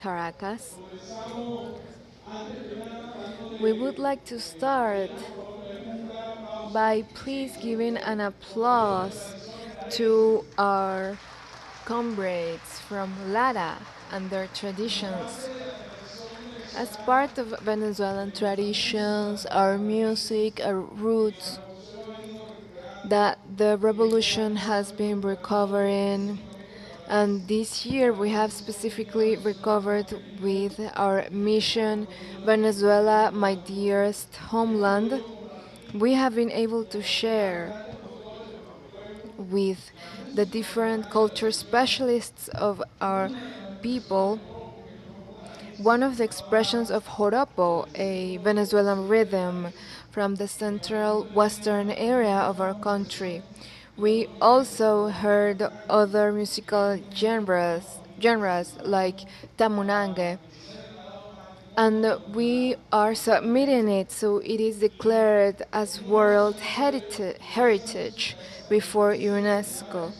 Caracas. We would like to start by please giving an applause to our comrades from Lara and their traditions. As part of Venezuelan traditions, our music, our roots, that the revolution has been recovering. And this year we have specifically recovered with our mission Venezuela, my dearest homeland. We have been able to share with the different culture specialists of our people one of the expressions of joropo, a Venezuelan rhythm from the central western area of our country. We also heard other musical genres like tamunange, and we are submitting it so it is declared as World Heritage before UNESCO.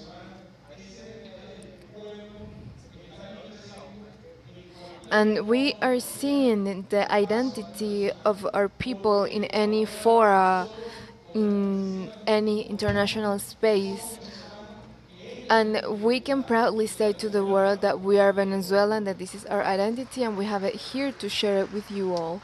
And we are seeing the identity of our people in any fora, in any international space. And we can proudly say to the world that we are Venezuelan, that this is our identity, and we have it here to share it with you all.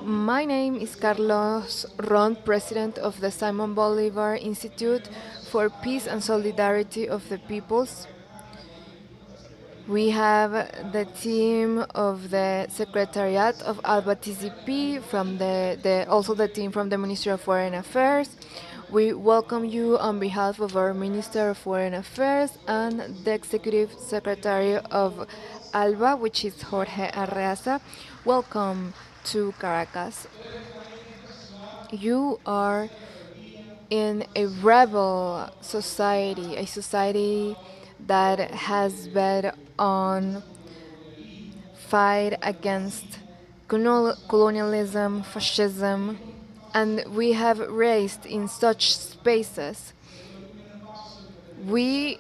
My name is Carlos Ron, president of the Simon Bolivar Institute for Peace and Solidarity of the Peoples. We have the team of the Secretariat of ALBA-TCP, from also the team from the Ministry of Foreign Affairs. We welcome you on behalf of our Minister of Foreign Affairs and the Executive Secretary of ALBA, which is Jorge Arreaza. Welcome to Caracas. You are in a rebel society, a society that has bet on fight against colonialism, fascism, and we have raised in such spaces. We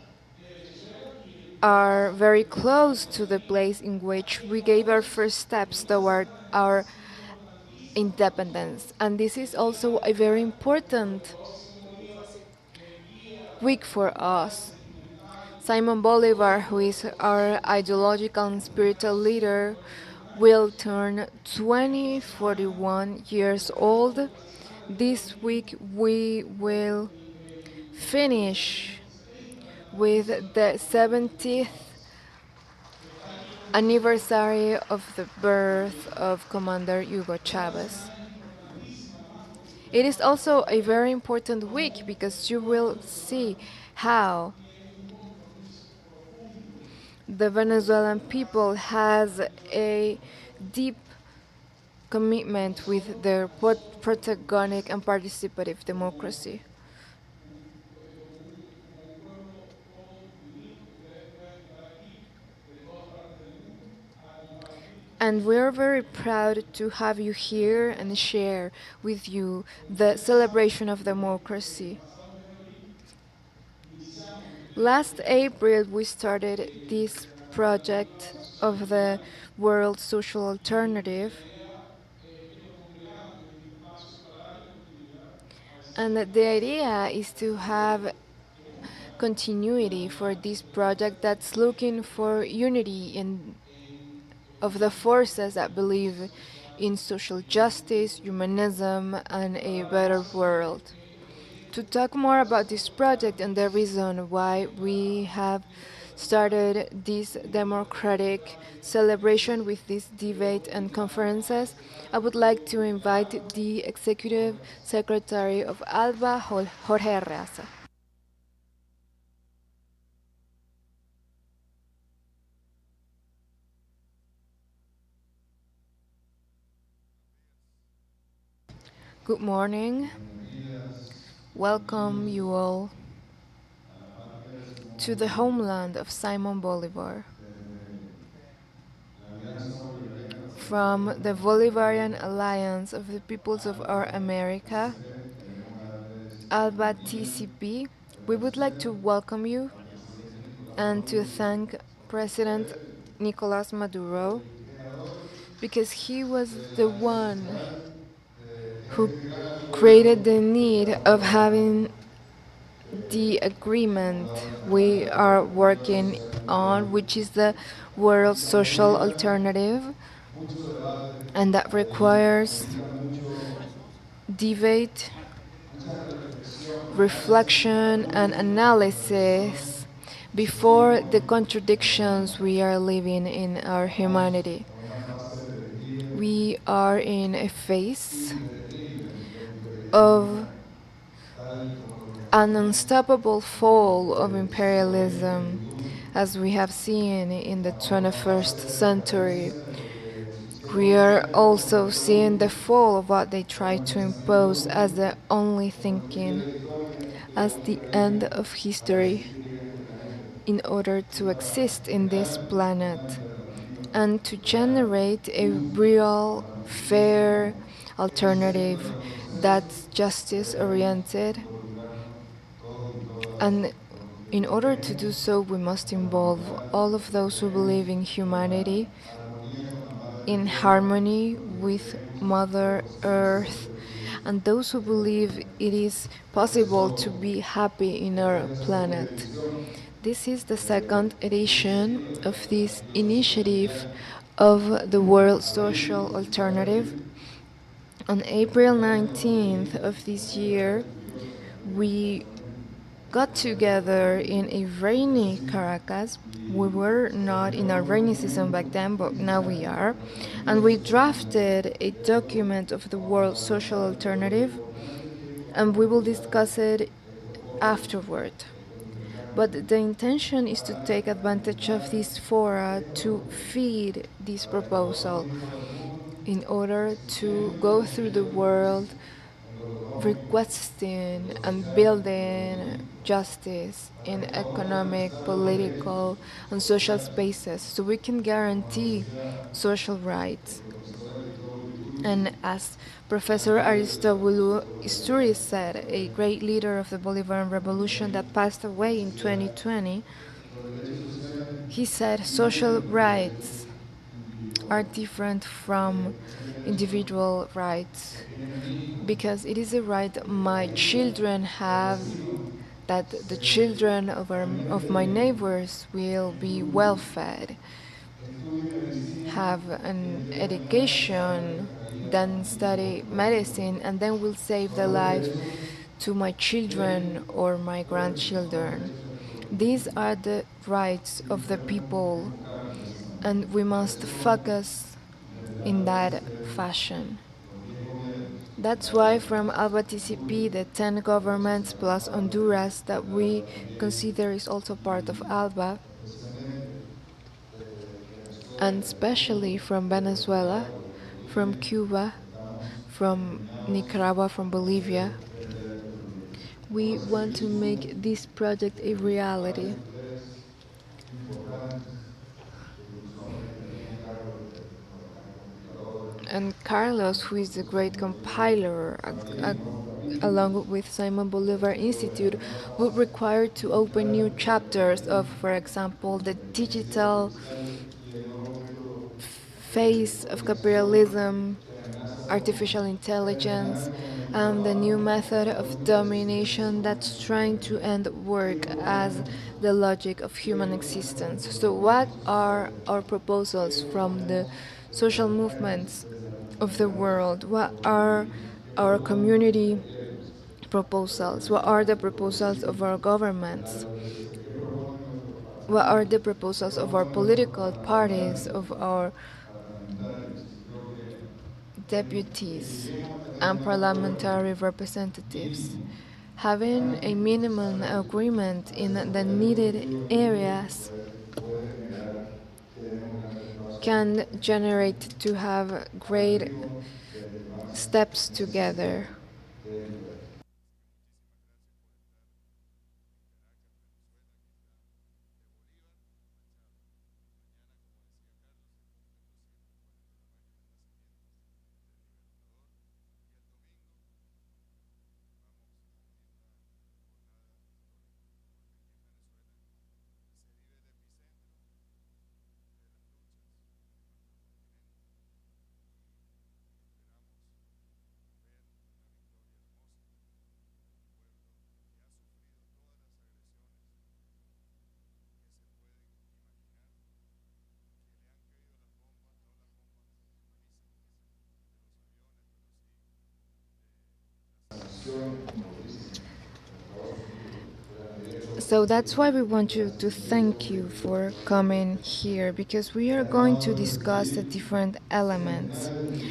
are very close to the place in which we gave our first steps toward our independence, and this is also a very important week for us. Simon Bolivar, who is our ideological and spiritual leader, will turn 41 years old. This week we will finish with the 70th anniversary of the birth of Commander Hugo Chavez. It is also a very important week because you will see how the Venezuelan people has a deep commitment with their protagonic and participative democracy. And we're very proud to have you here and share with you the celebration of democracy. Last April, we started this project of the World Social Alternative. And the idea is to have continuity for this project that's looking for unity of the forces that believe in social justice, humanism, and a better world. To talk more about this project and the reason why we have started this democratic celebration with this debate and conferences, I would like to invite the Executive Secretary of ALBA, Jorge Arreaza. Good morning. Welcome you all to the homeland of Simon Bolivar. From the Bolivarian Alliance of the Peoples of Our America, ALBA-TCP, we would like to welcome you and to thank President Nicolas Maduro, because he was the one who created the need of having the agreement we are working on, which is the world social alternative, and that requires debate, reflection, and analysis before the contradictions we are living in our humanity. We are in a phase of an unstoppable fall of imperialism, as we have seen in the 21st century. We are also seeing the fall of what they try to impose as the only thinking, as the end of history, in order to exist in this planet and to generate a real, fair alternative that's justice oriented. And in order to do so, we must involve all of those who believe in humanity, in harmony with Mother Earth, and those who believe it is possible to be happy in our planet. This is the second edition of this initiative of the World Social Alternative. On April 19th of this year, we got together in a rainy Caracas. We were not in our rainy season back then, but now we are. And we drafted a document of the World Social Alternative, and we will discuss it afterward. But the intention is to take advantage of this fora to feed this proposal in order to go through the world requesting and building justice in economic, political, and social spaces so we can guarantee social rights. And as Professor Aristobulu Isturi said, a great leader of the Bolivaran Revolution that passed away in 2020, he said social rights are different from individual rights because it is a right my children have, that the children of my neighbors will be well fed, have an education, then study medicine, and then will save the life to my children or my grandchildren. These are the rights of the people, and we must focus in that fashion. That's why from ALBA-TCP, the 10 governments plus Honduras that we consider is also part of ALBA, and especially from Venezuela, from Cuba, from Nicaragua, from Bolivia, we want to make this project a reality. And Carlos, who is the great compiler, along with Simon Bolivar Institute, would require to open new chapters of, for example, the digital phase of capitalism, artificial intelligence, and the new method of domination that's trying to end work as the logic of human existence. So, what are our proposals from the social movements of the world? What are our community proposals? What are the proposals of our governments? What are the proposals of our political parties, of our deputies and parliamentary representatives? Having a minimum agreement in the needed areas can generate to have great steps together. So that's why we want you to thank you for coming here because we are going to discuss the different elements.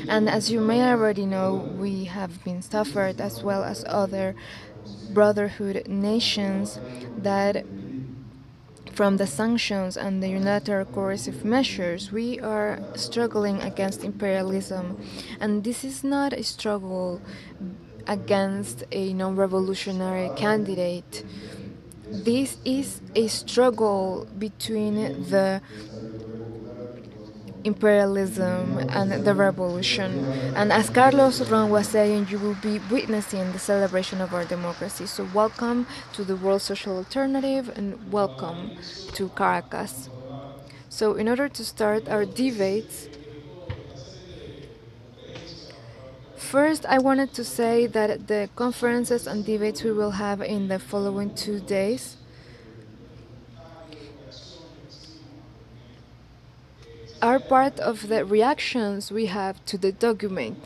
And as you may already know, we have been suffered as well as other brotherhood nations that from the sanctions and the unilateral coercive measures, we are struggling against imperialism. And this is not a struggle against a non revolutionary candidate. This is a struggle between the imperialism and the revolution. And as Carlos Ron was saying, you will be witnessing the celebration of our democracy. So, welcome to the World Social Alternative and welcome to Caracas. So, in order to start our debates, first I wanted to say that the conferences and debates we will have in the following 2 days are part of the reactions we have to the document.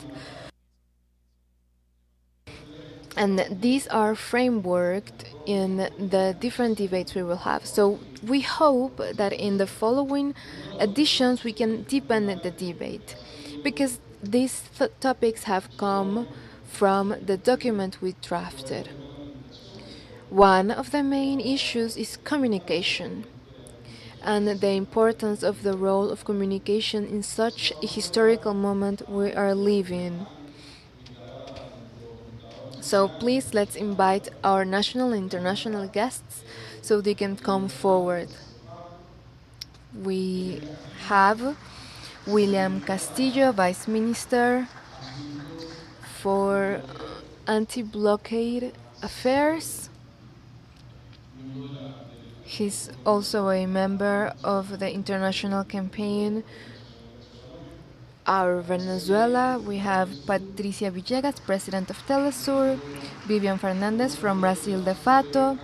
And these are frameworked in the different debates we will have. So we hope that in the following editions we can deepen the debate because these topics have come from the document we drafted. One of the main issues is communication and the importance of the role of communication in such a historical moment we are living. So please let's invite our national and international guests so they can come forward. We have William Castillo, Vice Minister for Anti-Blockade Affairs. He's also a member of the International Campaign Our Venezuela. We have Patricia Villegas, President of Telesur, Vivian Fernandez from Brasil de Fato,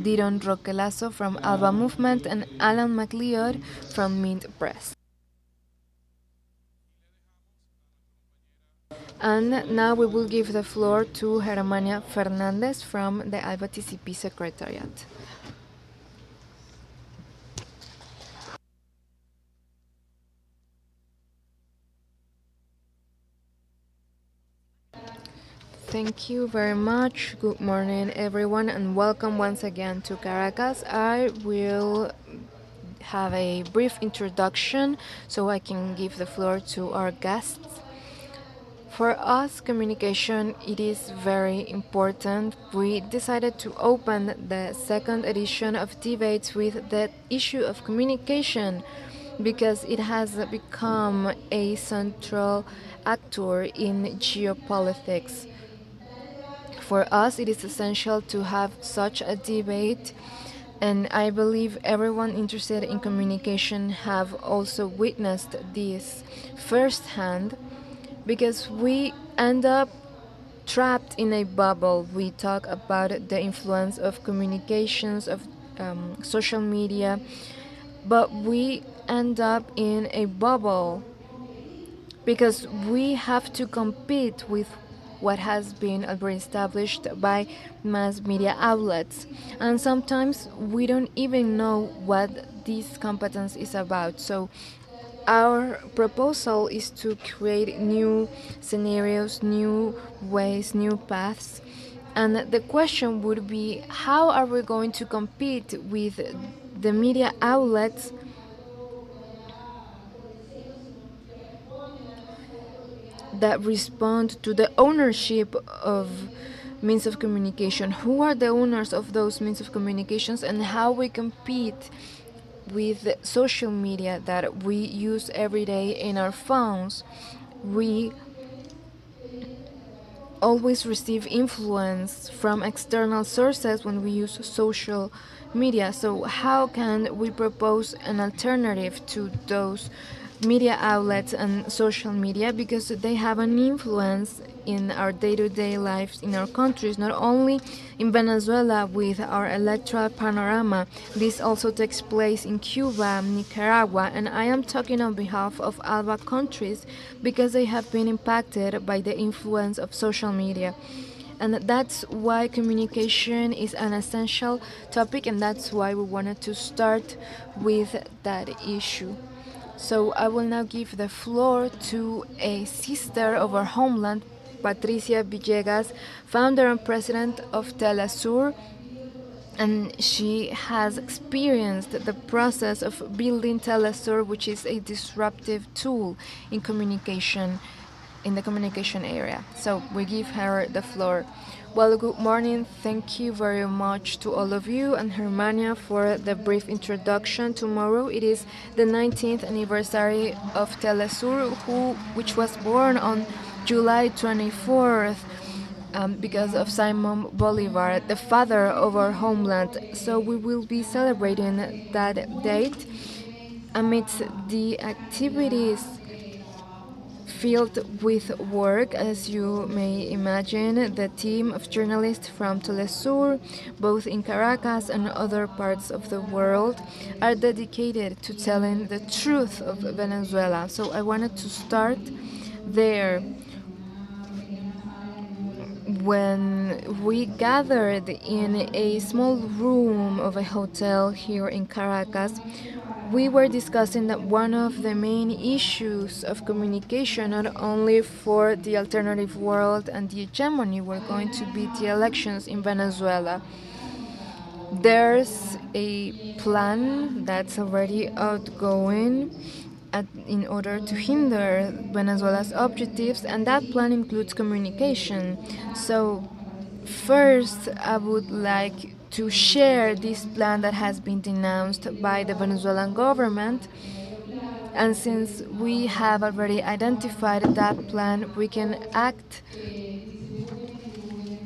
Diron Roquelazo from ALBA Movement, and Alan MacLeod from Mint Press. And now we will give the floor to Germania Fernandez from the ALBA-TCP Secretariat. Thank you very much. Good morning, everyone, and welcome once again to Caracas. I will have a brief introduction so I can give the floor to our guests. For us, communication, it is very important. We decided to open the second edition of debates with the issue of communication because it has become a central actor in geopolitics. For us, it is essential to have such a debate, and I believe everyone interested in communication have also witnessed this firsthand because we end up trapped in a bubble. We talk about the influence of communications, of social media, but we end up in a bubble because we have to compete with what has been already established by mass media outlets. And sometimes we don't even know what this competence is about. So our proposal is to create new scenarios, new ways, new paths. And the question would be, how are we going to compete with the media outlets that respond to the ownership of means of communication? Who are the owners of those means of communications, and how we compete with social media that we use every day in our phones? We always receive influence from external sources when we use social media. So how can we propose an alternative to those media outlets and social media, because they have an influence in our day-to-day lives in our countries, not only in Venezuela with our electoral panorama. This also takes place in Cuba, Nicaragua, and I am talking on behalf of ALBA countries because they have been impacted by the influence of social media. And that's why communication is an essential topic, and that's why we wanted to start with that issue. So I will now give the floor to a sister of our homeland, Patricia Villegas, founder and president of Telesur, and she has experienced the process of building Telesur, which is a disruptive tool in communication, in the communication area. So we give her the floor. Well, good morning. Thank you very much to all of you and Hermania for the brief introduction. Tomorrow it is the 19th anniversary of Telesur, which was born on July 24th, because of Simon Bolivar, the father of our homeland. So we will be celebrating that date amidst the activities filled with work. As you may imagine, the team of journalists from Telesur, both in Caracas and other parts of the world, are dedicated to telling the truth of Venezuela. So I wanted to start there. When we gathered in a small room of a hotel here in Caracas, we were discussing that one of the main issues of communication, not only for the alternative world and the hegemony, were going to be the elections in Venezuela. There's a plan that's already outgoing in order to hinder Venezuela's objectives, and that plan includes communication. So, first, I would like to share this plan that has been denounced by the Venezuelan government. And since we have already identified that plan, we can act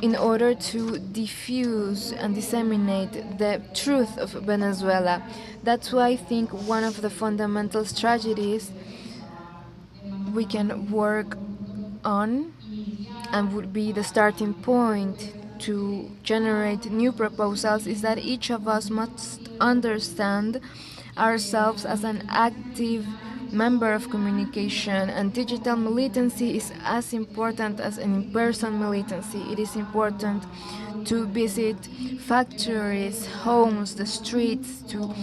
in order to diffuse and disseminate the truth of Venezuela. That's why I think one of the fundamental strategies we can work on and would be the starting point to generate new proposals is that each of us must understand ourselves as an active member of communication, and digital militancy is as important as an in-person militancy. It is important to visit factories, homes, the streets, to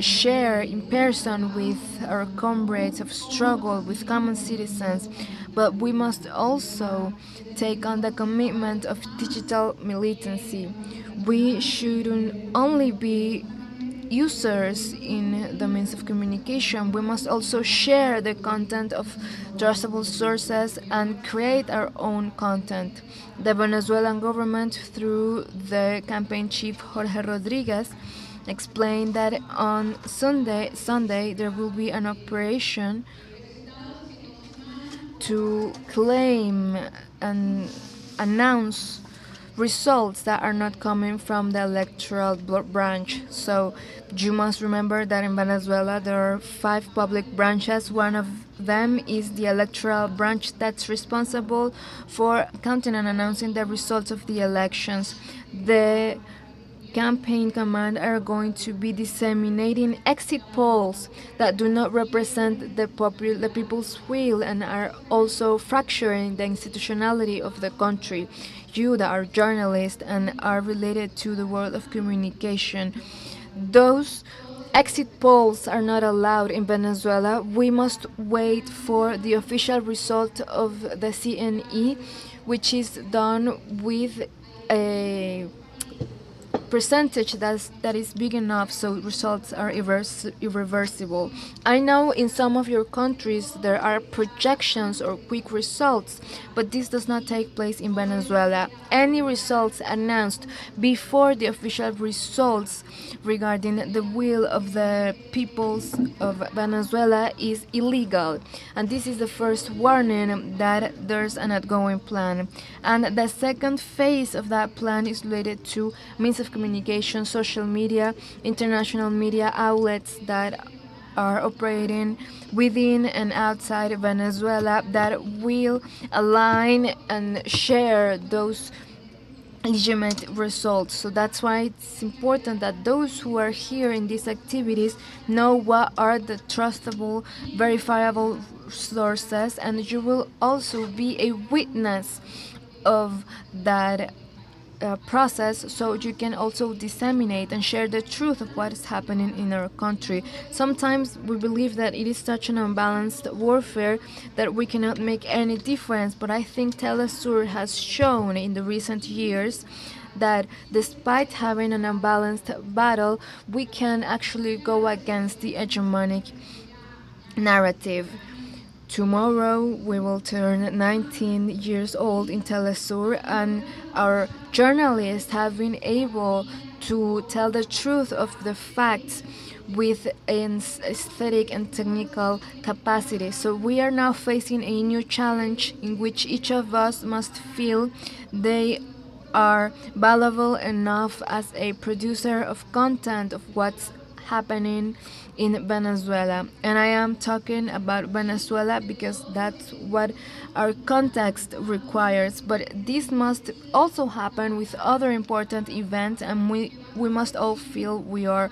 share in person with our comrades of struggle, with common citizens, but we must also take on the commitment of digital militancy. We shouldn't only be users in the means of communication, we must also share the content of trustable sources and create our own content. The Venezuelan government, through the campaign chief Jorge Rodriguez, explained that on Sunday there will be an operation to claim and announce results that are not coming from the electoral branch. So you must remember that in Venezuela there are 5 public branches. One of them is the electoral branch that's responsible for counting and announcing the results of the elections. The campaign command are going to be disseminating exit polls that do not represent the people's will and are also fracturing the institutionality of the country. You that are journalists and are related to the world of communication, those exit polls are not allowed in Venezuela. We must wait for the official result of the CNE, which is done with a percentage that is big enough so results are irreversible. I know in some of your countries there are projections or quick results, but this does not take place in Venezuela. Any results announced before the official results regarding the will of the peoples of Venezuela is illegal, and this is the first warning that there's an outgoing plan. And the second phase of that plan is related to means of communication, social media, international media outlets that are operating within and outside Venezuela that will align and share those legitimate results. So that's why it's important that those who are here in these activities know what are the trustable, verifiable sources, and you will also be a witness of that process, so you can also disseminate and share the truth of what is happening in our country. Sometimes we believe that it is such an unbalanced warfare that we cannot make any difference, but I think Telesur has shown in the recent years that despite having an unbalanced battle, we can actually go against the hegemonic narrative. Tomorrow we will turn 19 years old in Telesur, and our journalists have been able to tell the truth of the facts with an aesthetic and technical capacity. So we are now facing a new challenge in which each of us must feel they are valuable enough as a producer of content of what's happening in Venezuela. And I am talking about Venezuela because that's what our context requires. But this must also happen with other important events, and we must all feel we are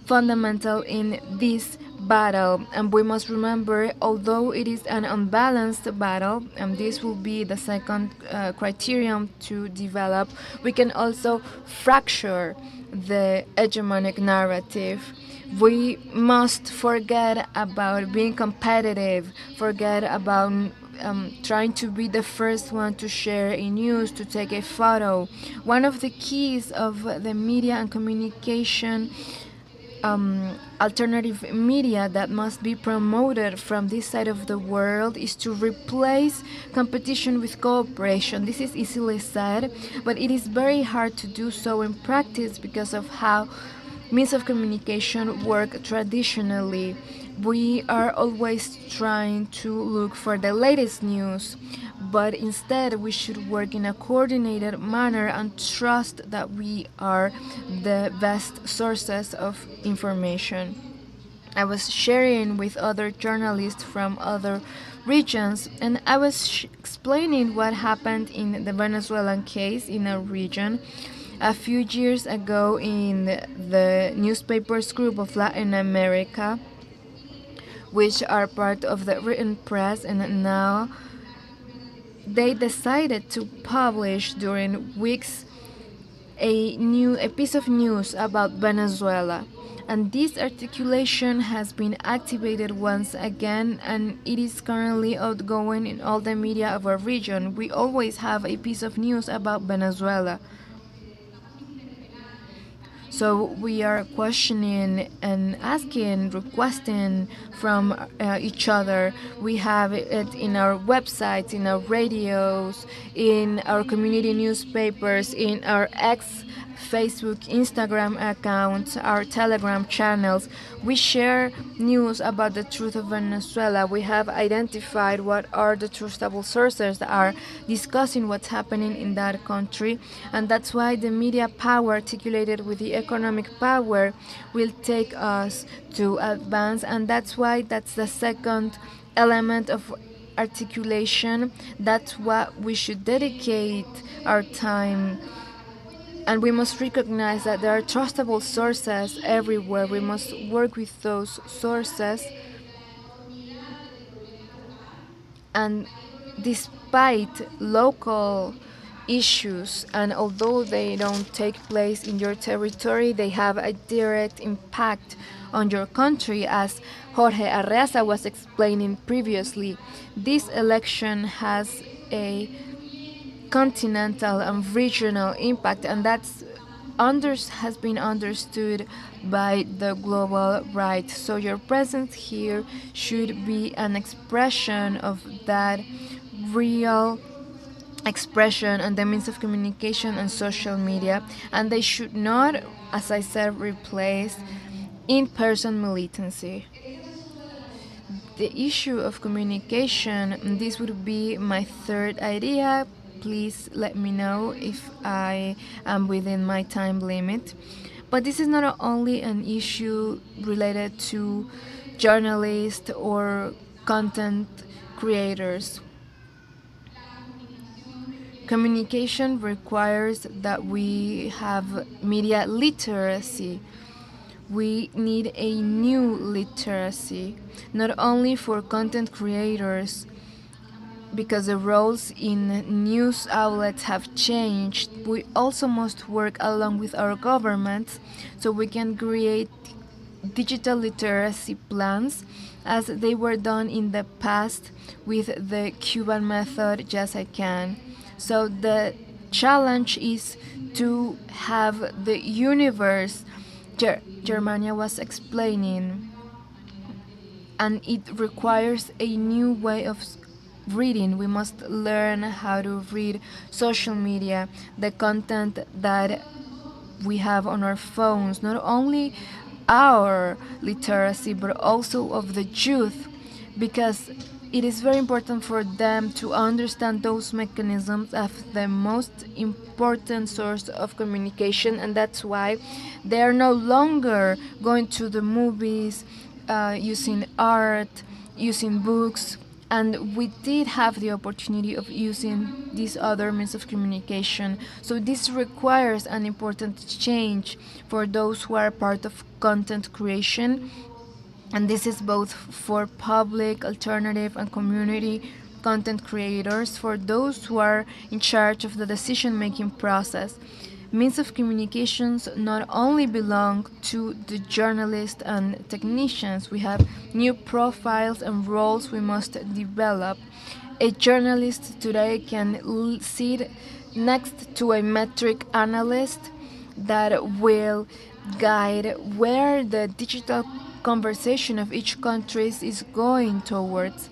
fundamental in this battle. And we must remember, although it is an unbalanced battle, and this will be the second criterion to develop, we can also fracture the hegemonic narrative. We must forget about being competitive, forget about trying to be the first one to share a news, to take a photo. One of the keys of the media and communication, alternative media that must be promoted from this side of the world, is to replace competition with cooperation. This is easily said, but it is very hard to do so in practice because of how means of communication work traditionally. We are always trying to look for the latest news, but instead we should work in a coordinated manner and trust that we are the best sources of information. I was sharing with other journalists from other regions, and I was explaining what happened in the Venezuelan case in a region a few years ago in the newspapers group of Latin America, which are part of the written press, and now they decided to publish during weeks a piece of news about Venezuela. And this articulation has been activated once again, and it is currently outgoing in all the media of our region. We always have a piece of news about Venezuela. So we are questioning and asking, requesting from each other. We have it in our websites, in our radios, in our community newspapers, in our Facebook, Instagram accounts, our Telegram channels. We share news about the truth of Venezuela. We have identified what are the trustable sources that are discussing what's happening in that country, and that's why the media power articulated with the economic power will take us to advance, and that's why that's the second element of articulation. That's what we should dedicate our time, and we must recognize that there are trustable sources everywhere. We must work with those sources, and despite local issues, and although they don't take place in your territory, they have a direct impact on your country, as Jorge Arreaza was explaining previously. This election has a continental and regional impact, and has been understood by the global right. So your presence here should be an expression of that real expression and the means of communication and social media, and they should not, as I said, replace in-person militancy. The issue of communication, this would be my third idea. Please let me know if I am within my time limit. But this is not only an issue related to journalists or content creators. Communication requires that we have media literacy. We need a new literacy, not only for content creators, because the roles in news outlets have changed, we also must work along with our governments so we can create digital literacy plans as they were done in the past with the Cuban method, Yes I Can. So the challenge is to have the universe Germania was explaining, and it requires a new way of reading. We must learn how to read social media, the content that we have on our phones, not only our literacy but also of the youth, because it is very important for them to understand those mechanisms as the most important source of communication, and that's why they are no longer going to the movies, using art, using books, and we did have the opportunity of using these other means of communication. So this requires an important change for those who are part of content creation, and this is both for public, alternative, and community content creators, for those who are in charge of the decision making process. Means of communications not only belong to the journalists and technicians, we have new profiles and roles we must develop. A journalist today can sit next to a metric analyst that will guide where the digital conversation of each country is going towards.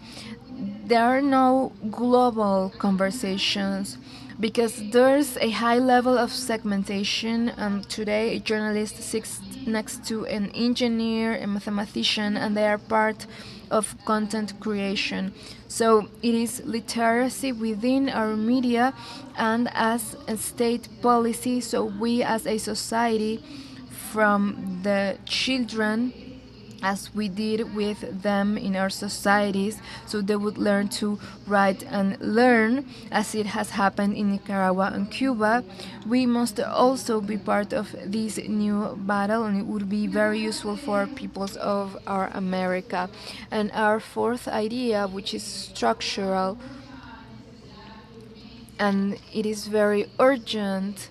There are no global conversations because there's a high level of segmentation. Today, a journalist sits next to an engineer, a mathematician, and they are part of content creation. So it is literacy within our media and as a state policy. So we as a society, from the children, as we did with them in our societies, so they would learn to write and learn, as it has happened in Nicaragua and Cuba. We must also be part of this new battle, and it would be very useful for peoples of our America. And our fourth idea, which is structural, and it is very urgent,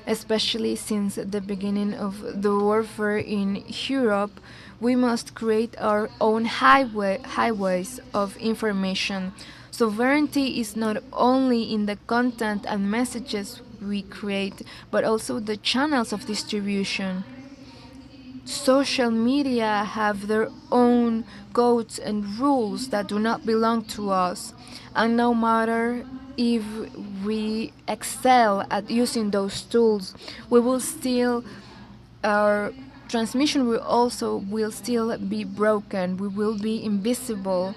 especially since the beginning of the warfare in Europe. We must create our own highways of information. Sovereignty is not only in the content and messages we create, but also the channels of distribution. Social media have their own codes and rules that do not belong to us, and no matter if we excel at using those tools, we will still, our transmission will still be broken. We will be invisible.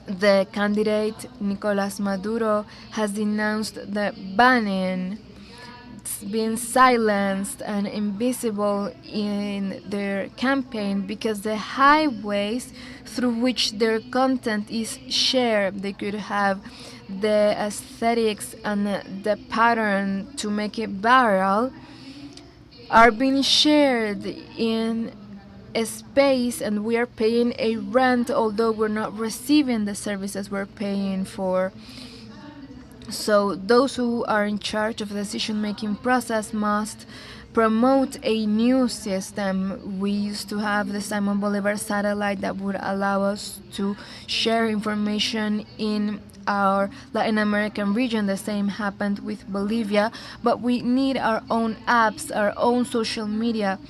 The candidate Nicolas Maduro has denounced the banning, being silenced and invisible in their campaign because the highways through which their content is shared, they could have the aesthetics and the pattern to make it viral, are being shared in a space, and we are paying a rent although we're not receiving the services we're paying for. So those who are in charge of the decision-making process must promote a new system. We used to have the Simon Bolivar satellite that would allow us to share information in our Latin American region. The same happened with Bolivia, but we need our own apps, our own social media.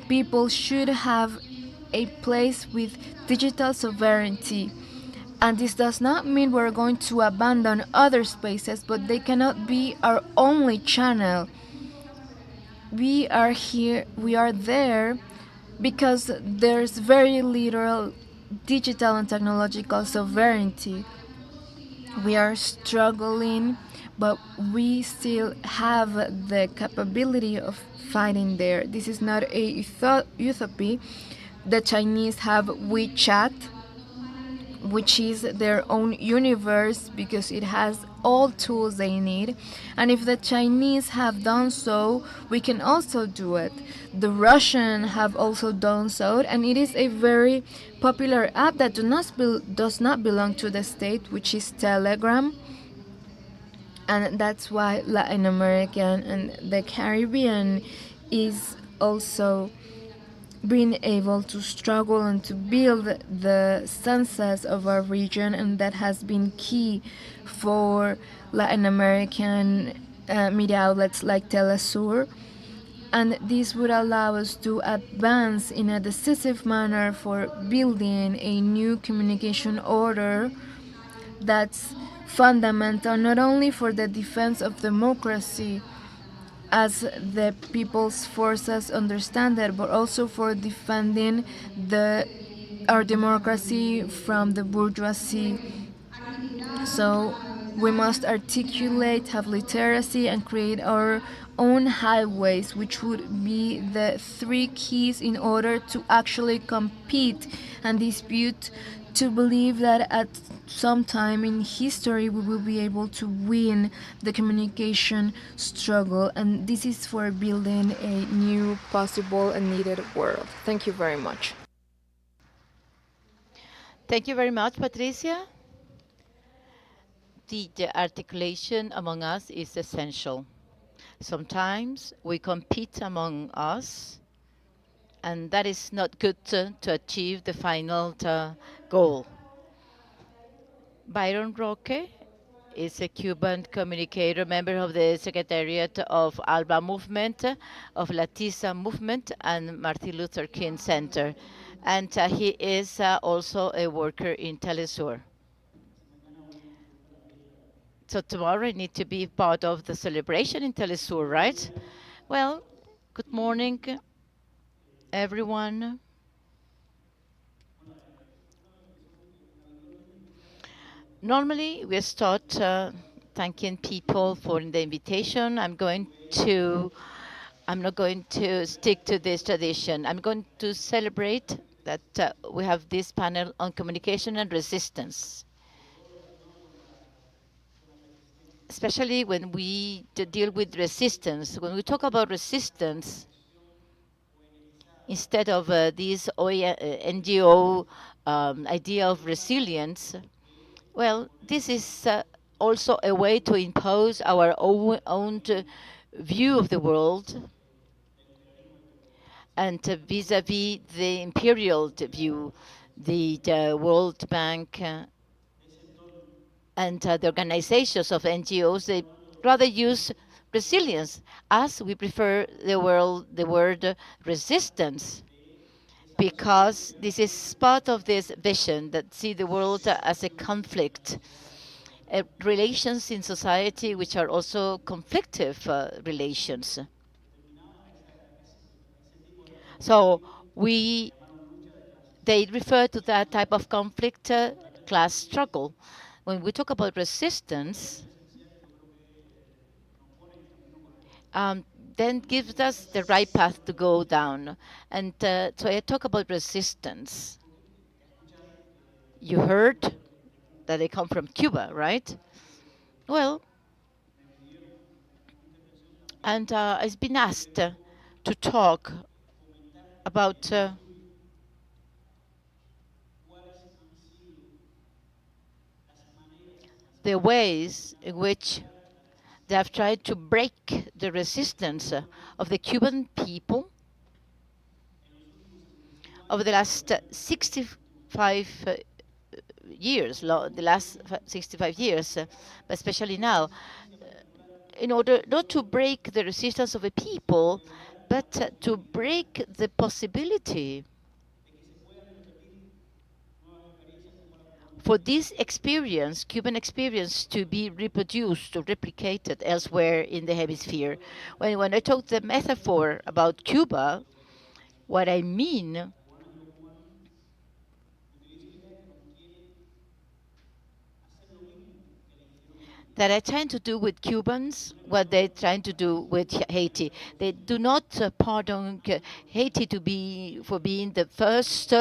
People should have a place with digital sovereignty. And this does not mean we're going to abandon other spaces, but they cannot be our only channel. We are here, we are there because there's very little digital and technological sovereignty. We are struggling, but we still have the capability of fighting there. This is not a utopia. The Chinese have WeChat, which is their own universe because it has all tools they need. And if the Chinese have done so, we can also do it. The Russian have also done so, and it is a very popular app that does not belong to the state, which is Telegram. And that's why Latin American and the Caribbean is also being able to struggle and to build the census of our region, and that has been key for Latin American media outlets like Telesur. And this would allow us to advance in a decisive manner for building a new communication order that's fundamental not only for the defense of democracy as the people's forces understand it, but also for defending the our democracy from the bourgeoisie. So we must articulate, have literacy, and create our own highways, which would be the three keys in order to actually compete and dispute, to believe that at some time in history we will be able to win the communication struggle. And this is for building a new, possible, and needed world. Thank you very much. Thank you very much, Patricia. The articulation among us is essential. Sometimes we compete among us, and that is not good to achieve the final goal. Byron Roque is a Cuban communicator, member of the Secretariat of ALBA movement, of Latisa movement, and Martin Luther King Center. And he is also a worker in Telesur. So tomorrow I need to be part of the celebration in Telesur, right? Well, good morning, everyone. Normally, we start thanking people for the invitation. I'm not going to stick to this tradition. I'm going to celebrate that we have this panel on communication and resistance, especially when we deal with resistance. When we talk about resistance, instead of this NGO idea of resilience, well, this is also a way to impose our own view of the world, and vis-à-vis the imperial view, the World Bank and the organizations of NGOs, they rather use resilience. Us, we prefer the word resistance, because this is part of this vision that see the world as a conflict, relations in society which are also conflictive relations. So they refer to that type of conflict, class struggle. When we talk about resistance, um, then gives us the right path to go down. And so I talk about resistance. You heard that they come from Cuba, right? Well, and I've been asked to talk about the ways in which they have tried to break the resistance of the Cuban people over the last 65 years, the last 65 years, but especially now, in order not to break the resistance of a people, but to break the possibility for this experience, Cuban experience, to be reproduced or replicated elsewhere in the hemisphere. When I talk the metaphor about Cuba, what I mean that are trying to do with Cubans what they're trying to do with Haiti. They do not pardon Haiti to be for being the first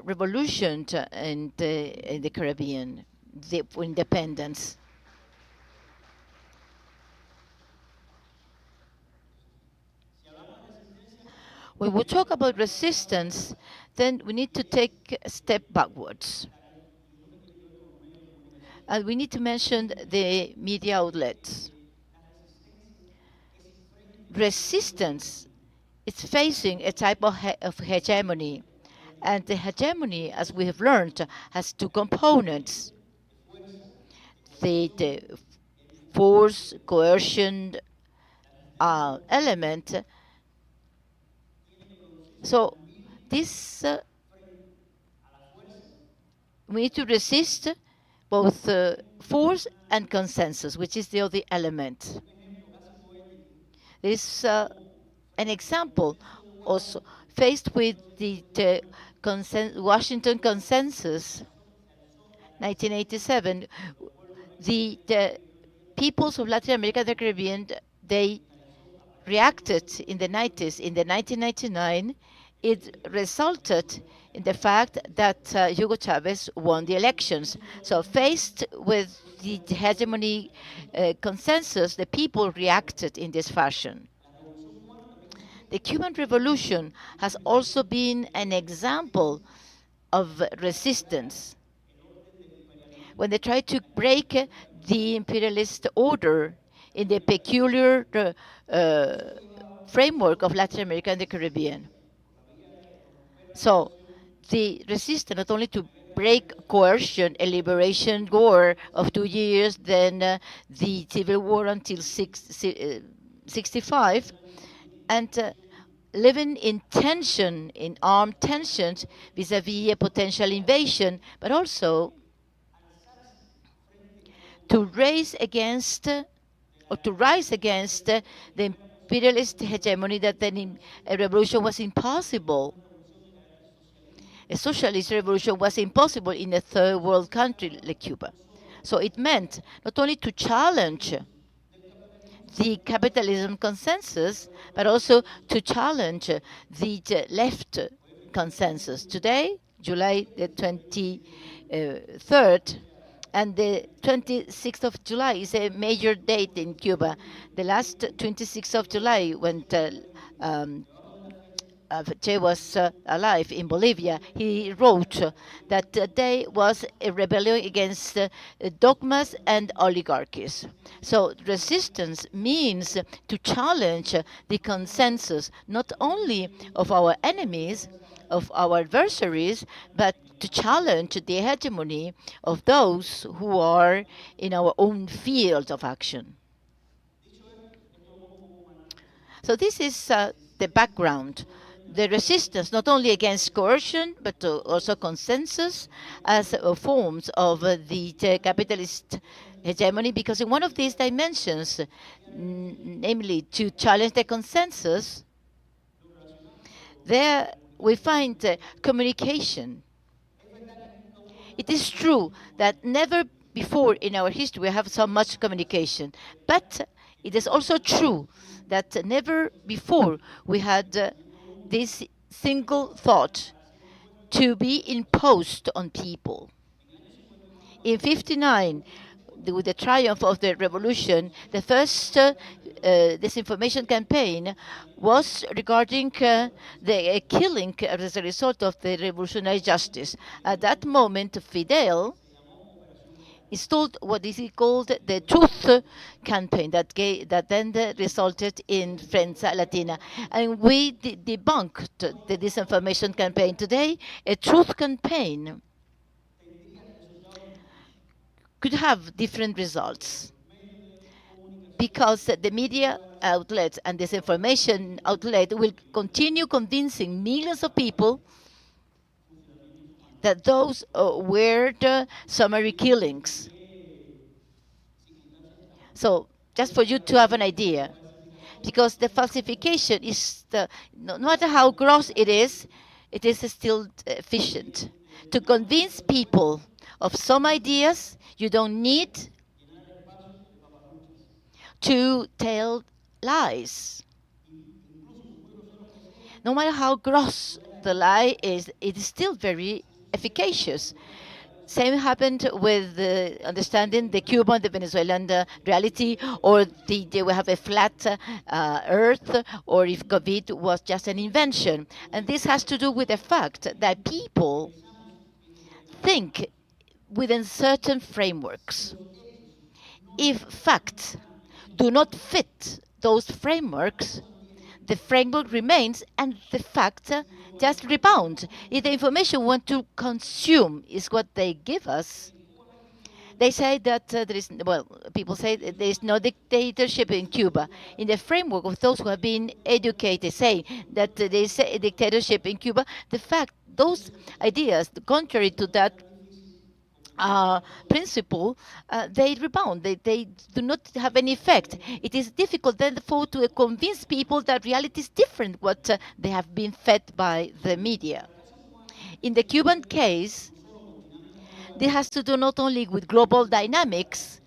revolution in the Caribbean, for independence. When we talk about resistance, then we need to take a step backwards. And we need to mention the media outlets. Resistance is facing a type of hegemony. And the hegemony, as we have learned, has two components: the force, coercion element. So this we need to resist both force and consensus, which is the other element. This an example also faced with the Washington Consensus 1987. The peoples of Latin America and the Caribbean, they reacted in the 90s. In the 1999, it resulted in the fact that Hugo Chavez won the elections. So faced with the hegemony consensus, the people reacted in this fashion. The Cuban Revolution has also been an example of resistance. When they tried to break the imperialist order in the peculiar framework of Latin America and the Caribbean. So the resistance not only to break coercion, a liberation war of 2 years, then the civil war until 65, and living in tension, in armed tensions vis-à-vis a potential invasion, but also to raise against or to rise against the imperialist hegemony that then a revolution was impossible. A socialist revolution was impossible in a third world country like Cuba. So it meant not only to challenge the capitalism consensus, but also to challenge the left consensus. Today, July the 23rd, and the 26th of July is a major date in Cuba. The last 26th of July, when Che was alive in Bolivia, he wrote that the day was a rebellion against dogmas and oligarchies. So resistance means to challenge the consensus not only of our enemies, of our adversaries, but to challenge the hegemony of those who are in our own field of action. So this is the background. The resistance not only against coercion, but also consensus as forms of the capitalist hegemony, because in one of these dimensions, namely to challenge the consensus, there we find communication. It is true that never before in our history we have so much communication, but it is also true that never before we had this single thought to be imposed on people. In 59, with the triumph of the revolution, the first disinformation campaign was regarding the killing as a result of the revolutionary justice. At that moment, Fidel installed what is called the truth campaign that then resulted in Prensa Latina. And we debunked the disinformation campaign. Today, a truth campaign could have different results because the media outlet and disinformation outlet will continue convincing millions of people that those were the summary killings. So just for you to have an idea, because the falsification is no matter how gross it is still efficient. To convince people of some ideas, you don't need to tell lies. No matter how gross the lie is, it is still very efficacious. Same happened with understanding the Cuban, the Venezuelan reality, or we have a flat Earth, or if COVID was just an invention. And this has to do with the fact that people think within certain frameworks. If facts do not fit those frameworks, the framework remains and the fact just rebound. If the information we want to consume is what they give us, they say that there is, well, people say that there is no dictatorship in Cuba. In the framework of those who have been educated, saying that there is a dictatorship in Cuba, the fact, those ideas, contrary to that principle, they rebound. They do not have any effect. It is difficult, therefore, to convince people that reality is different what they have been fed by the media. In the Cuban case, this has to do not only with global dynamics.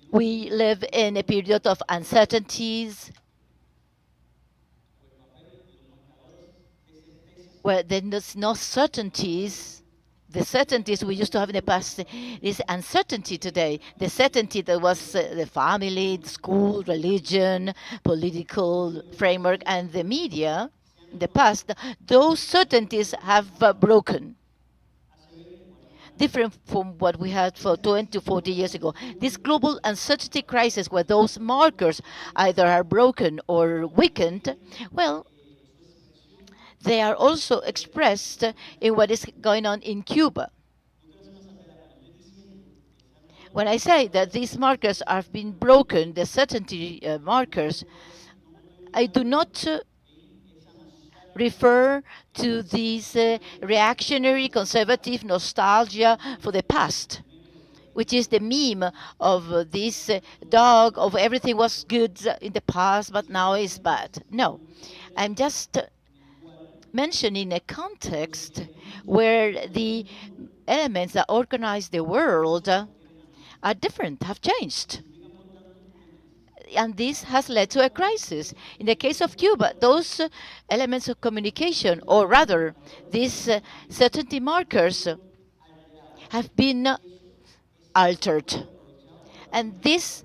We live in a period of uncertainties where there's no certainties. The certainties we used to have in the past is uncertainty today. The certainty that was the family, the school, religion, political framework, and the media in the past, those certainties have broken, different from what we had for 20 to 40 years ago. This global uncertainty crisis, where those markers either are broken or weakened, well, they are also expressed in what is going on in Cuba. When I say that these markers have been broken, the certainty markers, I do not refer to this reactionary conservative nostalgia for the past, which is the meme of this dog of everything was good in the past but now is bad. No, I'm just mentioning a context where the elements that organize the world are different, have changed. And this has led to a crisis. In the case of Cuba, those elements of communication, or rather, these certainty markers, have been altered. And this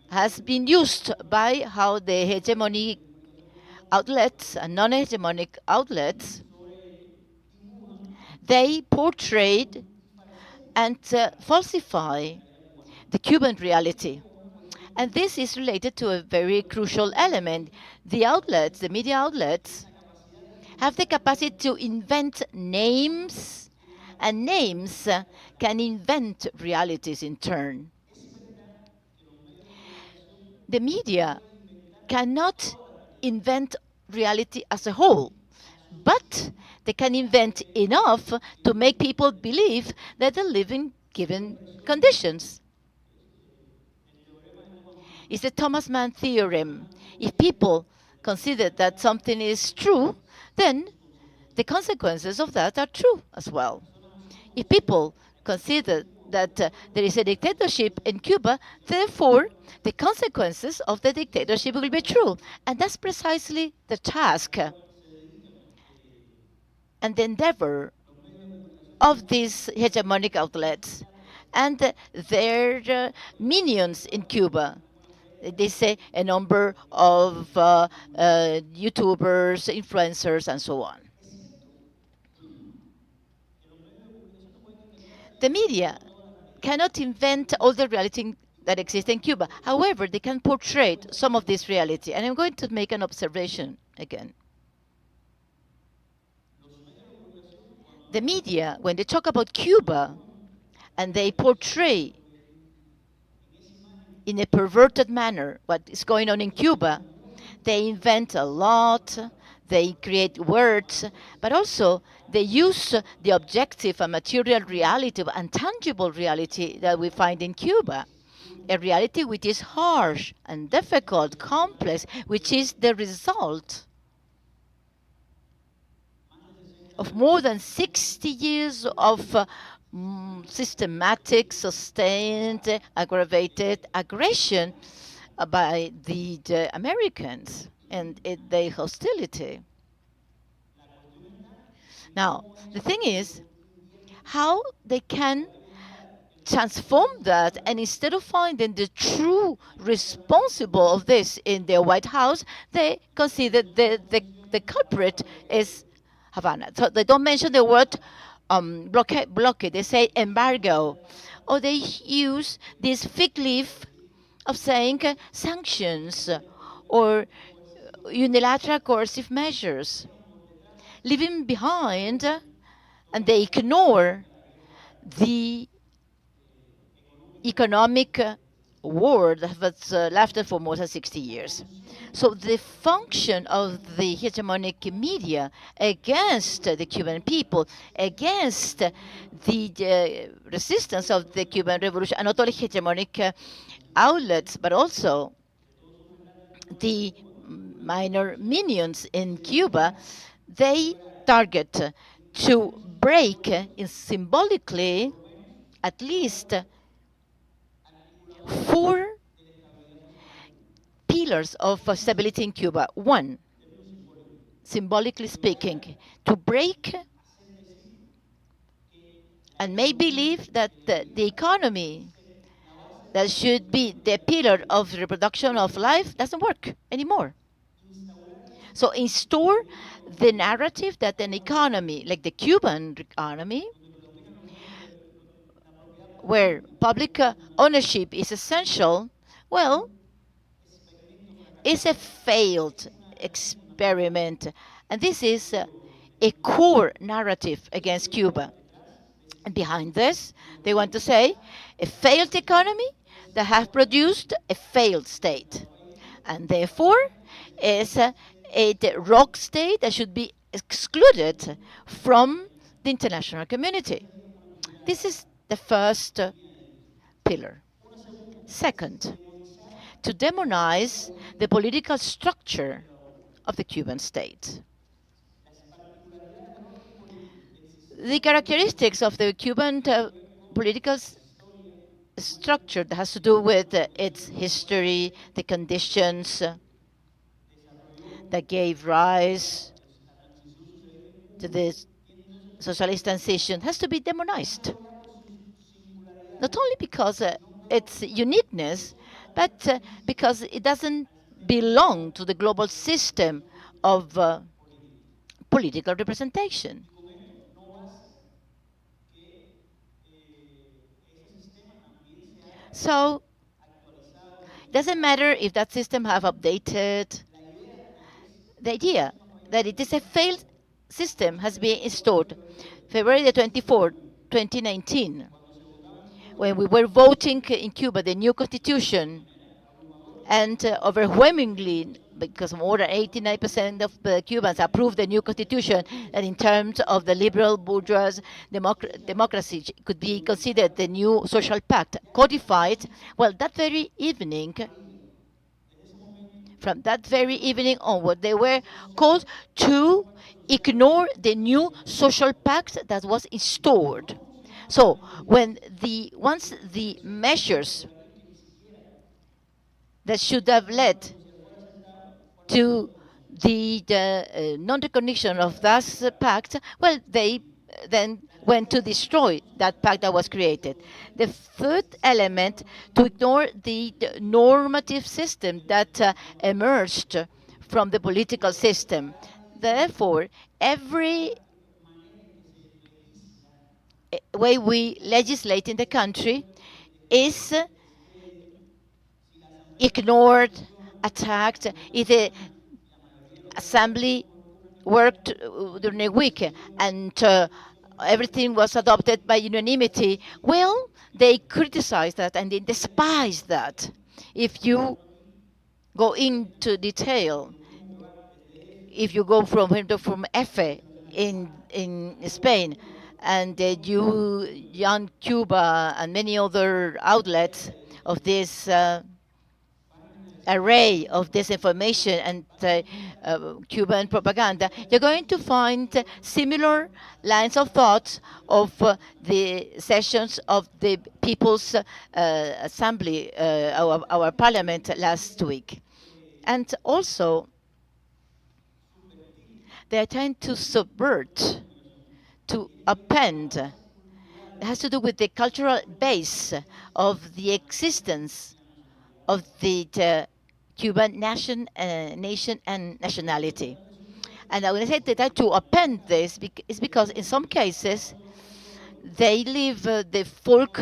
has been used by how the hegemonic outlets and non-hegemonic outlets, they portrayed and falsify the Cuban reality. And this is related to a very crucial element. The outlets, the media outlets, have the capacity to invent names, and names can invent realities in turn. The media cannot invent reality as a whole, but they can invent enough to make people believe that they live in given conditions. It's the Thomas Mann theorem. If people consider that something is true, then the consequences of that are true as well. If people consider that there is a dictatorship in Cuba, therefore the consequences of the dictatorship will be true. And that's precisely the task and the endeavor of these hegemonic outlets and their minions in Cuba. They say a number of YouTubers, influencers, and so on. The media cannot invent all the reality that exists in Cuba. However, they can portray some of this reality. And I'm going to make an observation again. The media, when they talk about Cuba and they portray in a perverted manner what is going on in Cuba, they invent a lot, they create words, but also they use the objective and material reality and tangible reality that we find in Cuba. A reality which is harsh and difficult, complex, which is the result of more than 60 years of systematic, sustained, aggravated aggression by the Americans and their hostility. Now, the thing is how they can transform that, and instead of finding the true responsible of this in the White House, they consider the culprit is Havana. So they don't mention the word blockade. They say embargo, or they use this fig leaf of saying sanctions or unilateral coercive measures, leaving behind, and they ignore the economic war that has lasted for more than 60 years. So the function of the hegemonic media against the Cuban people, against the resistance of the Cuban Revolution, and not only hegemonic outlets, but also the minor minions in Cuba, they target to break symbolically at least four pillars of stability in Cuba. One, symbolically speaking, to break and make believe that the economy that should be the pillar of the reproduction of life doesn't work anymore. So install the narrative that an economy like the Cuban economy, where public ownership is essential, well, is a failed experiment. And this is a core narrative against Cuba. And behind this, they want to say a failed economy that has produced a failed state. And therefore, is a rogue state that should be excluded from the international community. This is the first pillar. Second, to demonize the political structure of the Cuban state. The characteristics of the Cuban political structure that has to do with its history, the conditions that gave rise to this socialist transition, has to be demonized. Not only because its uniqueness, but because it doesn't belong to the global system of political representation. So it doesn't matter if that system have updated. The idea that it is a failed system has been installed. February the 24th, 2019, when we were voting in Cuba the new constitution, and overwhelmingly, because more than 89% of the Cubans approved the new constitution, and in terms of the liberal bourgeois democracy could be considered the new social pact codified. Well, that very evening, from that very evening onward, they were called to ignore the new social pact that was installed. So when once the measures that should have led to the non-recognition of that pact, well, they then went to destroy that pact that was created. The third element, to ignore the normative system that emerged from the political system. Therefore, every way we legislate in the country is ignored, attacked. If the assembly worked during a week and everything was adopted by unanimity, well, they criticize that and they despise that. If you go into detail, if you go from Efe in Spain, and you Young Cuba and many other outlets of this array of disinformation and Cuban propaganda, you're going to find similar lines of thought of the sessions of the People's Assembly, our parliament last week. And also, they are trying to subvert, to append. It has to do with the cultural base of the existence of the Cuban nation and nationality. And I will say that to append this is because in some cases they leave the folk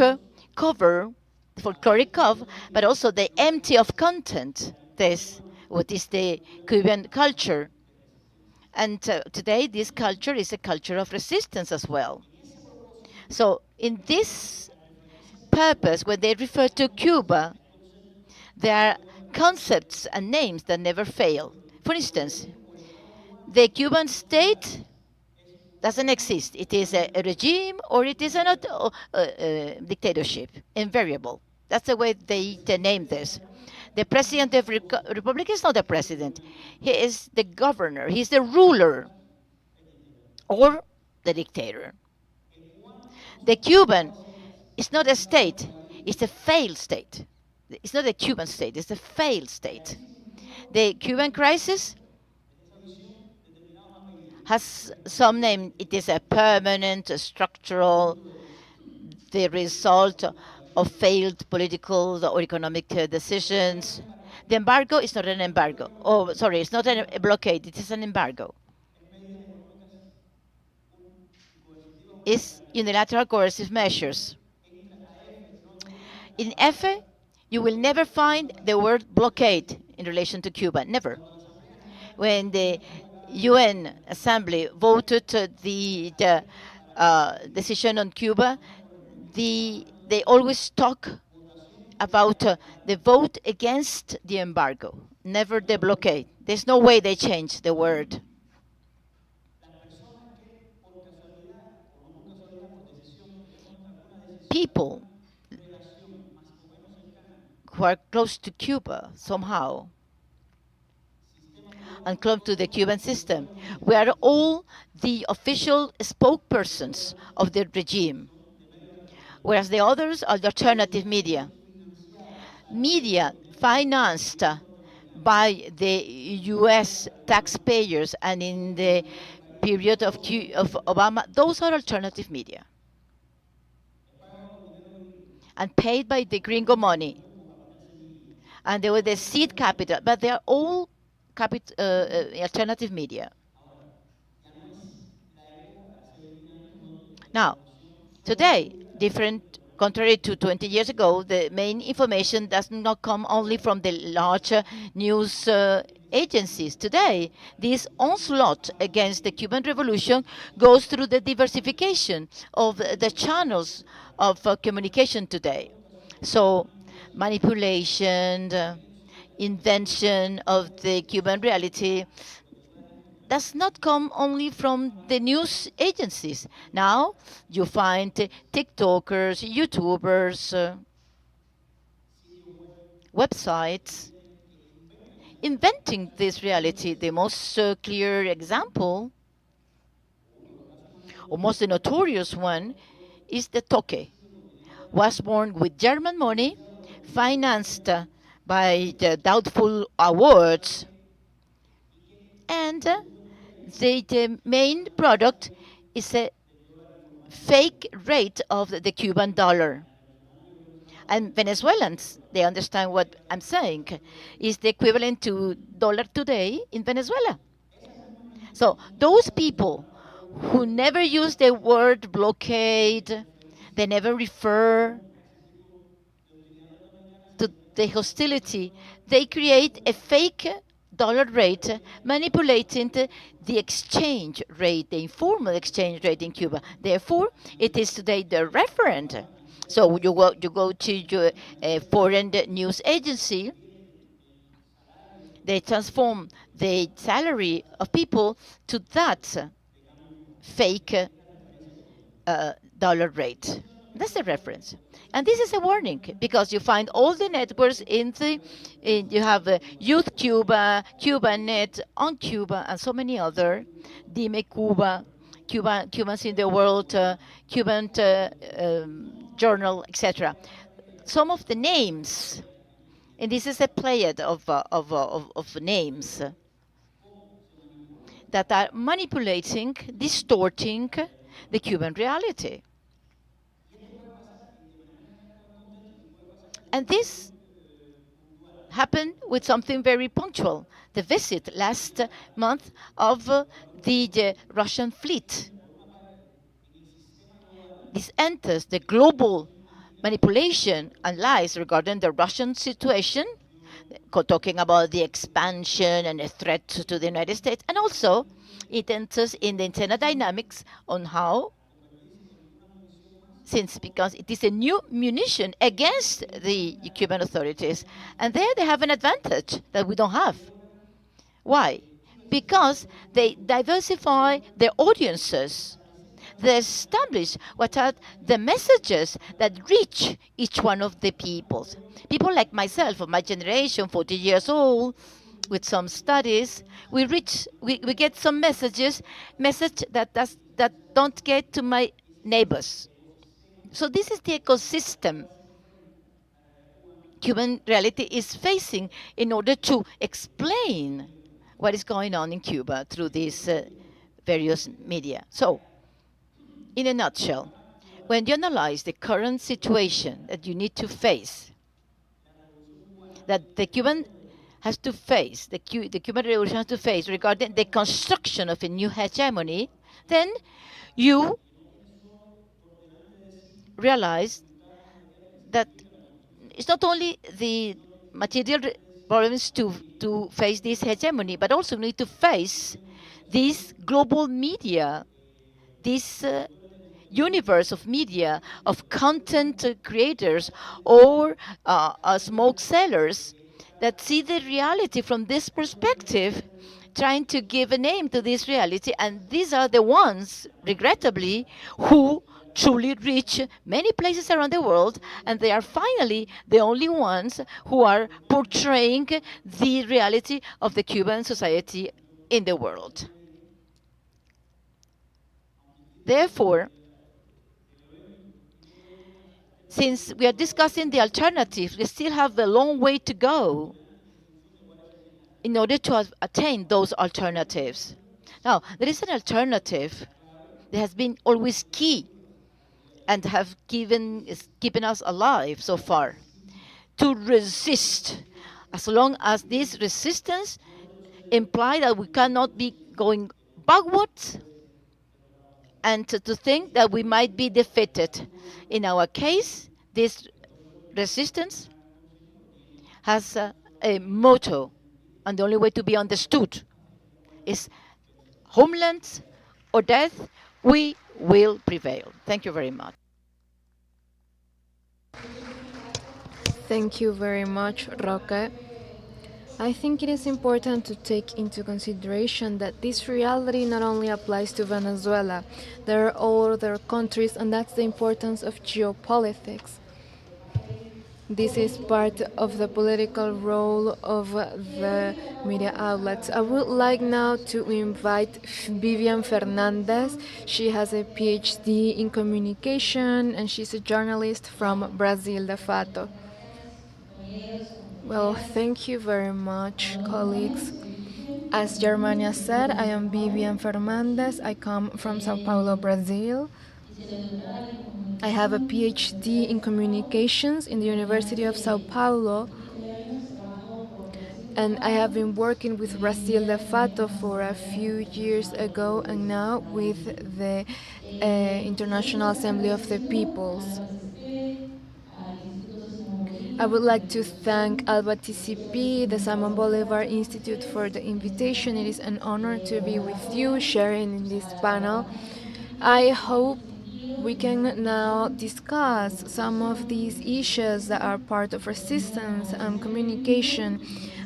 cover, the folkloric cover, but also they empty of content this what is the Cuban culture. And today this culture is a culture of resistance as well. So in this purpose, when they refer to Cuba, there are concepts and names that never fail. For instance, the Cuban state doesn't exist. It is a regime or it is a dictatorship, invariable. That's the way they name this. The president of the republic is not the president. He is the governor. He's the ruler or the dictator. The Cuban is not a state. It's a failed state. It's not a Cuban state. It's a failed state. The Cuban crisis has some name. It is a permanent, a structural, the result of failed political or economic decisions. The embargo is not an embargo. Oh, sorry, it's not a blockade. It is an embargo. It's unilateral coercive measures. In EFE, you will never find the word blockade in relation to Cuba. Never. When the UN Assembly voted the decision on Cuba, they always talk about the vote against the embargo, never the blockade. There's no way they change the word. People who are close to Cuba somehow and close to the Cuban system, we are all the official spokespersons of the regime, whereas the others are the alternative media. Media financed by the US taxpayers and in the period of Obama, those are alternative media and paid by the gringo money. And they were the seed capital, but they are all alternative media. Now, today, different, contrary to 20 years ago, the main information does not come only from the large news agencies. Today, this onslaught against the Cuban Revolution goes through the diversification of the channels of communication today. So, manipulation, invention of the Cuban reality does not come only from the news agencies. Now you find TikTokers, YouTubers, websites inventing this reality. The most clear example, or most notorious one, is the Toque. Was born with German money, financed by the doubtful awards, and the main product is a fake rate of the Cuban dollar. And Venezuelans, they understand what I'm saying, is the equivalent to dollar today in Venezuela. So those people who never use the word blockade, they never refer to the hostility, they create a fake dollar rate, manipulating the exchange rate, the informal exchange rate in Cuba. Therefore, it is today the referent. So you go to your foreign news agency, they transform the salary of people to that fake dollar rate. That's the reference. And this is a warning because you find all the networks you have Youth Cuba, Cuba Net on Cuba, and so many other, Dime Cuba, Cubans in the World, Cuban Journal, etc. Some of the names, and this is a played of names that are manipulating, distorting the Cuban reality. And this happened with something very punctual, the visit last month of the Russian fleet. This enters the global manipulation and lies regarding the Russian situation, talking about the expansion and a threat to the United States, and also it enters in the internal dynamics on how, since because it is a new munition against the Cuban authorities, and there they have an advantage that we don't have. Why? Because they diversify their audiences. They establish what are the messages that reach each one of the peoples. People like myself, of my generation, 40 years old, with some studies, we get some message that don't get to my neighbors. So this is the ecosystem Cuban reality is facing in order to explain what is going on in Cuba through these various media. So, in a nutshell, when you analyze the current situation that you need to face, that the Cuban has to face, the Cuban revolution has to face regarding the construction of a new hegemony, then you realize that it's not only the material problems to face this hegemony, but also we need to face this global media, this universe of media, of content creators or smoke sellers that see the reality from this perspective, trying to give a name to this reality. And these are the ones, regrettably, who truly reach many places around the world, and they are finally the only ones who are portraying the reality of the Cuban society in the world. Therefore, since we are discussing the alternatives, we still have a long way to go in order to attain those alternatives. Now, there is an alternative that has been always key and have is keeping us alive so far, to resist. As long as this resistance implies that we cannot be going backwards and to think that we might be defeated. In our case, this resistance has a motto, and the only way to be understood is homeland or death, we will prevail. Thank you very much. Thank you very much, Roque. I think it is important to take into consideration that this reality not only applies to Venezuela, there are all other countries, and that's the importance of geopolitics. This is part of the political role of the media outlets. I would like now to invite Vivian Fernandez. She has a PhD in communication and she's a journalist from Brazil de Fato. Well, thank you very much, colleagues. As Germania said, I am Vivian Fernandez. I come from Sao Paulo, Brazil. I have a PhD in communications in the University of Sao Paulo, and I have been working with Brazil de Fato for a few years ago and now with the International Assembly of the Peoples. I would like to thank ALBA-TCP, the Simon Bolivar Institute, for the invitation. It is an honor to be with you, sharing in this panel. I hope we can now discuss some of these issues that are part of resistance and communication,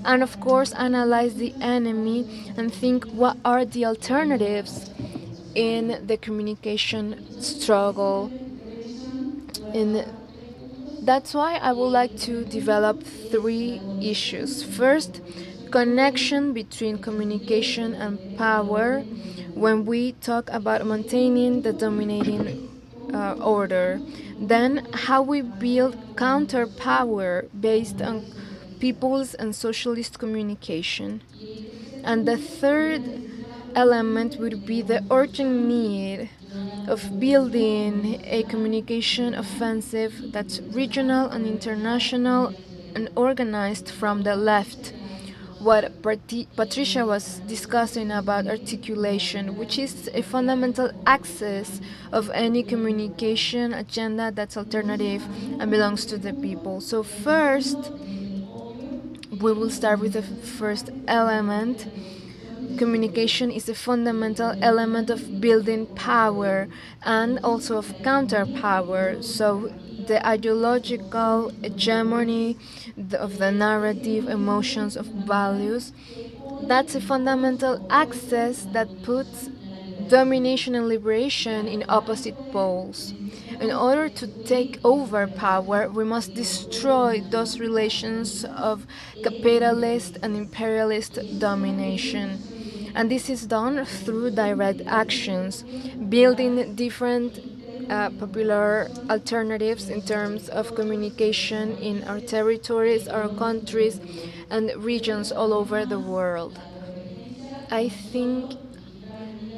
and of course analyze the enemy and think what are the alternatives in the communication struggle in That's why I would like to develop three issues. First, connection between communication and power when we talk about maintaining the dominating order. Then, how we build counter power based on people's and socialist communication. And the third element would be the urgent need of building a communication offensive that's regional and international and organized from the left. What Patricia was discussing about articulation, which is a fundamental axis of any communication agenda that's alternative and belongs to the people. So, first, we will start with the first element. Communication is a fundamental element of building power and also of counter power. So, the ideological hegemony of the narrative, emotions, of values, that's a fundamental access that puts domination and liberation in opposite poles. In order to take over power, we must destroy those relations of capitalist and imperialist domination. And this is done through direct actions, building different popular alternatives in terms of communication in our territories, our countries, and regions all over the world. I think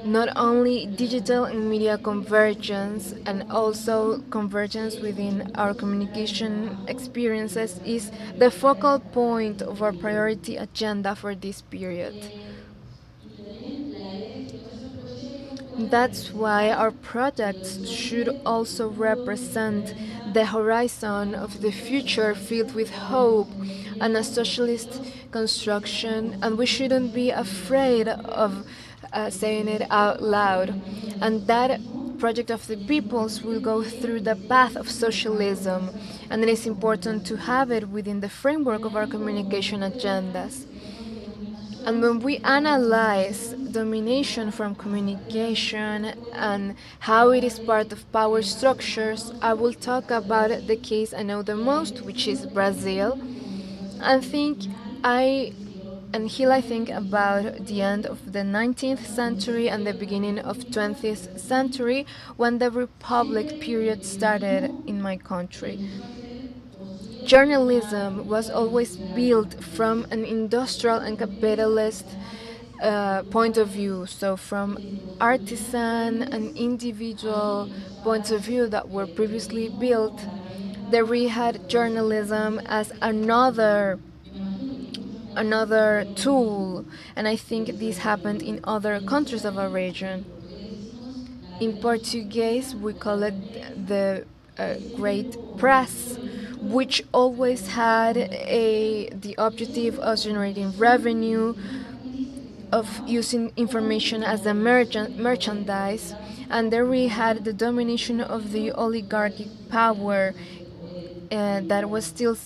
not only digital and media convergence and also convergence within our communication experiences is the focal point of our priority agenda for this period. That's why our projects should also represent the horizon of the future filled with hope and a socialist construction, and we shouldn't be afraid of saying it out loud. And that project of the peoples will go through the path of socialism, and it is important to have it within the framework of our communication agendas. And when we analyze domination from communication and how it is part of power structures, I will talk about the case I know the most, which is Brazil. I think I and here I think about the end of the 19th century and the beginning of 20th century when the republic period started in my country. Journalism was always built from an industrial and capitalist point of view, so from artisan and individual points of view that were previously built. There we had journalism as another tool, and I think this happened in other countries of our region. In Portuguese, we call it the great press, which always had the objective of generating revenue, of using information as a merchandise, and there we had the domination of the oligarchic power that was still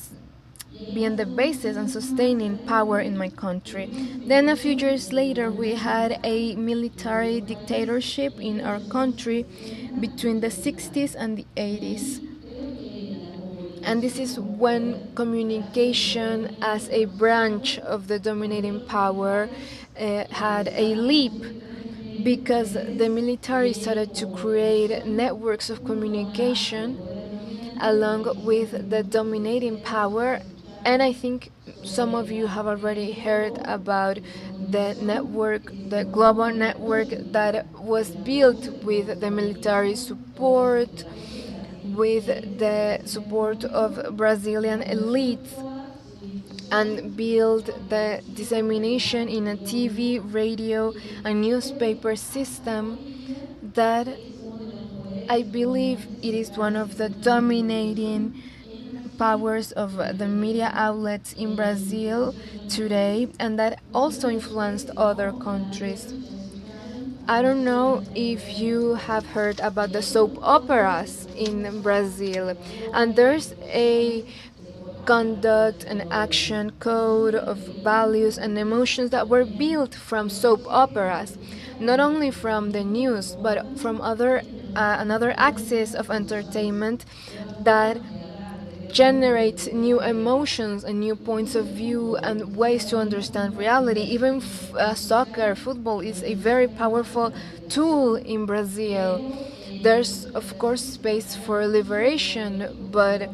being the basis and sustaining power in my country. Then a few years later, we had a military dictatorship in our country between the 60s and the 80s. And this is when communication as a branch of the dominating power had a leap because the military started to create networks of communication along with the dominating power. And I think some of you have already heard about the network, the global network that was built with the military support, with the support of Brazilian elites, and build the dissemination in a TV, radio, and newspaper system that I believe it is one of the dominating powers of the media outlets in Brazil today, and that also influenced other countries. I don't know if you have heard about the soap operas in Brazil, and there's a conduct and action code of values and emotions that were built from soap operas, not only from the news, but from another axis of entertainment that generates new emotions and new points of view and ways to understand reality. Even soccer, football is a very powerful tool in Brazil. There's, of course, space for liberation, but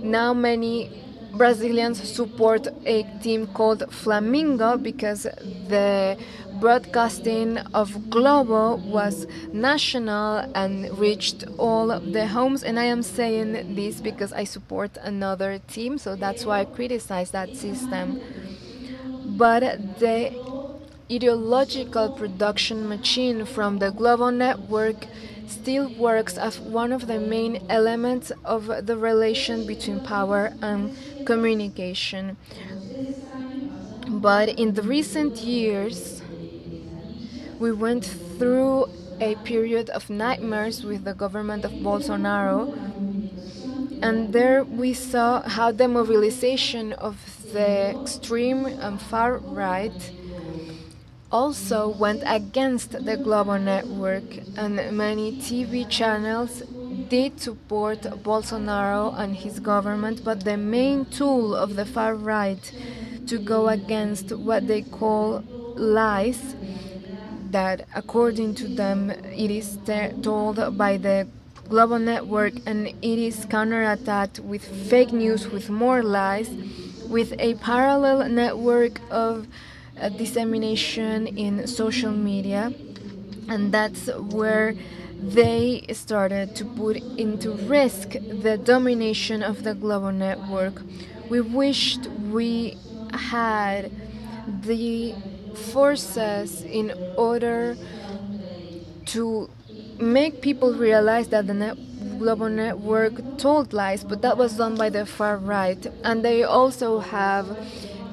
now many Brazilians support a team called Flamingo because the broadcasting of Globo was national and reached all of the homes. And I am saying this because I support another team, so that's why I criticize that system. But the ideological production machine from the global network still works as one of the main elements of the relation between power and communication. But in the recent years, we went through a period of nightmares with the government of Bolsonaro, and there we saw how the mobilization of the extreme and far right also went against the global network, and many TV channels did support Bolsonaro and his government, but the main tool of the far right to go against what they call lies, that according to them it is told by the global network, and it is counterattacked with fake news, with more lies, with a parallel network of dissemination in social media. And that's where they started to put into risk the domination of the global network. We wished we had the forces in order to make people realize that the global network told lies, but that was done by the far right. And they also have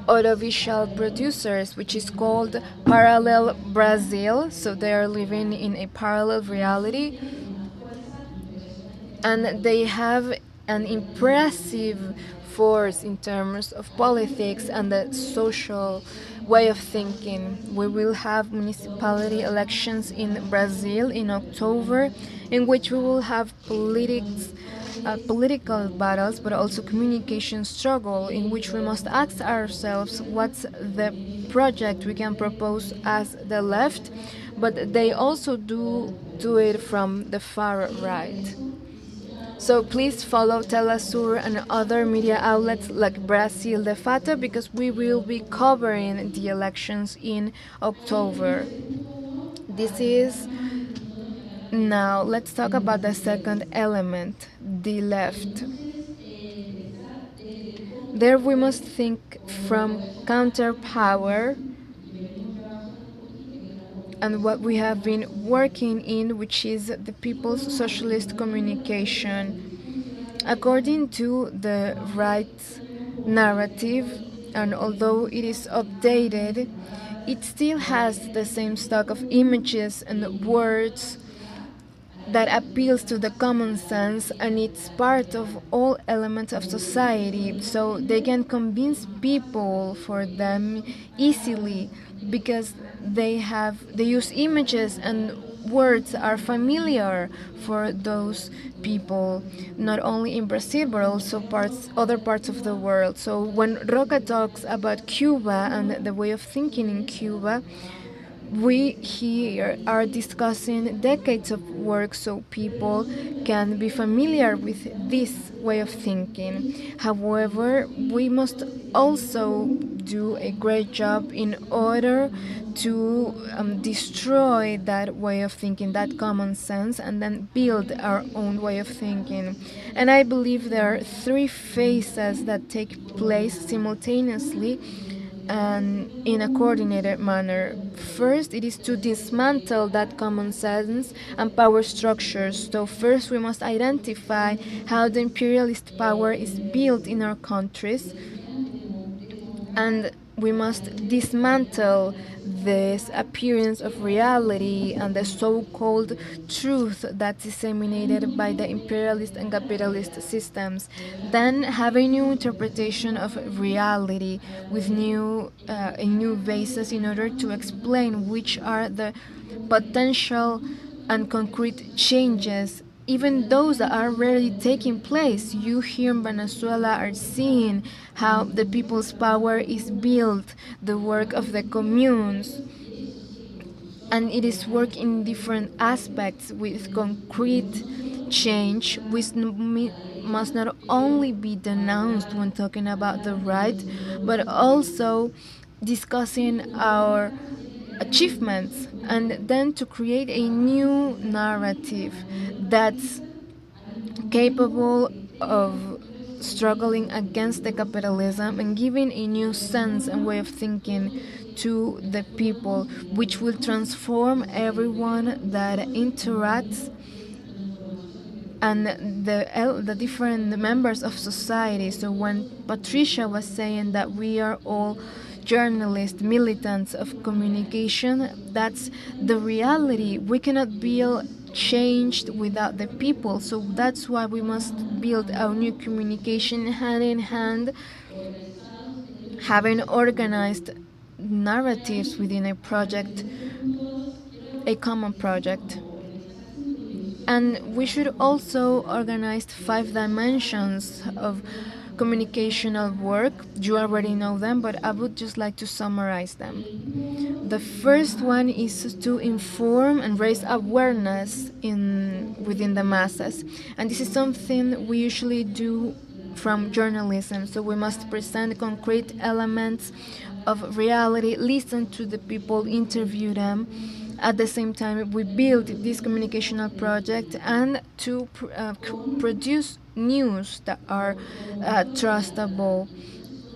audiovisual producers, which is called Parallel Brazil. So they are living in a parallel reality, and they have an impressive force in terms of politics and the social way of thinking. We will have municipality elections in Brazil in October, in which we will have political battles, but also communication struggle, in which we must ask ourselves what's the project we can propose as the left, but they also do it from the far right. So please follow Telesur and other media outlets like Brazil de Fato, because we will be covering the elections in October. This is now, let's talk about the second element, the left. There we must think from counterpower and what we have been working in, which is the People's Socialist Communication. According to the right narrative, and although it is updated, it still has the same stock of images and words that appeals to the common sense, and it's part of all elements of society, so they can convince people for them easily because they use images, and words are familiar for those people, not only in Brazil but also other parts of the world. So when Roca talks about Cuba and the way of thinking in Cuba, we here are discussing decades of work so people can be familiar with this way of thinking. However, we must also do a great job in order to destroy that way of thinking, that common sense, and then build our own way of thinking. And I believe there are three phases that take place simultaneously and in a coordinated manner. First, it is to dismantle that common sense and power structures. So, first, we must identify how the imperialist power is built in our countries, and we must dismantle this appearance of reality and the so-called truth that's disseminated by the imperialist and capitalist systems. Then have a new interpretation of reality with a new basis in order to explain which are the potential and concrete changes even those that are already taking place. You here in Venezuela are seeing how the people's power is built, the work of the communes, and it is work in different aspects with concrete change, which must not only be denounced when talking about the right, but also discussing our achievements, and then to create a new narrative that's capable of struggling against the capitalism and giving a new sense and way of thinking to the people, which will transform everyone that interacts and the different members of society. So when Patricia was saying that we are all journalists, militants of communication, that's the reality. We cannot build changed without the people. So that's why we must build our new communication hand in hand, having organized narratives within a project, a common project. And we should also organize 5 dimensions of communicational work. You already know them, but I would just like to summarize them. The first one is to inform and raise awareness within the masses. And this is something we usually do from journalism. So we must present concrete elements of reality, listen to the people, interview them. At the same time, we build this communicational project and to produce news that are trustable,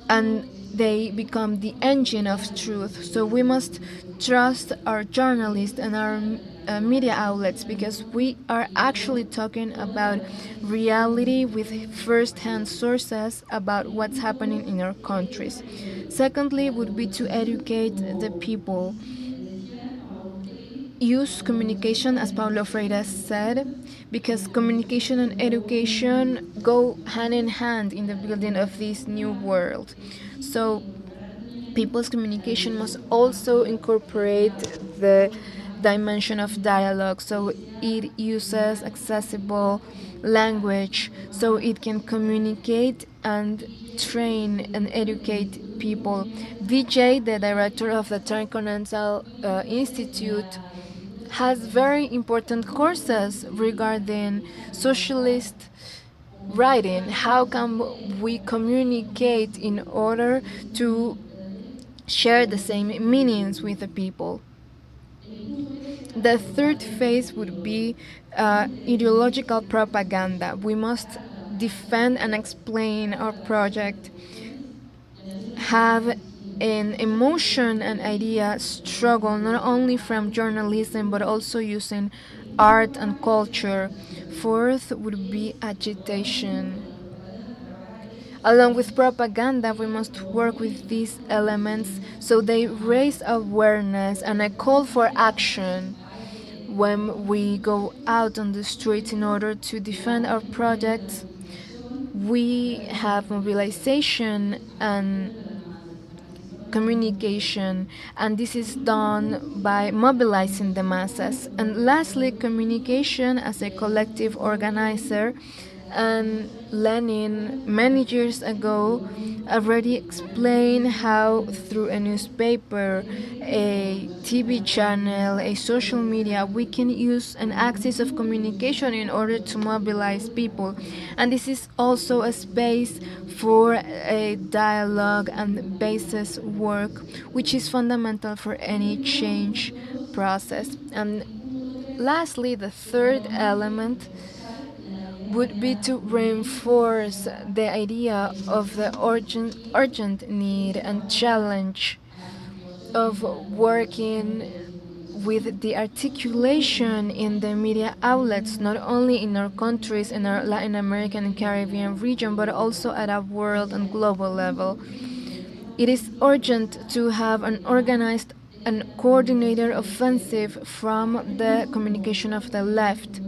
and they become the engine of truth. So we must trust our journalists and our media outlets, because we are actually talking about reality with first-hand sources about what's happening in our countries. Secondly, would be to educate the people. Use communication, as Paulo Freire said, because communication and education go hand in hand in the building of this new world. So people's communication must also incorporate the dimension of dialogue, so it uses accessible language so it can communicate and train and educate people. VJ, the director of the Transcontinental Institute, has very important courses regarding socialist writing. How can we communicate in order to share the same meanings with the people? The third phase would be ideological propaganda. We must defend and explain our project, have an emotion and idea struggle not only from journalism but also using art and culture. Fourth would be agitation. Along with propaganda, we must work with these elements so they raise awareness and a call for action when we go out on the streets in order to defend our projects. We have mobilization and communication, and this is done by mobilizing the masses. And lastly, communication as a collective organizer. And Lenin, many years ago, already explained how through a newspaper, a TV channel, a social media, we can use an axis of communication in order to mobilize people. And this is also a space for a dialogue and basis work, which is fundamental for any change process. And lastly, the third element would be to reinforce the idea of the urgent need and challenge of working with the articulation in the media outlets, not only in our countries, in our Latin American and Caribbean region, but also at a world and global level. It is urgent to have an organized and coordinated offensive from the communication of the left.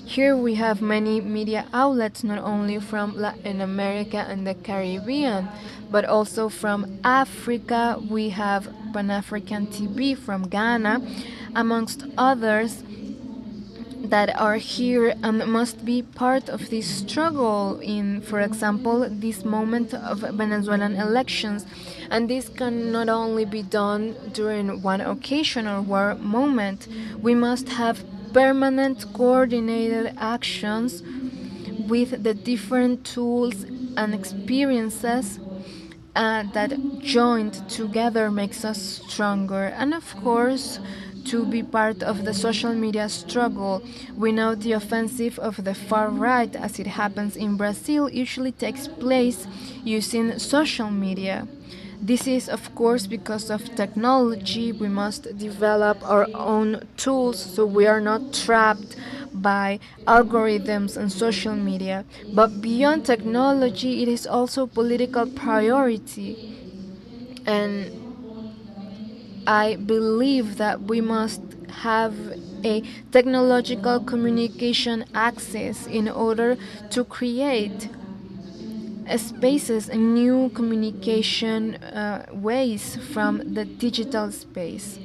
Here we have many media outlets, not only from Latin America and the Caribbean, but also from Africa. We have Pan African TV from Ghana, amongst others that are here and must be part of this struggle in, for example, this moment of Venezuelan elections. And this can not only be done during one occasion or one moment. We must have permanent coordinated actions with the different tools and experiences that joined together makes us stronger. And of course, to be part of the social media struggle. We know the offensive of the far right, as it happens in Brazil, usually takes place using social media. This is, of course, because of technology. We must develop our own tools so we are not trapped by algorithms and social media. But beyond technology, it is also political priority. And I believe that we must have a technological communication access in order to create spaces and new communication ways from the digital space.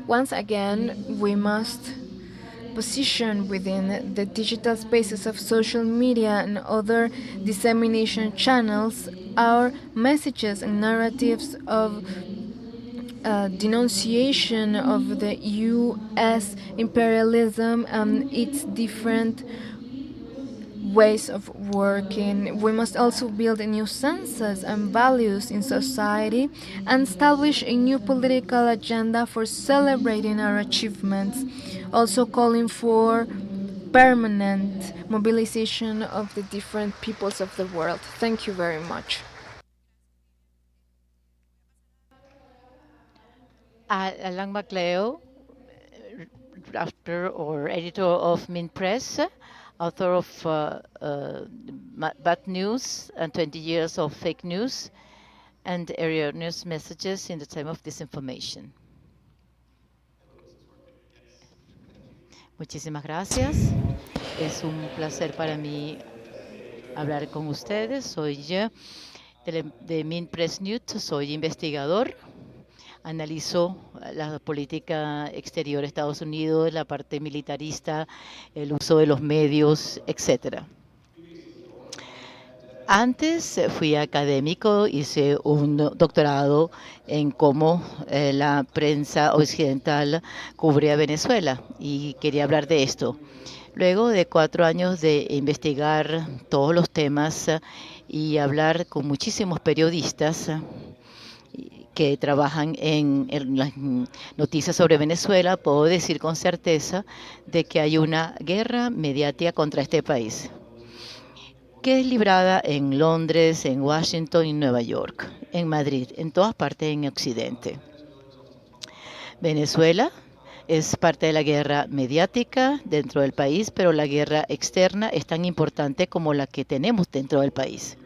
Once again, we must position within the digital spaces of social media and other dissemination channels our messages and narratives of denunciation of the US imperialism and its different ways of working. We must also build new senses and values in society and establish a new political agenda for celebrating our achievements, also calling for permanent mobilization of the different peoples of the world. Thank you very much. Alan MacLeod, drafter or editor of Mint Press, author of Bad News and 20 Years of Fake News and Erroneous Messages in the Time of Disinformation. Muchísimas gracias. Es un placer para mí hablar con ustedes. Soy de Mint Press News, soy investigador. Analizo la política exterior de Estados Unidos, la parte militarista, el uso de los medios, etcétera. Antes fui académico, hice un doctorado en cómo la prensa occidental cubre a Venezuela y quería hablar de esto. Luego de 4 años de investigar todos los temas y hablar con muchísimos periodistas que trabajan en las noticias sobre Venezuela, puedo decir con certeza de que hay una guerra mediática contra este país, que es librada en Londres, en Washington, en Nueva York, en Madrid, en todas partes en Occidente. Venezuela es parte de la guerra mediática dentro del país, pero la guerra externa es tan importante como la que tenemos dentro del país.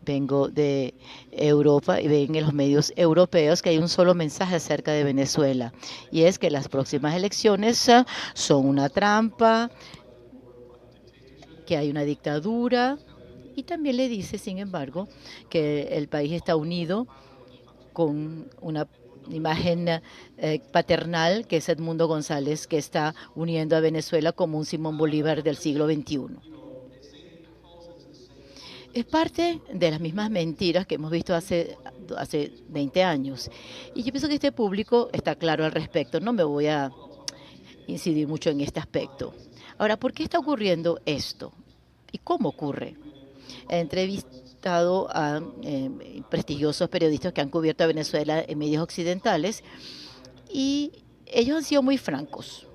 Vengo de Europa y ven en los medios europeos que hay un solo mensaje acerca de Venezuela, y es que las próximas elecciones son una trampa, que hay una dictadura, y también le dice, sin embargo, que el país está unido con una imagen paternal, que es Edmundo González, que está uniendo a Venezuela como un Simón Bolívar del siglo XXI. Es parte de las mismas mentiras que hemos visto hace 20 años. Y yo pienso que este público está claro al respecto. No me voy a incidir mucho en este aspecto. Ahora, ¿por qué está ocurriendo esto? ¿Y cómo ocurre? He entrevistado a prestigiosos periodistas que han cubierto a Venezuela en medios occidentales y ellos han sido muy francos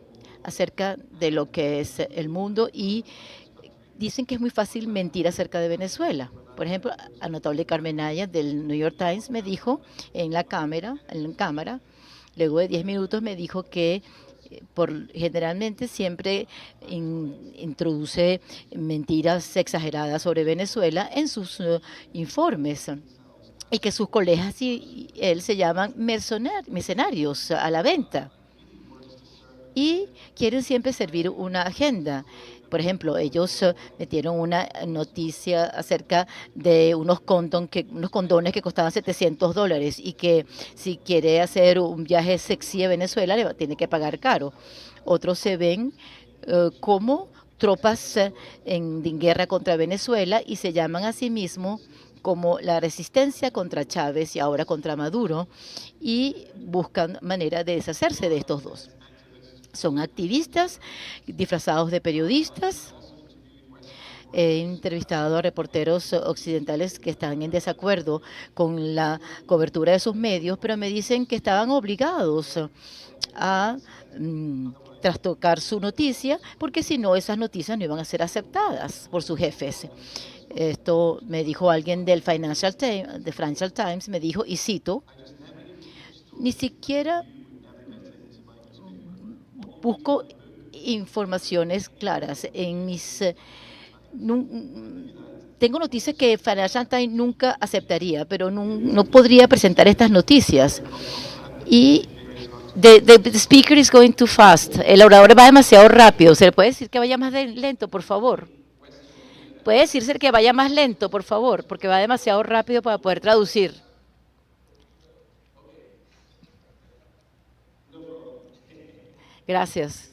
acerca de lo que es el mundo y dicen que es muy fácil mentir acerca de Venezuela. Por ejemplo, a notable Carmenaya del New York Times me dijo en la cámara, luego de 10 minutos me dijo que generalmente siempre introduce mentiras exageradas sobre Venezuela en sus informes y que sus colegas y él se llaman mercenarios a la venta y quieren siempre servir una agenda. Por ejemplo, ellos metieron una noticia acerca de unos condones que costaban $700 y que si quiere hacer un viaje sexy a Venezuela tiene que pagar caro. Otros se ven como tropas en guerra contra Venezuela y se llaman a sí mismos como la resistencia contra Chávez y ahora contra Maduro y buscan manera de deshacerse de estos dos. Son activistas disfrazados de periodistas. He entrevistado a reporteros occidentales que están en desacuerdo con la cobertura de sus medios, pero me dicen que estaban obligados a trastocar su noticia, porque si no, esas noticias no iban a ser aceptadas por sus jefes. Esto me dijo alguien del Financial Times, me dijo, y cito, ni siquiera busco informaciones claras en mis... tengo noticias que Financial Times nunca aceptaría, pero no podría presentar estas noticias. Y the speaker is going too fast. El orador va demasiado rápido. ¿Se le puede decir que vaya más lento, por favor? Puede decirse que vaya más lento, por favor, porque va demasiado rápido para poder traducir. Gracias.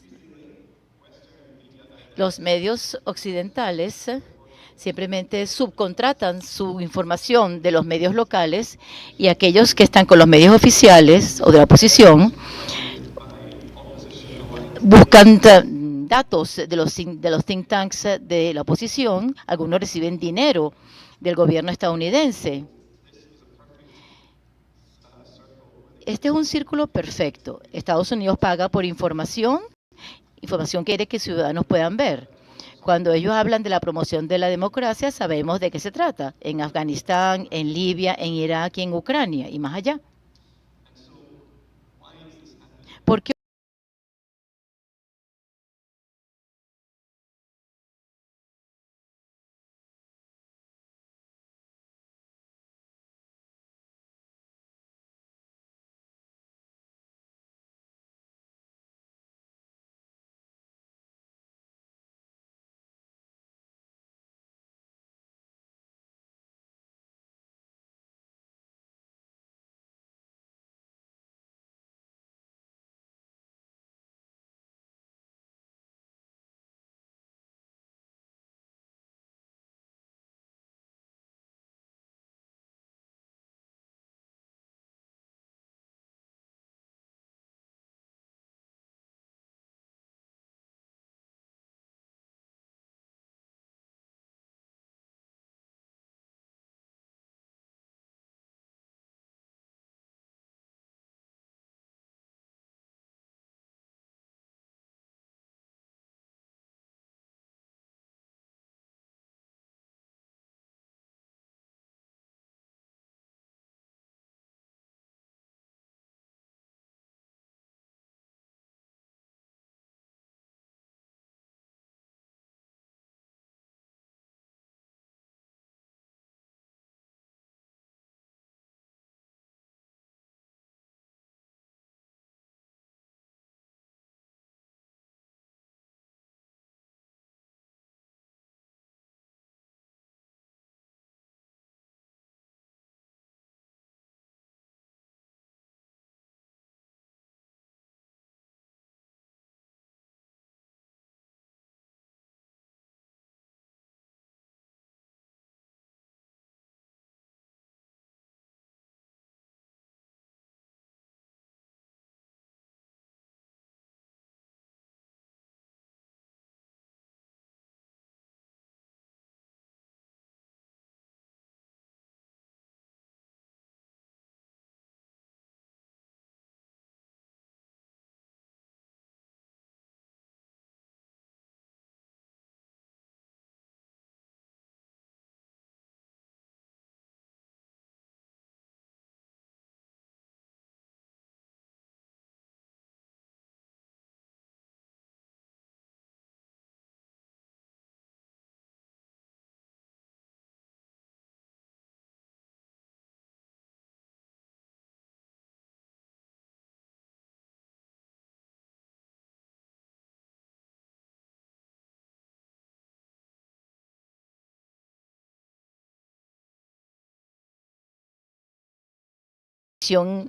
Los medios occidentales simplemente subcontratan su información de los medios locales y aquellos que están con los medios oficiales o de la oposición buscan datos de los think tanks de la oposición. Algunos reciben dinero del gobierno estadounidense. Este es un círculo perfecto. Estados Unidos paga por información, información que quiere que ciudadanos puedan ver. Cuando ellos hablan de la promoción de la democracia, sabemos de qué se trata. En Afganistán, en Libia, en Irak y en Ucrania y más allá. ¿Por qué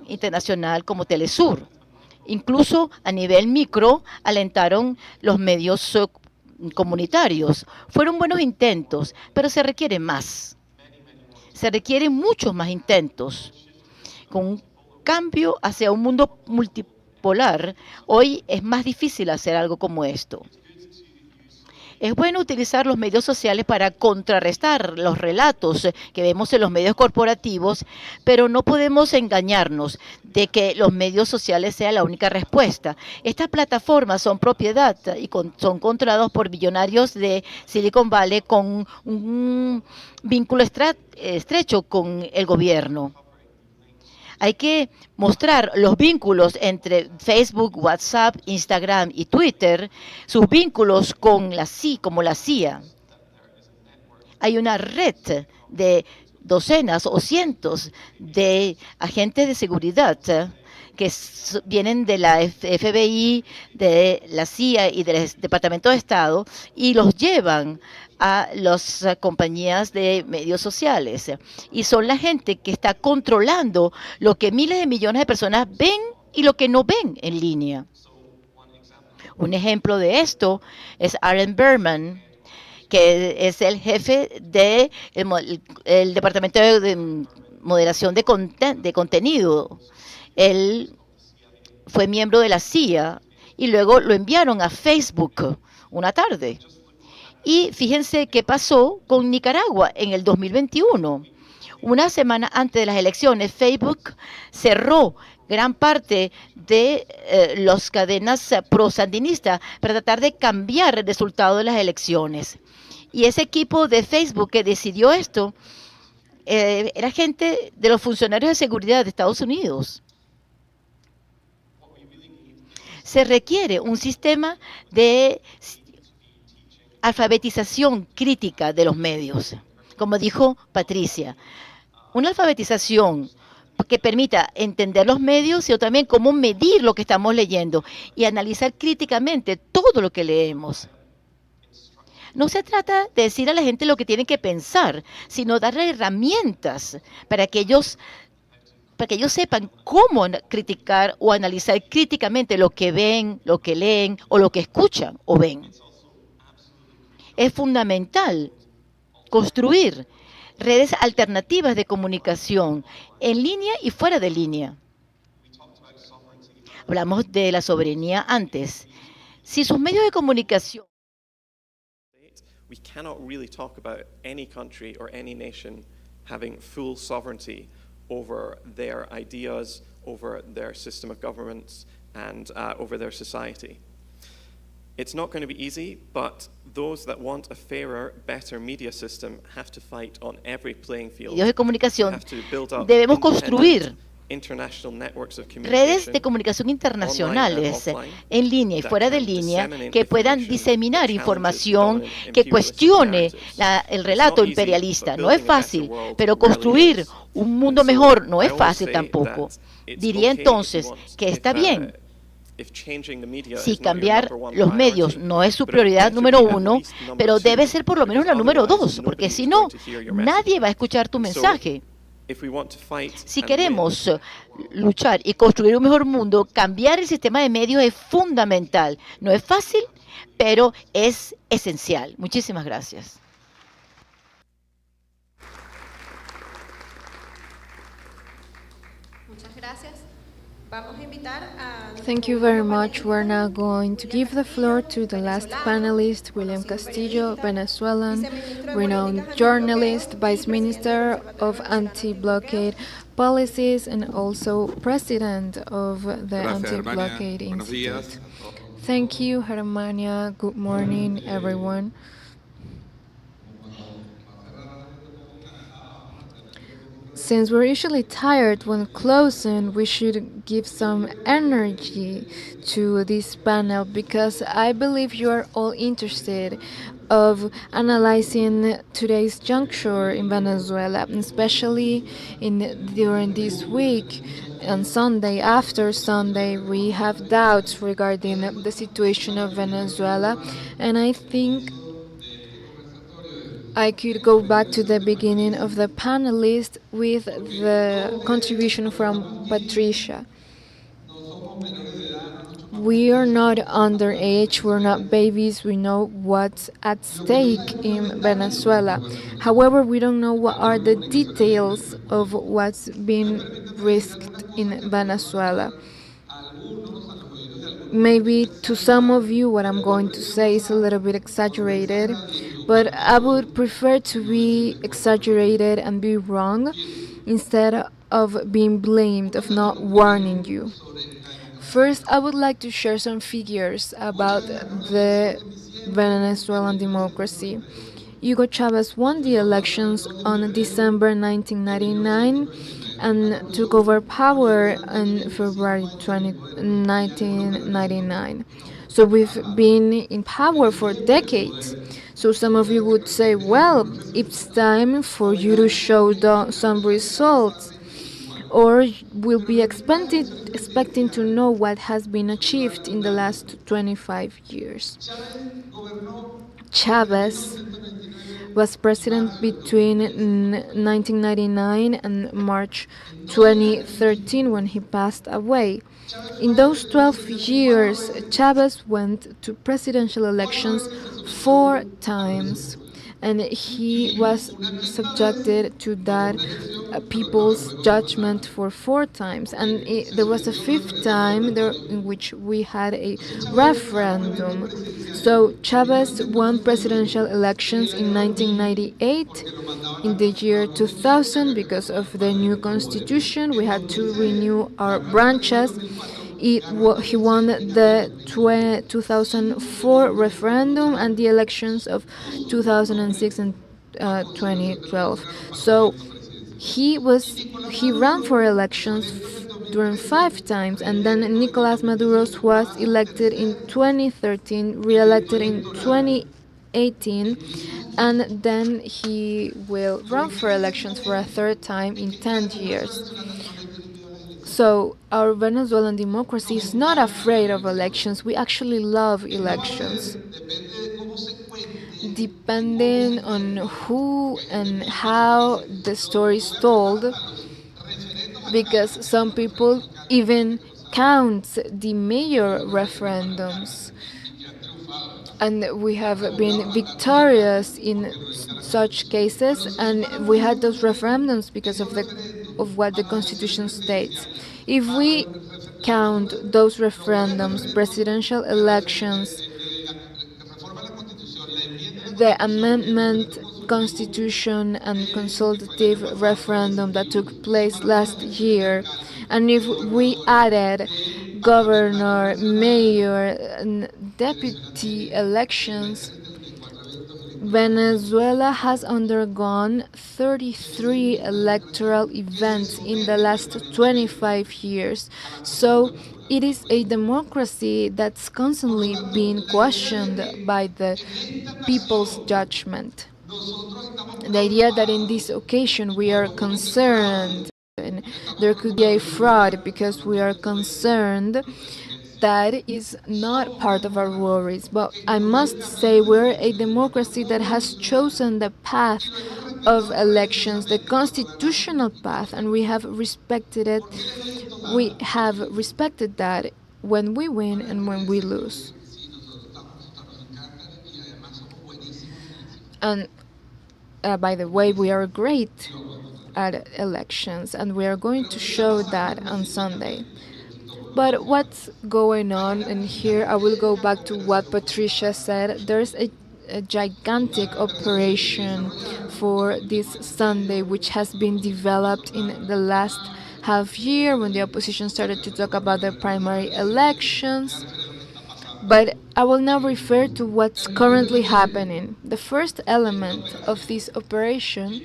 internacional como Telesur? Incluso a nivel micro alentaron los medios comunitarios. Fueron buenos intentos, pero se requiere más. Se requieren muchos más intentos. Con un cambio hacia un mundo multipolar, hoy es más difícil hacer algo como esto. Es bueno utilizar los medios sociales para contrarrestar los relatos que vemos en los medios corporativos, pero no podemos engañarnos de que los medios sociales sean la única respuesta. Estas plataformas son propiedad y son controlados por billonarios de Silicon Valley con un vínculo estrecho con el gobierno. Hay que mostrar los vínculos entre Facebook, WhatsApp, Instagram y Twitter, sus vínculos con la CIA, como la CIA. Hay una red de docenas o cientos de agentes de seguridad que vienen de la FBI, de la CIA y del Departamento de Estado y los llevan a las compañías de medios sociales. Y son la gente que está controlando lo que miles de millones de personas ven y lo que no ven en línea. Un ejemplo de esto es Aaron Berman, que es el jefe del el Departamento de Moderación de Contenido. Él fue miembro de la CIA y luego lo enviaron a Facebook una tarde. Y fíjense qué pasó con Nicaragua en el 2021. Una semana antes de las elecciones, Facebook cerró gran parte de las cadenas pro-sandinistas para tratar de cambiar el resultado de las elecciones. Y ese equipo de Facebook que decidió esto era gente de los funcionarios de seguridad de Estados Unidos. Se requiere un sistema de alfabetización crítica de los medios, como dijo Patricia. Una alfabetización que permita entender los medios y también cómo medir lo que estamos leyendo y analizar críticamente todo lo que leemos. No se trata de decir a la gente lo que tienen que pensar, sino darle herramientas para que ellos sepan cómo criticar o analizar críticamente lo que ven, lo que leen o lo que escuchan o ven. Es fundamental construir redes alternativas de comunicación en línea y fuera de línea. Hablamos de la soberanía antes. Si sus medios de comunicación we cannot really talk about any country or any nation having full sovereignty over their ideas, over their system of governments, and over their society. It's not going to be easy, but those that want a fairer, better media system have to fight on every playing field. Medios de comunicación, have to build up debemos construir international networks of redes de comunicación internacionales en línea y fuera de línea que puedan diseminar información que cuestione el relato imperialista. No es fácil, pero construir un mundo mejor no es fácil tampoco. Diría entonces que está bien si cambiar los medios no es su prioridad número uno, pero debe ser por lo menos la número dos, porque si no, nadie va a escuchar tu mensaje. Si queremos luchar y construir un mejor mundo, cambiar el sistema de medios es fundamental. No es fácil, pero es esencial. Muchísimas gracias. Muchas gracias. Vamos a invitar a Thank you very much. We're now going to give the floor to the last panelist, William Castillo, Venezuelan, renowned journalist, Vice Minister of Anti-Blockade Policies, and also President of the Anti-Blockade Institute. Thank you, Germania. Good morning, everyone. Since we're usually tired when closing, we should give some energy to this panel because I believe you are all interested of analyzing today's juncture in Venezuela, especially during this week. On Sunday, after Sunday, we have doubts regarding the situation of Venezuela, and I think I could go back to the beginning of the panelist with the contribution from Patricia. We are not underage, we're not babies, we know what's at stake in Venezuela. However, we don't know what are the details of what's being risked in Venezuela. Maybe to some of you, what I'm going to say is a little bit exaggerated, but I would prefer to be exaggerated and be wrong instead of being blamed, of not warning you. First, I would like to share some figures about the Venezuelan democracy. Hugo Chavez won the elections on December 1999 and took over power on February 1999. So we've been in power for decades. So some of you would say, well, it's time for you to show some results, or will be expecting to know what has been achieved in the last 25 years. Chavez was president between 1999 and March 2013 when he passed away. In those 12 years, Chavez went to presidential elections 4 times, and he was subjected to that people's judgment for 4 times. And there was a fifth time there in which we had a referendum. So Chavez won presidential elections in 1998. In the year 2000, because of the new constitution, we had to renew our branches. He won the 2004 referendum and the elections of 2006 and 2012. So he ran for elections during 5 times, and then Nicolas Maduro was elected in 2013, re-elected in 2018, and then he will run for elections for a third time in 10 years. So our Venezuelan democracy is not afraid of elections. We actually love elections. Depending on who and how the story is told, because some people even count the mayor referendums, and we have been victorious in such cases, and we had those referendums because of what the constitution states. If we count those referendums, presidential elections, the amendment constitution and consultative referendum that took place last year, and if we added governor, mayor, and deputy elections, Venezuela has undergone 33 electoral events in the last 25 years. So it is a democracy that's constantly being questioned by the people's judgment. The idea that in this occasion we are concerned and there could be a fraud because we are concerned, that is not part of our worries. But I must say we're a democracy that has chosen the path of elections, the constitutional path, and we have respected it. We have respected that when we win and when we lose. And by the way, we are great at elections, and we are going to show that on Sunday. But what's going on? And here I will go back to what Patricia said. There's a gigantic operation for this Sunday, which has been developed in the last half year when the opposition started to talk about the primary elections. But I will now refer to what's currently happening. The first element of this operation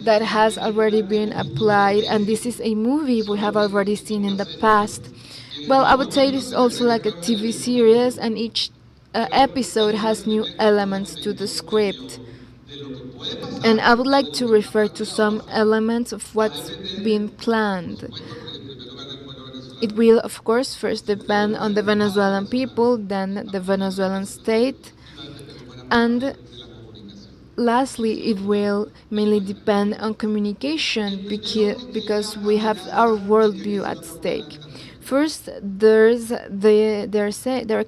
that has already been applied, and this is a movie we have already seen in the past. Well, I would say it is also like a TV series, and each episode has new elements to the script. And I would like to refer to some elements of what's been planned. It will, of course, first depend on the Venezuelan people, then the Venezuelan state, and lastly, it will mainly depend on communication because we have our worldview at stake. First, they're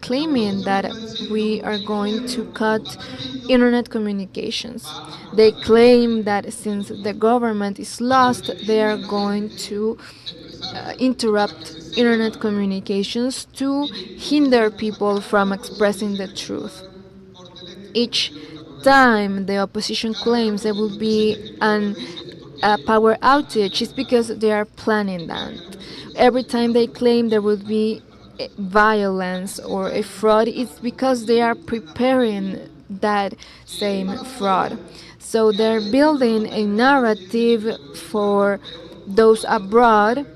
claiming that we are going to cut internet communications. They claim that since the government is lost, they are going to interrupt internet communications to hinder people from expressing the truth. Each time the opposition claims there will be a power outage, it's because they are planning that. Every time they claim there will be violence or a fraud, it's because they are preparing that same fraud. So they're building a narrative for those abroad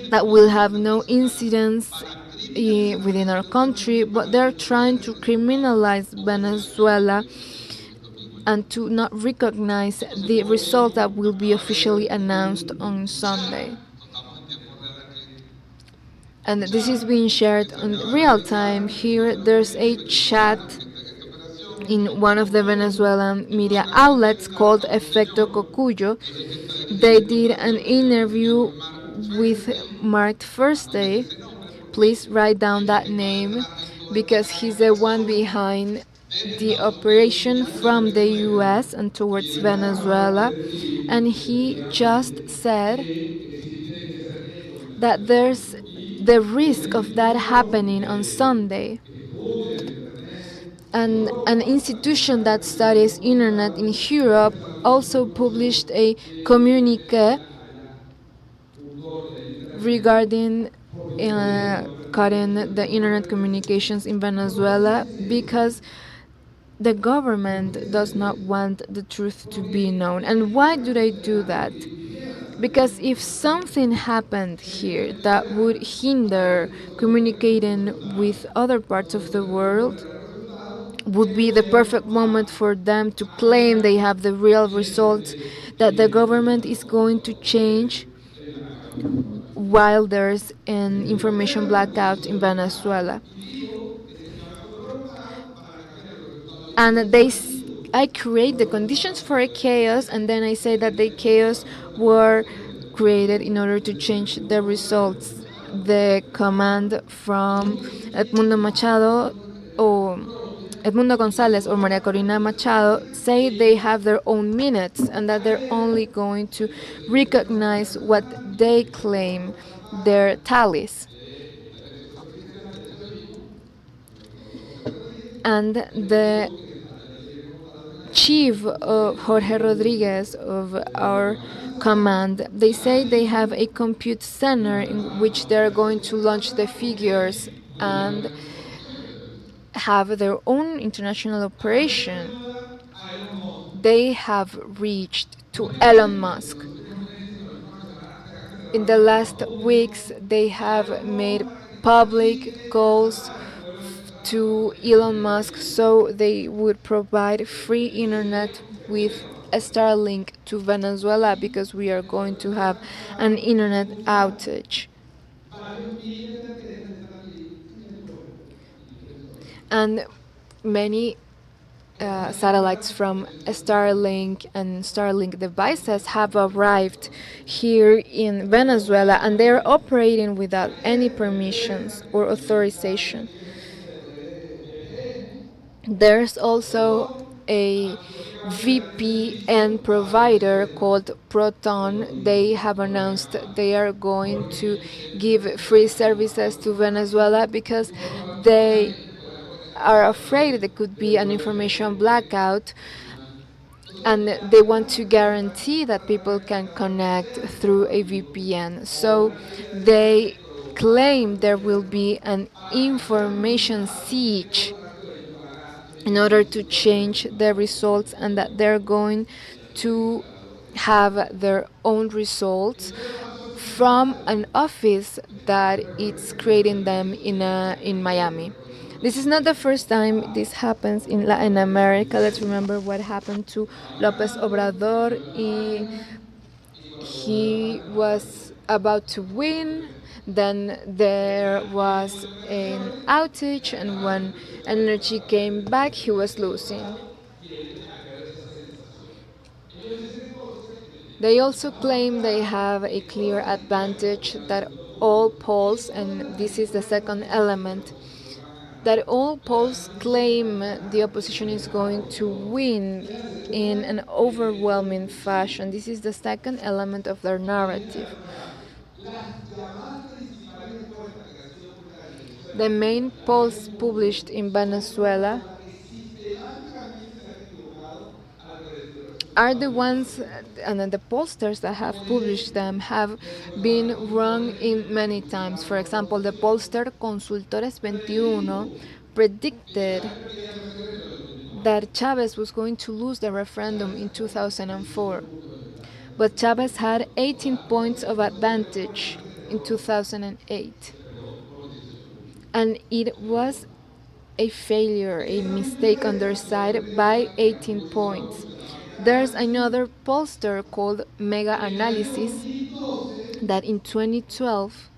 that will have no incidents within our country, but they're trying to criminalize Venezuela and to not recognize the result that will be officially announced on Sunday. And this is being shared in real time. Here, there's a chat in one of the Venezuelan media outlets called Efecto Cocuyo. They did an interview with Mark Thursday. Please write down that name because he's the one behind the operation from the US and towards Venezuela. And he just said that there's the risk of that happening on Sunday. And an institution that studies internet in Europe also published a communique regarding cutting the internet communications in Venezuela because the government does not want the truth to be known. And why do they do that? Because if something happened here that would hinder communicating with other parts of the world, would be the perfect moment for them to claim they have the real results that the government is going to change while there's an information blackout in Venezuela. And I create the conditions for a chaos, and then I say that the chaos were created in order to change the results. The command from Edmundo Machado or Edmundo González or Maria Corina Machado say they have their own minutes and that they're only going to recognize what they claim their tallies. And the chief Jorge Rodriguez of our command, they say they have a compute center in which they're going to launch the figures and have their own international operation. They have reached to Elon Musk. In the last weeks, they have made public calls to Elon Musk so they would provide free internet with a Starlink to Venezuela because we are going to have an internet outage. And many satellites from Starlink and Starlink devices have arrived here in Venezuela and they're operating without any permissions or authorization. There's also a VPN provider called Proton. They have announced they are going to give free services to Venezuela because they are afraid there could be an information blackout and they want to guarantee that people can connect through a VPN. So they claim there will be an information siege in order to change the results and that they're going to have their own results from an office that it's creating them in Miami. This is not the first time this happens in Latin America. Let's remember what happened to López Obrador. He was about to win, then there was an outage, and when energy came back, he was losing. They also claim they have a clear advantage that all polls, and this is the second element, that all polls claim the opposition is going to win in an overwhelming fashion. This is the second element of their narrative. The main polls published in Venezuela are the ones, and then the pollsters that have published them have been wrong in many times. For example, the pollster Consultores 21 predicted that Chavez was going to lose the referendum in 2004. But Chavez had 18 points of advantage in 2008. And it was a failure, a mistake on their side by 18 points. There's another pollster called Mega Analysis that in 2012,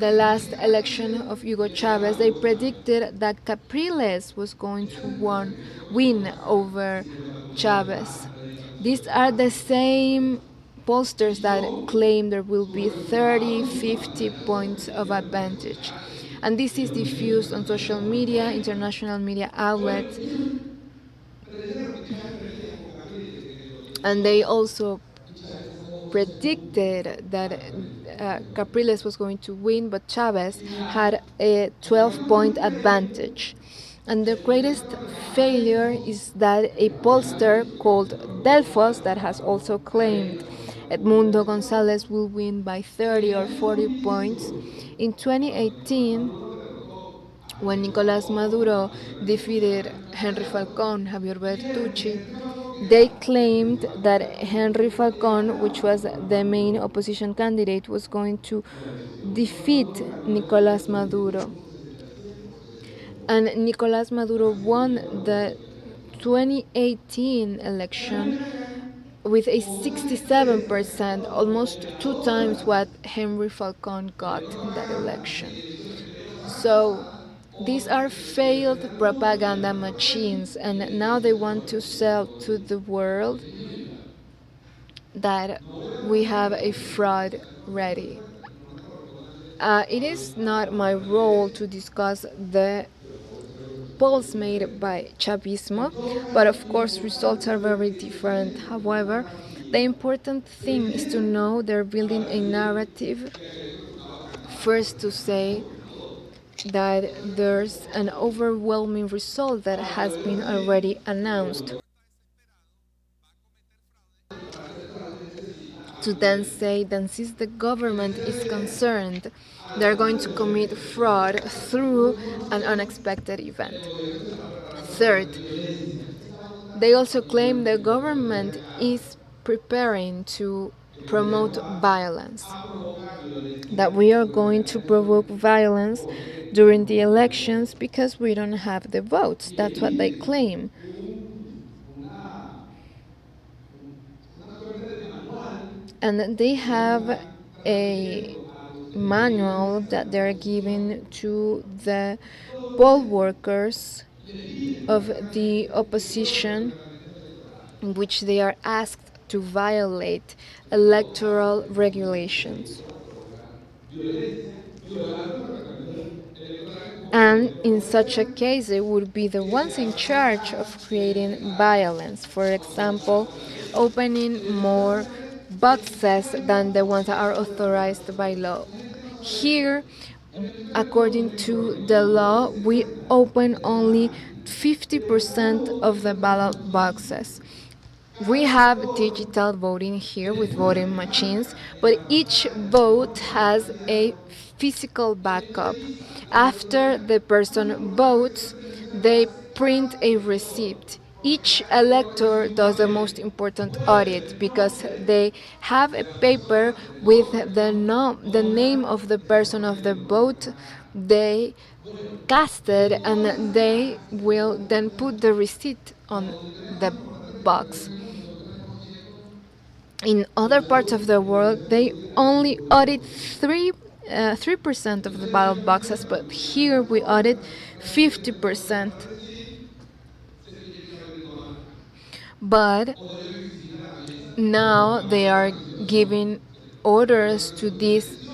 the last election of Hugo Chavez, they predicted that Capriles was going to win over Chavez. These are the same pollsters that claim there will be 30, 50 points of advantage. And this is diffused on social media, international media outlets, and they also predicted that Capriles was going to win, but Chavez had a 12-point advantage. And the greatest failure is that a pollster called Delfos, that has also claimed Edmundo Gonzalez will win by 30 or 40 points. In 2018, when Nicolas Maduro defeated Henry Falcón, Javier Bertucci, they claimed that Henry Falcón, which was the main opposition candidate, was going to defeat Nicolas Maduro. And Nicolas Maduro won the 2018 election with a 67%, almost 2 times what Henry Falcón got in that election. So these are failed propaganda machines, and now they want to sell to the world that we have a fraud ready. It is not my role to discuss the polls made by Chavismo, but of course results are very different. However, the important thing is to know they're building a narrative, first to say that there's an overwhelming result that has been already announced, to then say that since the government is concerned, they're going to commit fraud through an unexpected event. Third, they also claim the government is preparing to promote violence, that we are going to provoke violence during the elections because we don't have the votes. That's what they claim. And they have a manual that they're giving to the poll workers of the opposition, in which they are asked to violate electoral regulations. And in such a case, they would be the ones in charge of creating violence. For example, opening more boxes than the ones that are authorized by law. Here, according to the law, we open only 50% of the ballot boxes. We have digital voting here with voting machines, but each vote has a physical backup. After the person votes, they print a receipt. Each elector does the most important audit because they have a paper with the name of the person of the vote they casted, and they will then put the receipt on the box. In other parts of the world, they only audit 3% of the ballot boxes, but here we audit 50%. But now they are giving orders to these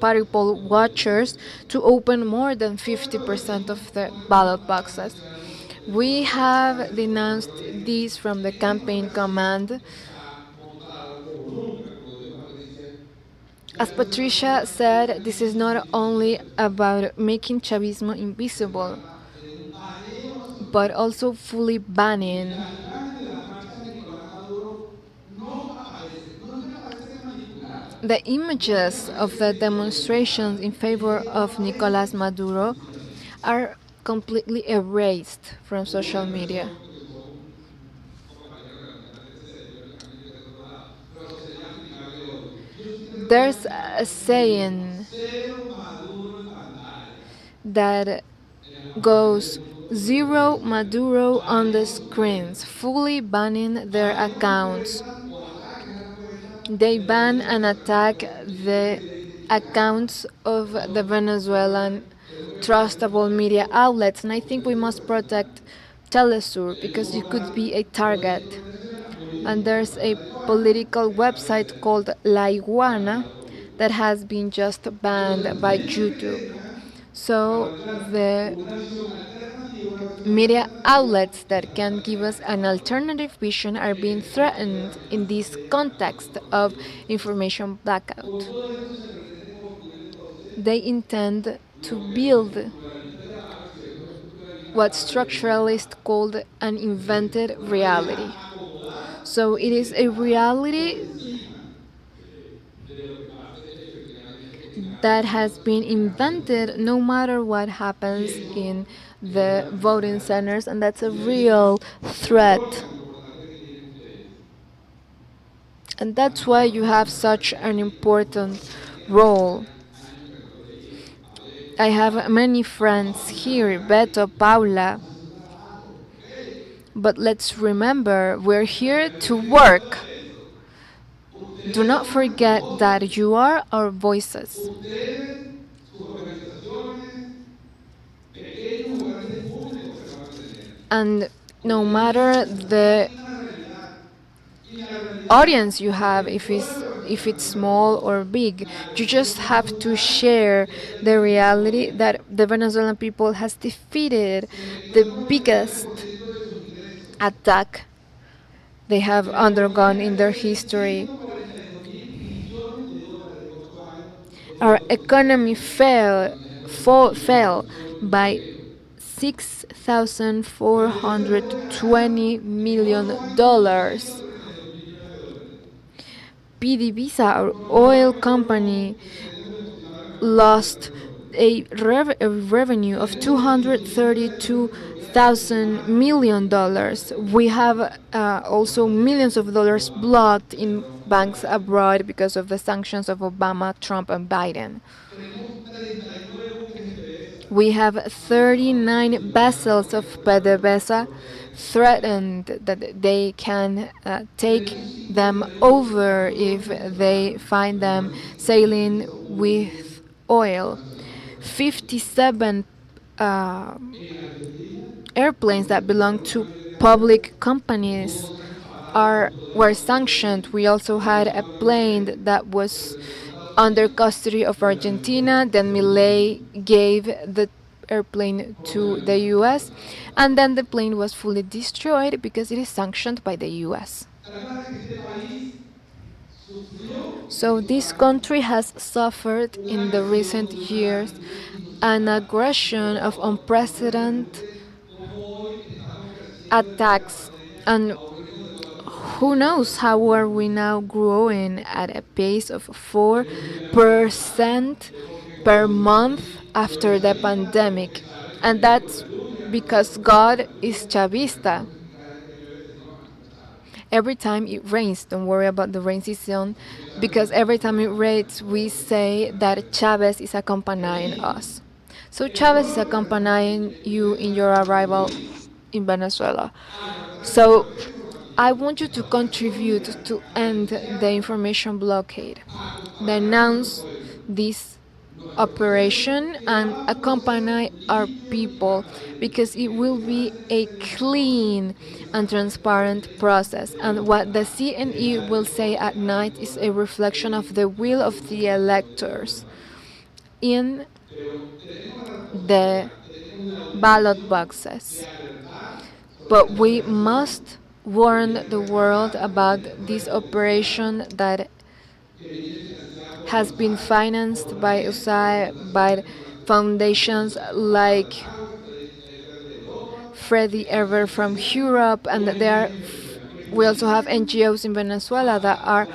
party poll watchers to open more than 50% of the ballot boxes. We have denounced this from the campaign command. As Patricia said, this is not only about making Chavismo invisible, but also fully banning the images of the demonstrations in favor of Nicolas Maduro are completely erased from social media. There's a saying that goes zero Maduro on the screens, fully banning their accounts. They ban and attack the accounts of the Venezuelan trustable media outlets, and I think we must protect Telesur because you could be a target. And there's a political website called La Iguana that has been just banned by YouTube. So the media outlets that can give us an alternative vision are being threatened in this context of information blackout. They intend to build what structuralists called an invented reality. So it is a reality that has been invented no matter what happens in the voting centers, and that's a real threat. And that's why you have such an important role. I have many friends here, Beto, Paula, but let's remember we're here to work. Do not forget that you are our voices. And no matter the audience you have, if it's small or big, you just have to share the reality that the Venezuelan people has defeated the biggest attack they have undergone in their history. Our economy fell by $6,420 million. PDVSA, our oil company, lost a revenue of $232,000 million. We have also millions of dollars blocked in banks abroad because of the sanctions of Obama, Trump, and Biden. We have 39 vessels of PDVSA threatened that they can take them over if they find them sailing with oil. 57 airplanes that belong to public companies were sanctioned. We also had a plane that was under custody of Argentina. Then Milei gave the airplane to the US, and then the plane was fully destroyed because it is sanctioned by the US. So this country has suffered in the recent years an aggression of unprecedented attacks, and who knows how are we now growing at a pace of 4% per month after the pandemic. And that's because God is Chavista. Every time it rains, don't worry about the rain season, because every time it rains, we say that Chavez is accompanying us. So Chavez is accompanying you in your arrival in Venezuela. So I want you to contribute to end the information blockade. Denounce this operation and accompany our people because it will be a clean and transparent process. And what the CNE will say at night is a reflection of the will of the electors in the ballot boxes. But we must warn the world about this operation that has been financed by USAID, by foundations like Freddie Ever from Europe, and we also have NGOs in Venezuela that are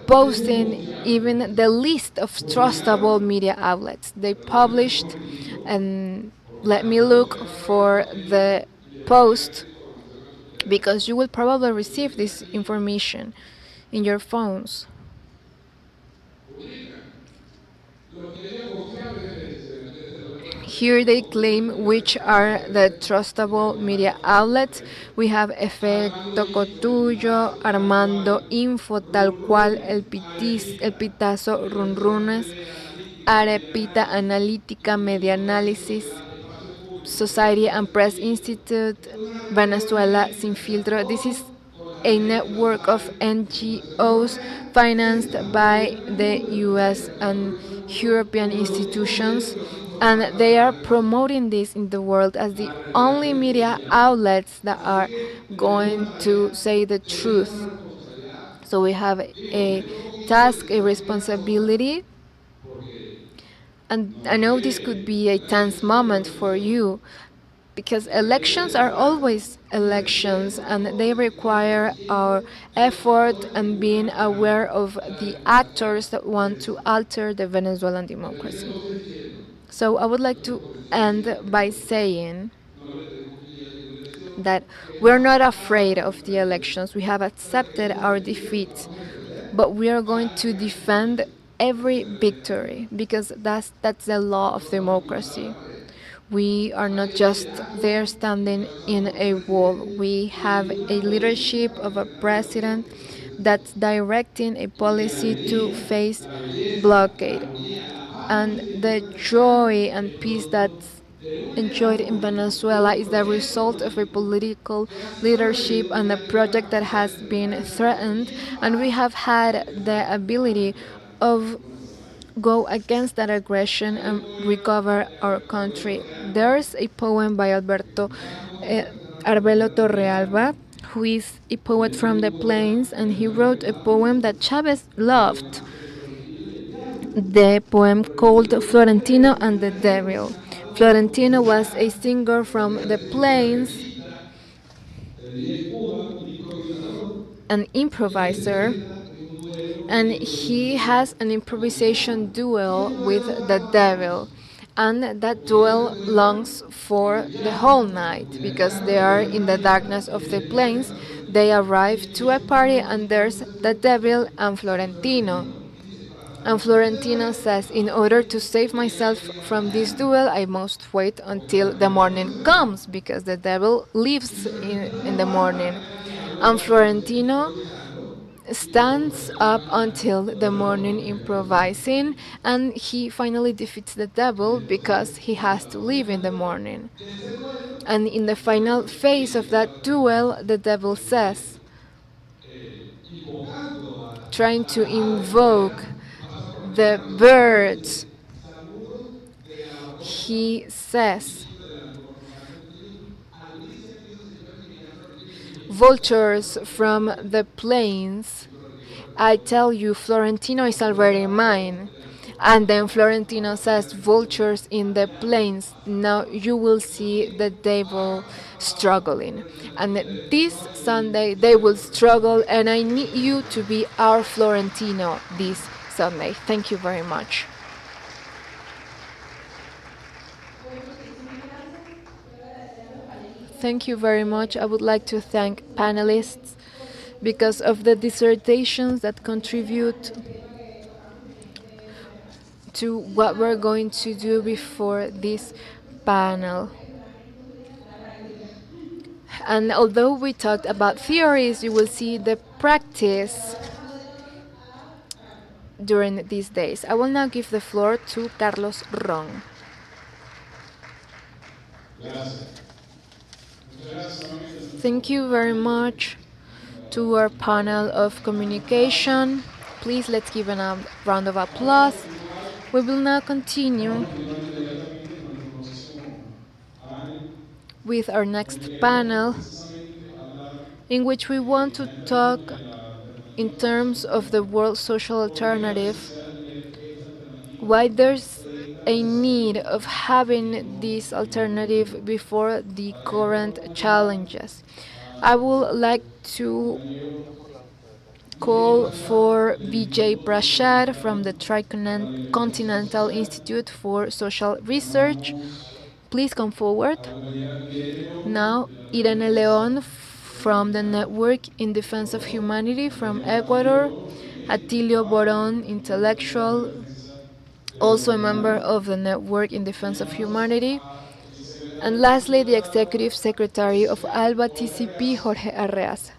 posting even the list of trustable media outlets. They published, and let me look for the post because you will probably receive this information in your phones. Here they claim which are the trustable media outlets. We have Efecto Cotuyo, Armando Info, Tal Cual, El Pitazo, Runrunes, Arepita Analítica, Media Análisis, Society and Press Institute, Venezuela Sin Filtro. This is a network of NGOs financed by the US and European institutions, and they are promoting this in the world as the only media outlets that are going to say the truth. So we have a task, a responsibility, and I know this could be a tense moment for you because elections are always elections and they require our effort and being aware of the actors that want to alter the Venezuelan democracy. So I would like to end by saying that we're not afraid of the elections. We have accepted our defeat, but we are going to defend every victory because that's the law of democracy. We are not just there standing in a wall. We have a leadership of a president that's directing a policy to face blockade. And the joy and peace that's enjoyed in Venezuela is the result of a political leadership and a project that has been threatened, and we have had the ability of go against that aggression and recover our country. There's a poem by Alberto Arbelo Torrealba, who is a poet from the plains, and he wrote a poem that Chavez loved, the poem called Florentino and the Devil. Florentino was a singer from the plains, an improviser, and he has an improvisation duel with the devil. And that duel longs for the whole night because they are in the darkness of the plains. They arrive to a party, and there's the devil and Florentino. And Florentino says, in order to save myself from this duel, I must wait until the morning comes because the devil lives in the morning. And Florentino stands up until the morning improvising, and he finally defeats the devil because he has to leave in the morning. And in the final phase of that duel, the devil says, trying to invoke the birds, he says, vultures from the plains, I tell you, Florentino is already mine. And then Florentino says, vultures in the plains, now you will see the devil struggling. And this Sunday they will struggle, and I need you to be our Florentino this Sunday. Thank you very much. Thank you very much. I would like to thank panelists because of the dissertations that contribute to what we're going to do before this panel. And although we talked about theories, you will see the practice during these days. I will now give the floor to Carlos Ron. Thank you very much to our panel of communication. Please let's give a round of applause. We will now continue with our next panel, in which we want to talk in terms of the world social alternative, why there's a need of having this alternative before the current challenges. I would like to call for Vijay Prashad from the Tricontinental Institute for Social Research. Please come forward. Now, Irene León from the Network in Defense of Humanity from Ecuador. Atilio Boron, intellectual, also a member of the Network in Defense of Humanity. And lastly, the Executive Secretary of ALBA-TCP, Jorge Arreaza.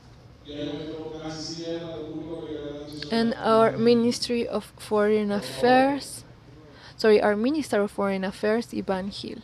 And our our Minister of Foreign Affairs, Ivan Gil.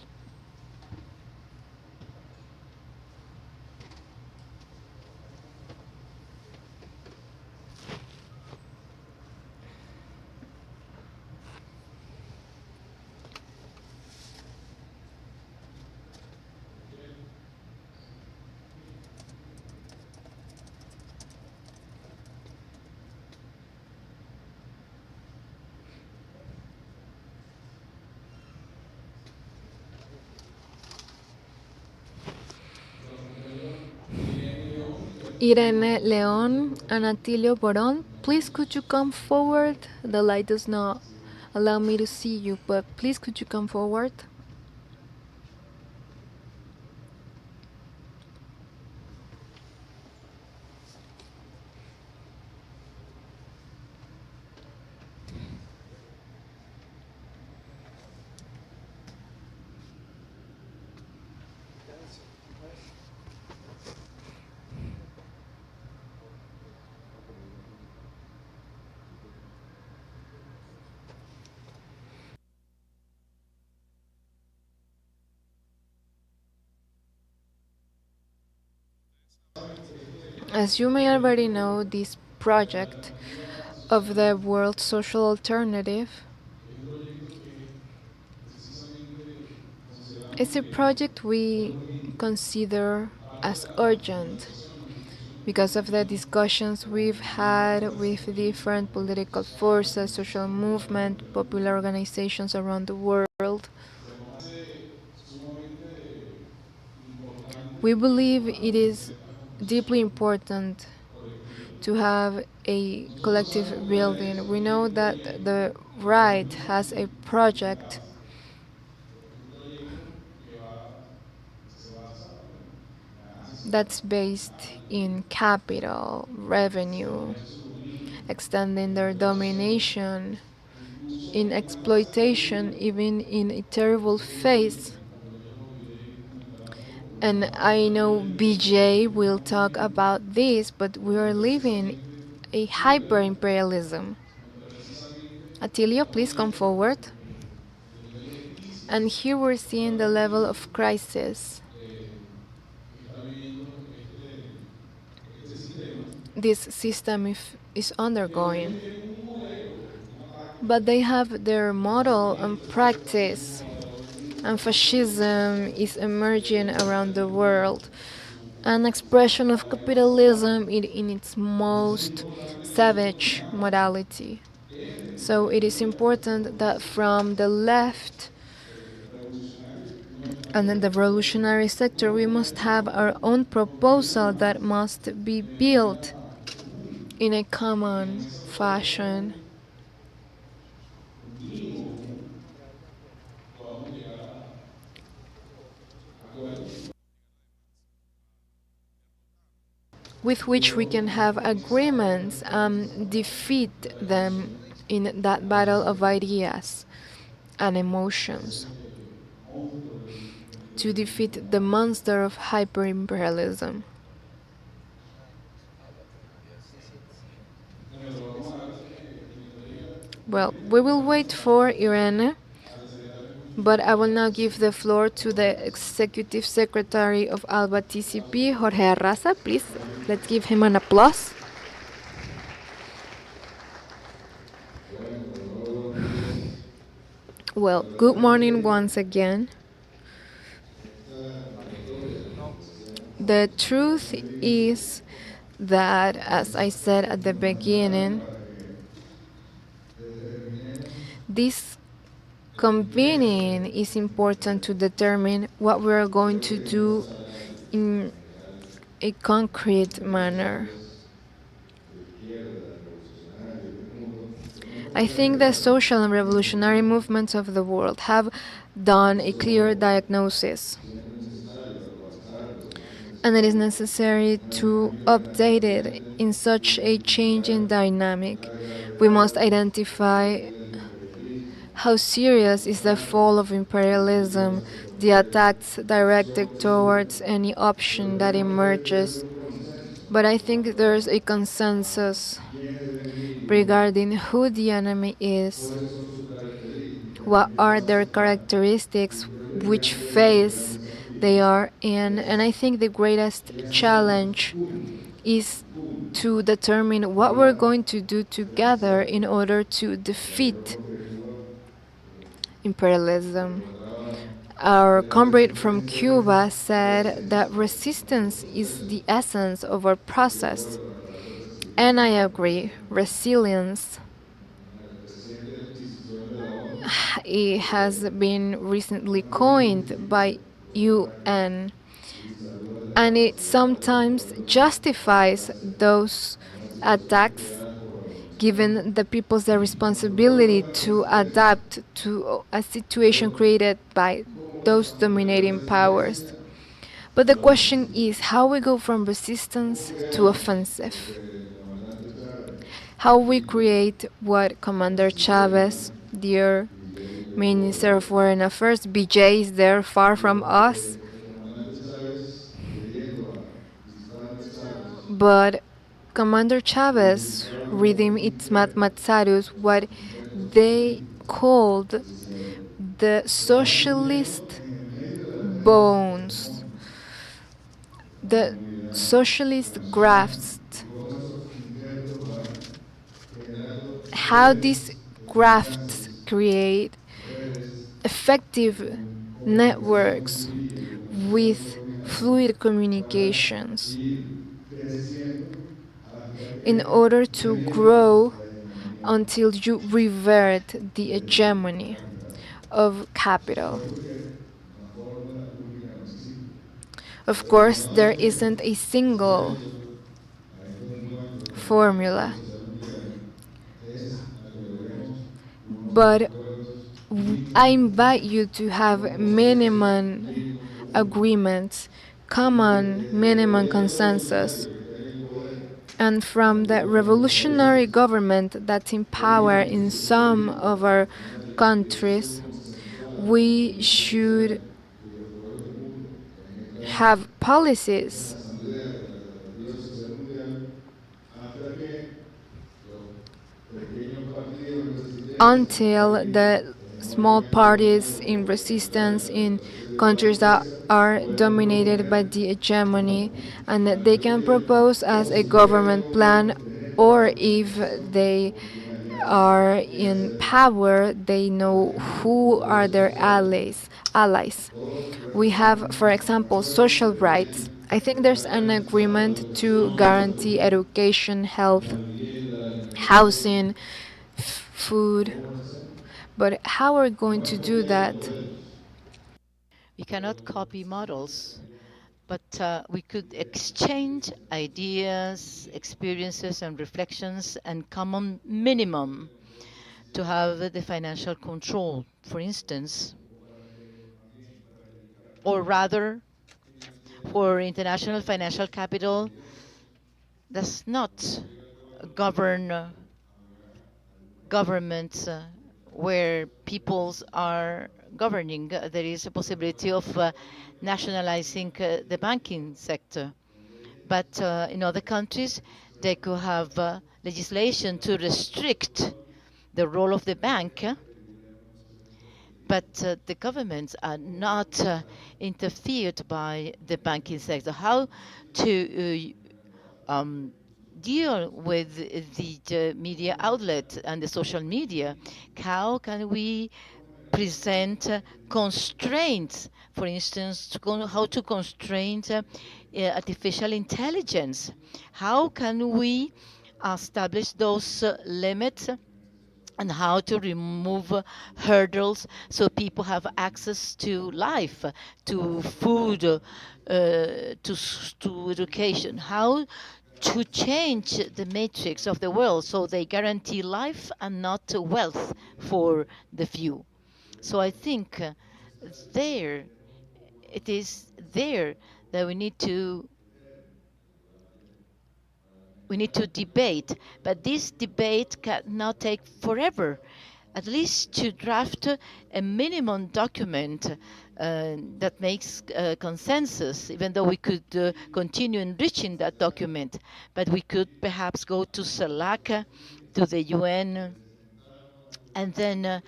Irene León and Atilio Boron, please could you come forward? The light does not allow me to see you, but please could you come forward? As you may already know, this project of the World Social Alternative is a project we consider as urgent because of the discussions we've had with different political forces, social movement, popular organizations around the world. We believe it is deeply important to have a collective building. We know that the right has a project that's based in capital, revenue, extending their domination, in exploitation, even in a terrible phase. And I know BJ will talk about this, but we are living a hyper imperialism. Atilio, please come forward. And here we're seeing the level of crisis this system is undergoing. But they have their model and practice, and fascism is emerging around the world. An expression of capitalism in its most savage modality. So it is important that from the left and in the revolutionary sector, we must have our own proposal that must be built in a common fashion. With which we can have agreements and defeat them in that battle of ideas and emotions, to defeat the monster of hyperimperialism. Well, we will wait for Irene, but I will now give the floor to the Executive Secretary of ALBA-TCP, Jorge Arraza. Please, let's give him an applause. Well, good morning once again. The truth is that, as I said at the beginning, this convening is important to determine what we are going to do in a concrete manner. I think the social and revolutionary movements of the world have done a clear diagnosis, and it is necessary to update it in such a changing dynamic. We must identify how serious is the fall of imperialism, the attacks directed towards any option that emerges. But I think there's a consensus regarding who the enemy is, what are their characteristics, which phase they are in, and I think the greatest challenge is to determine what we're going to do together in order to defeat imperialism. Our comrade from Cuba said that resistance is the essence of our process. And I agree, resilience it has been recently coined by UN, and it sometimes justifies those attacks, given the people's the responsibility to adapt to a situation created by those dominating powers. But the question is how we go from resistance to offensive. How we create what Commander Chavez, dear Minister of Foreign Affairs, BJ is there far from us, but Commander Chavez redeemed its Matmatsarus what they called the socialist bones, the socialist grafts. How these grafts create effective networks with fluid communications in order to grow until you revert the hegemony of capital. Of course, there isn't a single formula, but I invite you to have minimum agreements, common minimum consensus. And from the revolutionary government that's in power in some of our countries, we should have policies until the small parties in resistance in countries that are dominated by the hegemony, and that they can propose as a government plan, or if they are in power, they know who are their allies. We have, for example, social rights. I think there's an agreement to guarantee education, health, housing, food, but how are we going to do that? We cannot copy models, but we could exchange ideas, experiences, and reflections, and common minimum to have the financial control, for instance, or rather, for international financial capital does not govern governments where peoples are governing. There is a possibility of nationalizing the banking sector. But in other countries, they could have legislation to restrict the role of the bank, but the governments are not interfered by the banking sector. How to um, deal with the media outlet and the social media? How can we present constraints, for instance, how to constrain artificial intelligence? How can we establish those limits and how to remove hurdles so people have access to life, to food, to education? How to change the matrix of the world so they guarantee life and not wealth for the few? So I think there it is there that we need to debate, but this debate cannot take forever. At least to draft a minimum document that makes consensus, even though we could continue enriching that document. But we could perhaps go to CELAC, to the UN, and then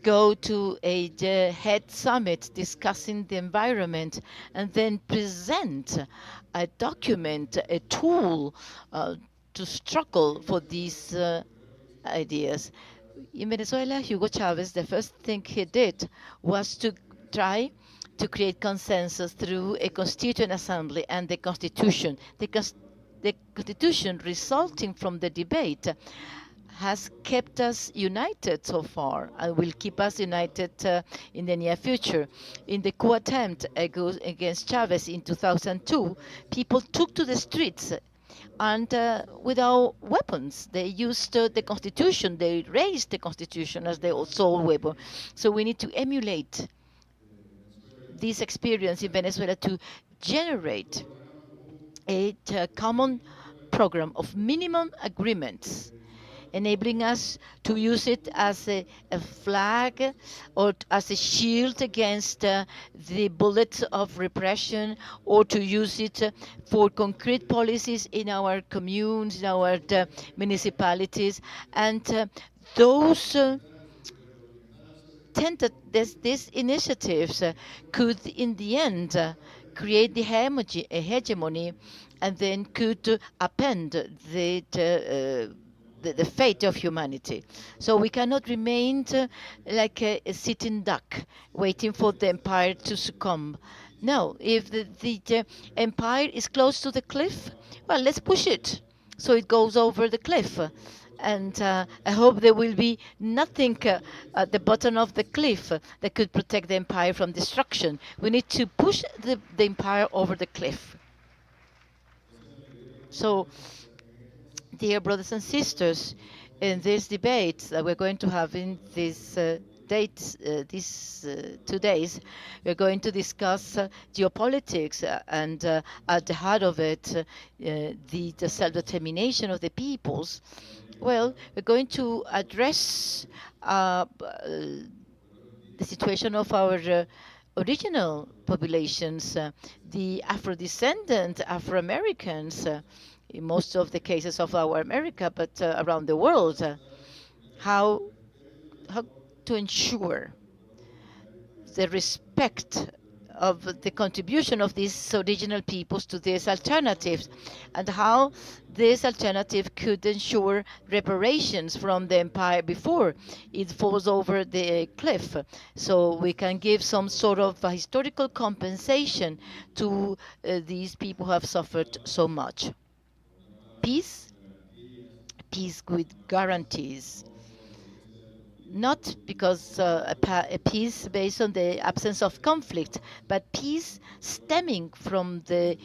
go to a head summit discussing the environment, and then present a document, a tool to struggle for these ideas. In Venezuela, Hugo Chavez, the first thing he did was to try to create consensus through a constituent assembly and the constitution. The constitution resulting from the debate has kept us united so far and will keep us united in the near future. In the coup attempt against Chavez in 2002, people took to the streets and without weapons. They used the constitution. They raised the constitution as their sole weapon. So we need to emulate this experience in Venezuela to generate a common program of minimum agreements, enabling us to use it as a flag or as a shield against the bullets of repression, or to use it for concrete policies in our communes, in our municipalities. And those these initiatives could, in the end, create the hegemony, and then could upend the fate of humanity. So we cannot remain like a sitting duck waiting for the empire to succumb. No, if the empire is close to the cliff, well, let's push it so it goes over the cliff. And I hope there will be nothing at the bottom of the cliff that could protect the empire from destruction. We need to push the empire over the cliff. So, dear brothers and sisters, in this debate that we're going to have in these 2 days, we're going to discuss geopolitics, and at the heart of it, the self-determination of the peoples. Well, we're going to address the situation of our original populations, the Afro-descendant Afro-Americans, in most of the cases of our America, but around the world, how how to ensure the respect of the contribution of these original peoples to these alternatives, and how this alternative could ensure reparations from the empire before it falls over the cliff, so we can give some sort of historical compensation to these people who have suffered so much. Peace, peace with guarantees, not because a peace based on the absence of conflict, but peace stemming from the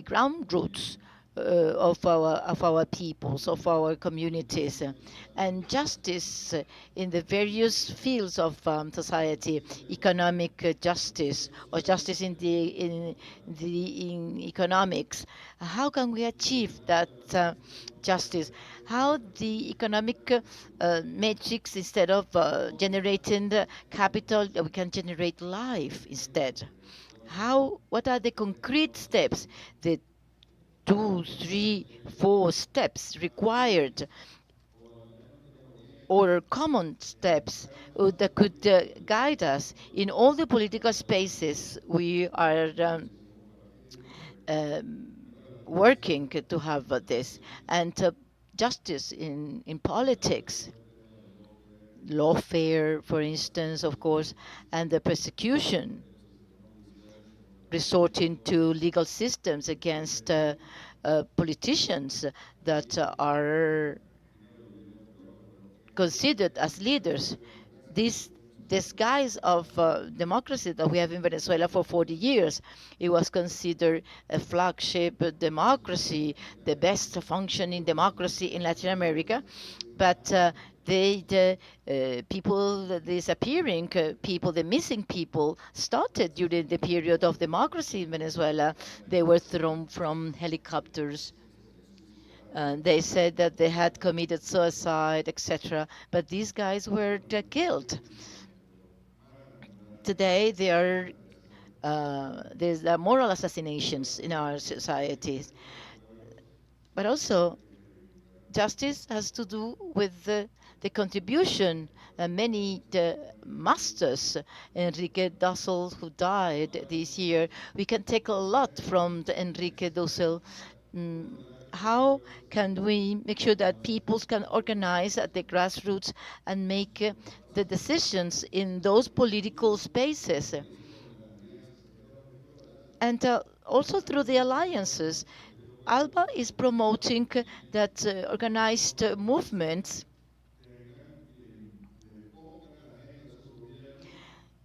ground roots of our peoples, of our communities, and justice in the various fields of society, economic justice, or justice in economics. How can we achieve that justice? How the economic matrix, instead of generating the capital, we can generate life instead? What are the concrete steps, the 2, 3, 4 steps required or common steps that could guide us in all the political spaces we are um, working to have this, and justice in politics, lawfare, for instance, of course, and the persecution, resorting to legal systems against politicians that are considered as leaders. This disguise of democracy that we have in Venezuela for 40 years, it was considered a flagship democracy, the best functioning democracy in Latin America. But the people disappearing, people, the missing people, started during the period of democracy in Venezuela. They were thrown from helicopters. They said that they had committed suicide, etc. But these guys were killed. Today, there's moral assassinations in our societies. But also, justice has to do with the contribution many masters, Enrique Dussel, who died this year. We can take a lot from the Enrique Dussel. Mm, how can we make sure that peoples can organize at the grassroots and make the decisions in those political spaces? And also through the alliances. ALBA is promoting that organized movements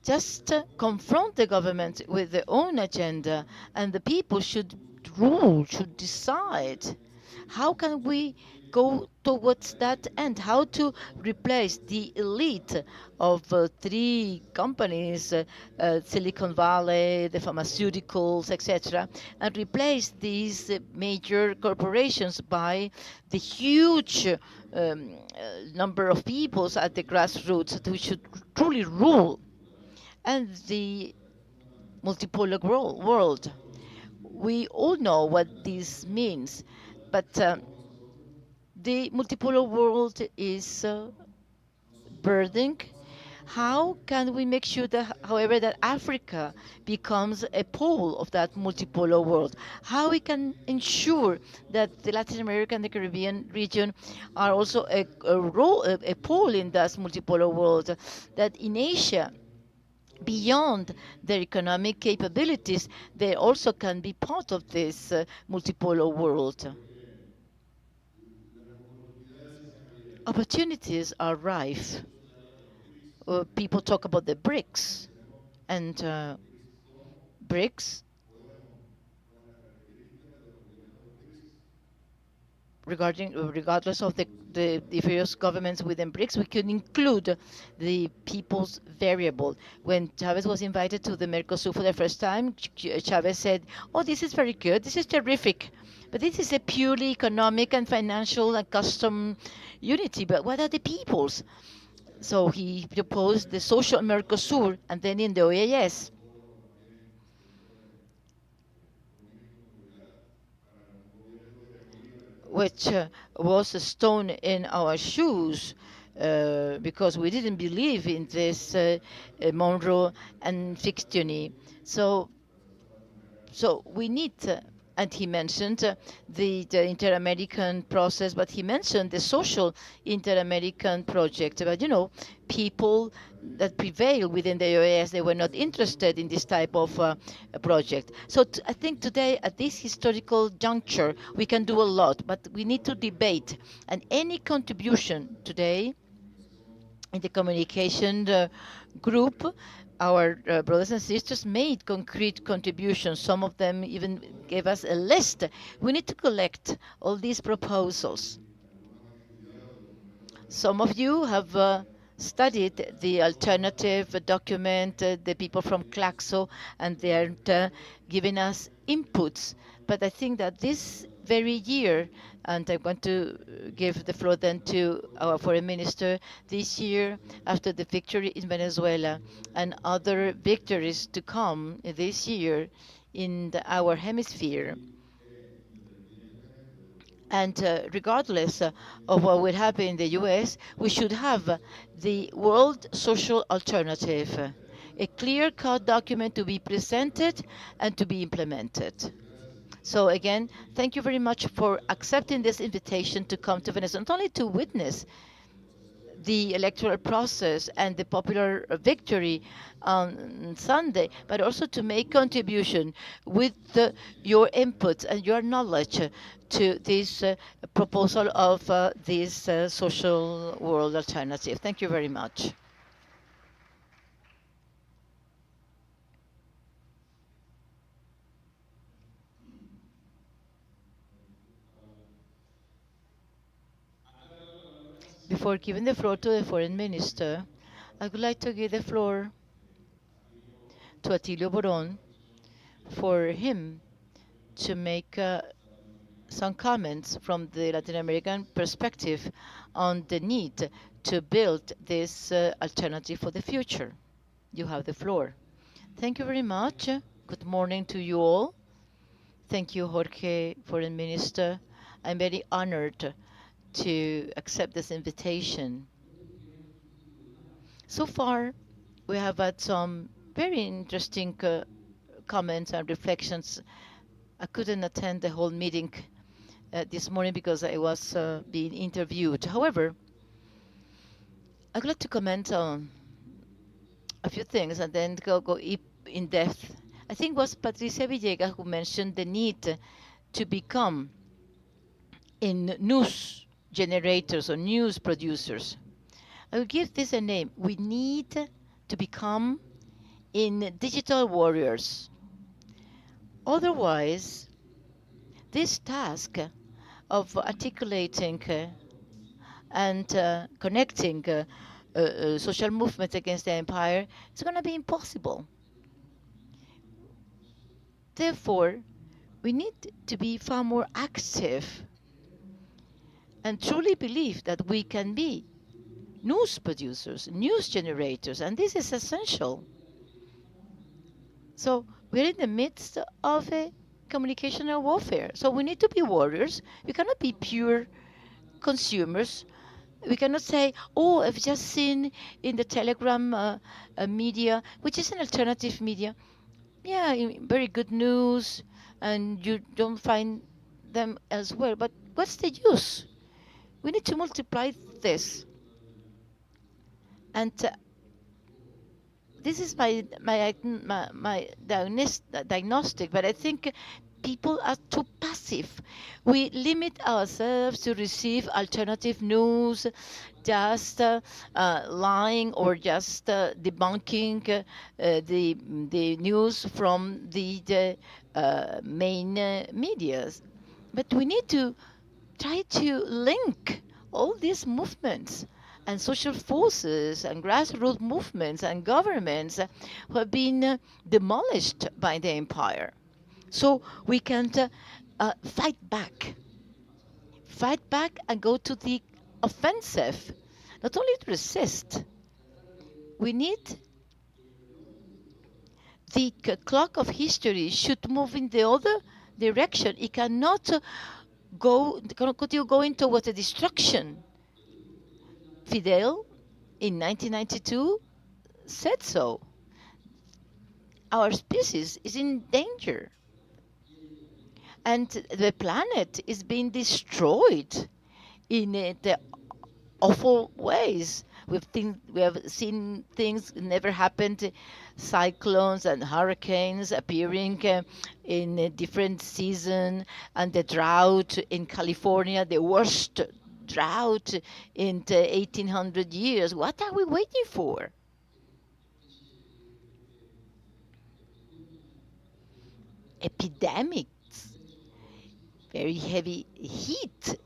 just confront the government with their own agenda, and the people should rule, should decide. How can we go towards that end? How to replace the elite of three companies, Silicon Valley, the pharmaceuticals, etc., and replace these major corporations by the huge number of peoples at the grassroots who should truly rule, and the multipolar world. We all know what this means, but the multipolar world is burdening. How can we make sure that, however, that Africa becomes a pole of that multipolar world? How we can ensure that the Latin America and the Caribbean region are also a pole in that multipolar world? That in Asia, beyond their economic capabilities, they also can be part of this multipolar world. Opportunities are rife. People talk about the BRICS, and BRICS, regardless of the various governments within BRICS, we could include the people's variable. When Chavez was invited to the Mercosur for the first time, Chavez said, "Oh, this is very good. This is terrific. But this is a purely economic and financial and custom unity. But what are the peoples?" So he proposed the social Mercosur, and then in the OAS, which was a stone in our shoes, because we didn't believe in this Monroe and Fictiony. So we need, and he mentioned the Inter-American process, but he mentioned the social Inter-American project. But people that prevail within the OAS, they were not interested in this type of project. So I think today, at this historical juncture, we can do a lot, but we need to debate. And any contribution today in the communication group, our brothers and sisters made concrete contributions. Some of them even gave us a list. We need to collect all these proposals. Some of you have studied the alternative document, the people from Claxo, and they are giving us inputs. But I think that this very year, and I want to give the floor then to our foreign minister, this year, after the victory in Venezuela and other victories to come this year in our hemisphere, And regardless of what will happen in the US, we should have the world social alternative, a clear-cut document to be presented and to be implemented. So again, thank you very much for accepting this invitation to come to Venice, not only to witness the electoral process and the popular victory on Sunday, but also to make contribution with your input and your knowledge to this proposal of this social world alternative. Thank you very much. Before giving the floor to the foreign minister, I would like to give the floor to Atilio Boron for him to make some comments from the Latin American perspective on the need to build this alternative for the future. You have the floor. Thank you very much. Good morning to you all. Thank you, Jorge, Foreign Minister. I'm very honored to accept this invitation. So far, we have had some very interesting comments and reflections. I couldn't attend the whole meeting this morning because I was being interviewed. However, I would like to comment on a few things and then go in depth. I think it was Patricia Villegas who mentioned the need to become in news generators or news producers. I will give this a name. We need to become in digital warriors. Otherwise, this task of articulating and connecting social movements against the empire is going to be impossible. Therefore, we need to be far more active and truly believe that we can be news producers, news generators, and this is essential. So we're in the midst of a communicational warfare. So we need to be warriors. We cannot be pure consumers. We cannot say, oh, I've just seen in the Telegram media, which is an alternative media, yeah, very good news, and you don't find them elsewhere. But what's the use? We need to multiply this. And this is my diagnostic, but I think people are too passive. We limit ourselves to receive alternative news, just lying or just debunking the news from the main medias. But we need to try to link all these movements and social forces and grassroots movements and governments who have been demolished by the empire. So we can fight back and go to the offensive, not only to resist. We need the clock of history should move in the other direction. It cannot continue going towards the destruction. Fidel, in 1992, said so. Our species is in danger. And the planet is being destroyed in the awful ways. We have seen things never happened, cyclones and hurricanes appearing in a different season, and the drought in California, the worst drought in the 1800 years. What are we waiting for? Epidemics, very heavy heat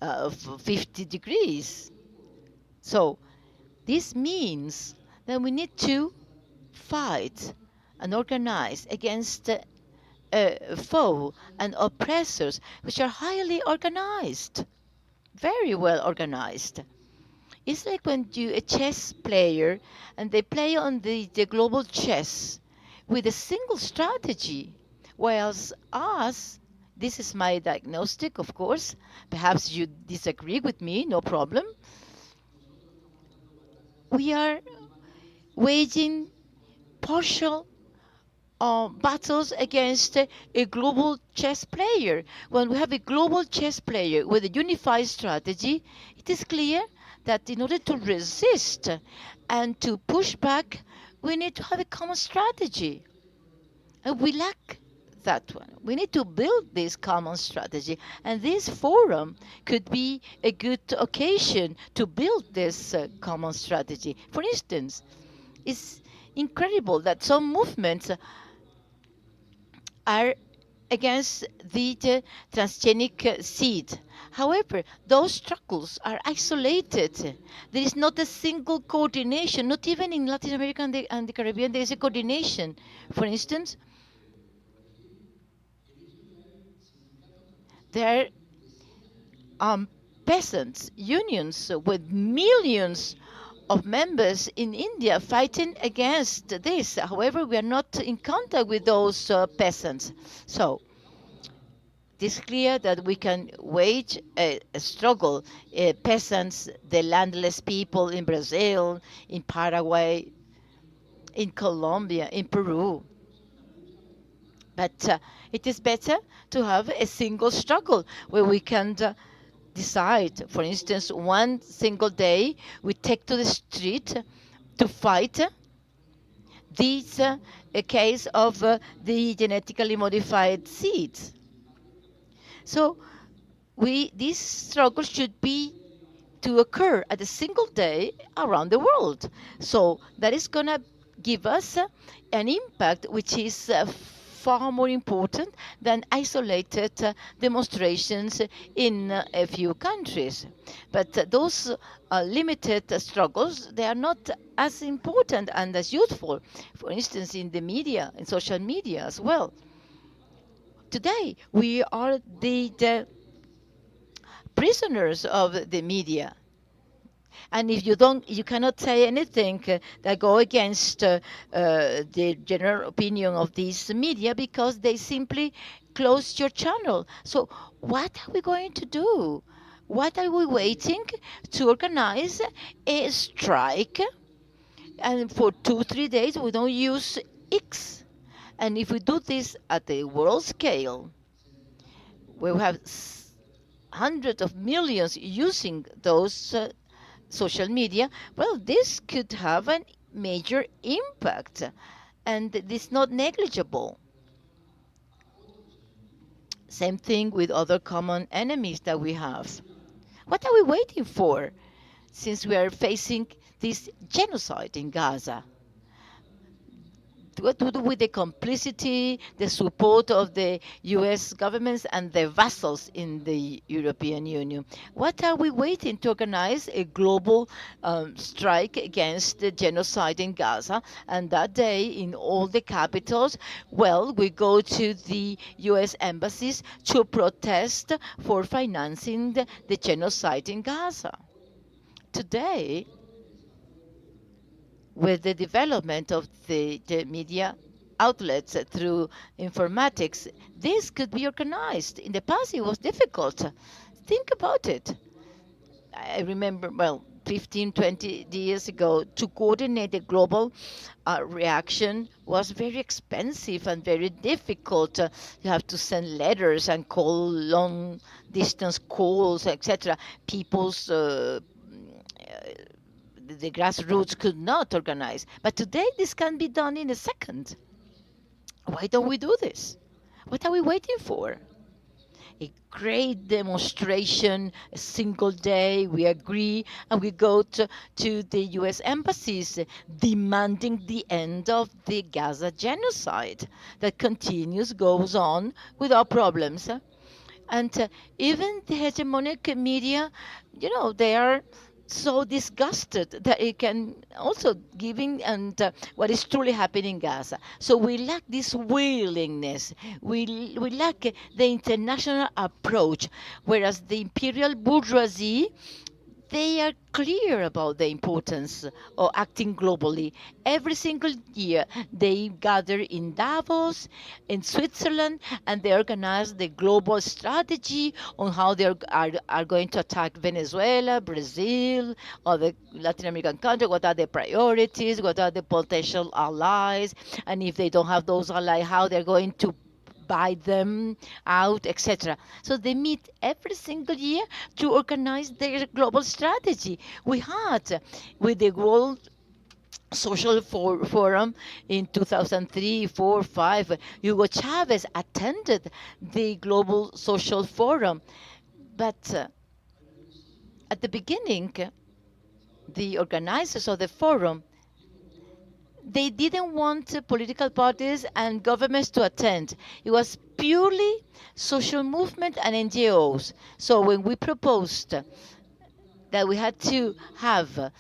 of 50 degrees. So this means that we need to fight and organize against foe and oppressors which are highly organized, very well organized. It's like when you a chess player and they play on the global chess with a single strategy, whilst us This is my diagnostic, of course. Perhaps you disagree with me, no problem. We are waging partial battles against a global chess player. When we have a global chess player with a unified strategy, it is clear that in order to resist and to push back, we need to have a common strategy. And we lack that one. We need to build this common strategy. And this forum could be a good occasion to build this common strategy. For instance, it's incredible that some movements are against the transgenic seed. However, those struggles are isolated. There is not a single coordination, not even in Latin America and the Caribbean, there is a coordination. For instance, there are peasants' unions with millions of members in India fighting against this. However, we are not in contact with those peasants. So it is clear that we can wage a struggle. Peasants, the landless people in Brazil, in Paraguay, in Colombia, in Peru. But it is better to have a single struggle where we can decide, for instance, one single day we take to the street to fight this a case of the genetically modified seeds. So this struggle should be to occur at a single day around the world. So that is going to give us an impact which is far more important than isolated demonstrations in a few countries. But those limited struggles, they are not as important and as useful. For instance, in the media, in social media as well. Today, we are the prisoners of the media. And if you cannot say anything that go against the general opinion of these media because they simply close your channel. So what are we going to do? What are we waiting to organize a strike? And for 2-3 days we don't use X. And if we do this at a world scale, we have hundreds of millions using those social media, well, this could have a major impact, and it's not negligible. Same thing with other common enemies that we have. What are we waiting for since we are facing this genocide in Gaza? What to do with the complicity, the support of the US governments and the vassals in the European Union? What are we waiting to organize a global strike against the genocide in Gaza? And that day, in all the capitals, well, we go to the US embassies to protest for financing the genocide in Gaza. Today, with the development of the media outlets through informatics, this could be organized. In the past, it was difficult. Think about it. I remember, well, 15, 20 years ago, to coordinate a global reaction was very expensive and very difficult. You have to send letters and call long distance calls, etc. People's the grassroots could not organize. But today, this can be done in a second. Why don't we do this? What are we waiting for? A great demonstration, a single day, we agree, and we go to the US embassies demanding the end of the Gaza genocide that continues, goes on without problems. And even the hegemonic media, they are so disgusted that it can also giving and what is truly happening in Gaza. So we lack this willingness. We lack the international approach, whereas the imperial bourgeoisie they are clear about the importance of acting globally. Every single year, they gather in Davos, in Switzerland, and they organize the global strategy on how are going to attack Venezuela, Brazil, or the Latin American country. What are the priorities? What are the potential allies? And if they don't have those allies, how they're going to buy them out, etc. So they meet every single year to organize their global strategy. We had with the World Forum in 2003, 4, 5. Hugo Chavez attended the Global Social Forum, but at the beginning, the organizers of the forum they didn't want political parties and governments to attend. It was purely social movement and NGOs. So when we proposed that we had to have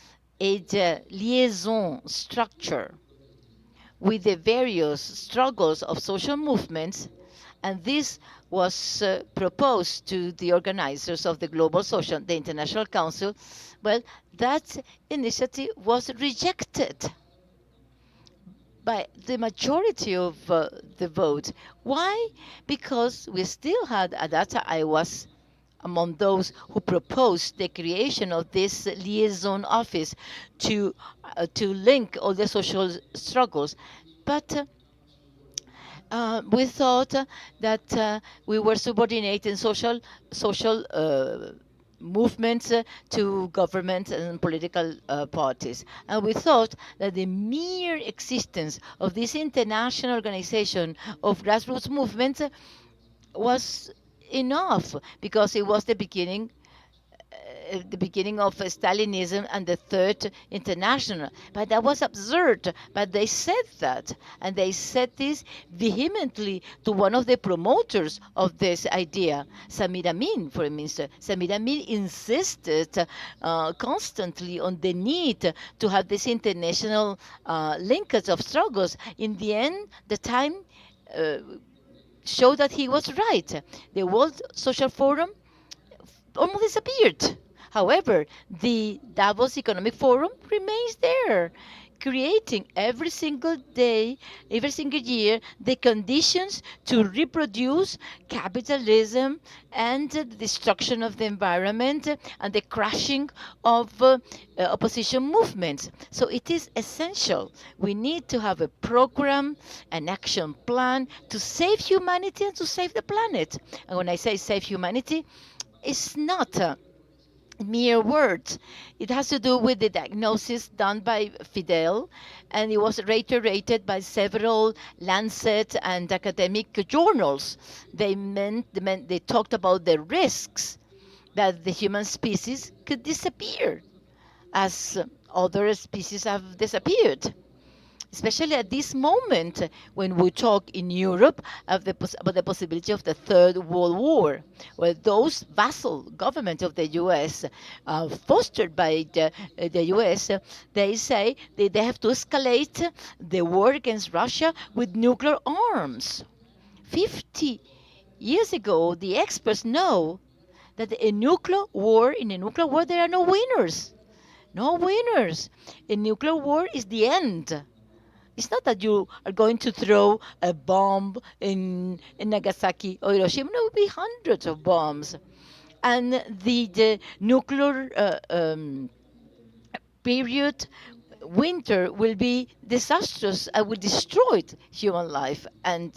a liaison structure with the various struggles of social movements, and this was proposed to the organizers of the Global Social, the International Council, well, that initiative was rejected by the majority of the vote. Why? Because we still had, at that time, I was among those who proposed the creation of this liaison office to link all the social struggles. But we thought that we were subordinating social movements to government and political parties. And we thought that the mere existence of this international organization of grassroots movements was enough because it was the beginning of Stalinism and the Third International. But that was absurd. But they said that, and they said this vehemently to one of the promoters of this idea, Samir Amin, for instance. Samir Amin insisted constantly on the need to have this international linkage of struggles. In the end, the time uh, showed that he was right. The World Social Forum almost disappeared. However, the Davos Economic Forum remains there, creating every single day, every single year, the conditions to reproduce capitalism and the destruction of the environment and the crushing of opposition movements. So it is essential. We need to have a program, an action plan to save humanity and to save the planet. And when I say save humanity, it's not mere words. It has to do with the diagnosis done by Fidel, and it was reiterated by several Lancet and academic journals. They talked about the risks that the human species could disappear as other species have disappeared, especially at this moment when we talk in Europe of about the possibility of the Third World War, where those vassal governments of the U.S., fostered by the U.S., they say they have to escalate the war against Russia with nuclear arms. 50 years ago, the experts know that in a nuclear war, there are no winners. No winners. A nuclear war is the end. It's not that you are going to throw a bomb in Nagasaki or Hiroshima. There will be hundreds of bombs. And the nuclear period, winter, will be disastrous and will destroy human life and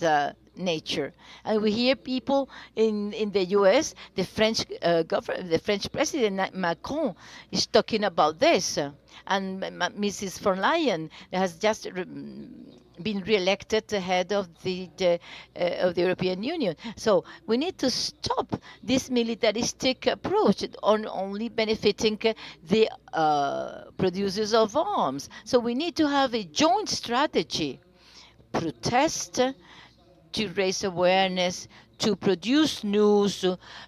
nature. And we hear people in the U.S., the French government, the French president Macron is talking about this, and Mrs. von Leyen has just been re-elected head of the European Union. So we need to stop this militaristic approach on only benefiting the producers of arms. So we need to have a joint strategy, protest, to raise awareness, to produce news,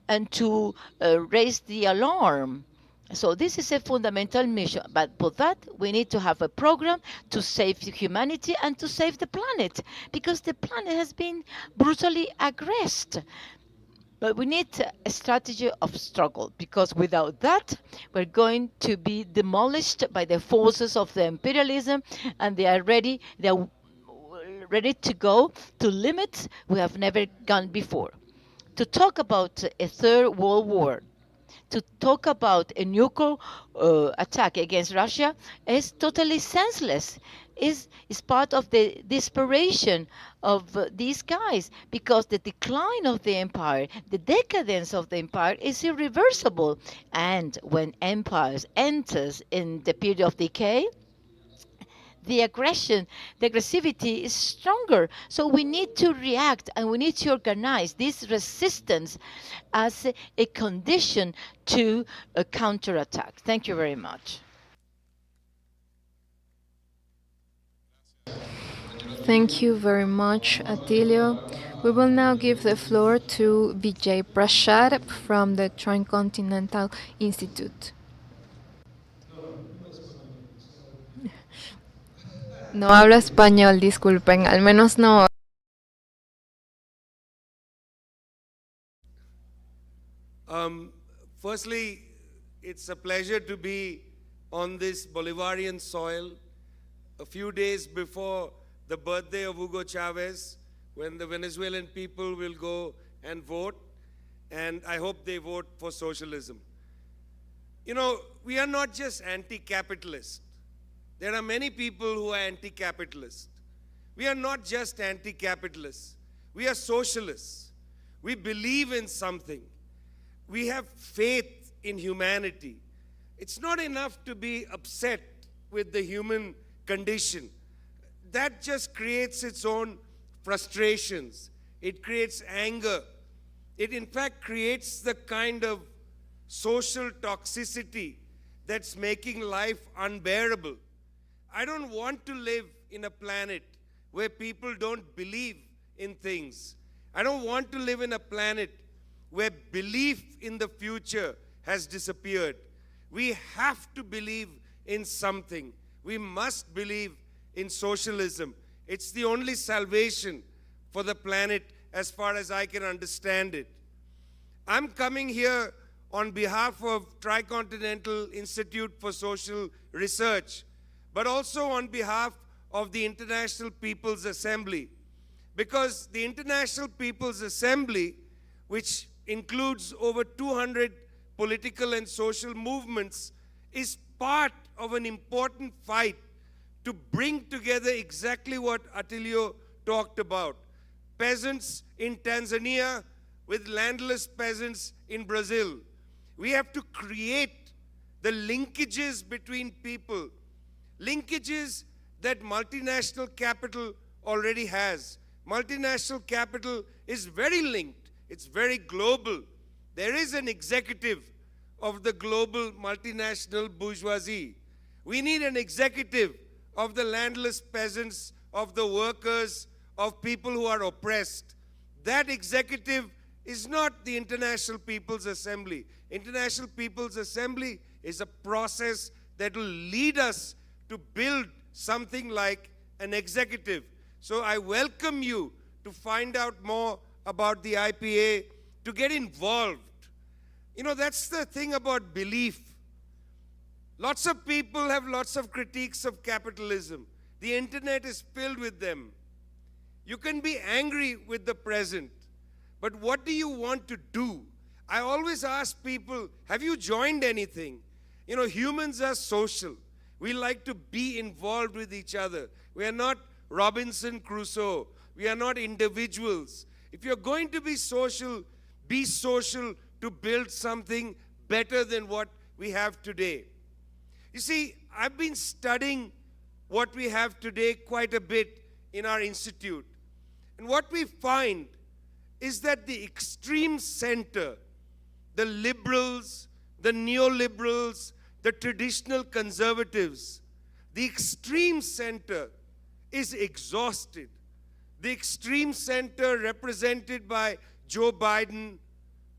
and to raise the alarm. So this is a fundamental mission. But for that, we need to have a program to save humanity and to save the planet, because the planet has been brutally aggressed. But we need a strategy of struggle, because without that, we're going to be demolished by the forces of the imperialism, and they are ready to go to limits we have never gone before. To talk about a third world war, to talk about a nuclear attack against Russia is totally senseless. Is part of the desperation of these guys, because the decline of the empire, the decadence of the empire is irreversible. And when empires enters in the period of decay, the aggression, the aggressivity is stronger. So we need to react, and we need to organize this resistance as a condition to a counterattack. Thank you very much. Thank you very much, Atilio. We will now give the floor to Vijay Prashad from the Transcontinental Institute. No hablo español, disculpen, al menos no. Firstly, it's a pleasure to be on this Bolivarian soil a few days before the birthday of Hugo Chavez, when the Venezuelan people will go and vote, and I hope they vote for socialism. You know, we are not just anti-capitalist. There are many people who are anti-capitalist. We are not just anti-capitalists. We are socialists. We believe in something. We have faith in humanity. It's not enough to be upset with the human condition. That just creates its own frustrations. It creates anger. It in fact creates the kind of social toxicity that's making life unbearable. I don't want to live in a planet where people don't believe in things. I don't want to live in a planet where belief in the future has disappeared. We have to believe in something. We must believe in socialism. It's the only salvation for the planet as far as I can understand it. I'm coming here on behalf of Tricontinental Institute for Social Research, but also on behalf of the International People's Assembly. Because the International People's Assembly, which includes over 200 political and social movements, is part of an important fight to bring together exactly what Atilio talked about. Peasants in Tanzania with landless peasants in Brazil. We have to create the linkages between people, linkages that multinational capital already has. Multinational capital is very linked. It's very global. There is an executive of the global multinational bourgeoisie. We need an executive of the landless peasants, of the workers, of people who are oppressed. That executive is not the International People's Assembly. International People's Assembly is a process that will lead us to build something like an executive. So I welcome you to find out more about the IPA, to get involved. You know, that's the thing about belief. Lots of people have lots of critiques of capitalism. The internet is filled with them. You can be angry with the present, but what do you want to do? I always ask people, have you joined anything? You know, humans are social. We like to be involved with each other. We are not Robinson Crusoe. We are not individuals. If you're going to be social to build something better than what we have today. You see, I've been studying what we have today quite a bit in our institute. And what we find is that the extreme center, the liberals, the neoliberals, the traditional conservatives, the extreme center is exhausted. The extreme center represented by Joe Biden,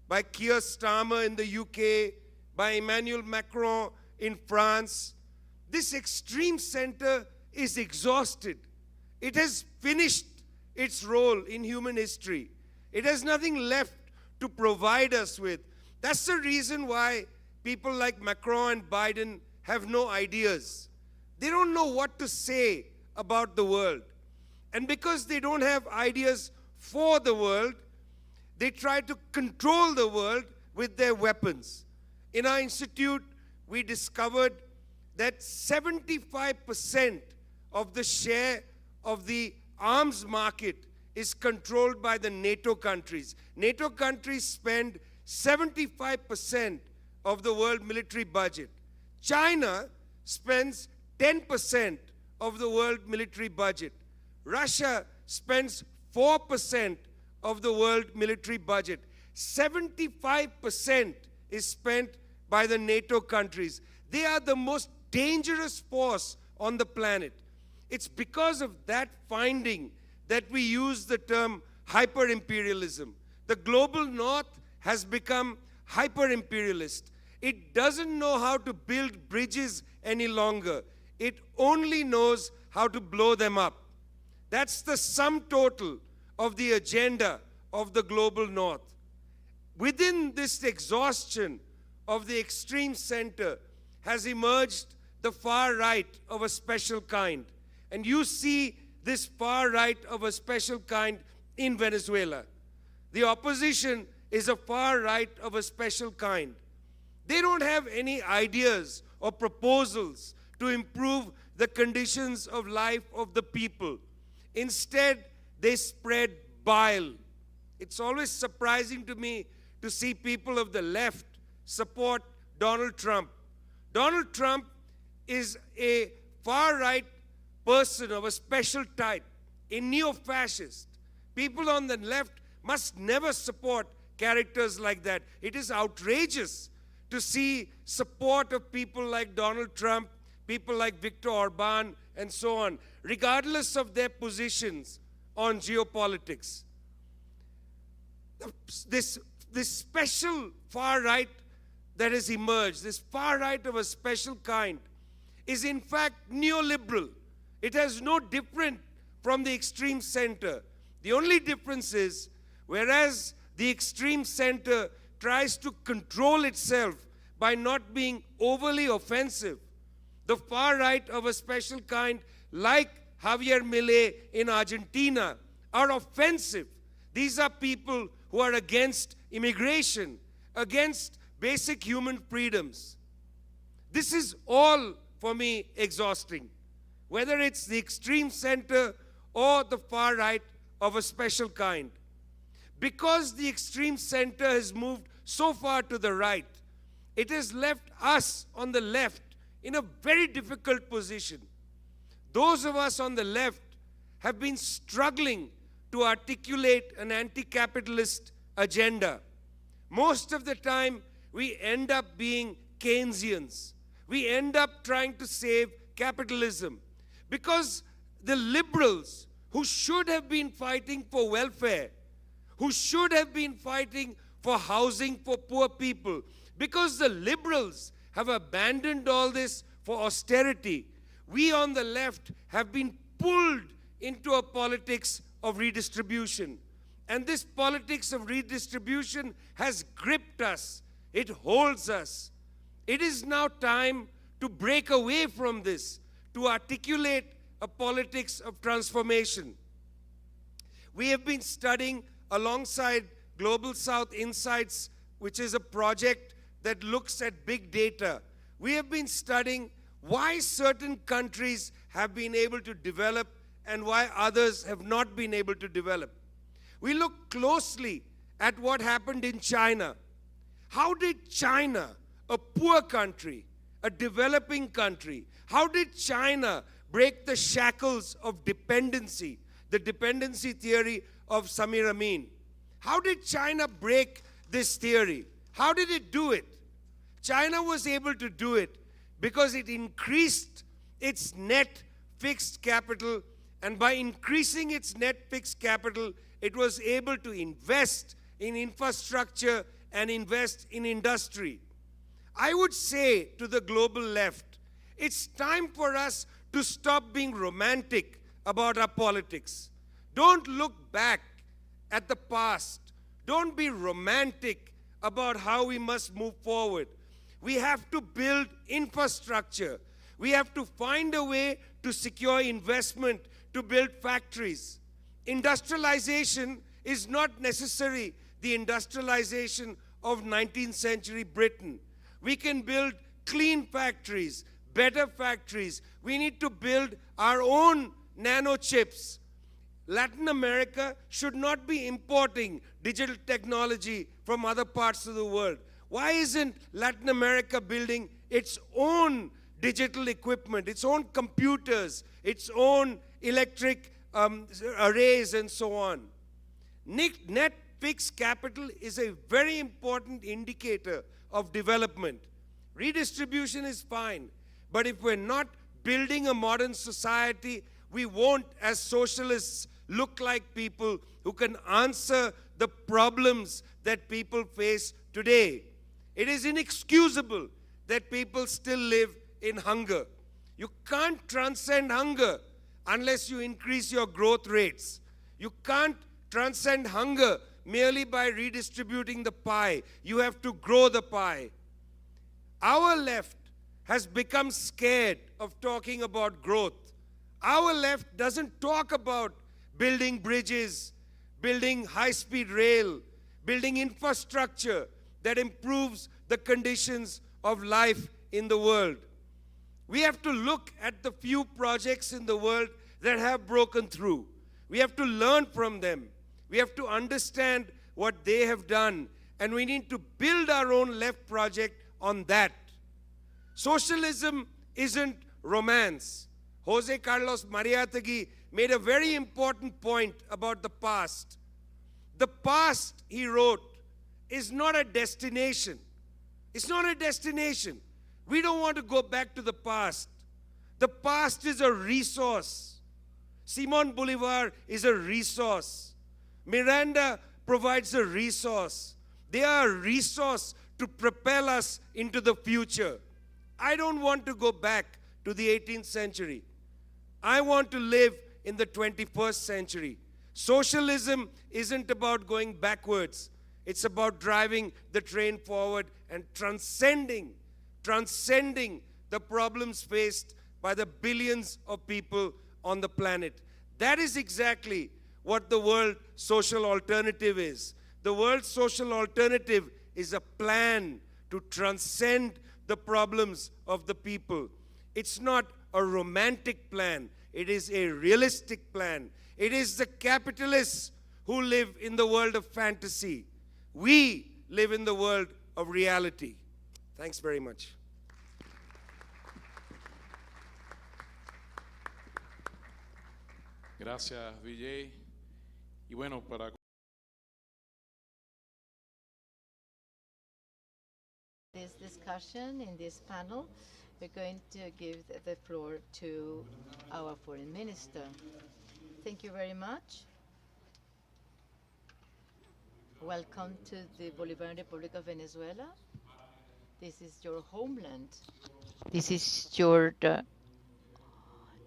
by Keir Starmer in the UK, by Emmanuel Macron in France. This extreme center is exhausted. It has finished its role in human history. It has nothing left to provide us with. That's the reason why people like Macron and Biden have no ideas. They don't know what to say about the world. And because they don't have ideas for the world, they try to control the world with their weapons. In our institute, we discovered that 75% of the share of the arms market is controlled by the NATO countries. NATO countries spend 75% of the world military budget. China spends 10% of the world military budget. Russia spends 4% of the world military budget. 75% is spent by the NATO countries. They are the most dangerous force on the planet. It's because of that finding that we use the term hyper-imperialism. The global north has become hyper-imperialist. It doesn't know how to build bridges any longer. It only knows how to blow them up. That's the sum total of the agenda of the global north. Within this exhaustion of the extreme center has emerged the far right of a special kind. And you see this far right of a special kind in Venezuela. The opposition is a far right of a special kind. They don't have any ideas or proposals to improve the conditions of life of the people. Instead, they spread bile. It's always surprising to me to see people of the left support Donald Trump. Donald Trump is a far-right person of a special type, a neo-fascist. People on the left must never support characters like that. It is outrageous to see support of people like Donald Trump, people like Viktor Orban, and so on, regardless of their positions on geopolitics. This special far right that has emerged, this far right of a special kind, is in fact neoliberal. It has no different from the extreme center. The only difference is, whereas the extreme center tries to control itself by not being overly offensive, the far right of a special kind, like Javier Milei in Argentina, are offensive. These are people who are against immigration, against basic human freedoms. This is all, for me, exhausting. Whether it's the extreme center or the far right of a special kind. Because the extreme center has moved so far to the right, it has left us on the left in a very difficult position. Those of us on the left have been struggling to articulate an anti-capitalist agenda. Most of the time, we end up being Keynesians. We end up trying to save capitalism. Because the liberals, who should have been fighting for welfare, who should have been fighting for housing for poor people, because the liberals have abandoned all this for austerity, we on the left have been pulled into a politics of redistribution. And this politics of redistribution has gripped us. It holds us. It is now time to break away from this, to articulate a politics of transformation. We have been studying alongside Global South Insights, which is a project that looks at big data. We have been studying why certain countries have been able to develop and why others have not been able to develop. We look closely at what happened in China. How did China, a poor country, a developing country, how did China break the shackles of dependency, the dependency theory of Samir Amin? How did China break this theory? How did it do it? China was able to do it because it increased its net fixed capital, and by increasing its net fixed capital, it was able to invest in infrastructure and invest in industry. I would say to the global left, it's time for us to stop being romantic about our politics. Don't look back at the past Don't be romantic about how we must move forward. We have to build infrastructure. We have to find a way to secure investment to build factories. Industrialization is not necessarily the industrialization of 19th century Britain. We can build clean factories, better factories. We need to build our own nanochips. Latin America should not be importing digital technology from other parts of the world. Why isn't Latin America building its own digital equipment, its own computers, its own electric arrays and so on? Net fixed capital is a very important indicator of development. Redistribution is fine, but if we're not building a modern society, we won't, as socialists, look like people who can answer the problems that people face today. It is inexcusable that people still live in hunger. You can't transcend hunger unless you increase your growth rates. You can't transcend hunger merely by redistributing the pie. You have to grow the pie. Our left has become scared of talking about growth. Our left doesn't talk about building bridges, building high-speed rail, building infrastructure that improves the conditions of life in the world. We have to look at the few projects in the world that have broken through. We have to learn from them. We have to understand what they have done, and we need to build our own left project on that. Socialism isn't romance. Jose Carlos Mariátegui made a very important point about the past. The past, he wrote, is not a destination. It's not a destination. We don't want to go back to the past. The past is a resource. Simon Bolivar is a resource. Miranda provides a resource. They are a resource to propel us into the future. I don't want to go back to the 18th century. I want to live in the 21st century. Socialism isn't about going backwards. It's about driving the train forward and transcending the problems faced by the billions of people on the planet. That is exactly what the world social alternative is. The world social alternative is a plan to transcend the problems of the people. It's not a romantic plan. It is a realistic plan. It is the capitalists who live in the world of fantasy. We live in the world of reality. Thanks very much. Gracias, Vijay. Y bueno, para this discussion in this panel, we're going to give the floor to our foreign minister. Thank you very much. Welcome to the Bolivarian Republic of Venezuela. This is your homeland. This is your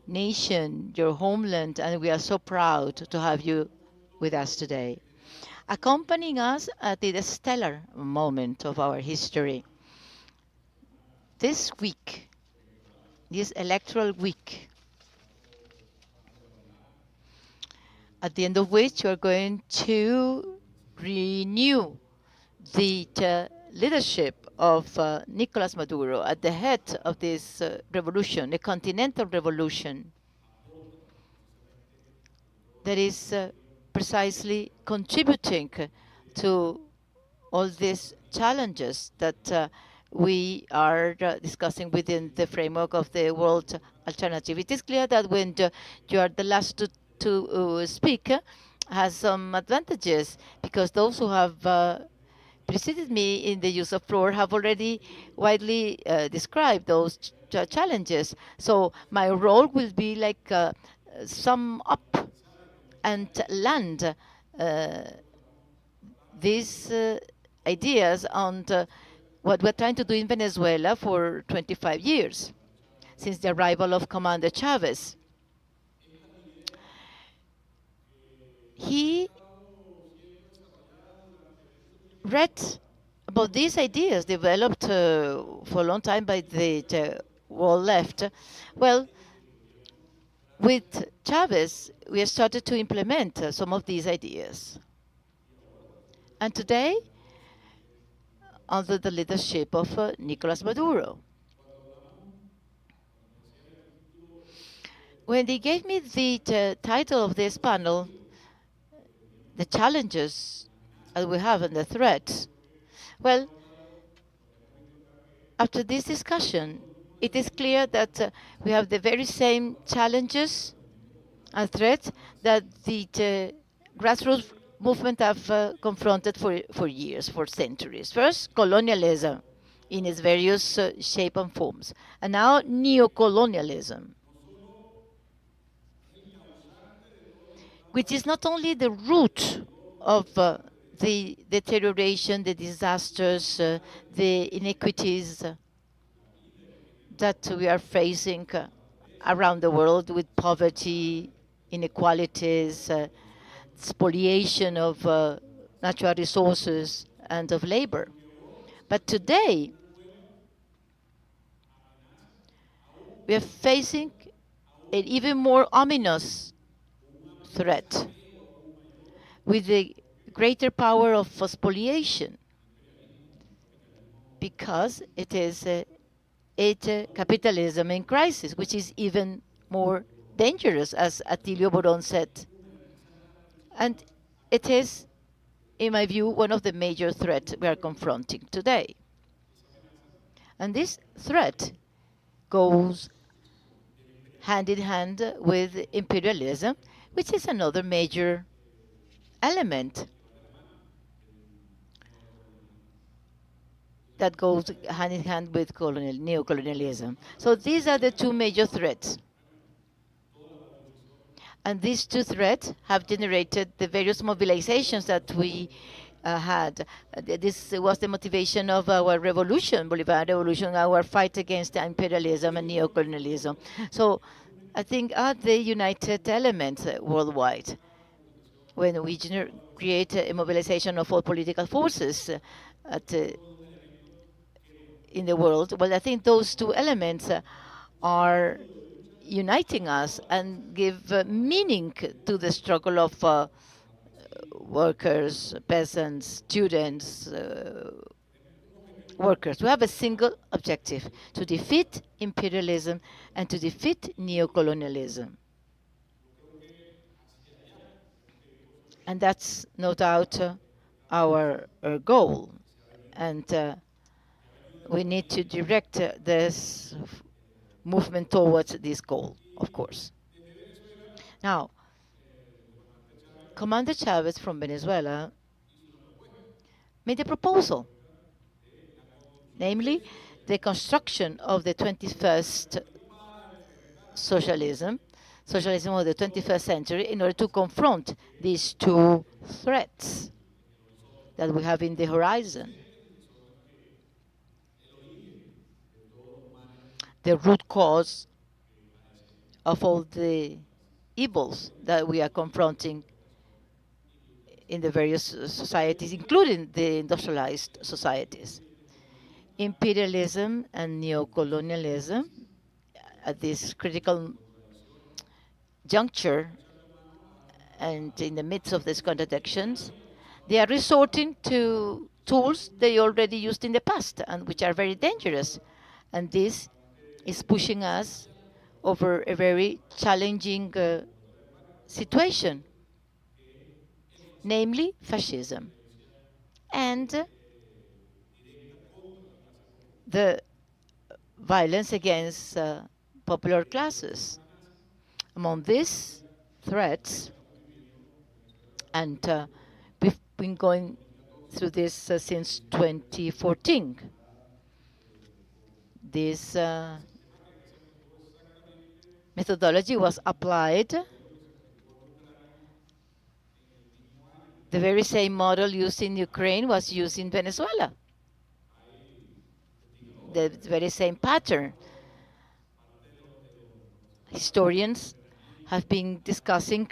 nation, your homeland, and we are so proud to have you with us today. Accompanying us at the stellar moment of our history, this week, this electoral week, at the end of which you are going to renew the leadership of Nicolas Maduro at the head of this revolution, a continental revolution that is precisely contributing to all these challenges that we are discussing within the framework of the world alternative. It is clear that when you are the last to speak has some advantages, because those who have preceded me in the use of floor have already widely described those challenges. So my role will be like sum up and land these ideas on what we're trying to do in Venezuela for 25 years, since the arrival of Commander Chavez. He read about these ideas developed for a long time by the world left. Well, with Chavez, we have started to implement some of these ideas. And today, under the leadership of Nicolas Maduro. When they gave me the title of this panel, the challenges that we have and the threats, well, after this discussion, it is clear that we have the very same challenges and threats that the grassroots movement have confronted for years, for centuries. First, colonialism in its various shape and forms, and now neocolonialism, which is not only the root of the deterioration, the disasters, the inequities that we are facing around the world with poverty, inequalities, spoliation of natural resources and of labor. But today, we are facing an even more ominous threat with the greater power of spoliation, because it is a capitalism in crisis, which is even more dangerous, as Attilio Boron said. And it is, in my view, one of the major threats we are confronting today. And this threat goes hand in hand with imperialism, which is another major element that goes hand in hand with neocolonialism. So these are the two major threats. And these two threats have generated the various mobilizations that we had. This was the motivation of our revolution, Bolívar revolution, our fight against imperialism and neocolonialism. So I think are the united elements worldwide. When we create a mobilization of all political forces in the world, well, I think those two elements are uniting us and give meaning to the struggle of workers, peasants, students, workers. We have a single objective: to defeat imperialism and to defeat neocolonialism. And that's no doubt our goal. And we need to direct this movement towards this goal, of course. Now, Commander Chavez from Venezuela made a proposal, namely the construction of the 21st socialism of the 21st century, in order to confront these two threats that we have in the horizon. The root cause of all the evils that we are confronting in the various societies, including the industrialized societies. Imperialism and neocolonialism, at this critical juncture and in the midst of these contradictions, they are resorting to tools they already used in the past and which are very dangerous. And this is pushing us over a very challenging situation, namely fascism and the violence against popular classes. Among these threats, and we've been going through this since 2014, this methodology was applied. The very same model used in Ukraine was used in Venezuela. The very same pattern. Historians have been discussing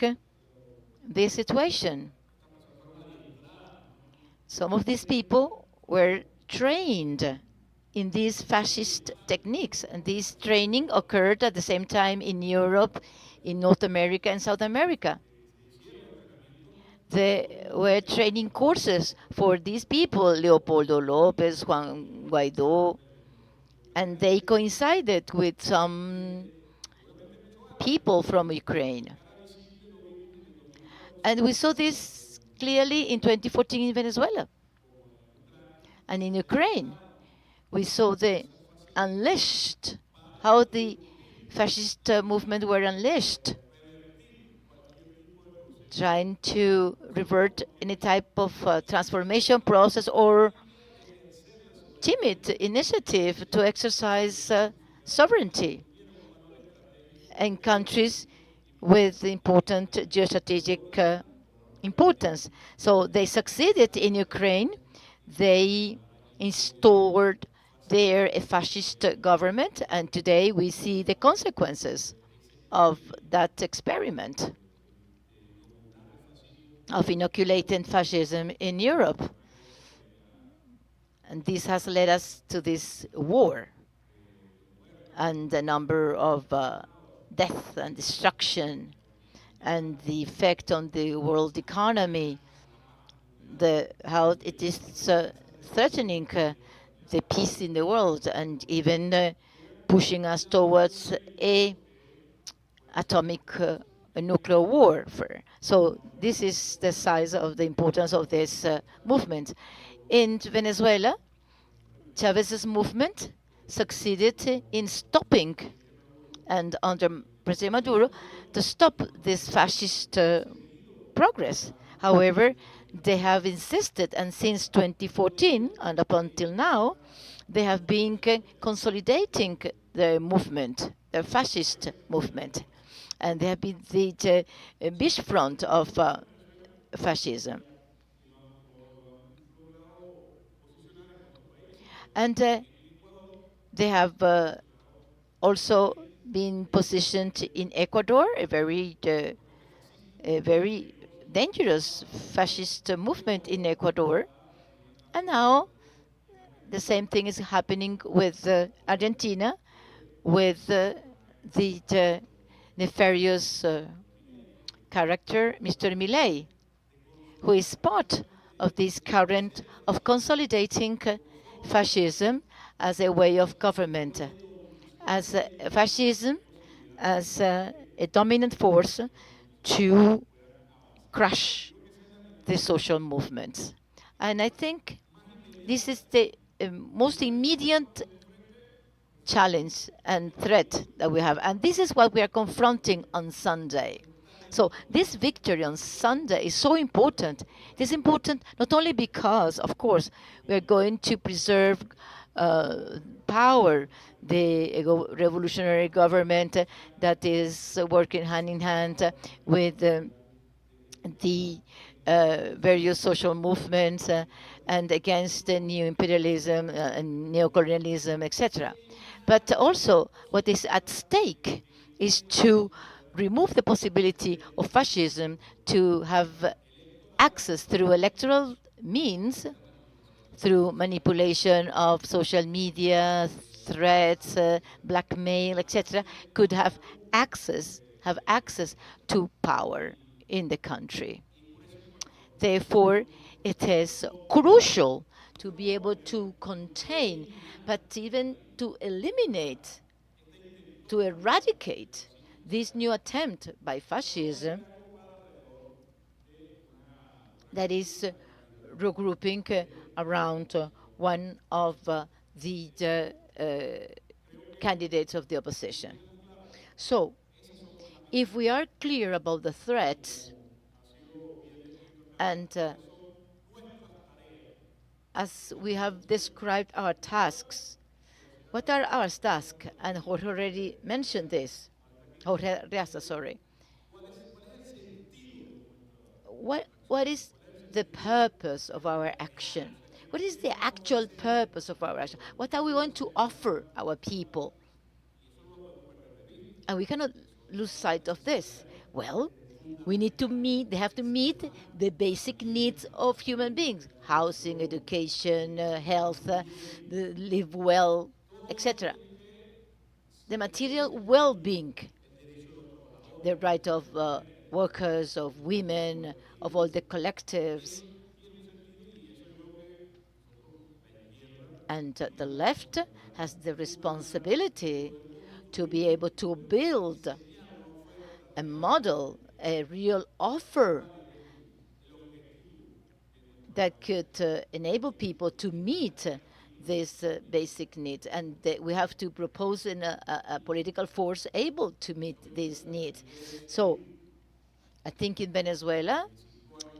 this situation. Some of these people were trained in these fascist techniques, and this training occurred at the same time in Europe, in North America, and South America. There were training courses for these people, Leopoldo Lopez, Juan Guaido, and they coincided with some people from Ukraine. And we saw this clearly in 2014 in Venezuela and in Ukraine. We saw the unleashed, how the fascist movement were unleashed, trying to revert any type of transformation process or timid initiative to exercise sovereignty in countries with important geostrategic importance. So they succeeded in Ukraine. They installed their fascist government, and today we see the consequences of that experiment of inoculating fascism in Europe. And this has led us to this war and the number of death and destruction and the effect on the world economy, how it is threatening the peace in the world and even pushing us towards a atomic a nuclear warfare. So this is the size of the importance of this movement. In Venezuela, Chavez's movement succeeded in stopping, and under President Maduro, to stop this fascist progress. However, they have insisted, and since 2014 and up until now, they have been consolidating their movement, their fascist movement, and they have been the beach front of fascism. And they have also been positioned in Ecuador, a very dangerous fascist movement in Ecuador. And now the same thing is happening with Argentina, with the nefarious character, Mr. Milei, who is part of this current of consolidating fascism as a way of government, as fascism as a dominant force to crush the social movements. And I think this is the most immediate challenge and threat that we have. And this is what we are confronting on Sunday. So this victory on Sunday is so important. It is important not only because, of course, we are going to preserve power, the revolutionary government that is working hand in hand with the various social movements and against the new imperialism and neocolonialism, etc. But also, what is at stake is to remove the possibility of fascism to have access through electoral means, through manipulation of social media, threats, blackmail, etc., could have access to power in the country. Therefore, it is crucial to be able to contain, but even to eliminate, to eradicate this new attempt by fascism that is regrouping around one of the candidates of the opposition. So, if we are clear about the threat, and as we have described our tasks, what are our tasks? And Jorge already mentioned this. Jorge Riaza, sorry. What is the purpose of our action? What is the actual purpose of our action? What are we going to offer our people? And we cannot lose sight of this. Well, They have to meet the basic needs of human beings: housing, education, health, live well, etc. The material well-being, the right of workers, of women, of all the collectives. And the left has the responsibility to be able to build a model, a real offer that could enable people to meet these basic needs. And we have to propose a political force able to meet these needs. So I think in Venezuela,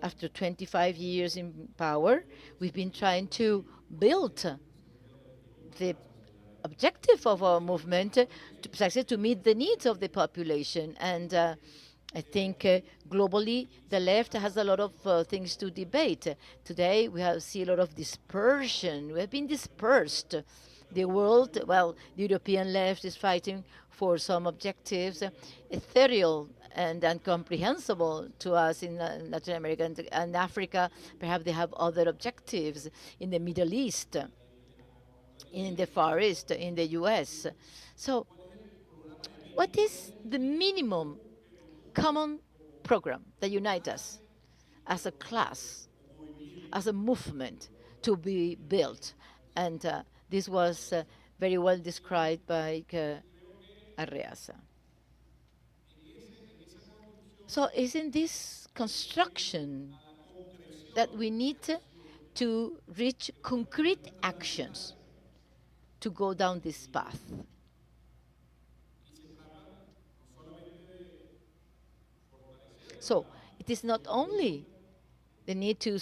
after 25 years in power, we've been trying to build the objective of our movement to precisely to meet the needs of the population. And I think globally the left has a lot of things to debate. Today we have see a lot of dispersion. We have been dispersed. The world, well, the European left is fighting for some objectives, ethereal and incomprehensible to us in Latin America and Africa. Perhaps they have other objectives in the Middle East, in the Far East, in the US. So what is the minimum common program that unites us as a class, as a movement to be built? And this was very well described by Arreaza. So it's in this construction that we need to reach concrete actions to go down this path. So it is not only the need to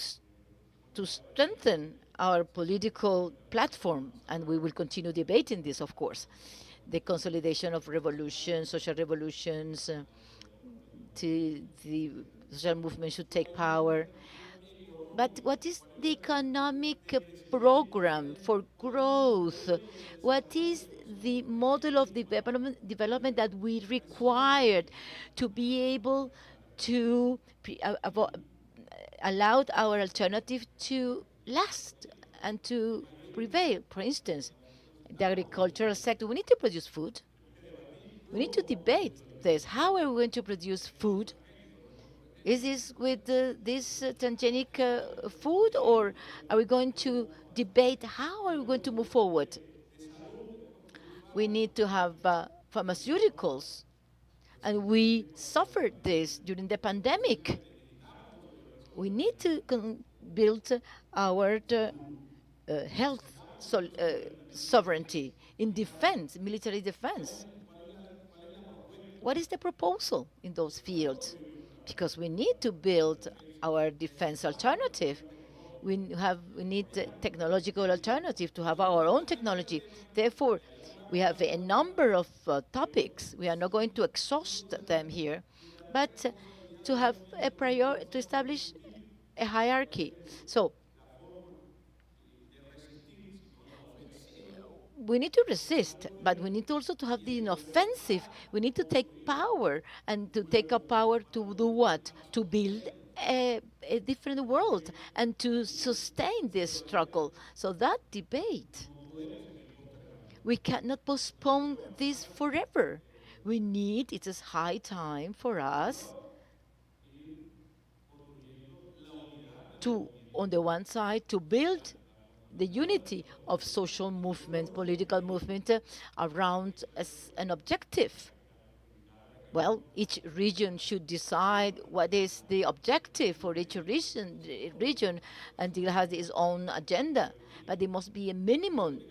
strengthen our political platform, and we will continue debating this, of course, the consolidation of revolutions, social revolutions, the social movement should take power. But what is the economic program for growth? What is the model of development that we required to be able to allow our alternative to last and to prevail? For instance, the agricultural sector, we need to produce food. We need to debate this. How are we going to produce food? Is this with this transgenic food, or are we going to debate how are we going to move forward? We need to have pharmaceuticals, and we suffered this during the pandemic. We need to build our health sovereignty in defense, military defense. What is the proposal in those fields? Because we need to build our defense alternative. We need technological alternative to have our own technology. Therefore, we have a number of topics. We are not going to exhaust them here, but to have to establish a hierarchy. So we need to resist, but we need also to have the offensive. We need to take power, and to take up power to do what? To build a different world and to sustain this struggle. So that debate, we cannot postpone this forever. It is high time for us to, on the one side, to build the unity of social movement, political movement around an objective. Well, each region should decide what is the objective for each region, and it has its own agenda. But there must be a minimum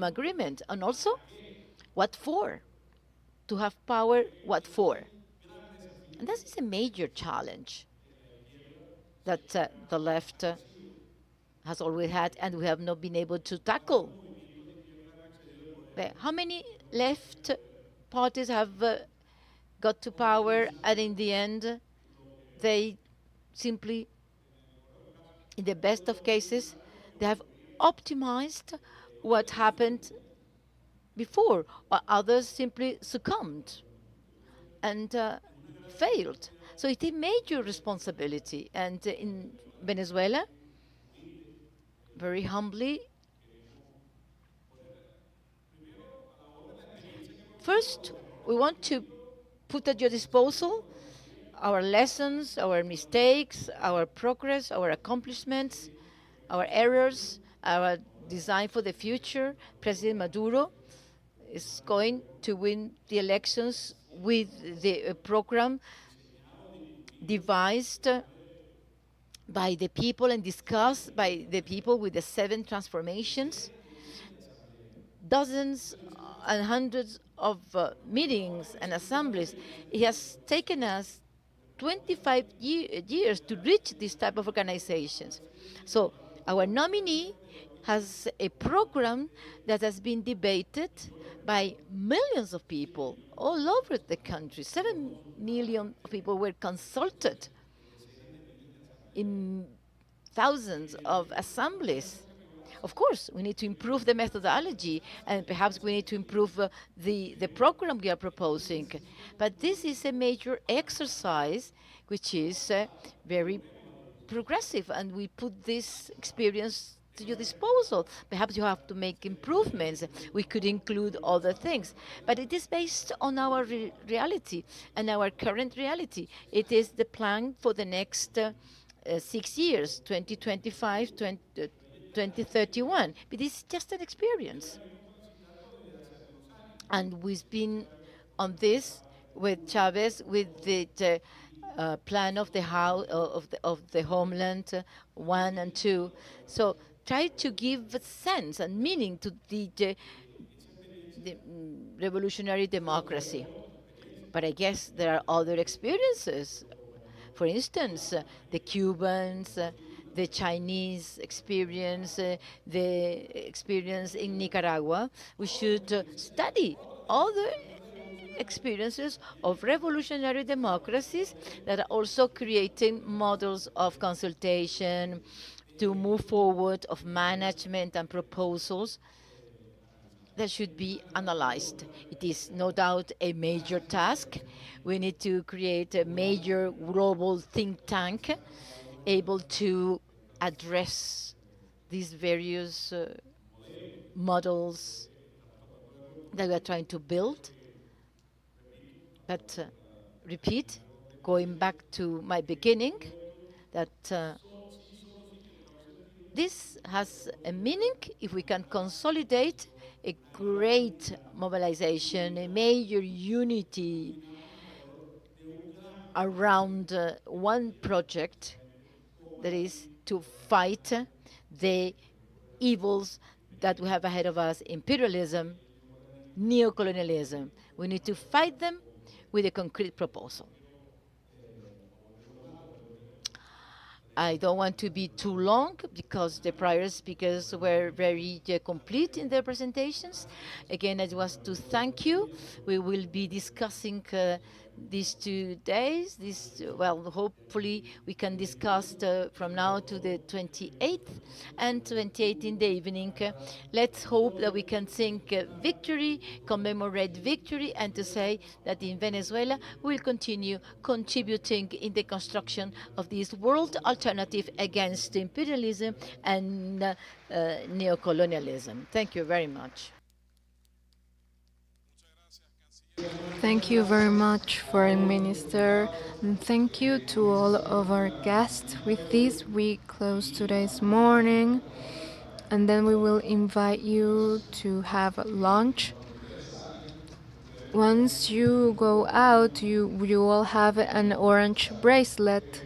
agreement. And also, what for? To have power, what for? And this is a major challenge that the left has always had, and we have not been able to tackle. How many left parties have got to power, and in the end, they simply, in the best of cases, they have optimized what happened before, while others simply succumbed and failed. So it's a major responsibility. And in Venezuela, very humbly, first, we want to put at your disposal our lessons, our mistakes, our progress, our accomplishments, our errors, our design for the future. President Maduro is going to win the elections with the program devised by the people and discussed by the people with the 7 transformations, dozens and hundreds of meetings and assemblies. It has taken us 25 years to reach this type of organizations. So our nominee has a program that has been debated by millions of people all over the country. 7 million people were consulted in thousands of assemblies. Of course, we need to improve the methodology, and perhaps we need to improve the program we are proposing. But this is a major exercise which is very progressive, and we put this experience to your disposal. Perhaps you have to make improvements. We could include other things, but it is based on our reality and our current reality. It is the plan for the next 6 years, 2025, 2031. But it's just an experience. And we've been on this with Chavez, with the plan of the house of the homeland 1 and 2. So try to give a sense and meaning to the revolutionary democracy. But I guess there are other experiences. For instance, the Cubans, the Chinese experience, the experience in Nicaragua. We should study other experiences of revolutionary democracies that are also creating models of consultation to move forward of management and proposals that should be analyzed. It is no doubt a major task. We need to create a major global think tank able to address these various models that we are trying to build. But repeat, going back to my beginning, that this has a meaning if we can consolidate a great mobilization, a major unity around one project, that is to fight the evils that we have ahead of us: imperialism, neocolonialism. We need to fight them with a concrete proposal. I don't want to be too long because the prior speakers were very complete in their presentations. Again, I want to thank you. We will be discussing these 2 days. Well, hopefully we can discuss from now to the 28th and 28th in the evening. Let's hope that we can sing victory, commemorate victory, and to say that in Venezuela we will continue contributing in the construction of this world alternative against imperialism and neocolonialism. Thank you very much. Thank you very much, Foreign Minister, and thank you to all of our guests. With this, we close today's morning, and then we will invite you to have lunch. Once you go out, you will have an orange bracelet.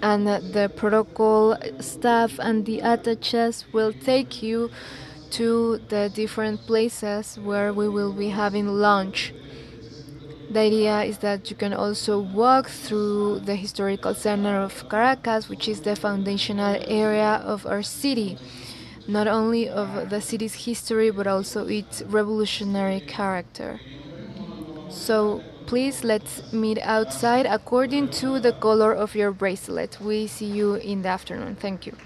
And the protocol staff and the attaches will take you to the different places where we will be having lunch. The idea is that you can also walk through the historical center of Caracas, which is the foundational area of our city, not only of the city's history but also its revolutionary character. So please, let's meet outside according to the color of your bracelet. We see you in the afternoon. Thank you.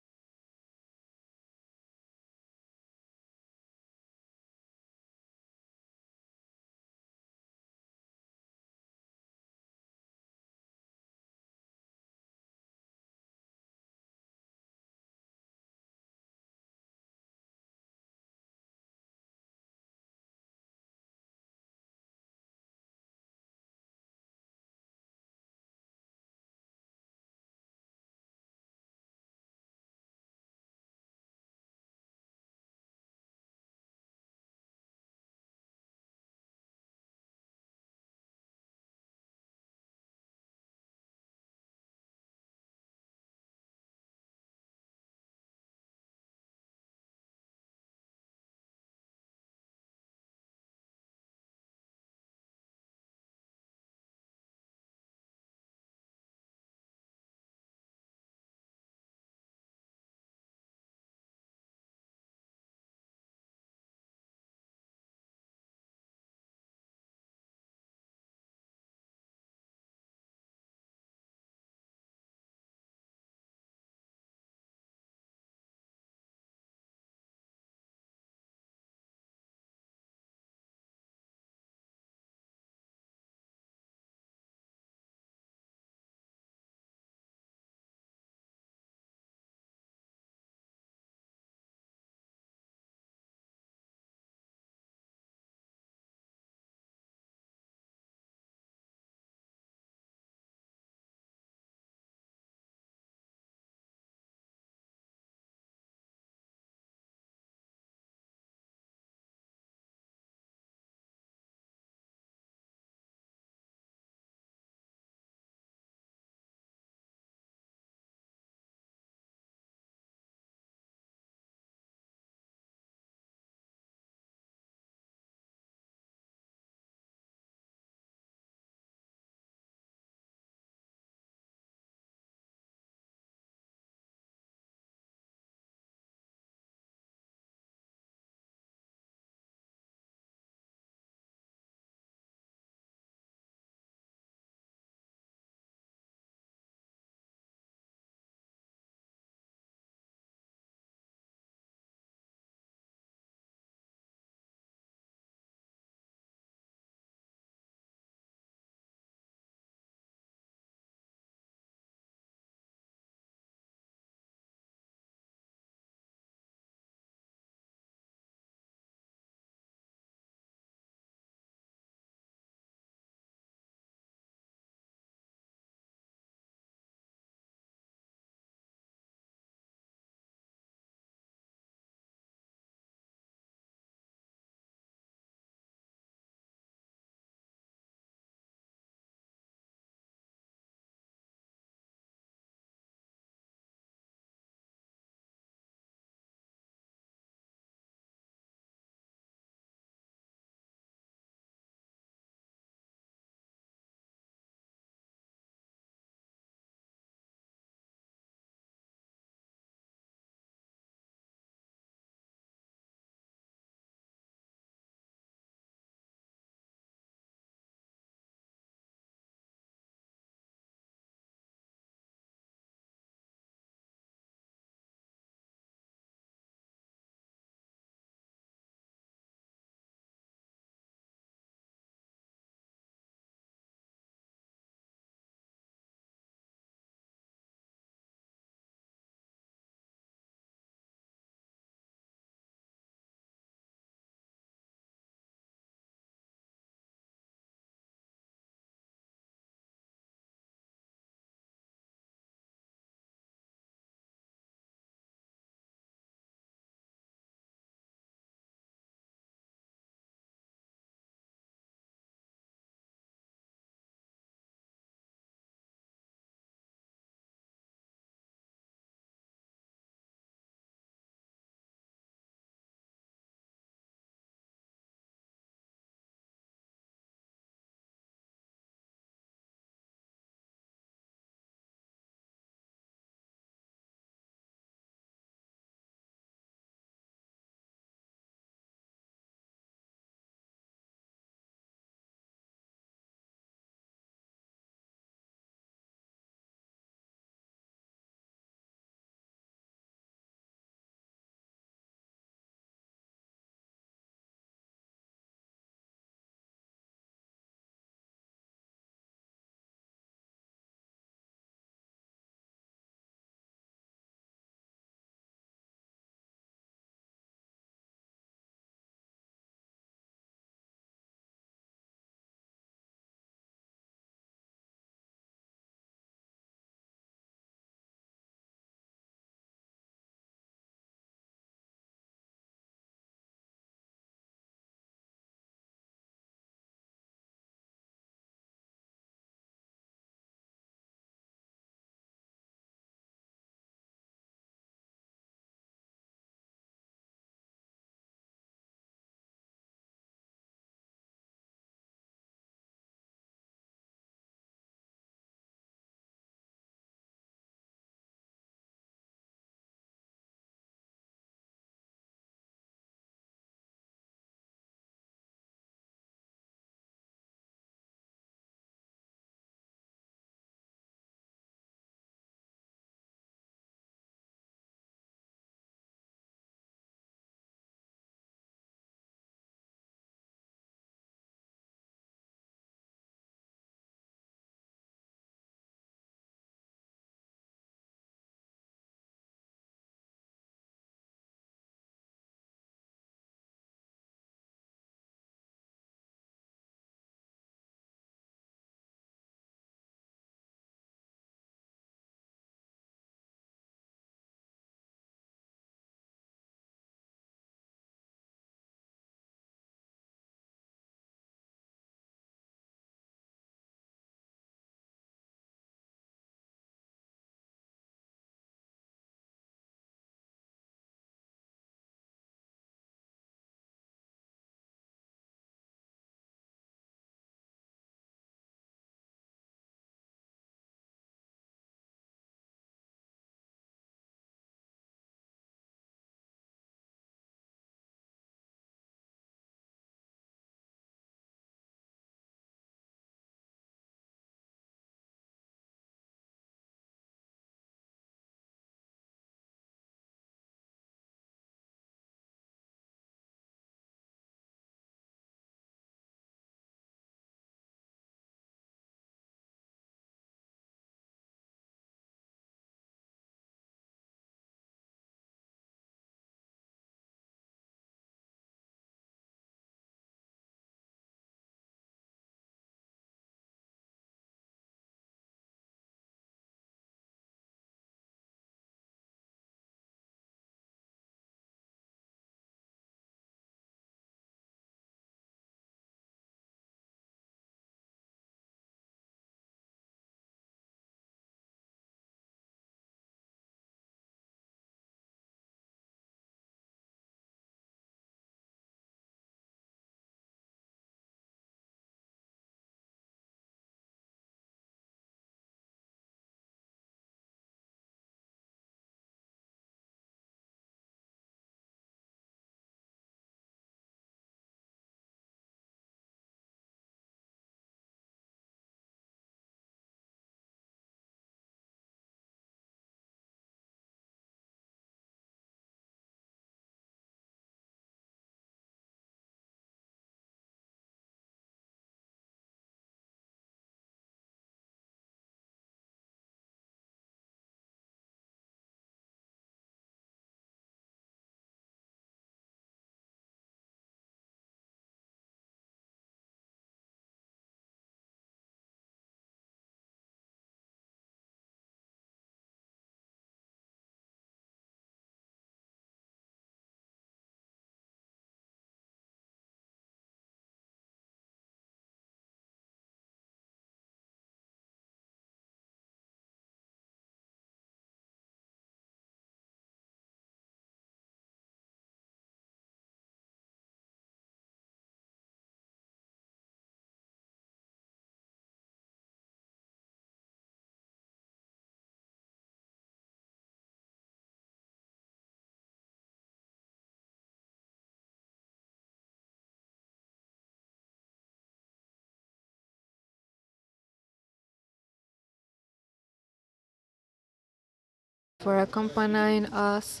for accompanying us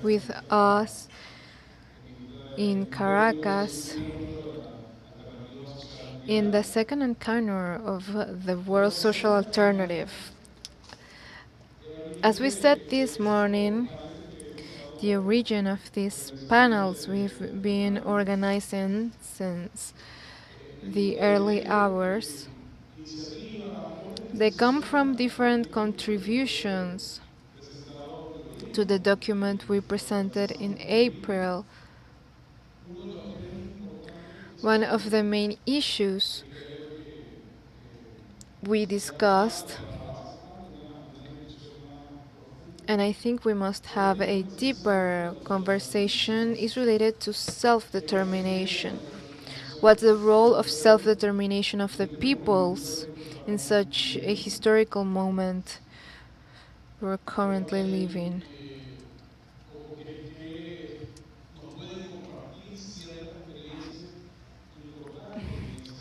with us in Caracas in the second encounter of the World Social Alternative. As we said this morning, the origin of these panels we've been organizing since the early hours, they come from different contributions to the document we presented in April. One of the main issues we discussed, and I think we must have a deeper conversation, is related to self-determination. What's the role of self-determination of the peoples in such a historical moment we're currently living?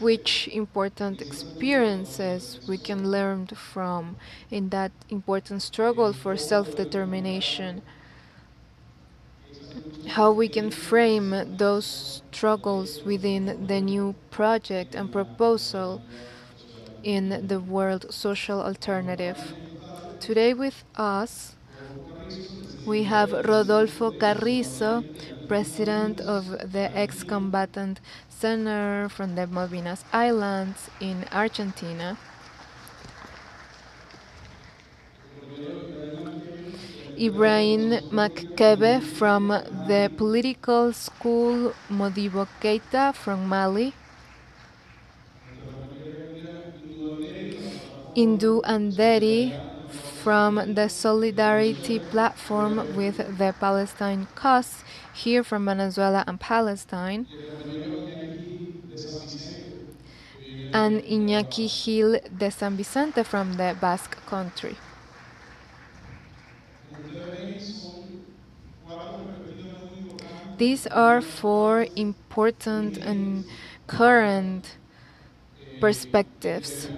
Which important experiences we can learn from in that important struggle for self-determination, how we can frame those struggles within the new project and proposal in the World Social Alternative. Today with us we have Rodolfo Carrizo, president of the ex-combatant center from the Malvinas Islands in Argentina. Ibrahim Makebe from the political school Modibo Keita from Mali. Indu Anderi from the Solidarity Platform with the Palestine Cause, here from Venezuela and Palestine. And Iñaki Gil de San Vicente from the Basque Country. These are four important and current perspectives.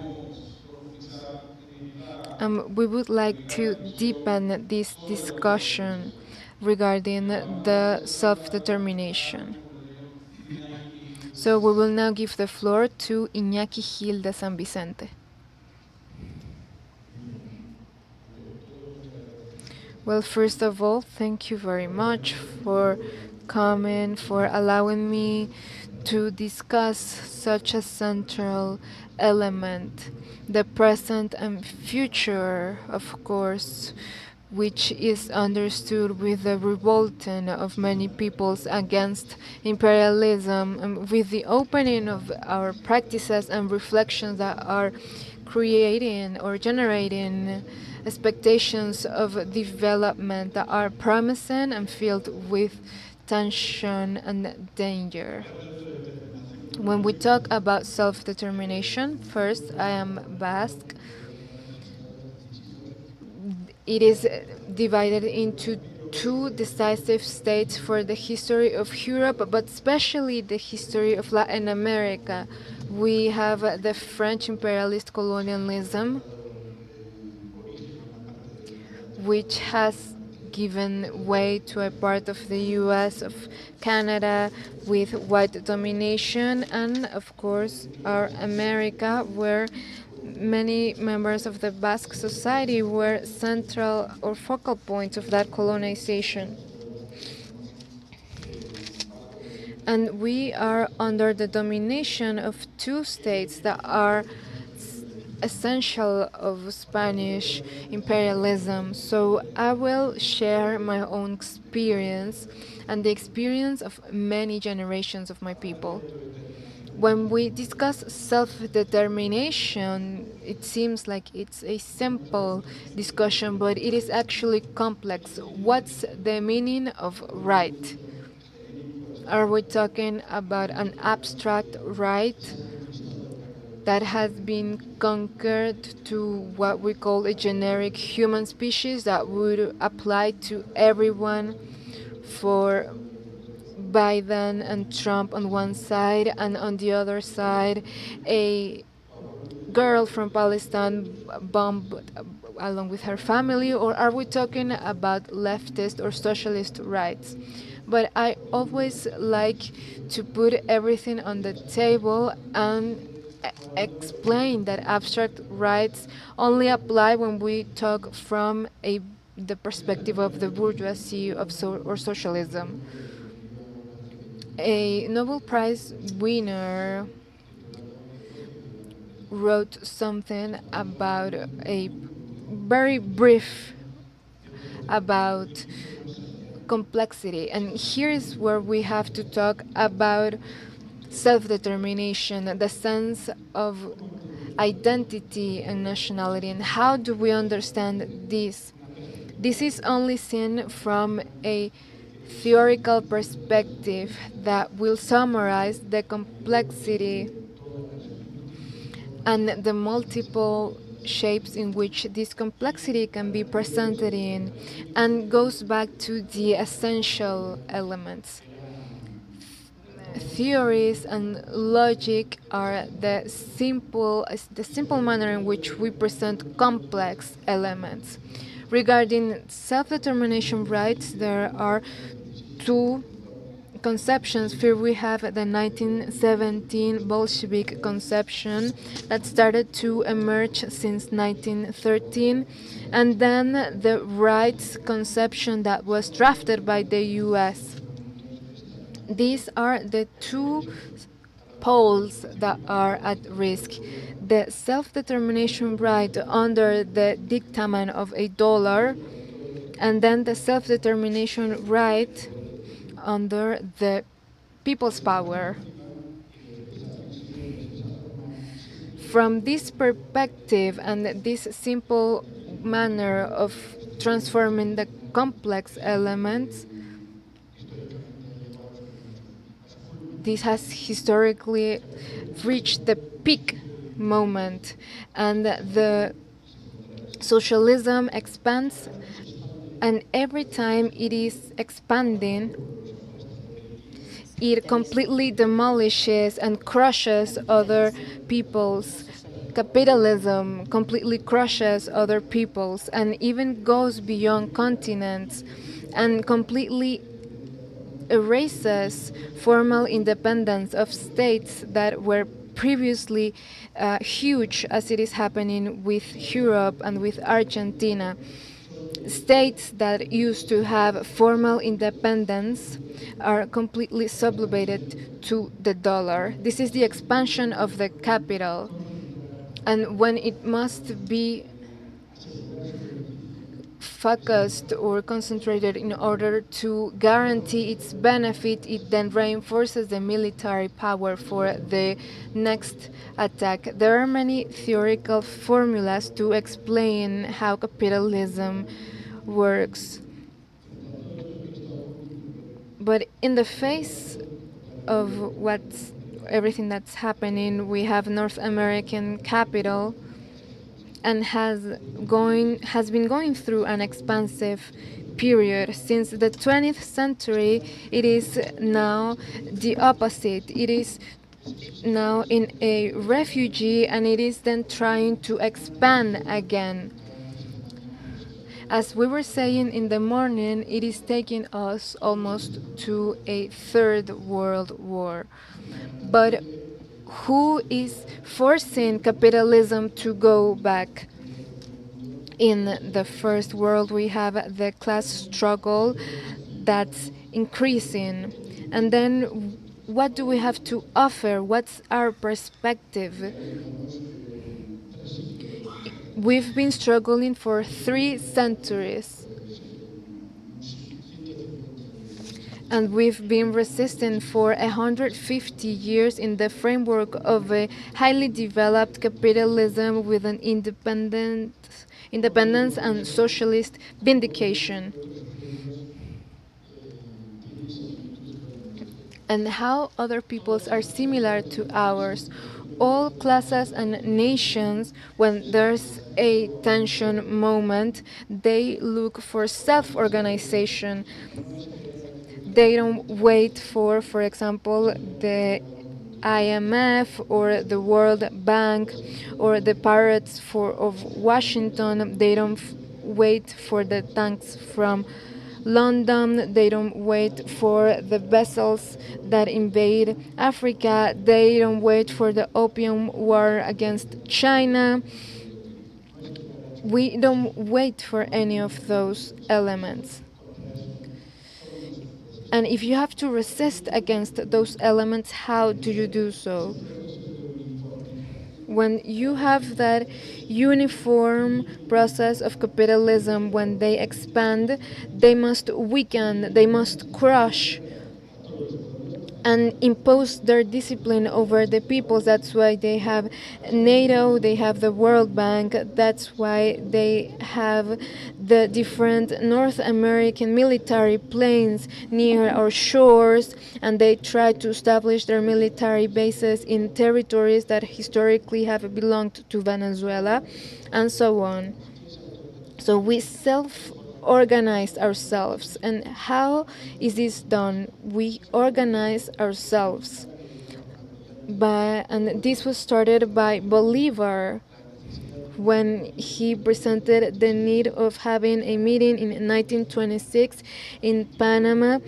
We would like to deepen this discussion regarding the self-determination. So we will now give the floor to Iñaki Gil de San Vicente. Well, first of all, thank you very much for coming, for allowing me to discuss such a central element, the present and future, of course, which is understood with the revolting of many peoples against imperialism, and with the opening of our practices and reflections that are creating or generating expectations of development that are promising and filled with tension and danger. When we talk about self-determination, first, I am Basque. It is divided into two decisive states for the history of Europe, but especially the history of Latin America. We have the French imperialist colonialism, which has given way to a part of the US, of Canada, with white domination, and of course our America, where many members of the Basque society were central or focal points of that colonization. And we are under the domination of two states that are essential of Spanish imperialism. So I will share my own experience and the experience of many generations of my people. When we discuss self-determination, it seems like it's a simple discussion, but it is actually complex. What's the meaning of right? Are we talking about an abstract right that has been conquered to what we call a generic human species that would apply to everyone, for Biden and Trump on one side, and on the other side, a girl from Palestine bombed along with her family, or are we talking about leftist or socialist rights? But I always like to put everything on the table and explain that abstract rights only apply when we talk from the perspective of the bourgeoisie or socialism. A Nobel Prize winner wrote something about a very brief about complexity, and here is where we have to talk about self-determination, the sense of identity and nationality, and how do we understand this. This is only seen from a theoretical perspective that will summarize the complexity and the multiple shapes in which this complexity can be presented in, and goes back to the essential elements. Theories and logic are the simple manner in which we present complex elements. Regarding self-determination rights, there are two conceptions. Here we have the 1917 Bolshevik conception that started to emerge since 1913, and then the rights conception that was drafted by the US. These are the two poles that are at risk. The self-determination right under the dictamen of a dollar, and then the self-determination right under the people's power. From this perspective and this simple manner of transforming the complex elements, this has historically reached the peak moment, and the socialism expands, and every time it is expanding, it completely demolishes and crushes other peoples. Capitalism completely crushes other peoples and even goes beyond continents and completely erases formal independence of states that were previously huge, as it is happening with Europe and with Argentina. States that used to have formal independence are completely subjugated to the dollar. This is the expansion of the capital. And when it must be focused or concentrated in order to guarantee its benefit, it then reinforces the military power for the next attack. There are many theoretical formulas to explain how capitalism works. But in the face of everything that's happening, we have North American capital and has been going through an expansive period. Since the 20th century, it is now the opposite. It is now in a refugee, and it is then trying to expand again. As we were saying in the morning, it is taking us almost to a third world war. But who is forcing capitalism to go back? In the first world, we have the class struggle that's increasing. And then what do we have to offer? What's our perspective? We've been struggling for 3 centuries. And we've been resisting for 150 years in the framework of a highly developed capitalism with an independence and socialist vindication. And how other peoples are similar to ours. All classes and nations, when there's a tension moment, they look for self-organization. They don't wait for example, the IMF or the World Bank or the pirates of Washington. They don't wait for the tanks from London. They don't wait for the vessels that invade Africa. They don't wait for the opium war against China. We don't wait for any of those elements. And if you have to resist against those elements, how do you do so? When you have that uniform process of capitalism, when they expand, they must weaken, they must crush and impose their discipline over the peoples. That's why they have NATO, they have the World Bank, that's why they have the different North American military planes near our shores, and they try to establish their military bases in territories that historically have belonged to Venezuela, and so on. So we self-organize ourselves. And how is this done? We organize ourselves and this was started by Bolívar when he presented the need of having a meeting in 1926 in Panama,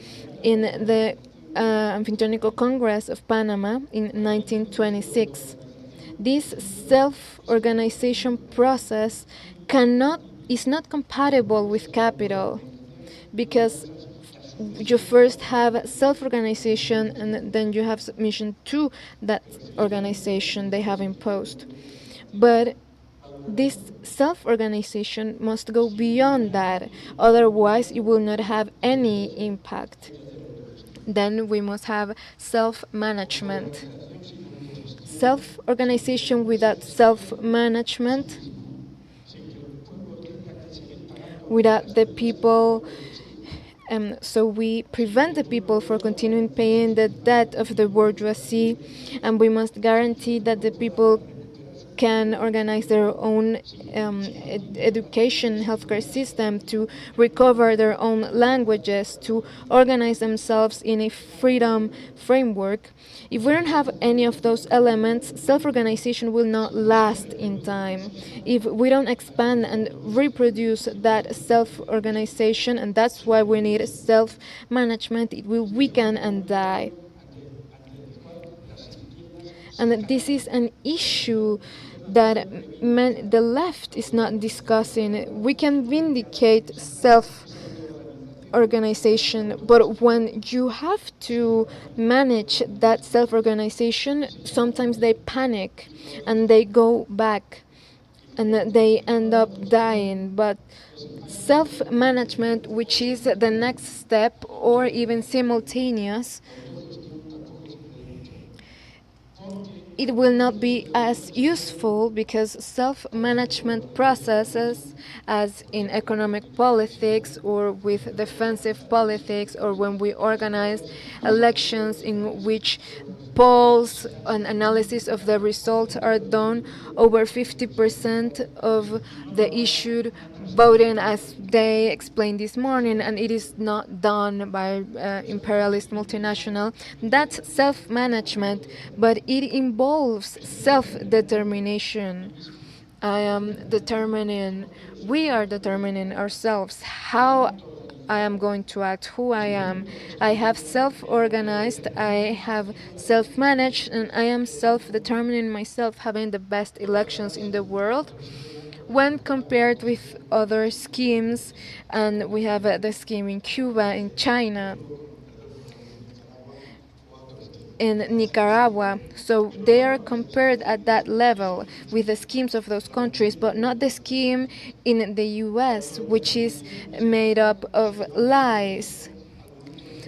in the Amphitonical Congress of Panama in 1926. This self-organization process is not compatible with capital, because you first have self-organization and then you have submission to that organization they have imposed. But this self-organization must go beyond that, otherwise it will not have any impact. Then we must have self-management. Self-organization without self-management, without the people, so we prevent the people from continuing paying the debt of the bourgeoisie, and we must guarantee that the people can organize their own education, healthcare system, to recover their own languages, to organize themselves in a freedom framework. If we don't have any of those elements, self-organization will not last in time. If we don't expand and reproduce that self-organization, and that's why we need self-management, it will weaken and die. And this is an issue that the left is not discussing. We can vindicate self-organization, but when you have to manage that self-organization, sometimes they panic and they go back and they end up dying. But self-management, which is the next step or even simultaneous, it will not be as useful, because self-management processes, as in economic politics or with defensive politics, or when we organize elections in which polls and analysis of the results are done, over 50% of the issued voting, as they explained this morning, and it is not done by imperialist multinational. That's self-management, but it involves self-determination. We are determining ourselves how I am going to act, who I am. I have self-organized, I have self-managed, and I am self-determining myself, having the best elections in the world when compared with other schemes. And we have the scheme in Cuba, in China, in Nicaragua. So they are compared at that level with the schemes of those countries, but not the scheme in the US, which is made up of lies.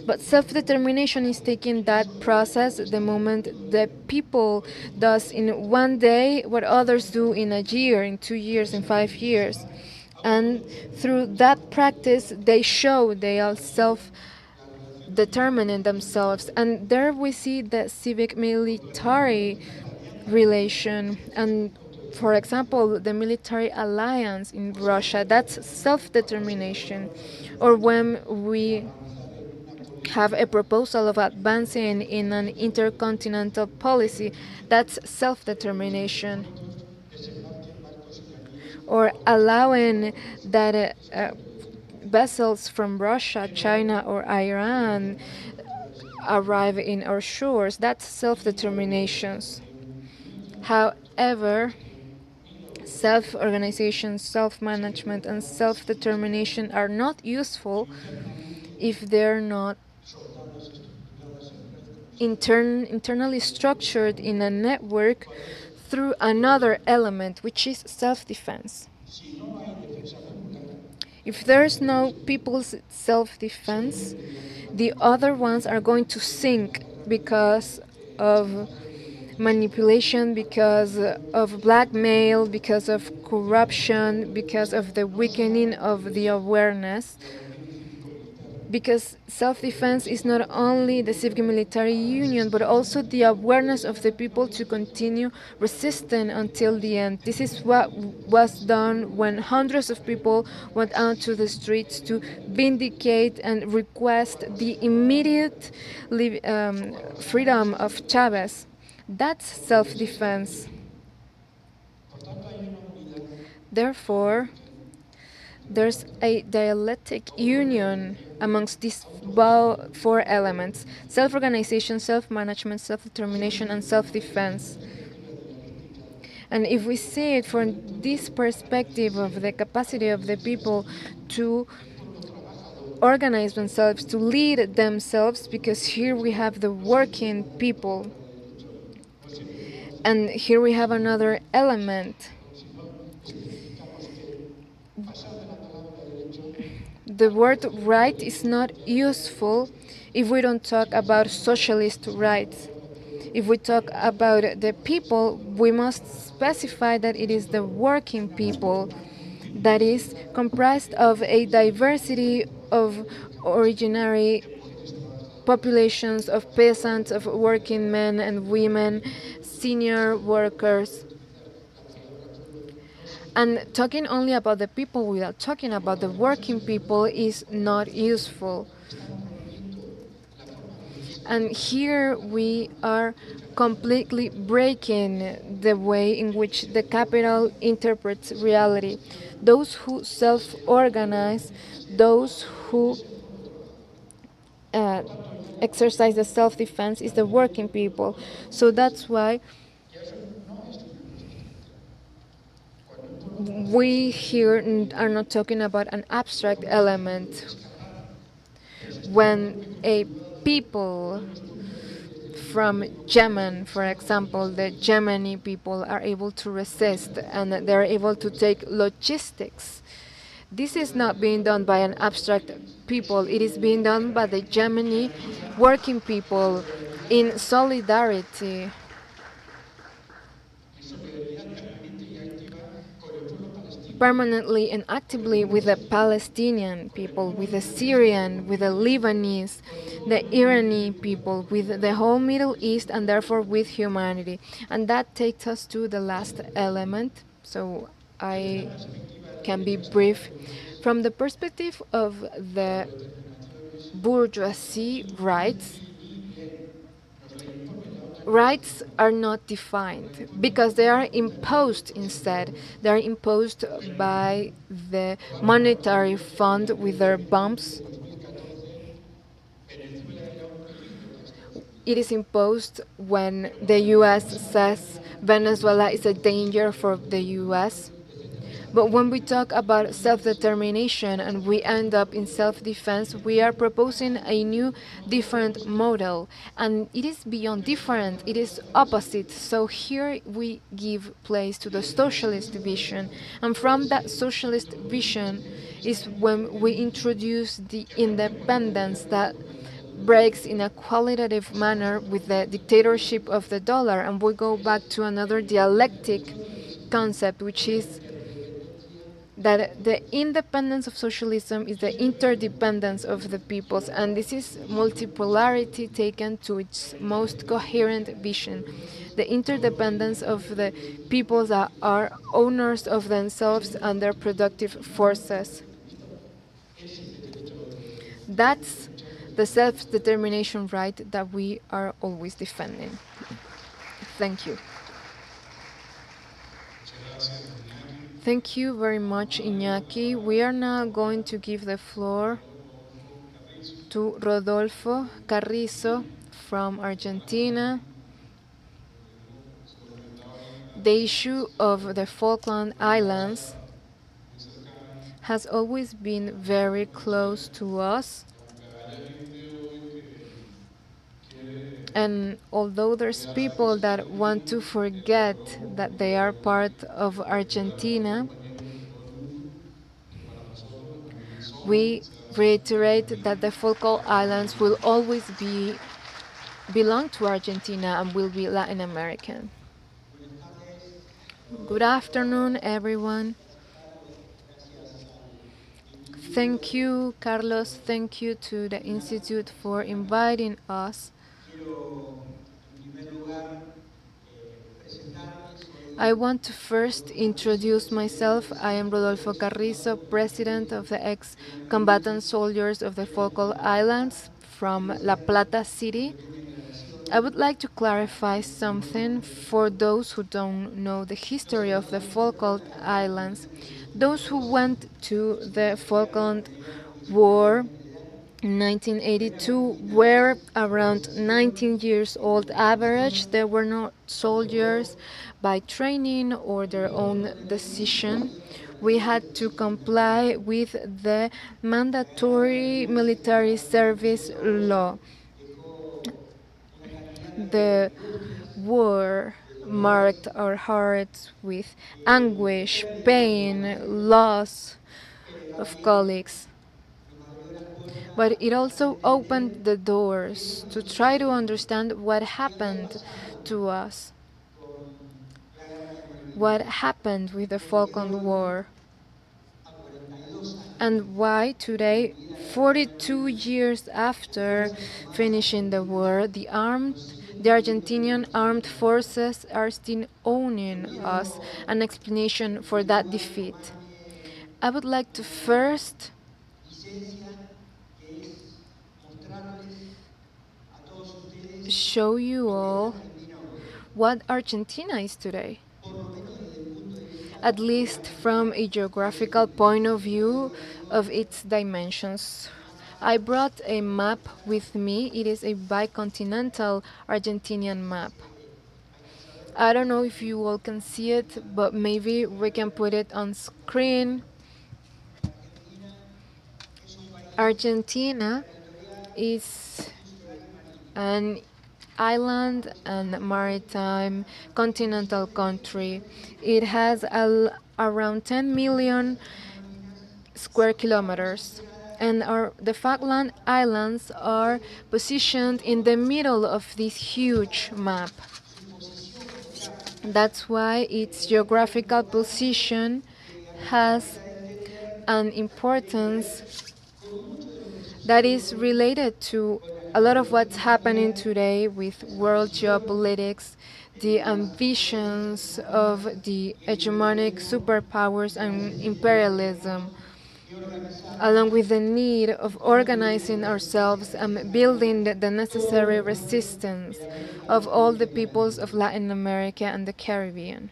But self-determination is taking that process the moment the people does in one day what others do in a year, in 2 years, in 5 years. And through that practice, they show they are self-determining themselves. And there we see the civic-military relation. And for example, the military alliance in Russia, that's self-determination. Or when we have a proposal of advancing in an intercontinental policy. That's self-determination. Or allowing that vessels from Russia, China, or Iran arrive in our shores. That's self-determinations. However, self-organization, self-management, and self-determination are not useful if they're not internally structured in a network through another element, which is self-defense. If there's no people's self-defense, the other ones are going to sink because of manipulation, because of blackmail, because of corruption, because of the weakening of the awareness. Because self-defense is not only the civic military union, but also the awareness of the people to continue resisting until the end. This is what was done when hundreds of people went out to the streets to vindicate and request the immediate freedom of Chavez. That's self-defense. Therefore, there's a dialectic union amongst these four elements: self-organization, self-management, self-determination, and self-defense. And if we see it from this perspective of the capacity of the people to organize themselves, to lead themselves, because here we have the working people, and here we have another element. The word right is not useful if we don't talk about socialist rights. If we talk about the people, we must specify that it is the working people that is comprised of a diversity of originary populations, of peasants, of working men and women, senior workers. And talking only about the people without talking about the working people is not useful. And here we are completely breaking the way in which the capital interprets reality. Those who self-organize, those who exercise the self-defense is the working people. So that's why we here are not talking about an abstract element. When a people from Yemen, for example, the Yemeni people are able to resist and they're able to take logistics, this is not being done by an abstract people, it is being done by the Yemeni working people in solidarity. Permanently and actively with the Palestinian people, with the Syrian, with the Lebanese, the Iranian people, with the whole Middle East, and therefore with humanity. And that takes us to the last element, so I can be brief. From the perspective of the bourgeoisie rights, rights are not defined because they are imposed instead. They are imposed by the monetary fund with their bumps. It is imposed when the US says Venezuela is a danger for the US. But when we talk about self-determination and we end up in self-defense, we are proposing a new, different model. And it is beyond different, it is opposite. So here we give place to the socialist vision. And from that socialist vision is when we introduce the independence that breaks in a qualitative manner with the dictatorship of the dollar. And we go back to another dialectic concept, which is that the independence of socialism is the interdependence of the peoples, and this is multipolarity taken to its most coherent vision. The interdependence of the peoples that are owners of themselves and their productive forces. That's the self-determination right that we are always defending. Thank you. Thank you very much, Iñaki. We are now going to give the floor to Rodolfo Carrizo from Argentina. The issue of the Falkland Islands has always been very close to us. And although there's people that want to forget that they are part of Argentina, we reiterate that the Falkland Islands will always belong to Argentina and will be Latin American. Good afternoon, everyone. Thank you, Carlos. Thank you to the Institute for inviting us. I want to first introduce myself. I am Rodolfo Carrizo, president of the ex-combatant soldiers of the Falkland Islands from La Plata City. I would like to clarify something for those who don't know the history of the Falkland Islands. Those who went to the Falkland War in 1982 were around 19 years old average. They were not soldiers by training or their own decision. We had to comply with the mandatory military service law. The war marked our hearts with anguish, pain, loss of colleagues. But it also opened the doors to try to understand what happened to us. What happened with the Falkland War? And why today, 42 years after finishing the war, the Argentinian armed forces are still owning us, an explanation for that defeat. I would like to first show you all what Argentina is today, at least from a geographical point of view of its dimensions. I brought a map with me. It is a bicontinental Argentinian map. I don't know if you all can see it, but maybe we can put it on screen. Argentina is an island and maritime continental country. It has around 10 million square kilometers, and the Falkland Islands are positioned in the middle of this huge map. That's why its geographical position has an importance that is related to a lot of what's happening today with world geopolitics, the ambitions of the hegemonic superpowers and imperialism, along with the need of organizing ourselves and building the necessary resistance of all the peoples of Latin America and the Caribbean.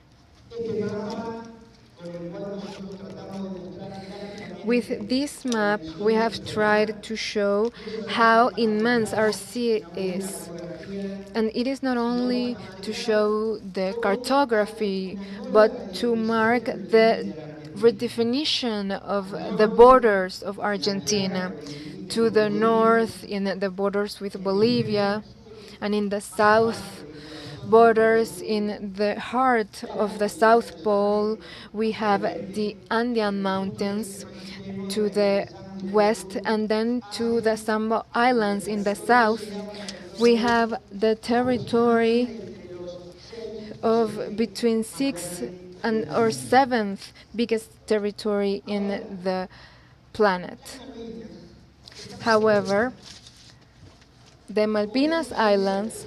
With this map, we have tried to show how immense our sea is. And it is not only to show the cartography, but to mark the redefinition of the borders of Argentina. To the north, in the borders with Bolivia, and in the south, borders in the heart of the South Pole, we have the Andean Mountains to the west, and then to the Sambo Islands in the south. We have the territory of between sixth and or seventh biggest territory in the planet. However, the Malvinas Islands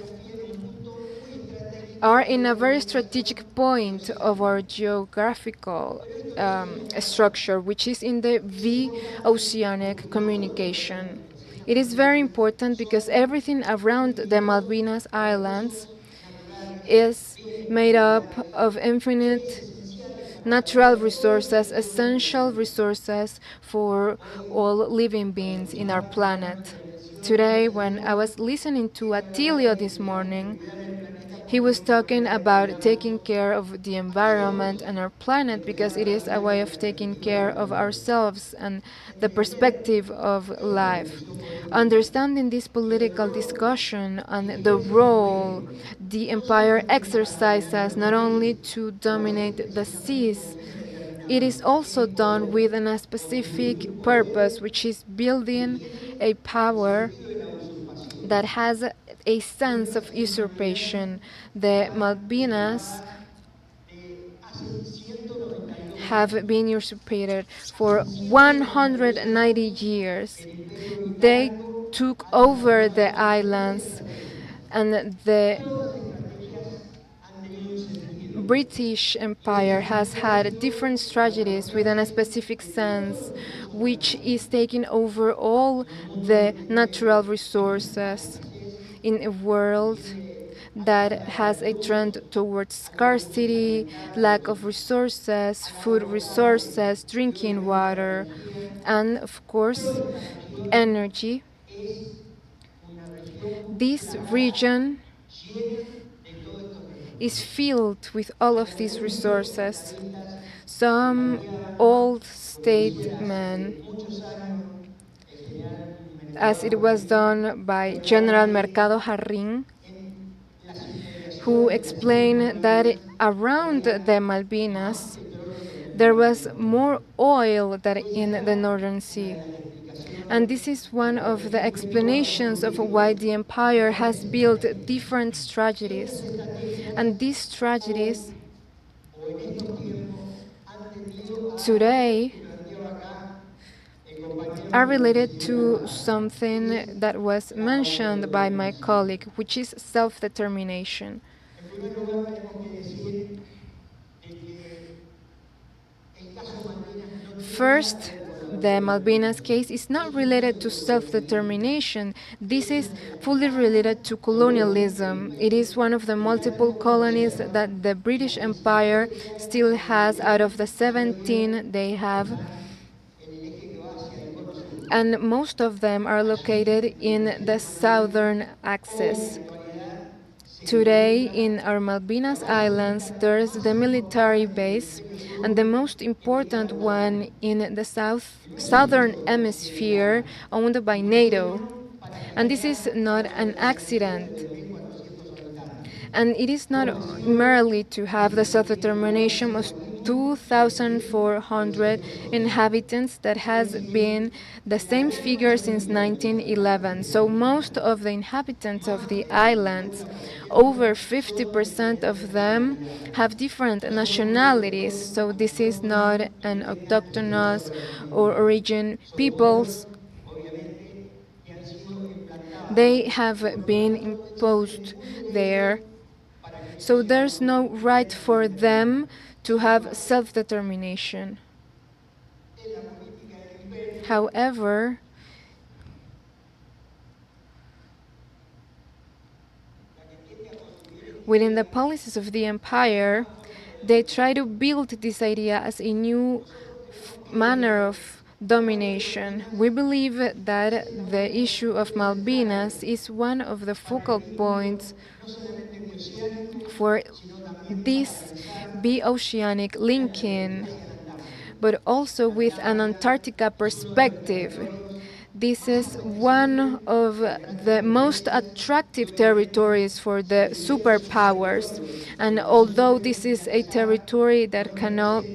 are in a very strategic point of our geographical structure, which is in the V oceanic communication. It is very important because everything around the Malvinas Islands is made up of infinite natural resources, essential resources for all living beings in our planet. Today, when I was listening to Attilio this morning, he was talking about taking care of the environment and our planet because it is a way of taking care of ourselves and the perspective of life. Understanding this political discussion and the role the empire exercises not only to dominate the seas, it is also done with a specific purpose, which is building a power that has a sense of usurpation. The Malvinas have been usurpated for 190 years. They took over the islands, and the British Empire has had different strategies within a specific sense, which is taking over all the natural resources in a world that has a trend towards scarcity, lack of resources, food resources, drinking water, and of course, energy. This region is filled with all of these resources. Some old statesmen, as it was done by General Mercado Jarrín, who explained that around the Malvinas there was more oil than in the Northern Sea. And this is one of the explanations of why the empire has built different strategies. And these tragedies today are related to something that was mentioned by my colleague, which is self-determination. First, the Malvinas case is not related to self-determination. This is fully related to colonialism. It is one of the multiple colonies that the British Empire still has out of the 17 they have, and most of them are located in the southern axis. Today, in our Malvinas Islands, there is the military base, and the most important one in the southern hemisphere, owned by NATO. And this is not an accident. And it is not merely to have the self-determination of 2,400 inhabitants that has been the same figure since 1911. So most of the inhabitants of the islands, over 50% of them, have different nationalities. So this is not an autochthonous or origin peoples. They have been imposed there. So there's no right for them to have self-determination. However, within the policies of the empire, they try to build this idea as a new manner of domination. We believe that the issue of Malvinas is one of the focal points for this bi-oceanic linking, but also with an Antarctica perspective. This is one of the most attractive territories for the superpowers, and although this is a territory that cannot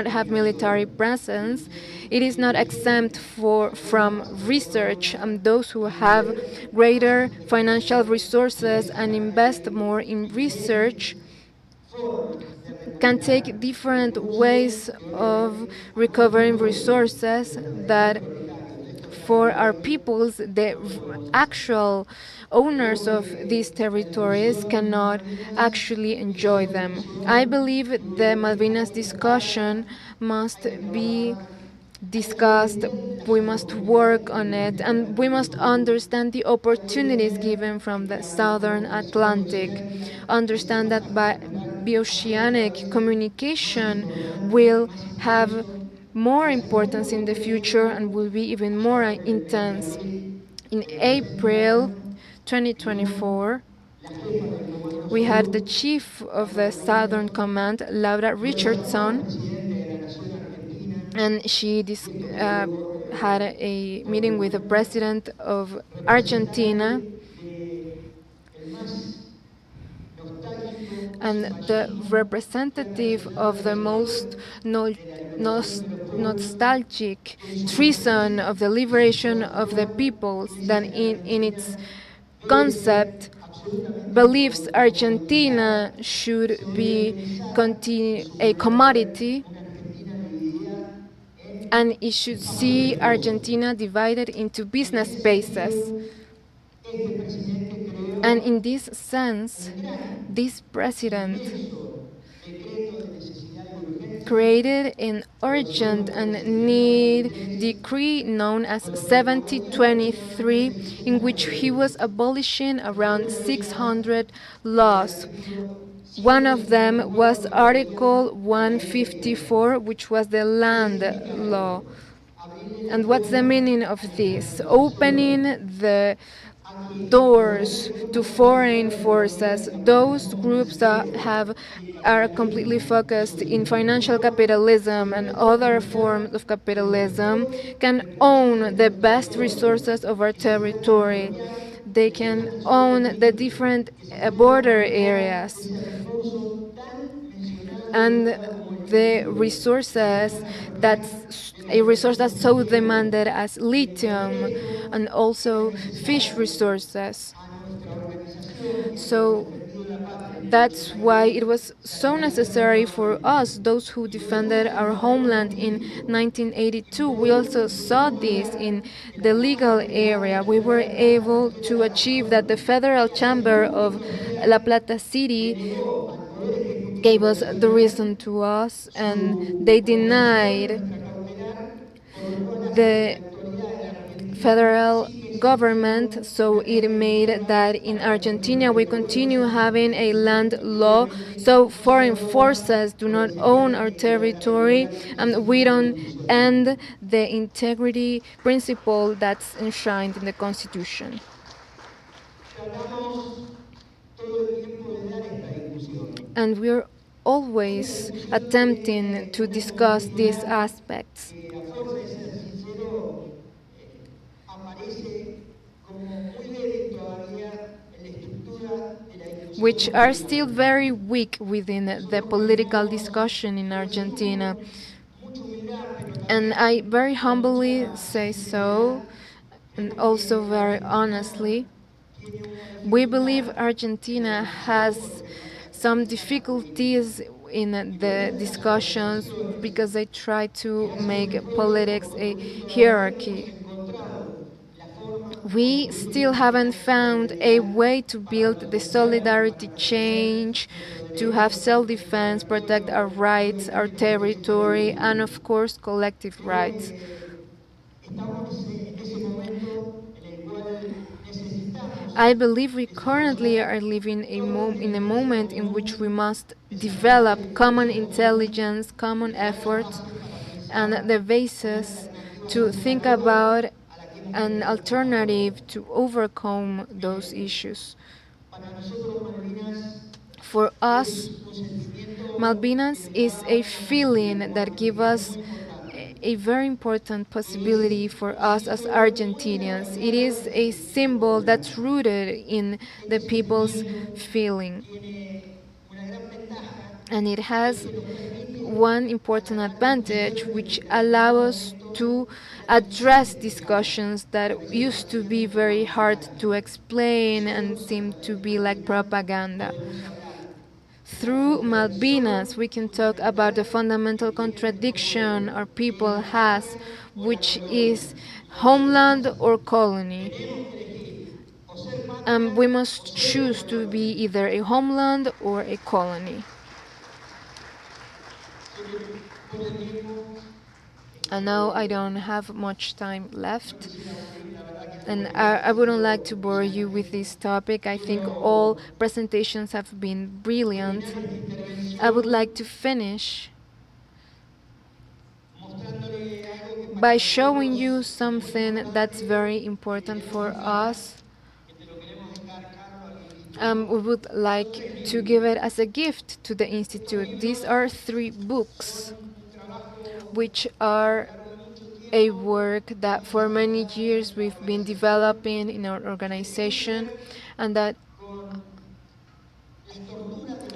have military presence, it is not exempt from research, and those who have greater financial resources and invest more in research can take different ways of recovering resources that for our peoples, the actual owners of these territories cannot actually enjoy them. I believe the Malvinas discussion must be discussed. We must work on it, and we must understand the opportunities given from the southern Atlantic. Understand that by bioceanic communication will have more importance in the future and will be even more intense. In April 2024, we had the chief of the Southern Command, Laura Richardson, and she had a meeting with the president of Argentina and the representative of the most nostalgic treason of the liberation of the peoples that in its concept believes Argentina should be a commodity and it should see Argentina divided into business spaces. And in this sense, this president created an urgent and need decree known as 7023, in which he was abolishing around 600 laws. One of them was Article 154, which was the land law. And what's the meaning of this? Opening the doors to foreign forces, those groups that are completely focused in financial capitalism and other forms of capitalism, can own the best resources of our territory. They can own the different border areas and the resources that's a resource that's so demanded as lithium and also fish resources. So that's why it was so necessary for us, those who defended our homeland in 1982. We also saw this in the legal area. We were able to achieve that the Federal Chamber of La Plata City gave us the reason to us, and they denied the federal government, so it made that in Argentina we continue having a land law, so foreign forces do not own our territory and we don't end the integrity principle that's enshrined in the Constitution. And we're always attempting to discuss these aspects, which are still very weak within the political discussion in Argentina. And I very humbly say so, and also very honestly, we believe Argentina has some difficulties in the discussions because they try to make politics a hierarchy. We still haven't found a way to build the solidarity change, to have self-defense, protect our rights, our territory, and of course collective rights. I believe we currently are living in a moment in which we must develop common intelligence, common efforts, and the basis to think about an alternative to overcome those issues. For us, Malvinas is a feeling that gives us a very important possibility for us as Argentinians. It is a symbol that's rooted in the people's feeling. And it has one important advantage, which allows us to address discussions that used to be very hard to explain and seem to be like propaganda. Through Malvinas, we can talk about the fundamental contradiction our people has, which is homeland or colony. And we must choose to be either a homeland or a colony. And now I don't have much time left. And I wouldn't like to bore you with this topic. I think all presentations have been brilliant. I would like to finish by showing you something that's very important for us. We would like to give it as a gift to the Institute. These are three books, which are a work that for many years we've been developing in our organization and that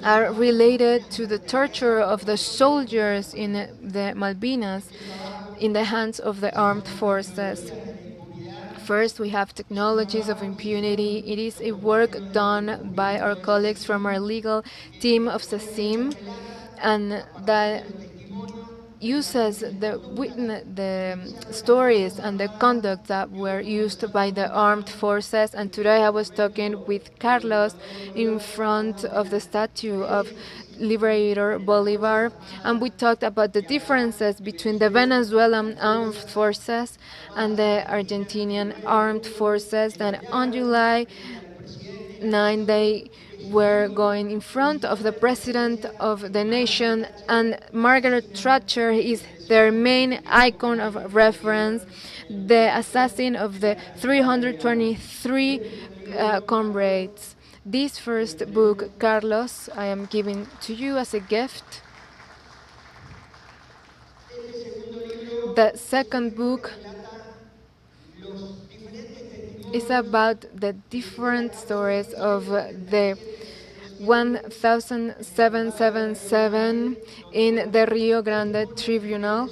are related to the torture of the soldiers in the Malvinas in the hands of the armed forces. First, we have Technologies of Impunity. It is a work done by our colleagues from our legal team of SACIM, and that uses the stories and the conduct that were used by the armed forces. And today I was talking with Carlos in front of the statue of Liberator Bolívar, and we talked about the differences between the Venezuelan armed forces and the Argentinian armed forces. That on July 9 they were going in front of the president of the nation, and Margaret Thatcher is their main icon of reference, the assassin of the 323 comrades. This first book, Carlos, I am giving to you as a gift. The second book is about the different stories of the 1777 in the Rio Grande Tribunal,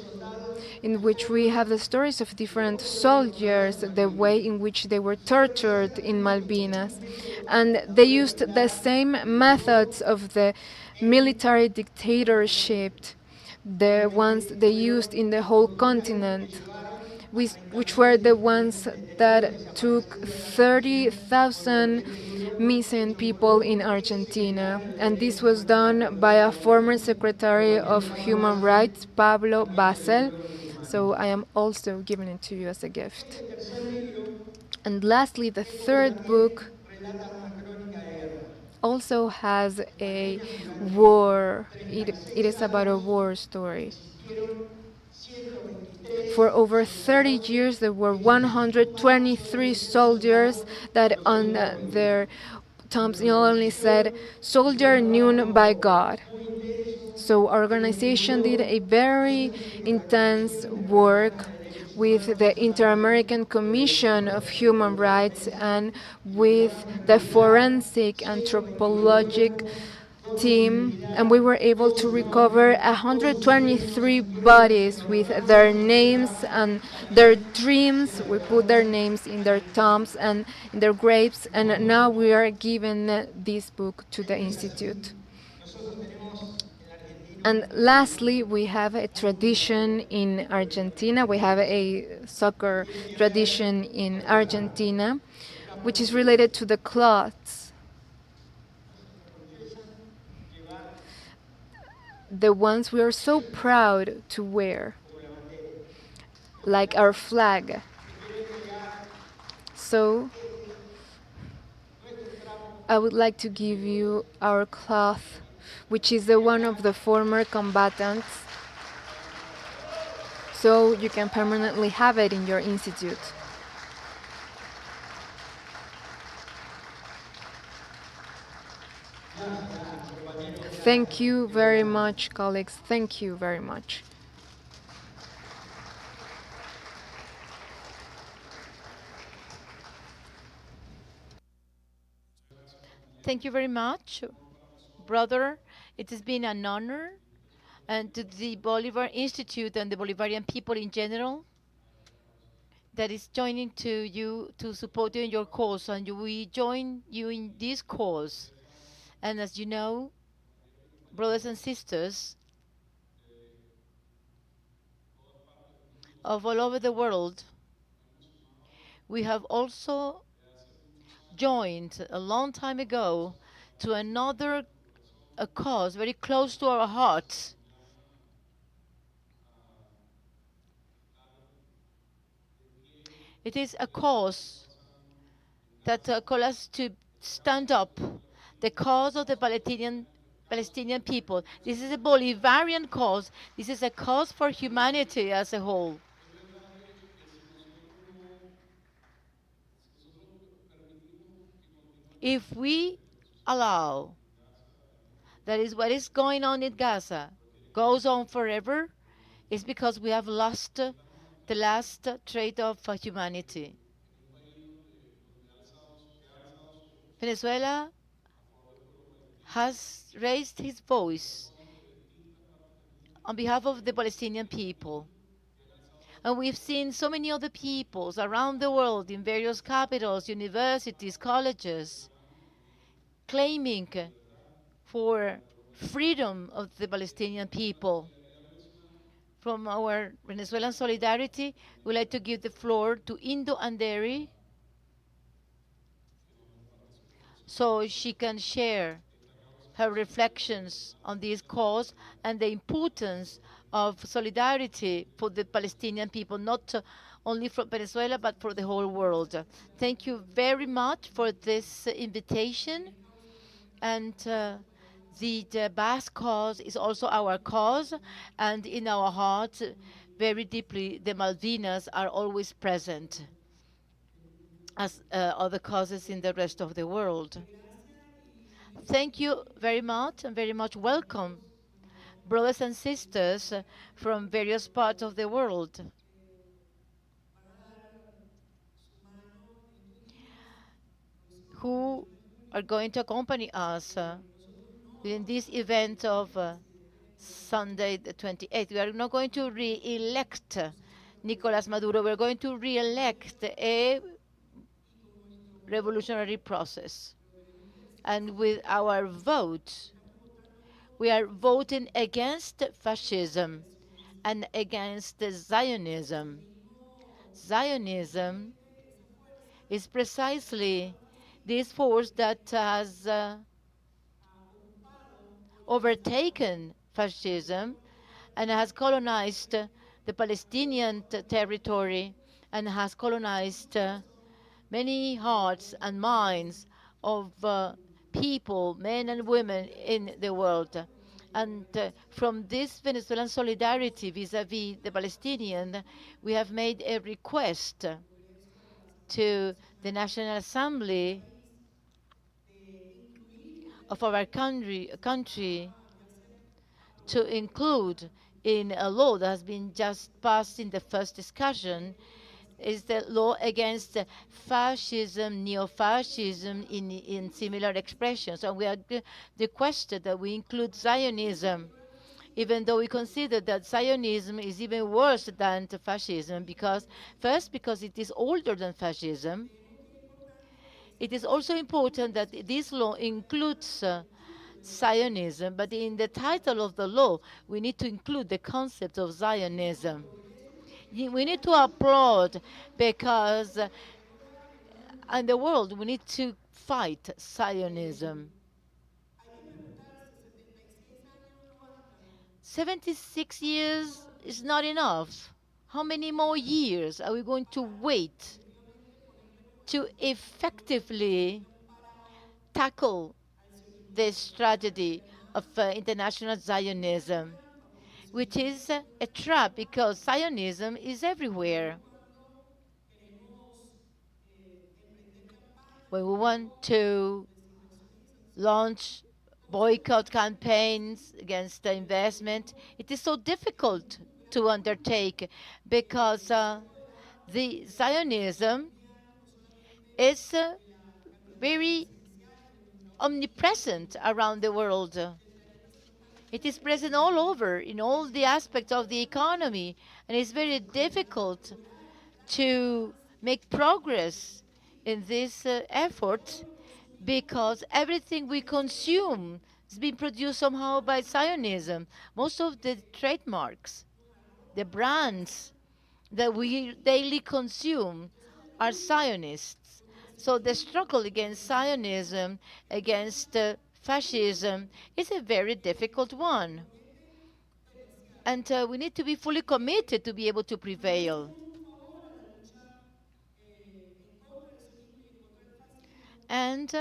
in which we have the stories of different soldiers, the way in which they were tortured in Malvinas. And they used the same methods of the military dictatorship, the ones they used in the whole continent, which were the ones that took 30,000 missing people in Argentina. And this was done by a former Secretary of Human Rights, Pablo Basel. So I am also giving it to you as a gift. And lastly, the third book also has a war. It is about a war story. For over 30 years, there were 123 soldiers that on their tombs not only said, "Soldier known by God." So our organization did a very intense work with the Inter-American Commission of Human Rights and with the forensic anthropologic team, and we were able to recover 123 bodies with their names and their dreams. We put their names in their tombs and in their graves, and now we are giving this book to the Institute. And lastly, we have a tradition in Argentina. We have a soccer tradition in Argentina, which is related to the cloths. The ones we are so proud to wear, like our flag. So, I would like to give you our cloth, which is the one of the former combatants, so you can permanently have it in your institute. Thank you very much, colleagues. Thank you very much. Thank you very much, brother. It has been an honor, and to the Bolivar Institute and the Bolivarian people in general that is joining to you to support you in your cause, and we join you in this cause. And as you know, brothers and sisters of all over the world, we have also joined a long time ago to another a cause very close to our hearts. It is a cause that call us to stand up, the cause of the Palestinian people. This is a Bolivarian cause. This is a cause for humanity as a whole. If we allow that is what is going on in Gaza goes on forever, it's because we have lost the last trait of humanity. Venezuela has raised his voice on behalf of the Palestinian people. And we've seen so many other peoples around the world in various capitals, universities, colleges, claiming for freedom of the Palestinian people. From our Venezuelan solidarity, we'd like to give the floor to Indo Anderi so she can share her reflections on this cause and the importance of solidarity for the Palestinian people, not only from Venezuela, but for the whole world. Thank you very much for this invitation. And the Basque cause is also our cause, and in our hearts, very deeply, the Malvinas are always present as other causes in the rest of the world. Thank you very much and very much welcome, brothers and sisters from various parts of the world. Who are going to accompany us in this event of Sunday the 28th. We are not going to re-elect Nicolas Maduro. We're going to re-elect a revolutionary process. And with our vote, we are voting against fascism and against Zionism. Zionism is precisely this force that has overtaken fascism and has colonized the Palestinian territory and has colonized many hearts and minds of people, men and women in the world. And from this Venezuelan solidarity vis-à-vis the Palestinian, we have made a request to the National Assembly of our country to include in a law that has been just passed in the first discussion is the law against fascism, neo-fascism in similar expressions. And we have requested that we include Zionism, even though we consider that Zionism is even worse than fascism, because first, because it is older than fascism. It is also important that this law includes Zionism, but in the title of the law, we need to include the concept of Zionism. We need to applaud because in the world we need to fight Zionism. 76 years is not enough. How many more years are we going to wait to effectively tackle this tragedy of international Zionism, which is a trap because Zionism is everywhere. When we want to launch boycott campaigns against the investment, it is so difficult to undertake because the Zionism is very omnipresent around the world. It is present all over in all the aspects of the economy, and it's very difficult to make progress in this effort because everything we consume is being produced somehow by Zionism. Most of the trademarks, the brands that we daily consume are Zionists. So the struggle against Zionism, against fascism, is a very difficult one. And we need to be fully committed to be able to prevail. And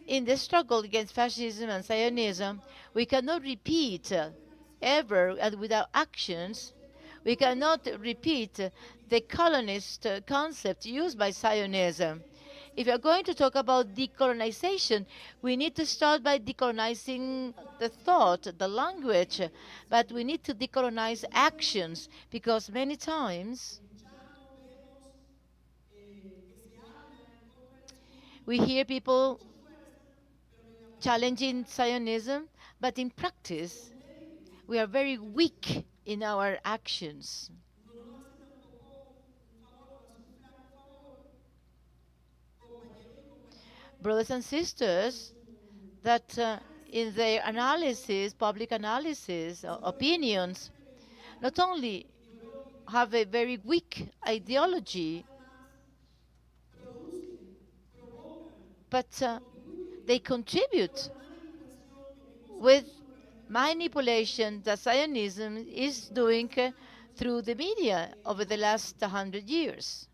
in the struggle against fascism and Zionism, we cannot repeat ever and without actions. We cannot repeat the colonist concept used by Zionism. If we are going to talk about decolonization, we need to start by decolonizing the thought, the language, but we need to decolonize actions because many times we hear people challenging Zionism, but in practice, we are very weak in our actions. Brothers and sisters, that in their analysis, public analysis, opinions, not only have a very weak ideology, but they contribute with manipulation that Zionism is doing through the media over the last 100 years.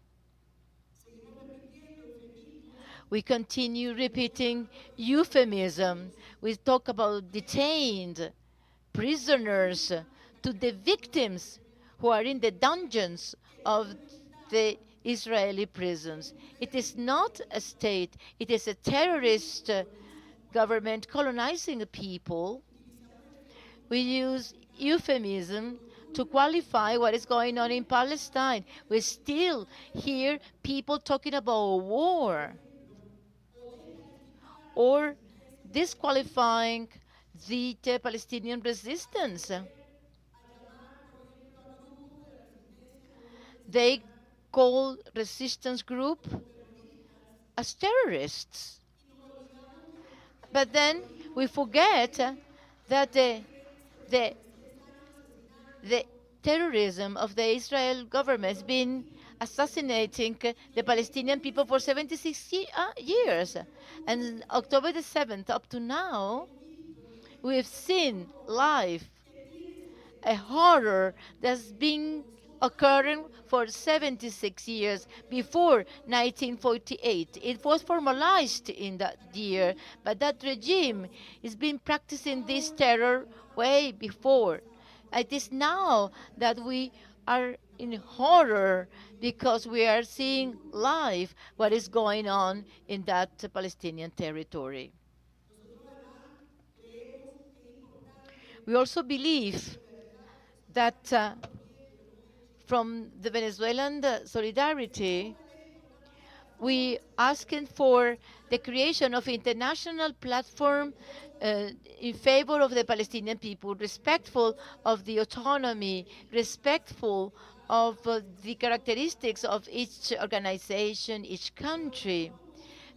We continue repeating euphemism. We talk about detained, prisoners, to the victims who are in the dungeons of the Israeli prisons. It is not a state, it is a terrorist government colonizing the people. We use euphemism to qualify what is going on in Palestine. We still hear people talking about war or disqualifying the Palestinian resistance. They call resistance group as terrorists. But then we forget that the, the terrorism of the Israel government has been assassinating the Palestinian people for 76 years. And October the 7th, up to now, we've seen live a horror that's been occurring for 76 years before 1948. It was formalized in that year, but that regime has been practicing this terror way before. It is now that we are in horror because we are seeing live what is going on in that Palestinian territory. We also believe that from the Venezuelan solidarity, we asking for the creation of international platform in favor of the Palestinian people, respectful of the autonomy, respectful of the characteristics of each organization, each country.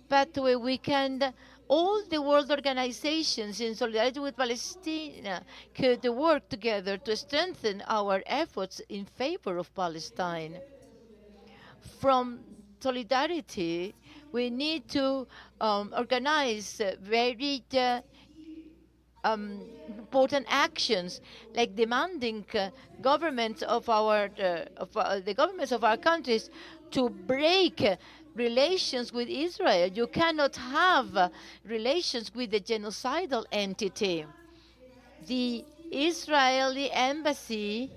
But we can, all the world organizations in solidarity with Palestine could work together to strengthen our efforts in favor of Palestine. From solidarity, we need to organize very important actions, like demanding governments of our the governments of our countries to break relations with Israel. You cannot have relations with a genocidal entity. The Israeli embassy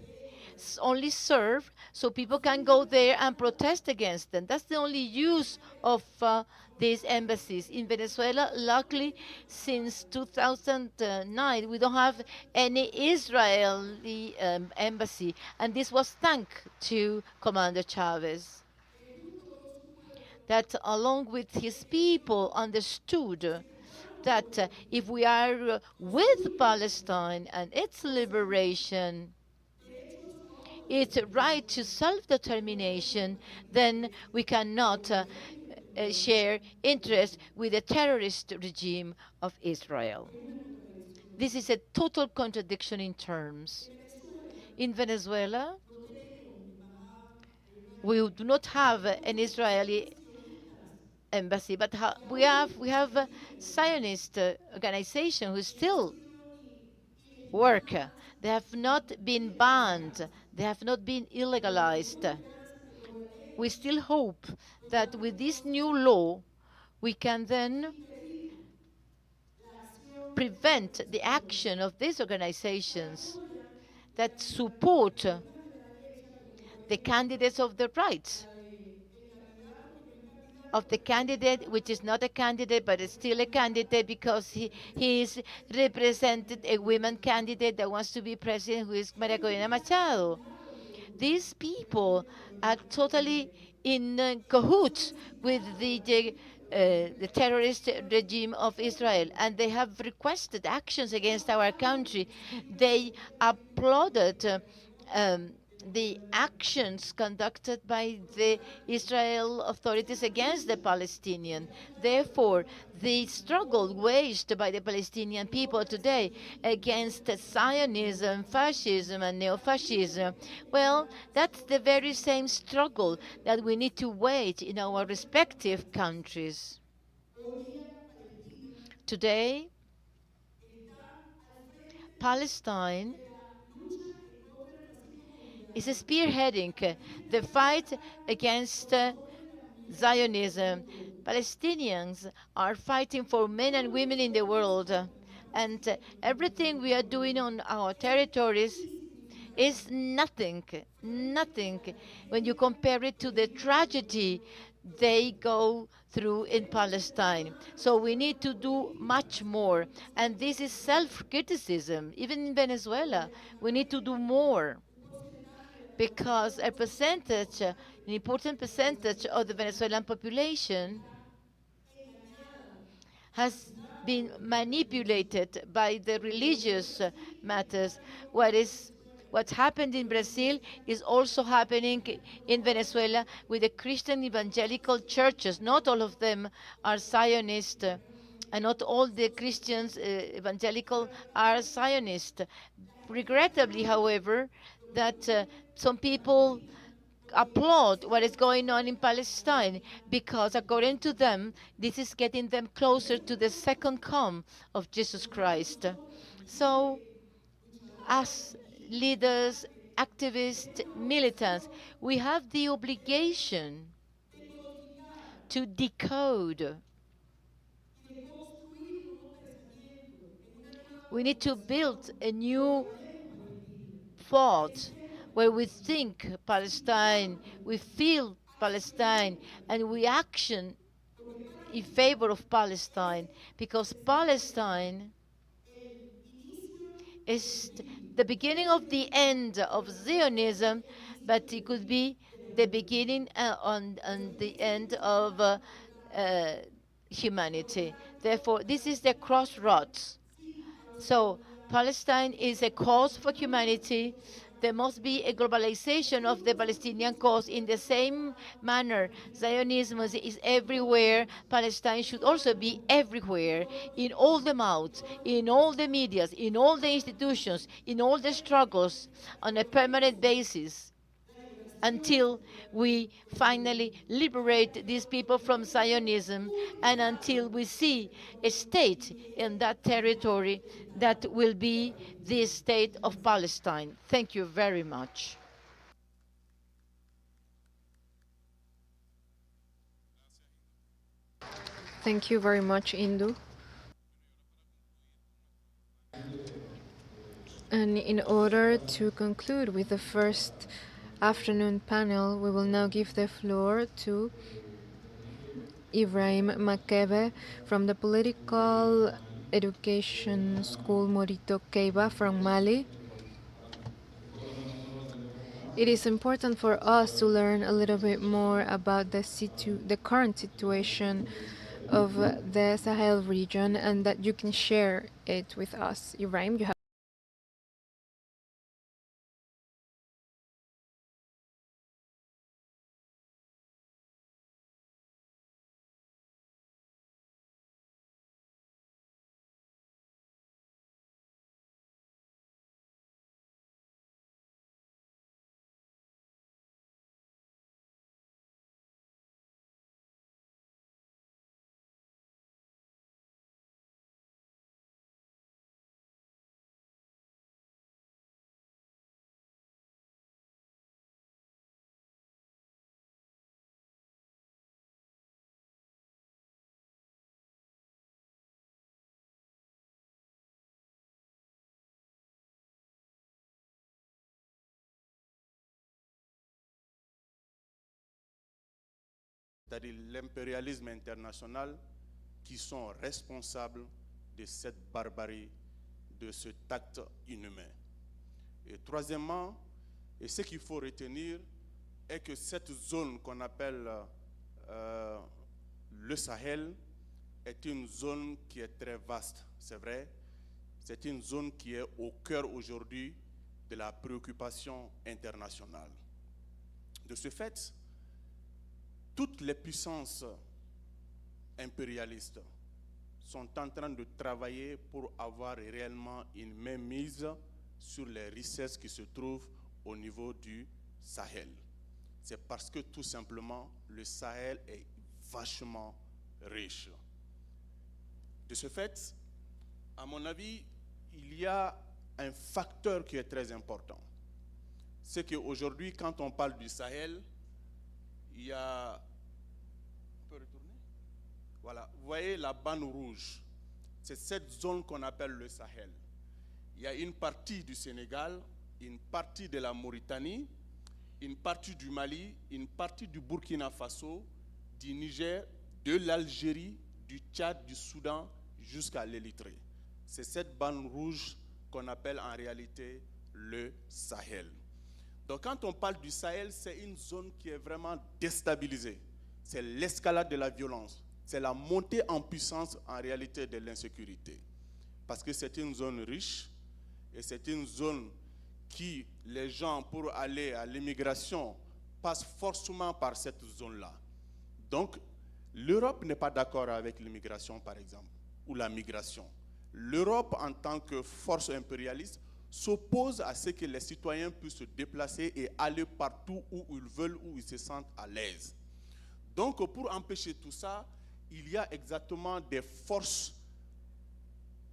only serve so people can go there and protest against them. That's the only use of these embassies. In Venezuela, luckily, since 2009, we don't have any Israeli embassy, and this was thanks to Commander Chavez, that along with his people understood that if we are with Palestine and its liberation, its right to self-determination, then we cannot share interest with the terrorist regime of Israel. This is a total contradiction in terms. In Venezuela, we do not have an Israeli embassy, but we have a Zionist organization who still work. They have not been banned. They have not been illegalized. We still hope that with this new law, we can then prevent the action of these organizations that support the candidates of the rights of the candidate, which is not a candidate but is still a candidate because he is represented a women candidate that wants to be president, who is Maria Corina Machado. These people are totally in cahoots with the terrorist regime of Israel, and they have requested actions against our country. They applauded um, the actions conducted by the Israel authorities against the Palestinian. Therefore, the struggle waged by the Palestinian people today against Zionism, fascism, and neo-fascism, well, that's the very same struggle that we need to wage in our respective countries. Today, Palestine is spearheading the fight against Zionism. Palestinians are fighting for men and women in the world, and everything we are doing on our territories is nothing, nothing when you compare it to the tragedy they go through in Palestine. So we need to do much more. And this is self-criticism. Even in Venezuela, we need to do more because a percentage, an important percentage of the Venezuelan population has been manipulated by the religious matters. What happened in Brazil is also happening in Venezuela with the Christian evangelical churches. Not all of them are Zionist, and not all the Christians evangelical are Zionist. Regrettably, however, that some people applaud what is going on in Palestine because, according to them, this is getting them closer to the second come of Jesus Christ. So, as leaders, activists, militants, we have the obligation to decode. We need to build a new thought where we think Palestine, we feel Palestine, and we action in favor of Palestine, because Palestine is the beginning of the end of Zionism, but it could be the beginning and the end of uh, humanity. Therefore, this is the crossroads. So Palestine is a cause for humanity. There must be a globalization of the Palestinian cause in the same manner. Zionism is everywhere. Palestine should also be everywhere, in all the mouths, in all the medias, in all the institutions, in all the struggles, on a permanent basis, until we finally liberate these people from Zionism, and until we see a state in that territory that will be the state of Palestine. Thank you very much. Thank you very much, Indu. And in order to conclude with the first afternoon panel, we will now give the floor to Ibrahim Makebe from the Political Education School Morito Keiba from Mali. It is important for us to learn a little bit more about the current situation of the Sahel region, and that you can share it with us. Ibrahim, you have c'est-à-dire l'impérialisme international, qui sont responsables de cette barbarie, de cet acte inhumain. Et troisièmement, et ce qu'il faut retenir, est que cette zone qu'on appelle le Sahel est une zone qui est très vaste, c'est vrai. C'est une zone qui est au cœur aujourd'hui de la préoccupation internationale. De ce fait, toutes les puissances impérialistes sont en train de travailler pour avoir réellement une mainmise sur les richesses qui se trouvent au niveau du Sahel. C'est parce que tout simplement, le Sahel est vachement riche. De ce fait, à mon avis, il y a un facteur qui est très important. C'est qu'aujourd'hui, quand on parle du Sahel, il y a... On peut retourner? Voilà, vous voyez la bande rouge. C'est cette zone qu'on appelle le Sahel. Il y a une partie du Sénégal, une partie de la Mauritanie, une partie du Mali, une partie du Burkina Faso, du Niger, de l'Algérie, du Tchad, du Soudan, jusqu'à l'Érythrée. C'est cette bande rouge qu'on appelle en réalité le Sahel. Donc quand on parle du Sahel, c'est une zone qui est vraiment déstabilisée. C'est l'escalade de la violence. C'est la montée en puissance en réalité de l'insécurité. Parce que c'est une zone riche et c'est une zone qui, les gens, pour aller à l'immigration, passent forcément par cette zone-là. Donc, l'Europe n'est pas d'accord avec l'immigration, par exemple, ou la migration. L'Europe, en tant que force impérialiste, s'oppose à ce que les citoyens puissent se déplacer et aller partout où ils veulent, où ils se sentent à l'aise. Donc, pour empêcher tout ça, il y a exactement des forces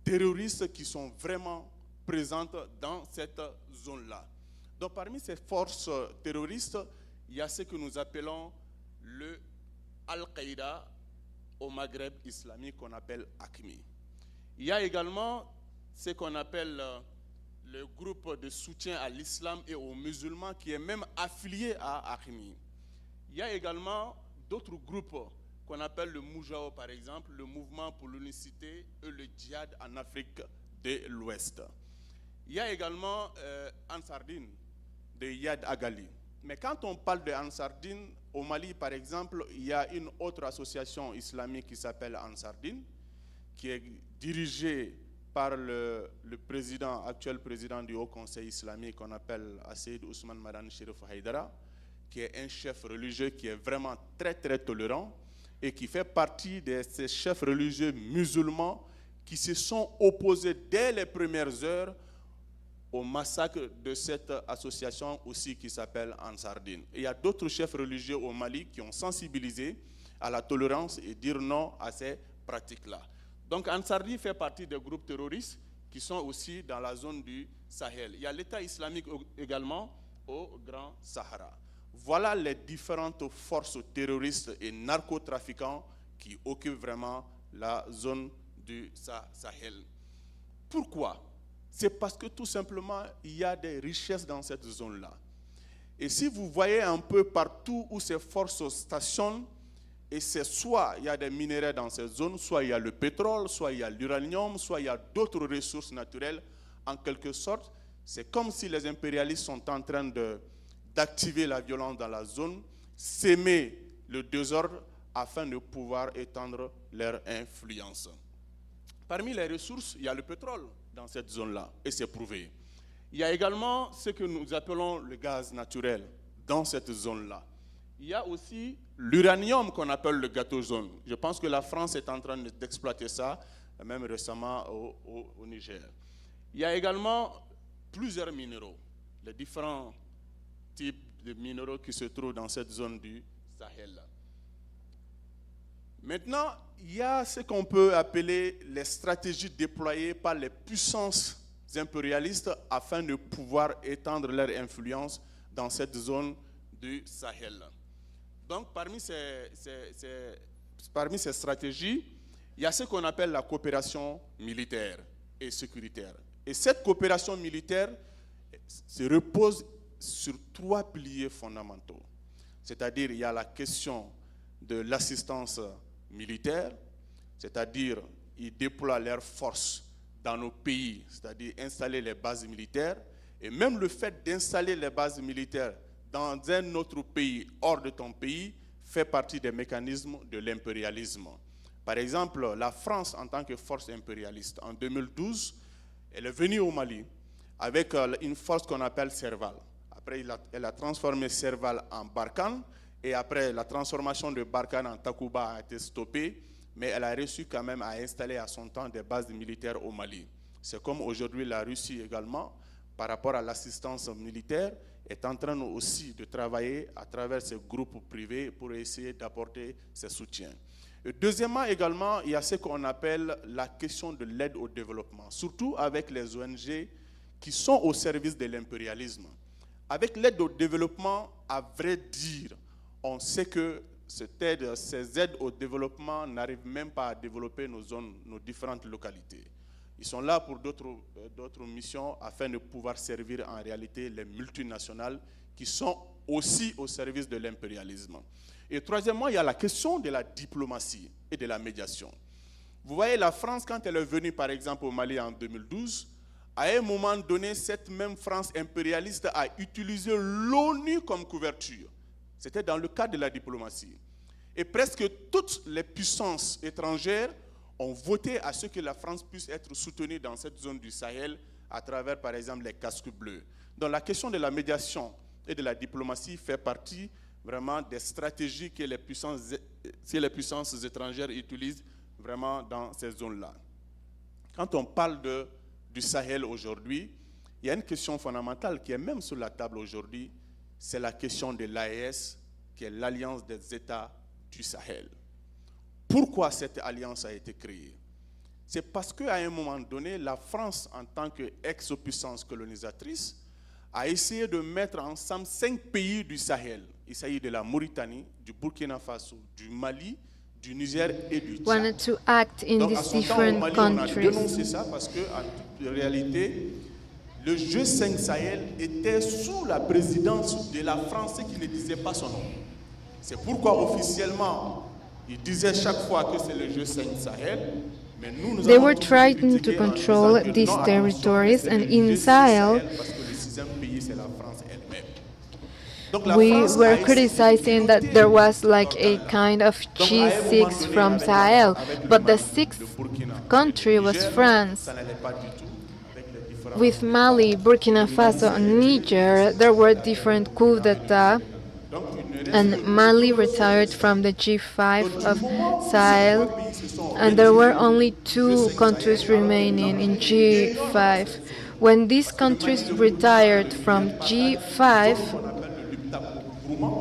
terroristes qui sont vraiment présentes dans cette zone-là. Donc, parmi ces forces terroristes, il y a ce que nous appelons le Al-Qaïda au Maghreb islamique, qu'on appelle AQMI. Il y a également ce qu'on appelle le groupe de soutien à l'islam et aux musulmans, qui est même affilié à AQMI. Il y a également d'autres groupes qu'on appelle le Moujao, par exemple, le mouvement pour l'unicité et le djihad en Afrique de l'Ouest. Il y a également Ansardine de Yad Agali. Mais quand on parle de Ansardine, au Mali, par exemple, il y a une autre association islamique qui s'appelle Ansardine, qui est dirigée par le actuel président du Haut Conseil islamique, qu'on appelle Asseid Ousmane Madan Chérif Haïdara, qui est un chef religieux qui est vraiment très très tolérant et qui fait partie de ces chefs religieux musulmans qui se sont opposés dès les premières heures au massacre de cette association aussi qui s'appelle Ansardine. Il y a d'autres chefs religieux au Mali qui ont sensibilisé à la tolérance et dire non à ces pratiques-là. Donc Ansardine fait partie des groupes terroristes qui sont aussi dans la zone du Sahel. Il y a l'État islamique également au Grand Sahara. Voilà les différentes forces terroristes et narcotrafiquants qui occupent vraiment la zone du Sahel. Pourquoi? C'est parce que tout simplement, il y a des richesses dans cette zone-là. Et si vous voyez un peu partout où ces forces stationnent, et c'est soit il y a des minéraux dans ces zones, soit il y a le pétrole, soit il y a l'uranium, soit il y a d'autres ressources naturelles, en quelque sorte, c'est comme si les impérialistes sont en train d'activer la violence dans la zone, s'aimer le désordre afin de pouvoir étendre leur influence. Parmi les ressources, il y a le pétrole dans cette zone-là, et c'est prouvé. Il y a également ce que nous appelons le gaz naturel dans cette zone-là. Il y a aussi l'uranium qu'on appelle le gâteau jaune. Je pense que la France est en train d'exploiter ça, même récemment au Niger. Il y a également plusieurs minéraux, les différents types de minéraux qui se trouvent dans cette zone du Sahel. Maintenant, il y a ce qu'on peut appeler les stratégies déployées par les puissances impérialistes afin de pouvoir étendre leur influence dans cette zone du Sahel. Donc, parmi ces stratégies, il y a ce qu'on appelle la coopération militaire et sécuritaire. Et cette coopération militaire se repose sur trois piliers fondamentaux. C'est-à-dire, il y a la question de l'assistance militaire, c'est-à-dire ils déploient leurs forces dans nos pays, c'est-à-dire installer les bases militaires, et même le fait d'installer les bases militaires dans un autre pays, hors de ton pays, fait partie des mécanismes de l'impérialisme. Par exemple, la France, en tant que force impérialiste, en 2012, elle est venue au Mali avec une force qu'on appelle Serval. Après, elle a transformé Serval en Barkhane, et après, la transformation de Barkhane en Takuba a été stoppée, mais elle a réussi quand même à installer à son temps des bases militaires au Mali. C'est comme aujourd'hui la Russie également, par rapport à l'assistance militaire, est en train aussi de travailler à travers ces groupes privés pour essayer d'apporter ses soutiens. Et deuxièmement également, il y a ce qu'on appelle la question de l'aide au développement, surtout avec les ONG qui sont au service de l'impérialisme. Avec l'aide au développement, à vrai dire, on sait que ces aides au développement n'arrivent même pas à développer nos zones, nos différentes localités. Ils sont là pour d'autres missions afin de pouvoir servir en réalité les multinationales qui sont aussi au service de l'impérialisme. Et troisièmement, il y a la question de la diplomatie et de la médiation. Vous voyez, la France, quand elle est venue par exemple au Mali en 2012, à un moment donné, cette même France impérialiste a utilisé l'ONU comme couverture. C'était dans le cadre de la diplomatie. Et presque toutes les puissances étrangères ont voté à ce que la France puisse être soutenue dans cette zone du Sahel à travers, par exemple, les casques bleus. Donc la question de la médiation et de la diplomatie fait partie vraiment des stratégies que les puissances étrangères utilisent vraiment dans ces zones-là. Quand on parle du Sahel aujourd'hui, il y a une question fondamentale qui est même sur la table aujourd'hui, c'est la question de l'AES, qui est l'Alliance des États du Sahel. Pourquoi cette alliance a été créée? C'est parce qu'à un moment donné, la France, en tant qu'ex-puissance colonisatrice, a essayé de mettre ensemble 5 pays du Sahel. Il s'agit de la Mauritanie, du Burkina Faso, du Mali, du Niger et du Tchad. Wanted to act in Donc à these son temps, au different Mali, on a countries. dénoncé ça parce qu'en toute réalité, le G5 Sahel était sous la présidence de la France qui ne disait pas son nom. C'est pourquoi officiellement, il disait chaque fois que c'est le G5 Sahel, mais nous They avons were toujours trying critiqué to en control disant que these non, attention, territories, c'est and le in G6 Sahel, parce que le 6e pays, c'est la France elle-même. Donc la we France were a essayé de criticizing that piloter there was cet like a organe-là. kind of Donc à un moment G6 donné, from avec Sahel, avec le but the Mali, sixth le Burkina, country et le was Niger, France. ça n'allait pas du tout avec les différents With Mali, Burkina Faso, and Niger, there were different coups d'etat, Donc il ne reste and que Mali 2 retired pays. from the Donc G5 du of moment où ces 2 Sahel, pays se sont and there were retirés only du 2 G5 countries Sahel, alors que remaining in l'enjeu est énorme dans G5. cette zone. When these Parce que le Mali, countries le Burkina et retired le from Niger partagent une G5, zone qu'on appelle le Liptako-Gourma.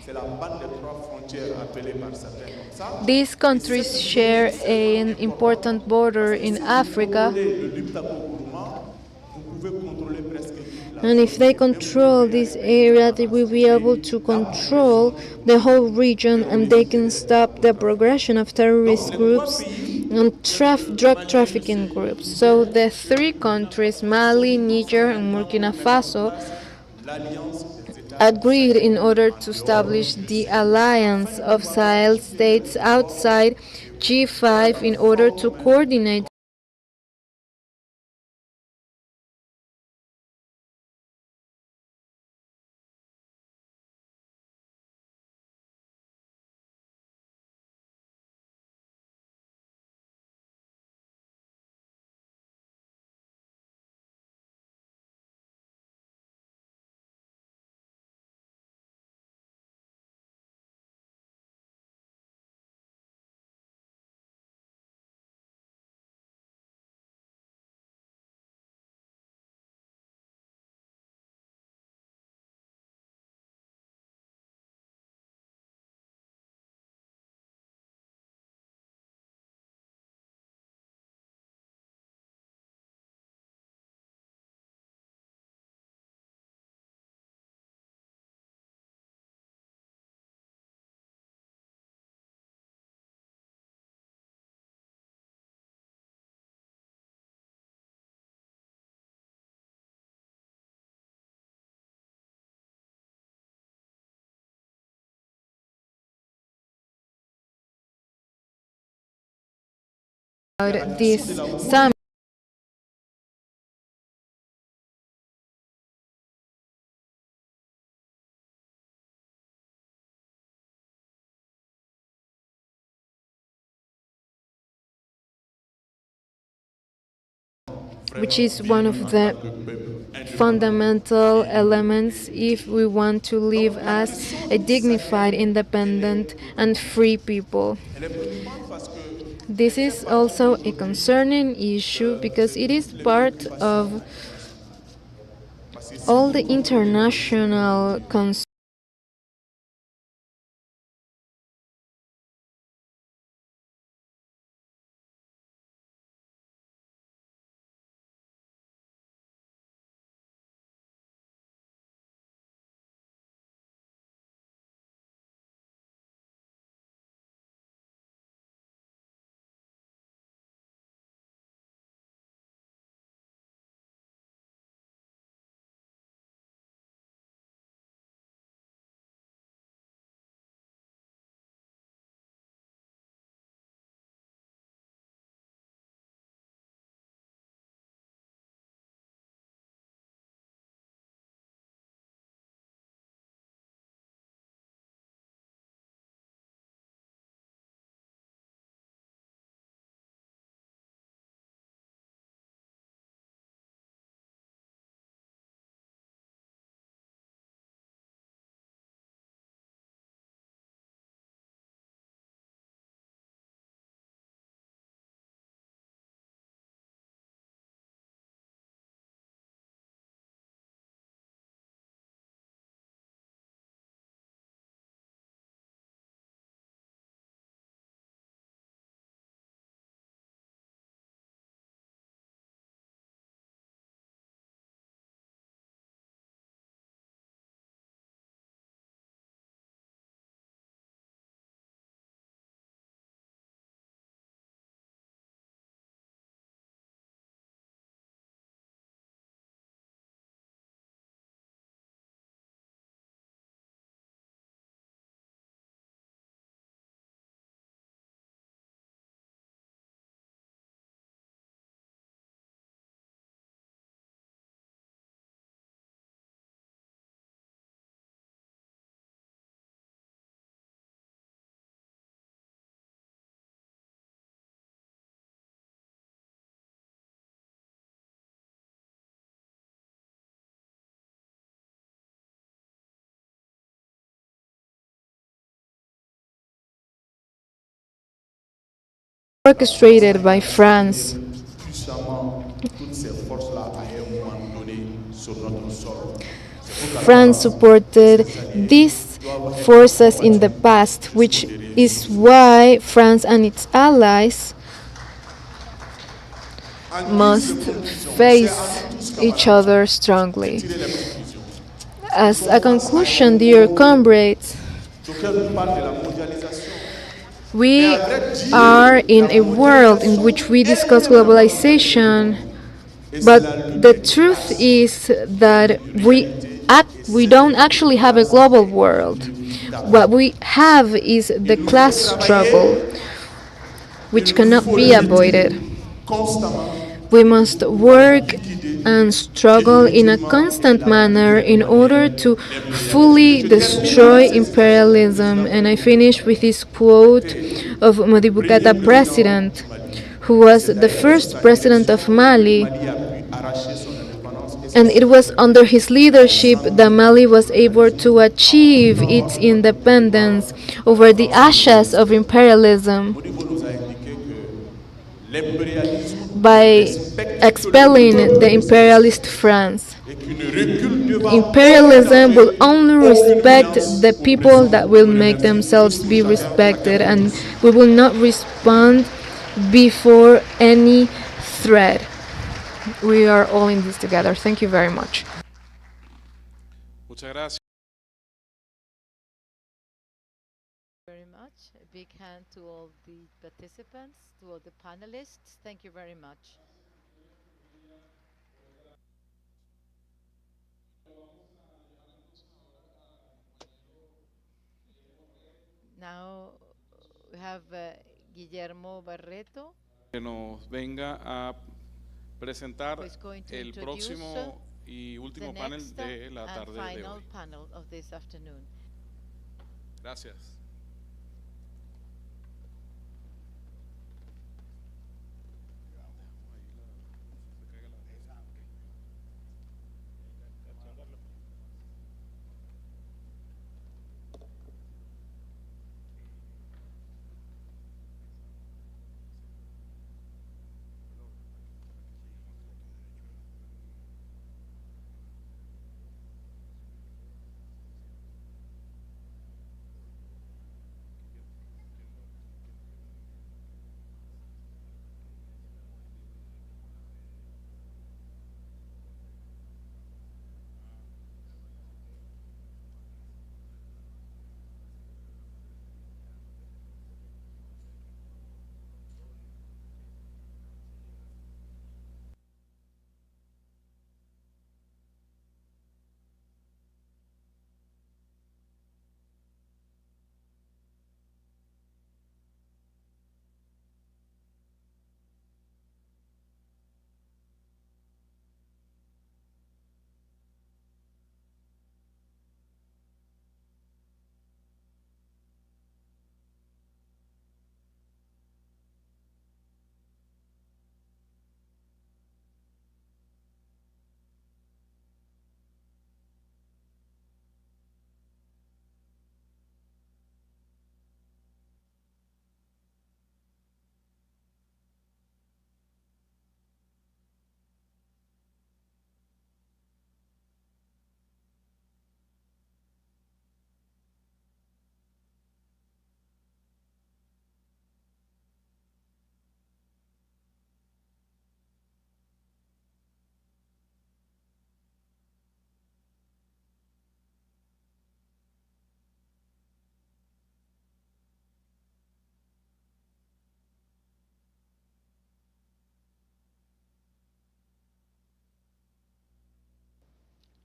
C'est la bande des 3 frontières appelée par certains comme ça. these Et countries cette share zone est an extrêmement important importante. border Parce que in si vous Africa, contrôlez le Liptako-Gourma, vous pouvez contrôler presque toute la and zone. if they Et même control l'OUA this est area, maintenant they à will be able to là où vous les control the whole region, and they can stop the progression of Donc terrorist les 3 groups pays, and drug Mali, trafficking groups. So the 3 countries, Mali, Niger, and Burkina Faso, l'Alliance des États du agreed Sahel in order en to dehors du establish the G5 alliance afin de of pouvoir Sahel continuer leurs states efforts outside et G5 faire in un order front to commun coordinate about this summit, which is one of the fundamental elements if we want to live as a dignified, independent, and free people. Elle est préoccupante parce que This is also a concerning issue because it is part of parce que si all vous the comprenez le concept international concerns. Orchestrated by France. puissamment toutes ces forces-là à un moment donné sur notre sol. C'est pourquoi France supported ces alliés these doivent être forces in the combatifs past, which jusqu'au dernier is jour. why France and its allies En guise must de conclusion, c'est à face nous tous, each camarades, other de strongly. tirer les conclusions. As a Nous sommes face à conclusion, un dear nouveau monde. comrades, D'aucuns nous parlent de la mondialisation. Mais we à vrai are dire, in la a world in mondialisation which we discuss elle-même n'a pas encore été globalization, développée. Et c'est but la the lutte des truth classes is qui est that une réalité et we cette don't lutte actually des have a classes global est world. inéluctable. What we have is Il the nous faut class struggle, travailler, il which nous cannot faut be avoided. lutter constamment We must pour pouvoir work liquider and struggle in a définitivement et de constant la plus manner durable in order manière to l'impérialisme. fully Je termine avec destroy cette citation du imperialism. président And I Modibo finish with Kata, this quote of le premier Modibo président president, du Mali. who Et was c'est the d'ailleurs sous first sa president of direction que le Mali. Mali a pu arracher son indépendance et And sa it was souveraineté under his à leadership des that années Mali de was able colonialisme to achieve encore its sur notre territoire independence à la over the France ashes of colonialiste. imperialism Modibo nous a indiqué que l'impérialisme by respecte que le expelling the peuple imperialist existe France. et qui ne recule devant aucun Imperialism will danger, only aucune respect menace the people oppressante. that Je will vous make remercie themselves tous pour be chacun avec respected, and modestie. we will not respond before any threat. We are all in this together. Thank you very much. Muchas gracias. Very much. A big hand to all the participants, to all the panelists. Thank you very much. Now we have Guillermo Barreto que nos venga a presentar who is going to el introduce próximo y the último panel next de la and tarde de final hoy. panel of this afternoon. Gracias.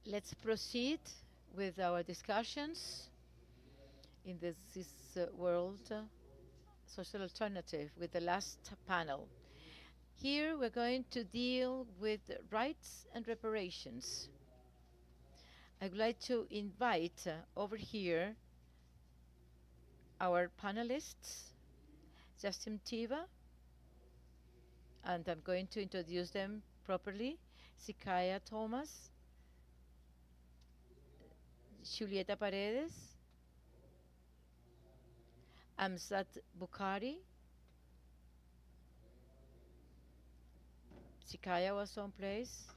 Let's proceed with our discussions in this world social alternative with the last panel. Here we're going to deal with rights and reparations. I'd like to invite over here our panelists, Justin Tiva, and I'm going to introduce them properly, Sikaya Thomas, Julieta Paredes, Amzat Bukhari. Sikaya was someplace.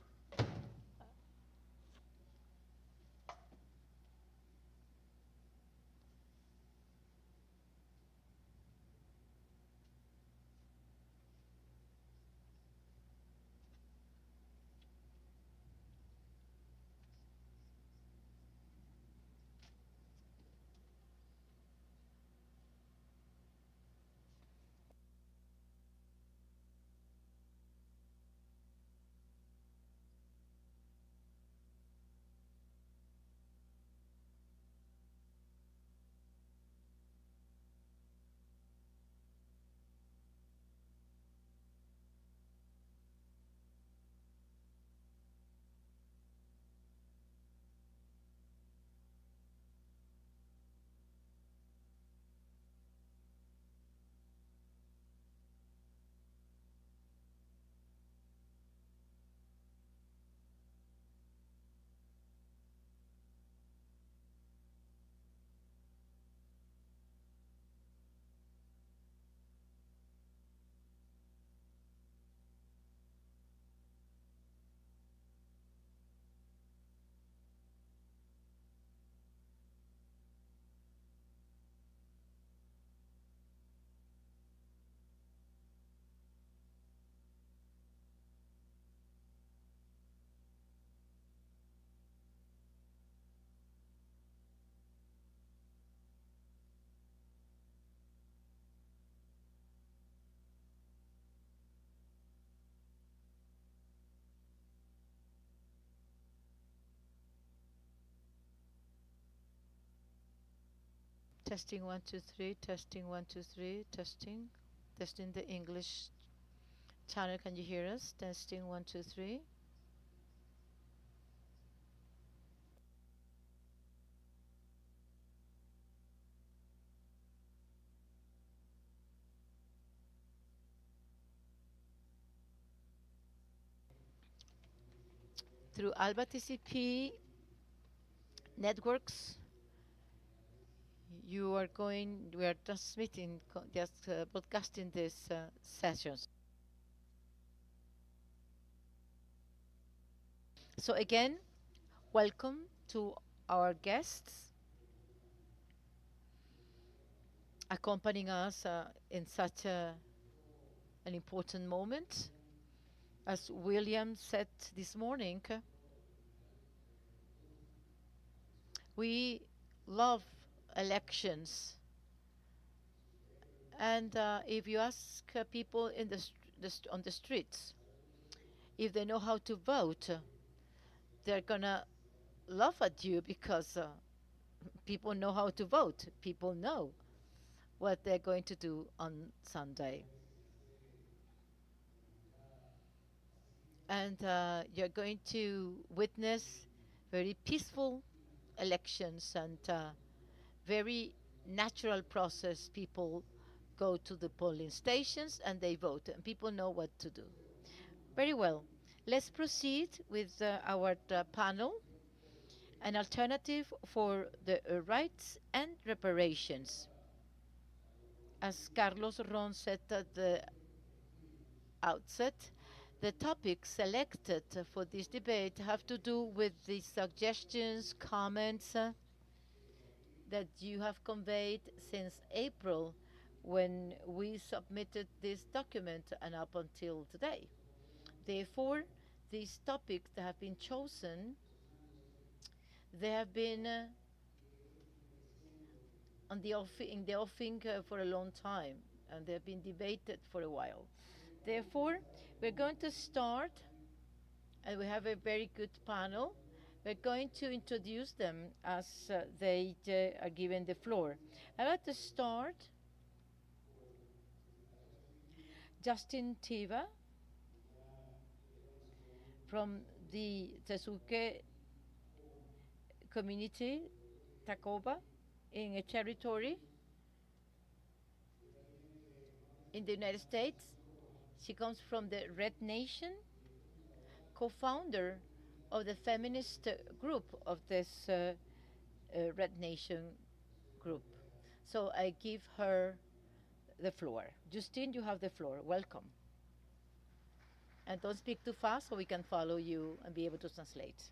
Testing 1 2 3, testing 1 2 3, testing the English Channel, can you hear us? Testing 1, 2, 3. Through ALBA-TCP networks, we are transmitting, just broadcasting these sessions. So again, welcome to our guests accompanying us in such an important moment. As William said this morning, we love elections. And if you ask people in on the streets if they know how to vote, they're gonna laugh at you because people know how to vote. People know what they're going to do on Sunday. And you're going to witness very peaceful elections and very natural process. People go to the polling stations and they vote, and people know what to do. Very well. Let's proceed with our panel, an alternative for the rights and reparations. As Carlos Ron said at the outset, the topics selected for this debate have to do with the suggestions, comments that you have conveyed since April when we submitted this document and up until today. Therefore, these topics that have been chosen, they have been in the offing for a long time, and they have been debated for a while. Therefore, we're going to start, and we have a very good panel. We're going to introduce them as they are given the floor. I'd like to start Justin Tiva from the Tesuque community, Tacoba, in a territory in the United States. She comes from the Red Nation, co-founder of the feminist group of this Red Nation group. So I give her the floor. Justine, you have the floor. Welcome. And don't speak too fast so we can follow you and be able to translate.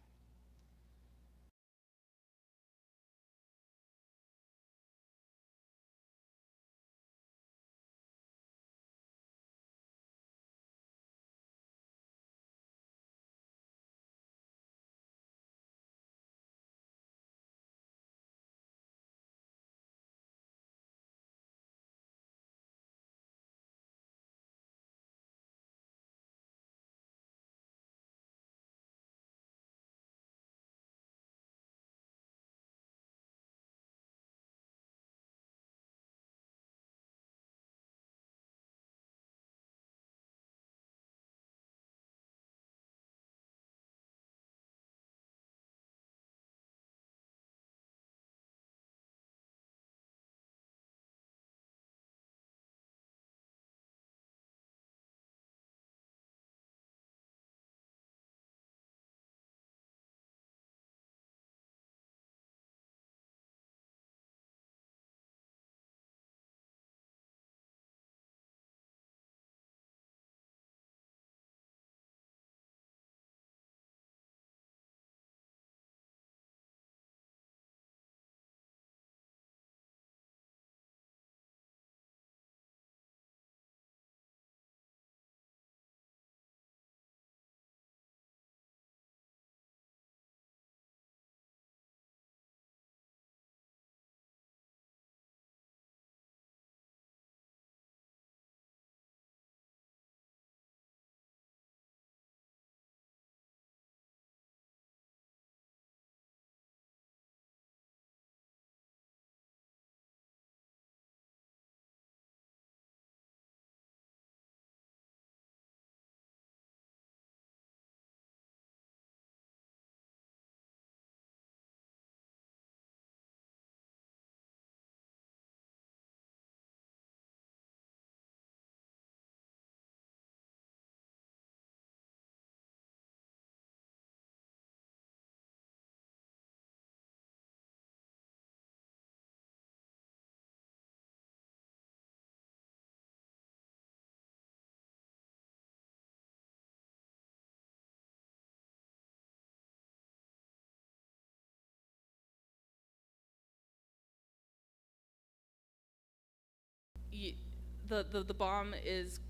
the bomb is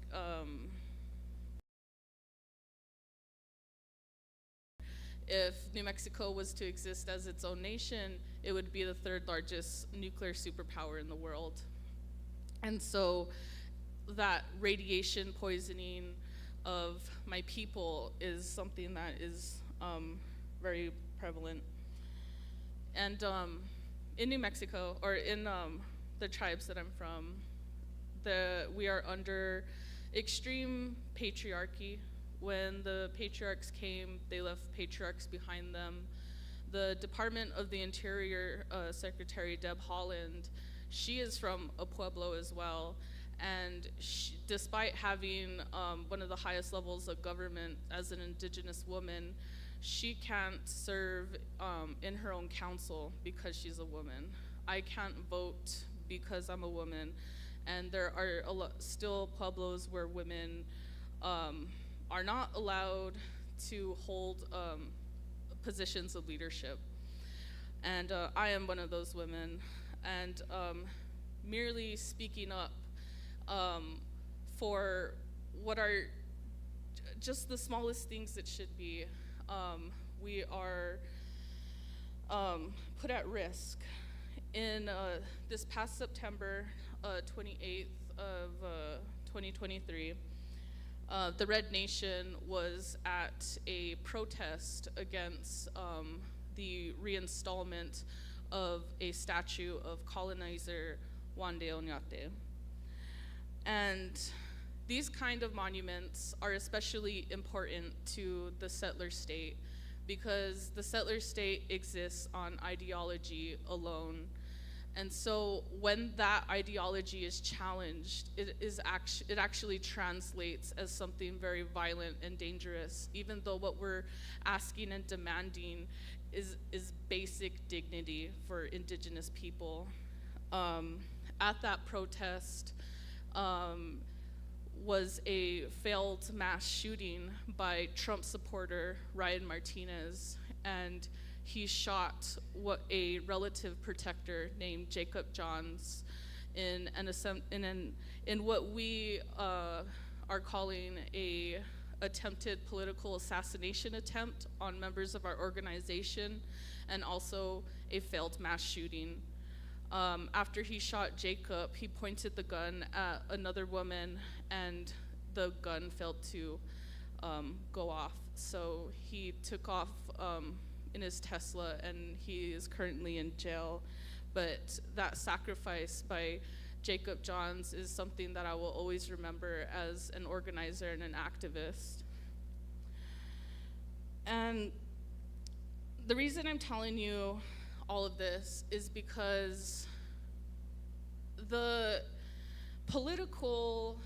if New Mexico was to exist as its own nation, it would be the third largest nuclear superpower in the world. And so that radiation poisoning of my people is something that is very prevalent. And in New Mexico, or in the tribes that I'm from, we are under extreme patriarchy. When the patriarchs came, they left patriarchs behind them. The Department of the Interior Secretary, Deb Haaland, she is from a pueblo as well. And despite having one of the highest levels of government as an indigenous woman, she can't serve in her own council because she's a woman. I can't vote because I'm a woman. And there are still pueblos where women are not allowed to hold positions of leadership. And I am one of those women. And merely speaking up for what are just the smallest things that should be, we are put at risk. In this past September 28th of 2023, the Red Nation was at a protest against the reinstallment of a statue of colonizer Juan de Oñate. And these kind of monuments are especially important to the settler state because the settler state exists on ideology alone. And so when that ideology is challenged, it actually translates as something very violent and dangerous, even though what we're asking and demanding is basic dignity for indigenous people. At that protest was a failed mass shooting by Trump supporter Ryan Martinez, and he shot a relative protector named Jacob Johns in what we are calling a attempted political assassination attempt on members of our organization, and also a failed mass shooting. After he shot Jacob, he pointed the gun at another woman, and the gun failed to go off. So he took off in his Tesla, and he is currently in jail. But that sacrifice by Jacob Johns is something that I will always remember as an organizer and an activist. And the reason I'm telling you all of this is because the political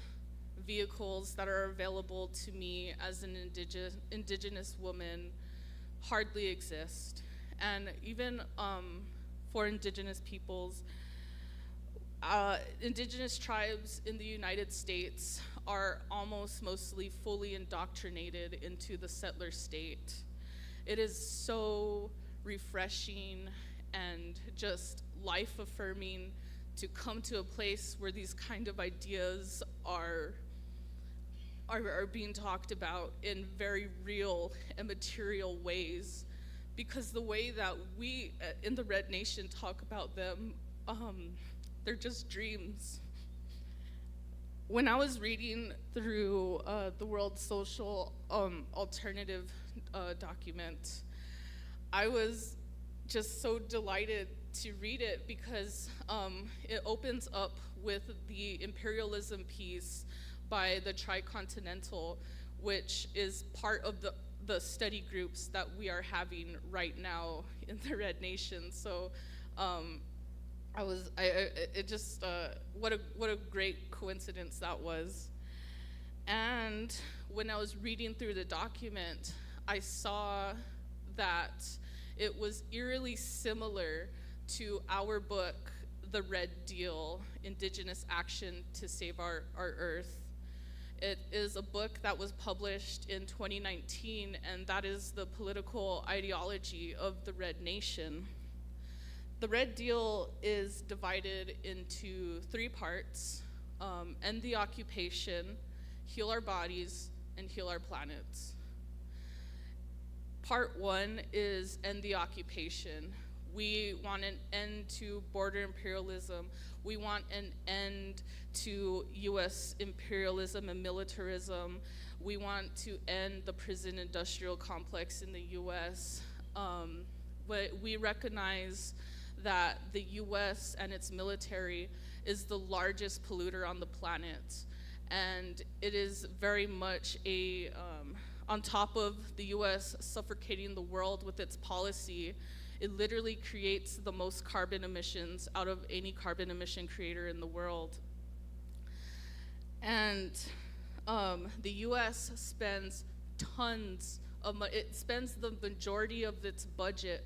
vehicles that are available to me as an indigenous woman hardly exist. And even for indigenous peoples, indigenous tribes in the United States are almost mostly fully indoctrinated into the settler state. It is so refreshing and just life-affirming to come to a place where these kind of ideas are being talked about in very real and material ways, because the way that we in the Red Nation talk about them, they're just dreams. When I was reading through the World Social Alternative document, I was just so delighted to read it because it opens up with the imperialism piece by the Tricontinental, which is part of the study groups that we are having right now in the Red Nation. So what a great coincidence that was. And when I was reading through the document, I saw that it was eerily similar to our book, The Red Deal, Indigenous Action to Save Our Earth. It is a book that was published in 2019, and that is the political ideology of the Red Nation. The Red Deal is divided into 3 parts. end the occupation, heal our bodies, and heal our planets. Part one is end the occupation. We want an end to border imperialism. We want an end to US imperialism and militarism. We want to end the prison industrial complex in the US. But we recognize that the US and its military is the largest polluter on the planet. And it is very much on top of the US suffocating the world with its policy, it literally creates the most carbon emissions out of any carbon emission creator in the world. And the US spends tons of money, it spends the majority of its budget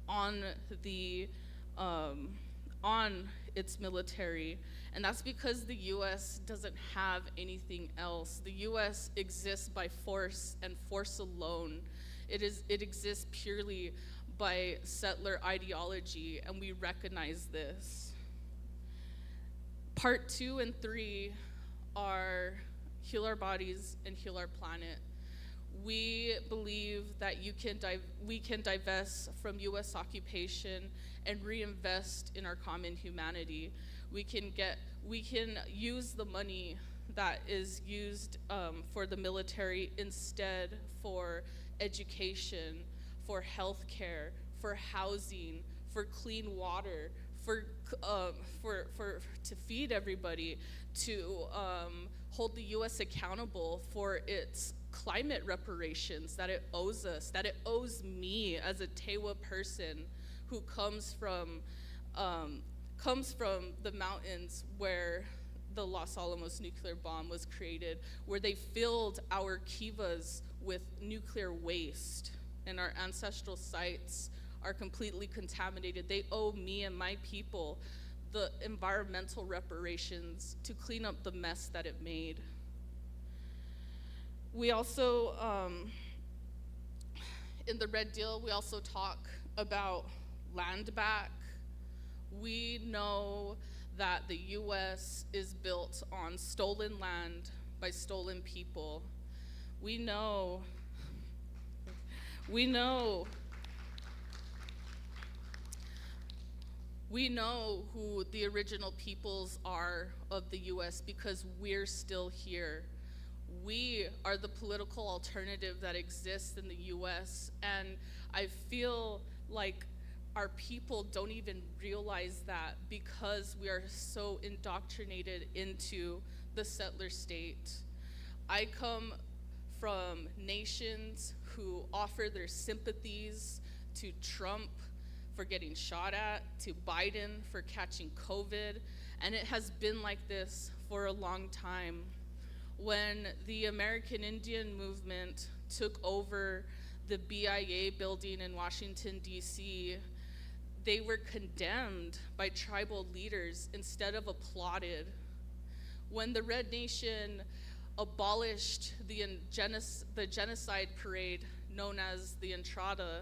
on its military. And that's because the US doesn't have anything else. The US exists by force and force alone. It exists purely by settler ideology, and we recognize this. Part 2 and 3 are heal our bodies and heal our planet. We believe that we can divest from US occupation and reinvest in our common humanity. We can use the money that is used for the military instead for education, for healthcare, for housing, for clean water, to feed everybody, to hold the U.S. accountable for its climate reparations that it owes us, that it owes me as a Tewa person who comes from the mountains where the Los Alamos nuclear bomb was created, where they filled our kivas with nuclear waste, and our ancestral sites are completely contaminated. They owe me and my people the environmental reparations to clean up the mess that it made. We also, in the Red Deal, we also talk about land back. We know that the US is built on stolen land by stolen people. We know who the original peoples are of the US because we're still here. We are the political alternative that exists in the US, and I feel like our people don't even realize that because we are so indoctrinated into the settler state. I come from nations who offer their sympathies to Trump for getting shot at, to Biden for catching COVID, and it has been like this for a long time. When the American Indian movement took over the BIA building in Washington, D.C., they were condemned by tribal leaders instead of applauded. When the Red Nation abolished the genocide parade known as the Entrada,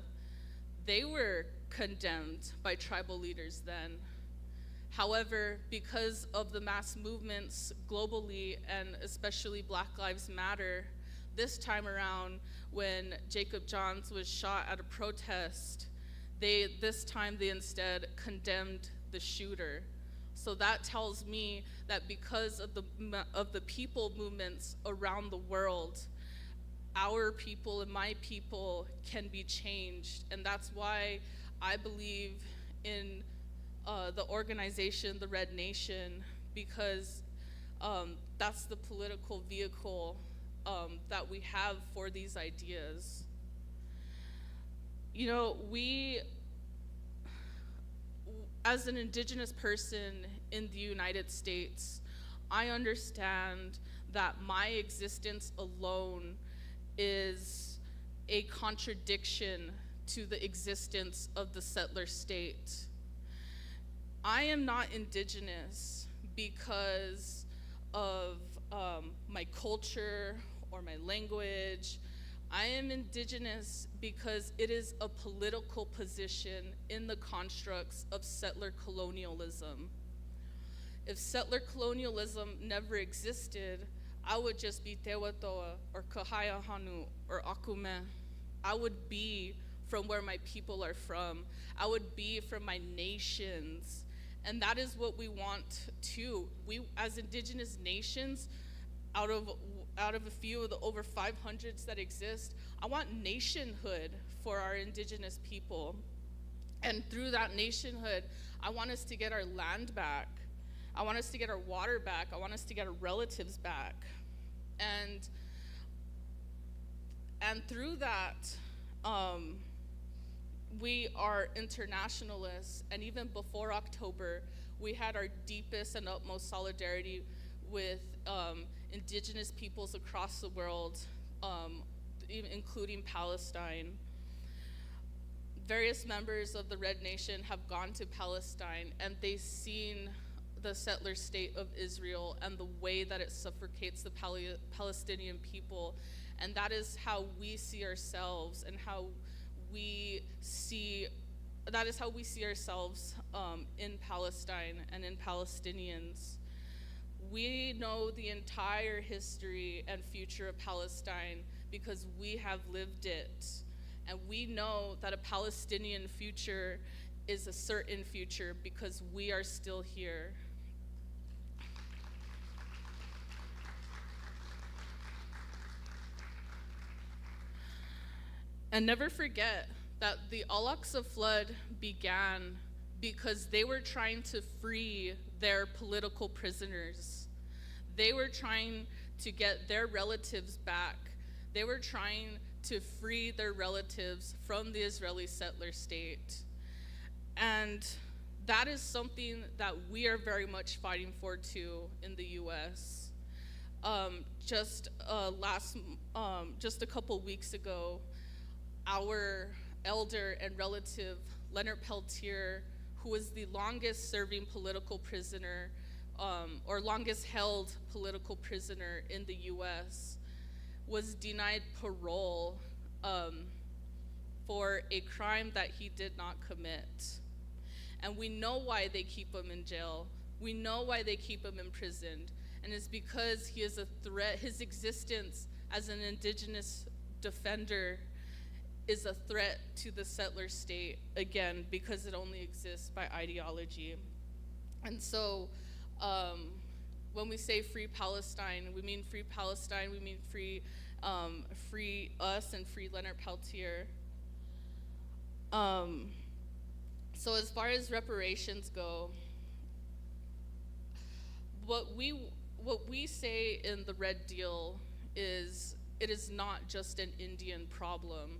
they were condemned by tribal leaders then. However, because of the mass movements globally, and especially Black Lives Matter, this time around when Jacob Johns was shot at a protest, this time they instead condemned the shooter. So that tells me that because of the people movements around the world, our people and my people can be changed. And that's why I believe in the organization, the Red Nation, because that's the political vehicle that we have for these ideas. You know, as an Indigenous person in the United States, I understand that my existence alone is a contradiction to the existence of the settler state. I am not Indigenous because of my culture or my language. I am Indigenous because it is a political position in the constructs of settler colonialism. If settler colonialism never existed, I would just be Tewatoa or Kahaya Hanu or Akume. I would be from where my people are from. I would be from my nations. And that is what we want too. We, as indigenous nations, out of a few of the over 500s that exist, I want nationhood for our indigenous people. And through that nationhood, I want us to get our land back. I want us to get our water back. I want us to get our relatives back. And through that, we are internationalists, and even before October, we had our deepest and utmost solidarity with indigenous peoples across the world, including Palestine. Various members of the Red Nation have gone to Palestine, and they've seen the settler state of Israel and the way that it suffocates the Palestinian people. And that is how we see ourselves, and that is how we see ourselves in Palestine and in Palestinians. We know the entire history and future of Palestine because we have lived it. And we know that a Palestinian future is a certain future because we are still here. And never forget that the Al-Aqsa flood began because they were trying to free their political prisoners. They were trying to get their relatives back. They were trying to free their relatives from the Israeli settler state. And that is something that we are very much fighting for too in the US. Just a couple weeks ago, our elder and relative, Leonard Peltier, who was the longest serving political prisoner, or longest held political prisoner in the US, was denied parole for a crime that he did not commit. And we know why they keep him in jail. We know why they keep him imprisoned. And it's because he is a threat. His existence as an indigenous defender is a threat to the settler state, again, because it only exists by ideology. And so when we say free Palestine, we mean free Palestine, we mean free us and free Leonard Peltier. So as far as reparations go, what we say in the Red Deal is it is not just an Indian problem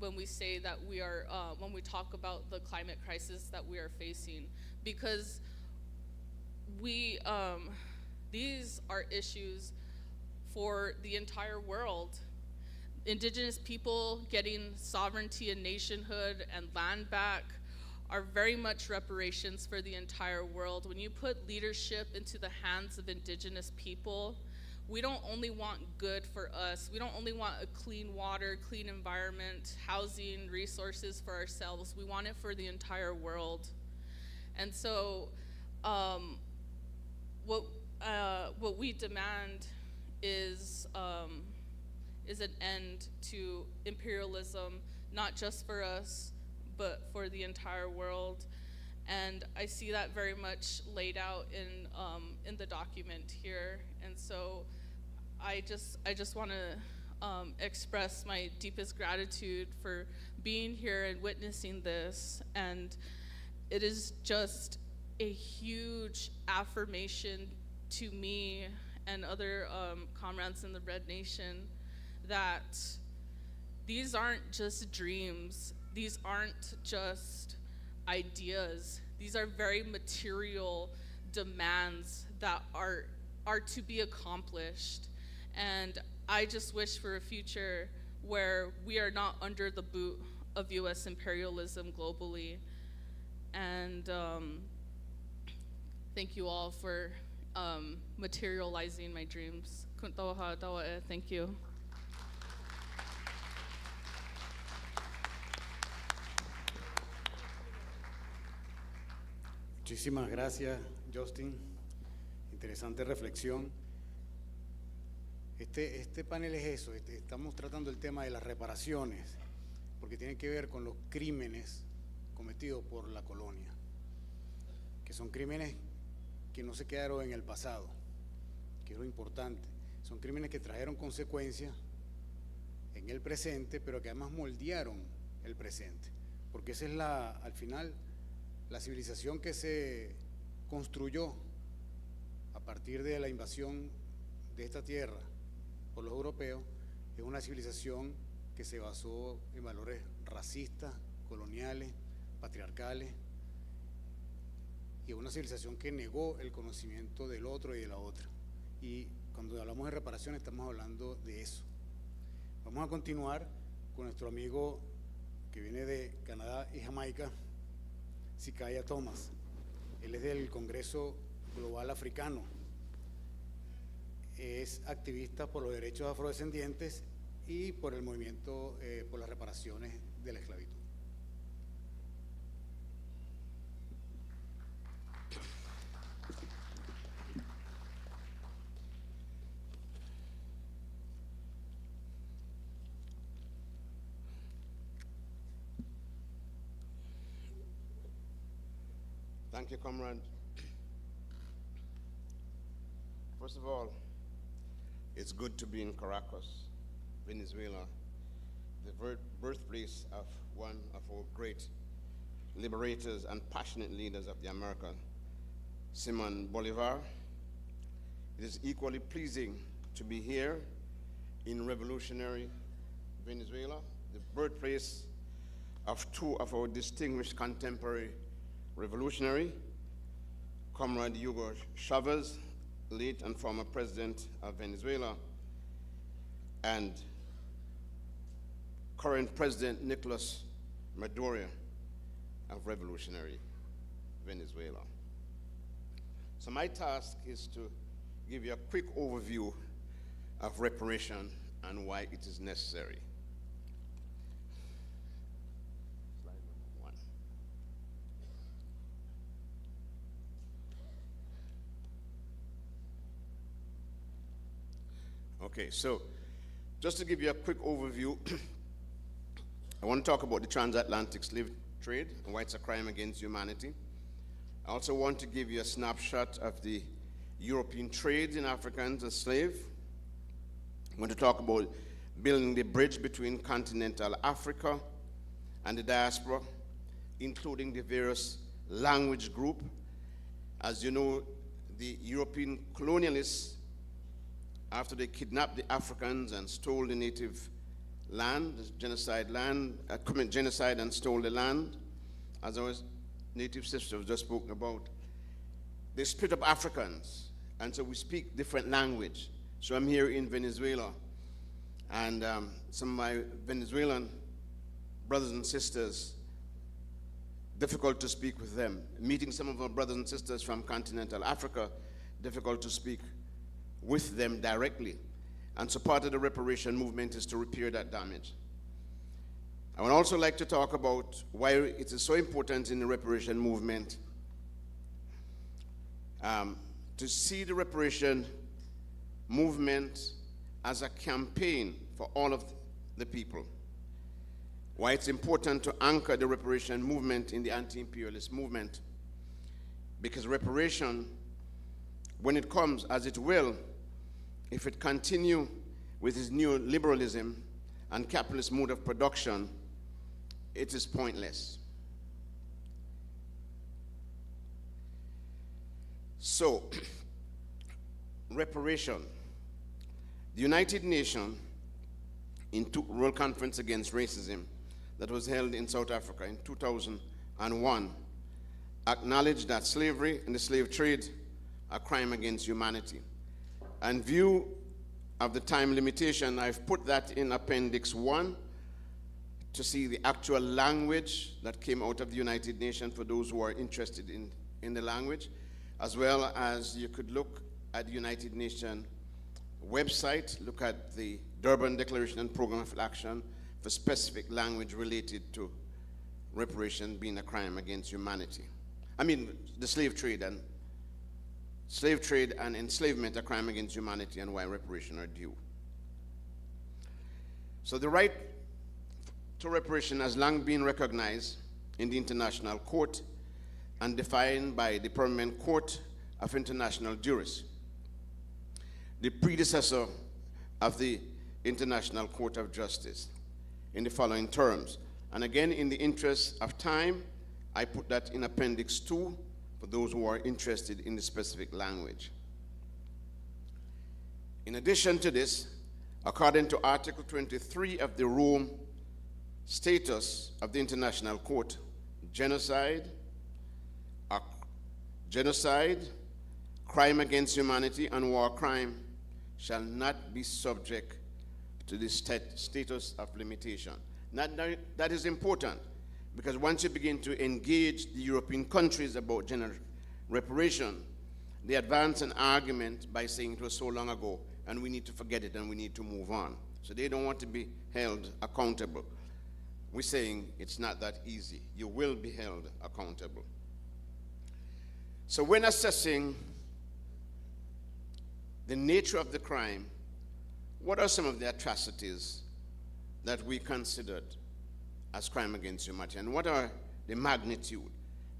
when we say that we are, when we talk about the climate crisis that we are facing, because these are issues for the entire world. Indigenous people getting sovereignty and nationhood and land back are very much reparations for the entire world. When you put leadership into the hands of indigenous people, we don't only want good for us. We don't only want a clean water, clean environment, housing, resources for ourselves. We want it for the entire world. And so what we demand is an end to imperialism, not just for us, but for the entire world. And I see that very much laid out in the document here. And so I just want to express my deepest gratitude for being here and witnessing this. And it is just a huge affirmation to me and other comrades in the Red Nation that these aren't just dreams. These aren't just ideas. These are very material demands that are to be accomplished. And I just wish for a future where we are not under the boot of US imperialism globally. And thank you all for materializing my dreams. Thank you. Muchísimas gracias, Justin. interesante reflexión. Este panel es eso, estamos tratando el tema de las reparaciones, porque tiene que ver con los crímenes cometidos por la colonia, que son crímenes que no se quedaron en el pasado, que es lo importante. Son crímenes que trajeron consecuencias en el presente, pero que además moldearon el presente, porque esa es al final, la civilización que se construyó a partir de la invasión de esta tierra por los europeos, es una civilización que se basó en valores racistas, coloniales, patriarcales, y es una civilización que negó el conocimiento del otro y de la otra. Y cuando hablamos de reparación estamos hablando de eso. Vamos a continuar con nuestro amigo que viene de Canadá y Jamaica, Sikaya Thomas. Él es del Congreso Global Africano. Es activista por los derechos afrodescendientes y por el movimiento por las reparaciones de la esclavitud. Thank you, comrade. First of all, it's good to be in Caracas, Venezuela, the birthplace of one of our great liberators and passionate leaders of the America, Simon Bolivar. It is equally pleasing to be here in revolutionary Venezuela, the birthplace of two of our distinguished contemporary revolutionary, Comrade Hugo Chavez, late and former president of Venezuela, and current President Nicolas Maduro of revolutionary Venezuela. So my task is to give you a quick overview of reparation and why it is necessary. Slide number 1. Okay, so just to give you a quick overview, I want to talk about the transatlantic slave trade and why it's a crime against humanity. I also want to give you a snapshot of the European trade in Africans as slaves. I'm going to talk about building the bridge between continental Africa and the diaspora, including the various language groups. As you know, the European colonialists, after they kidnapped the Africans and stole the native land, commit genocide and stole the land, as our native sisters just spoken about, they split up Africans, and so we speak different language. So I'm here in Venezuela, and some of my Venezuelan brothers and sisters, difficult to speak with them. Meeting some of our brothers and sisters from continental Africa, difficult to speak with them directly. And so part of the reparation movement is to repair that damage. I would also like to talk about why it is so important in the reparation movement to see the reparation movement as a campaign for all of the people. Why it's important to anchor the reparation movement in the anti-imperialist movement. Because reparation, when it comes, as it will, if it continue with its neoliberalism and capitalist mode of production, it is pointless. So, reparation. The United Nations, in World Conference Against Racism, that was held in South Africa in 2001, acknowledged that slavery and the slave trade are a crime against humanity. In view of the time limitation, I've put that in Appendix 1 to see the actual language that came out of the United Nations for those who are interested in the language, as well as you could look at the United Nations website, look at the Durban Declaration and Program of Action for specific language related to reparation being a crime against humanity. I mean, the slave trade and slave trade and enslavement a crime against humanity and why reparation are due. So the right to reparation has long been recognized in the International Court and defined by the Permanent Court of International Justice, the predecessor of the International Court of Justice, in the following terms. And again, in the interest of time, I put that in Appendix 2 for those who are interested in the specific language. In addition to this, according to Article 23 of the Rome Statutes of the International Court, genocide, crime against humanity, and war crime shall not be subject to the status of limitation. That is important, because once you begin to engage the European countries about general reparation, they advance an argument by saying it was so long ago and we need to forget it and we need to move on. So they don't want to be held accountable. We're saying it's not that easy. You will be held accountable. So when assessing the nature of the crime, what are some of the atrocities that we considered as crime against humanity, and what are the magnitude?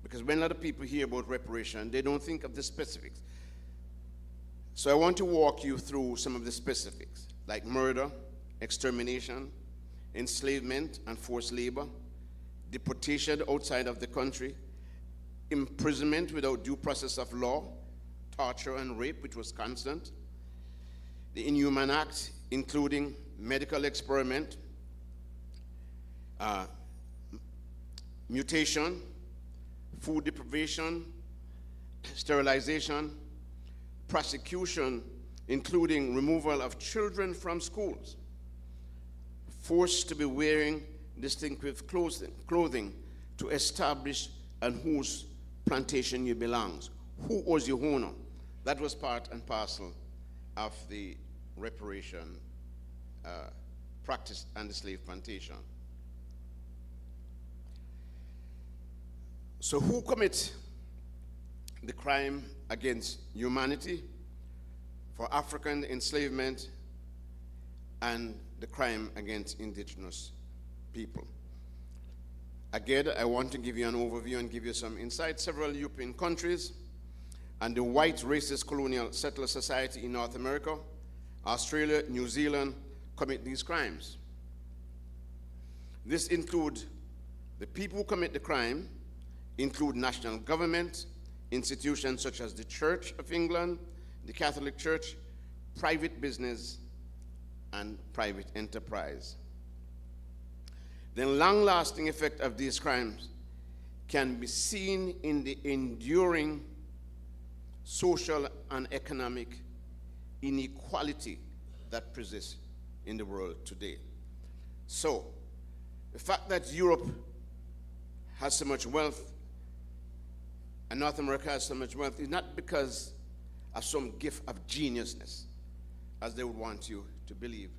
Because when a lot of people hear about reparation, they don't think of the specifics. So I want to walk you through some of the specifics, like murder, extermination, enslavement and forced labor, deportation outside of the country, imprisonment without due process of law, torture and rape, which was constant, the Inhuman Act, including medical experiment, mutation, food deprivation, sterilization, prosecution, including removal of children from schools, forced to be wearing distinctive clothing to establish on whose plantation you belongs, who was your owner. That was part and parcel of the reparation practice and the slave plantation. So who commits the crime against humanity for African enslavement and the crime against indigenous people? Again, I want to give you an overview and give you some insight. Several European countries and the white racist colonial settler society in North America, Australia, New Zealand commit these crimes. This includes the people who commit the crime include national government, institutions such as the Church of England, the Catholic Church, private business, and private enterprise. The long-lasting effect of these crimes can be seen in the enduring social and economic inequality that persists in the world today. So, the fact that Europe has so much wealth and North America has so much wealth is not because of some gift of geniusness, as they would want you to believe,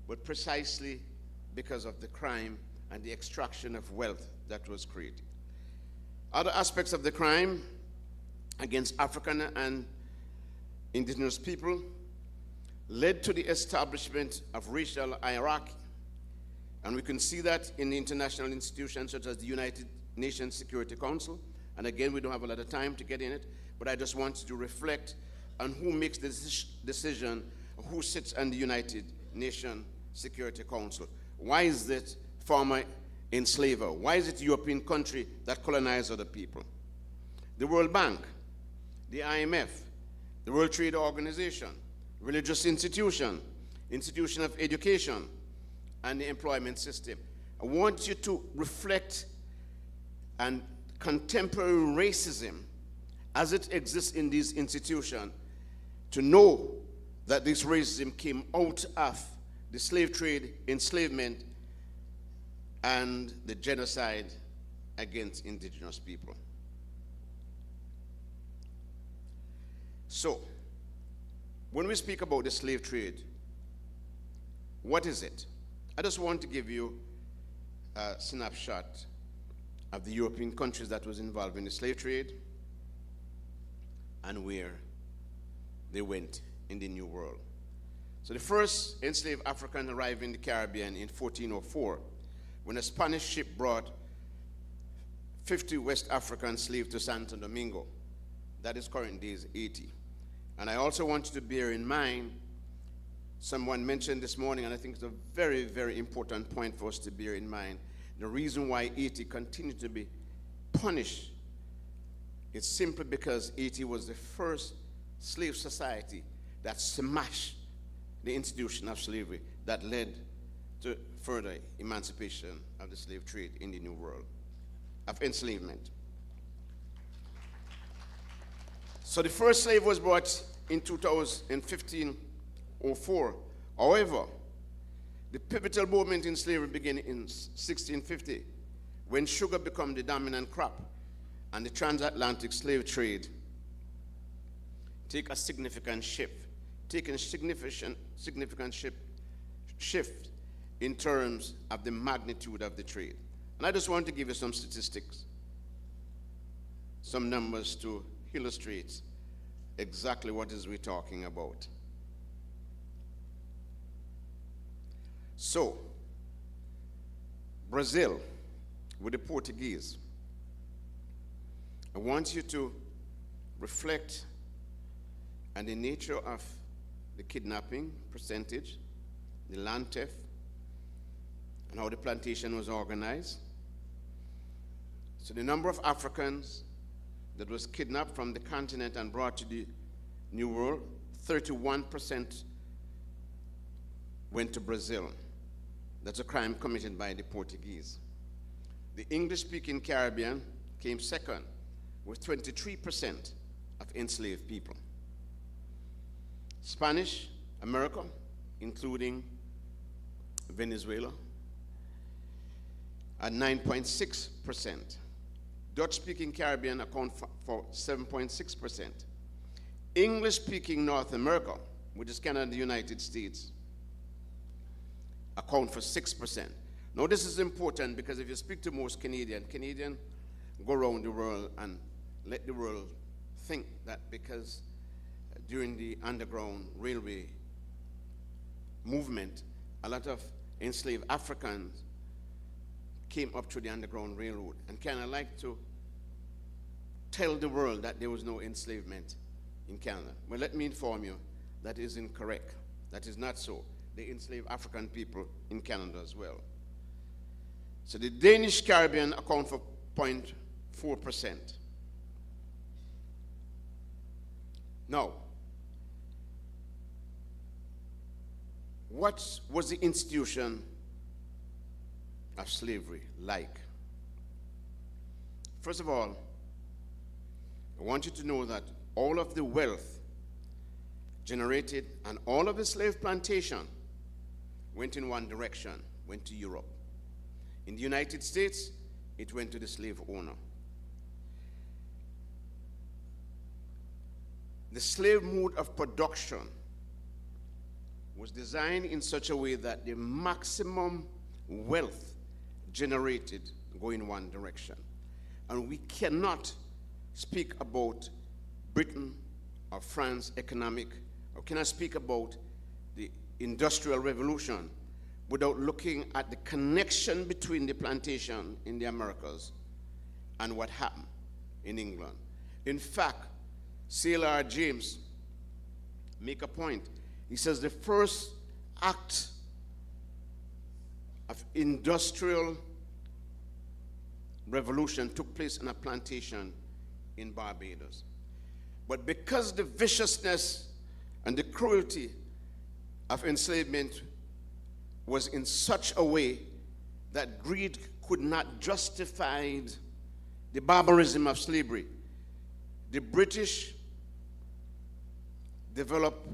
but precisely because of the crime and the extraction of wealth that was created. Other aspects of the crime against African and indigenous people led to the establishment of racial hierarchy. And we can see that in the international institutions such as the United Nations Security Council. And again, we don't have a lot of time to get in it, but I just want you to reflect on who makes the decision, who sits on the United Nations Security Council. Why is it former enslaver? Why is it European country that colonize other people? The World Bank, the IMF, the World Trade Organization, religious institution, institution of education, and the employment system. I want you to reflect on contemporary racism as it exists in these institutions, to know that this racism came out of the slave trade, enslavement, and the genocide against indigenous people. So, when we speak about the slave trade, what is it? I just want to give you a snapshot of the European countries that was involved in the slave trade and where they went in the New World. So the first enslaved African arrived in the Caribbean in 1404 when a Spanish ship brought 50 West African slaves to Santo Domingo. That is current days 80. And I also want you to bear in mind, someone mentioned this morning, and I think it's a very, very important point for us to bear in mind, the reason why Haiti continued to be punished is simply because Haiti was the first slave society that smashed the institution of slavery that led to further emancipation of the slave trade in the New World, of enslavement. So the first slave was brought in 1504. However, the pivotal moment in slavery began in 1650 when sugar became the dominant crop and the transatlantic slave trade take a significant shift, taking a significant shift in terms of the magnitude of the trade. And I just want to give you some statistics, some numbers to illustrate exactly what is we're talking about. So, Brazil with the Portuguese, I want you to reflect on the nature of the kidnapping percentage, the land theft, and how the plantation was organized. So the number of Africans that was kidnapped from the continent and brought to the New World, 31% went to Brazil. That's a crime committed by the Portuguese. The English-speaking Caribbean came second with 23% of enslaved people. Spanish America, including Venezuela, at 9.6%. Dutch-speaking Caribbean account for 7.6%. English-speaking North America, which is Canada and the United States, account for 6%. Now this is important because if you speak to most Canadians go around the world and let the world think that because during the Underground Railway movement, a lot of enslaved Africans came up to the Underground Railroad and kind of like to tell the world that there was no enslavement in Canada. Well, let me inform you, that is incorrect. That is not so. They enslaved African people in Canada as well. So the Danish Caribbean account for 0.4%. Now, what was the institution of slavery like? First of all, I want you to know that all of the wealth generated and all of the slave plantation went in one direction, went to Europe. In the United States, it went to the slave owner. The slave mode of production was designed in such a way that the maximum wealth generated go in one direction. And we cannot speak about Britain or France economic, or cannot speak about the Industrial Revolution without looking at the connection between the plantation in the Americas and what happened in England. In fact, Sailor James make a point. He says the first act of industrial revolution took place in a plantation in Barbados. But because the viciousness and the cruelty of enslavement was in such a way that greed could not justify the barbarism of slavery, the British developed,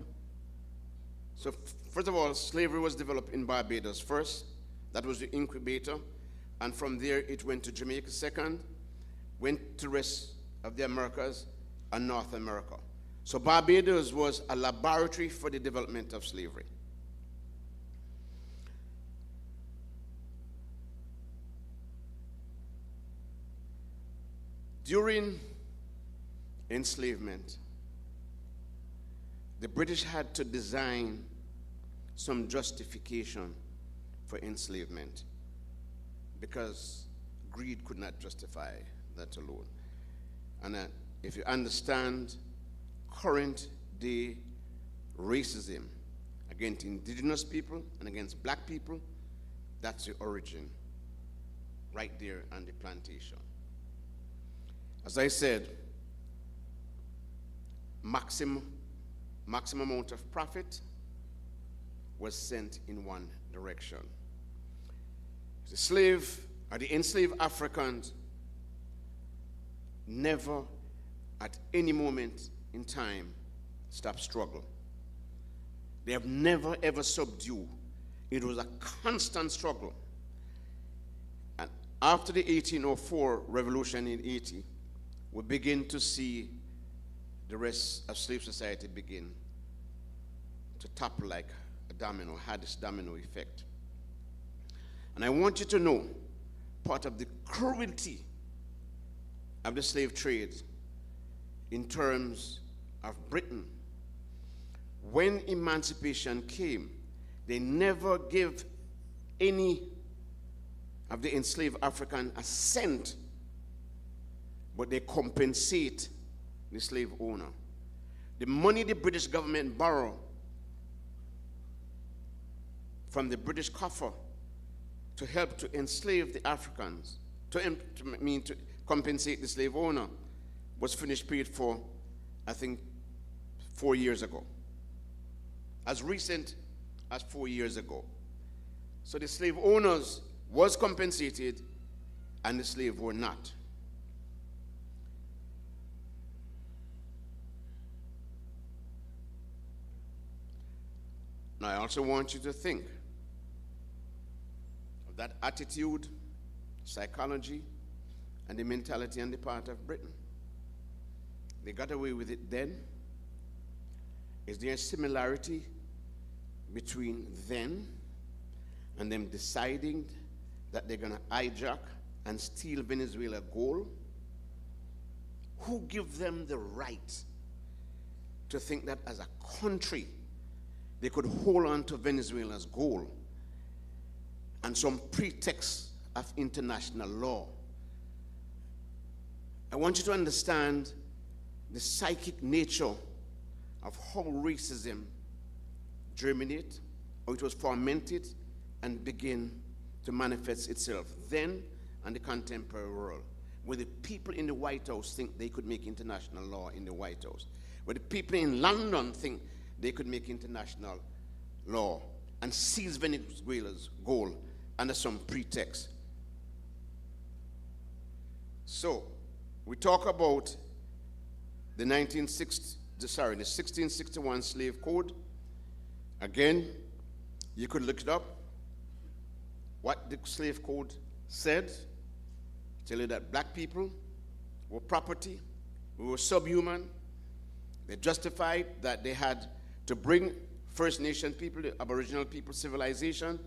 so first of all, slavery was developed in Barbados first. That was the incubator. And from there, it went to Jamaica second, went to the rest of the Americas and North America. So Barbados was a laboratory for the development of slavery. During enslavement, the British had to design some justification for enslavement because greed could not justify that alone. And if you understand current day racism against indigenous people and against black people, that's the origin right there on the plantation. As I said, maximum amount of profit was sent in one direction. The slave or the enslaved Africans never at any moment in time stopped struggle. They have never ever subdued. It was a constant struggle. And after the 1804 revolution in Haiti, we begin to see the rest of slave society begin to topple like a domino, had this domino effect. And I want you to know part of the cruelty of the slave trade in terms of Britain. When emancipation came, they never gave any of the enslaved African a cent, but they compensate the slave owner. The money the British government borrowed from the British coffer to help to enslave the Africans, to compensate the slave owner, was finished paid for, I think, 4 years ago. As recent as 4 years ago. So the slave owners was compensated and the slave were not. Now I also want you to think of that attitude, psychology, and the mentality on the part of Britain. They got away with it then. Is there a similarity between then and them deciding that they're going to hijack and steal Venezuela gold? Who give them the right to think that as a country they could hold on to Venezuela's gold and some pretext of international law? I want you to understand the psychic nature of how racism germinated, or it was fermented and begin to manifest itself then and the contemporary world, where the people in the White House think they could make international law in the White House, where the people in London think they could make international law and seize Venezuela's gold under some pretext. So, we talk about the 1661 Slave Code. Again, you could look it up. What the Slave Code said, tell you that black people were property, we were subhuman. They justified that they had to bring First Nation people, the Aboriginal people, civilization.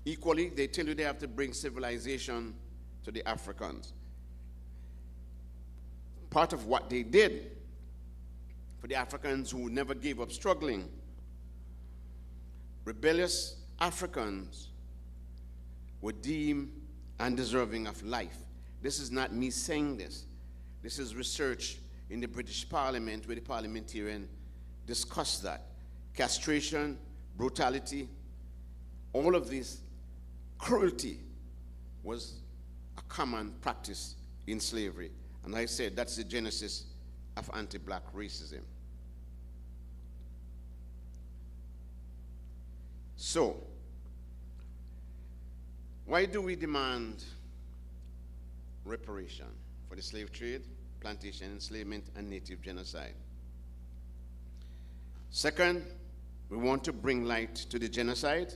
Equally, they tell you they have to bring civilization to the Africans. Part of what they did for the Africans who never gave up struggling, rebellious Africans were deemed undeserving of life. This is not me saying this. This is research in the British Parliament where the parliamentarian discussed that. Castration, brutality, all of this cruelty was a common practice in slavery. And I said that's the genesis of anti-black racism. So, why do we demand reparation for the slave trade, plantation enslavement, and native genocide? Second, we want to bring light to the genocide,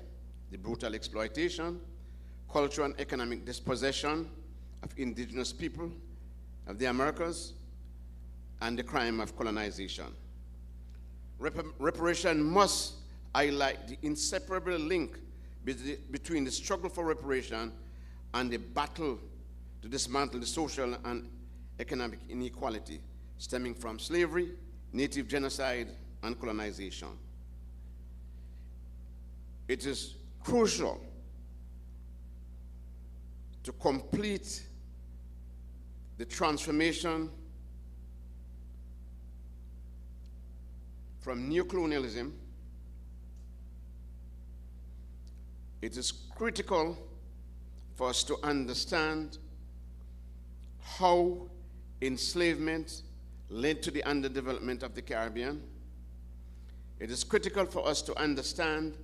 the brutal exploitation, cultural and economic dispossession of indigenous people of the Americas, and the crime of colonization. Reparation must highlight the inseparable link between the struggle for reparation and the battle to dismantle the social and economic inequality stemming from slavery, native genocide, and colonization. It is crucial to complete the transformation from neocolonialism. It is critical for us to understand how enslavement led to the underdevelopment of the Caribbean. It is critical for us to understand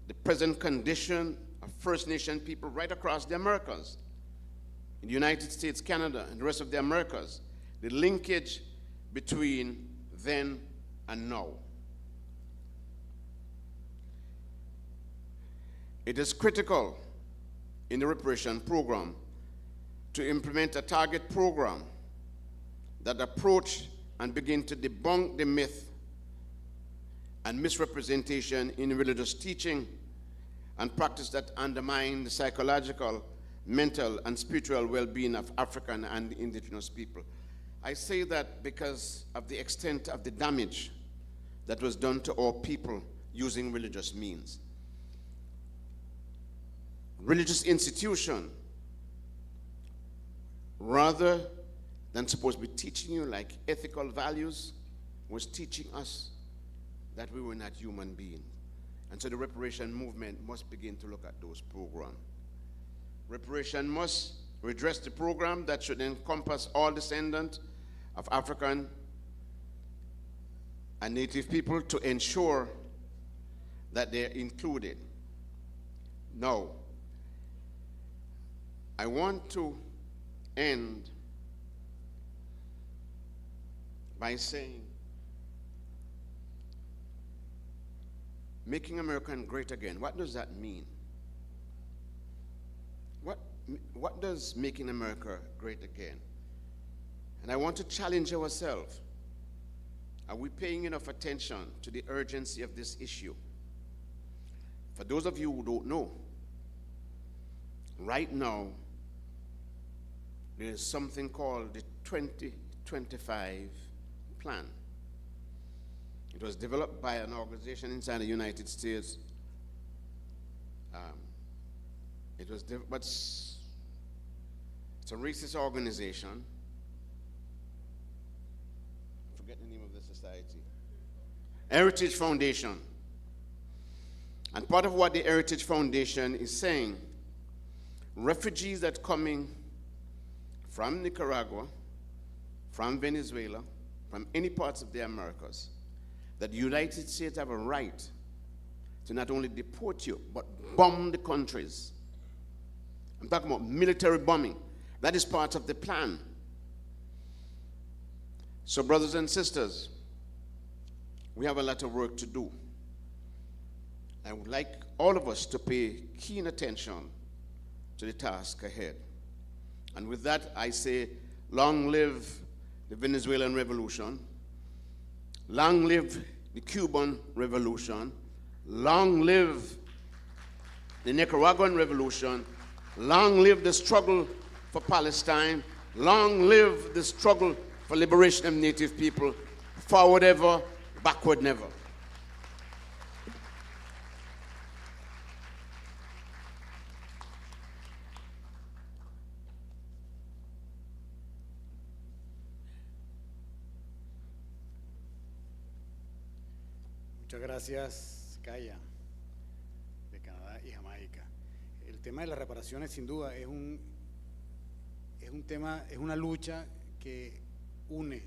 the present condition of First Nation people right across the Americas, in the United States, Canada, and the rest of the Americas, the linkage between then and now. It is critical in the reparation program to implement a target program that approach and begin to debunk the myth and misrepresentation in religious teaching and practice that undermine the psychological, mental, and spiritual well-being of African and indigenous people. I say that because of the extent of the damage that was done to our people using religious means. Religious institution, rather than supposed to be teaching you like ethical values, was teaching us that we were not human beings. And so the reparation movement must begin to look at those programs. Reparation must redress the program that should encompass all descendants of African and Native people to ensure that they're included. Now, I want to end by saying, making America great again, what does that mean? What does making America great again? And I want to challenge ourselves. Are we paying enough attention to the urgency of this issue? For those of you who don't know, right now, there is something called the 2025 plan. It was developed by an organization inside the United States. But it's a racist organization. I forget the name of the society. Heritage Foundation. And part of what the Heritage Foundation is saying, refugees that coming from Nicaragua, from Venezuela, from any parts of the Americas, that the United States have a right to not only deport you, but bomb the countries. I'm talking about military bombing. That is part of the plan. So brothers and sisters, we have a lot of work to do. I would like all of us to pay keen attention to the task ahead. And with that, I say, long live the Venezuelan Revolution, long live the Cuban Revolution, long live the Nicaraguan Revolution, long live the struggle for Palestine, long live the struggle for liberation of Native people, forward ever, backward never. Muchas gracias, Kaya, de Canadá y Jamaica. El tema de las reparaciones, sin duda, es un tema, es una lucha que une.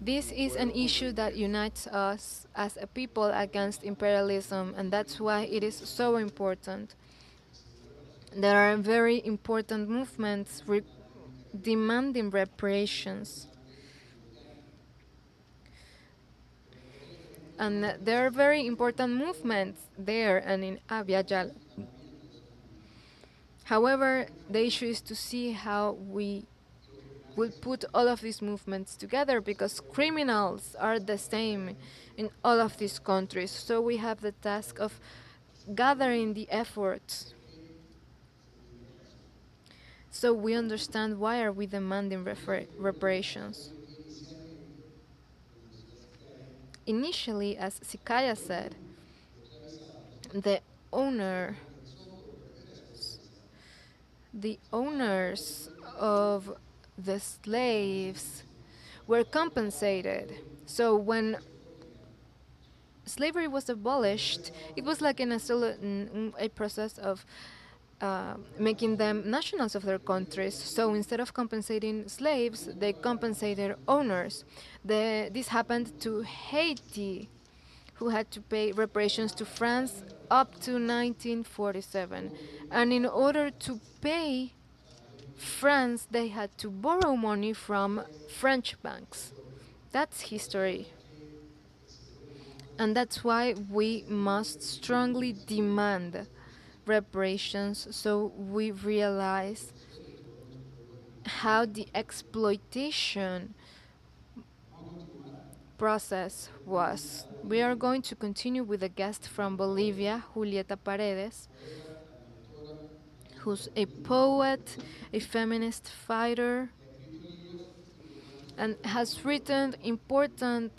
This is an issue that unites us as a people against imperialism, and that's why it is so important. There are very important movements demanding reparations. And there are very important movements there and in Abya Yala. However, the issue is to see how we will put all of these movements together, because criminals are the same in all of these countries. So we have the task of gathering the efforts so we understand why are we demanding reparations. initially, as Sikaya said, the owner, the owners of the slaves were compensated. So when slavery was abolished, it was like a process of making them nationals of their countries. So instead of compensating slaves, they compensated owners. This happened to Haiti, who had to pay reparations to France up to 1947. And in order to pay France, they had to borrow money from French banks. That's history. And that's why we must strongly demand reparations so we realize how the exploitation process was. We are going to continue with a guest from Bolivia, Julieta Paredes, who's a poet, a feminist fighter, and has written important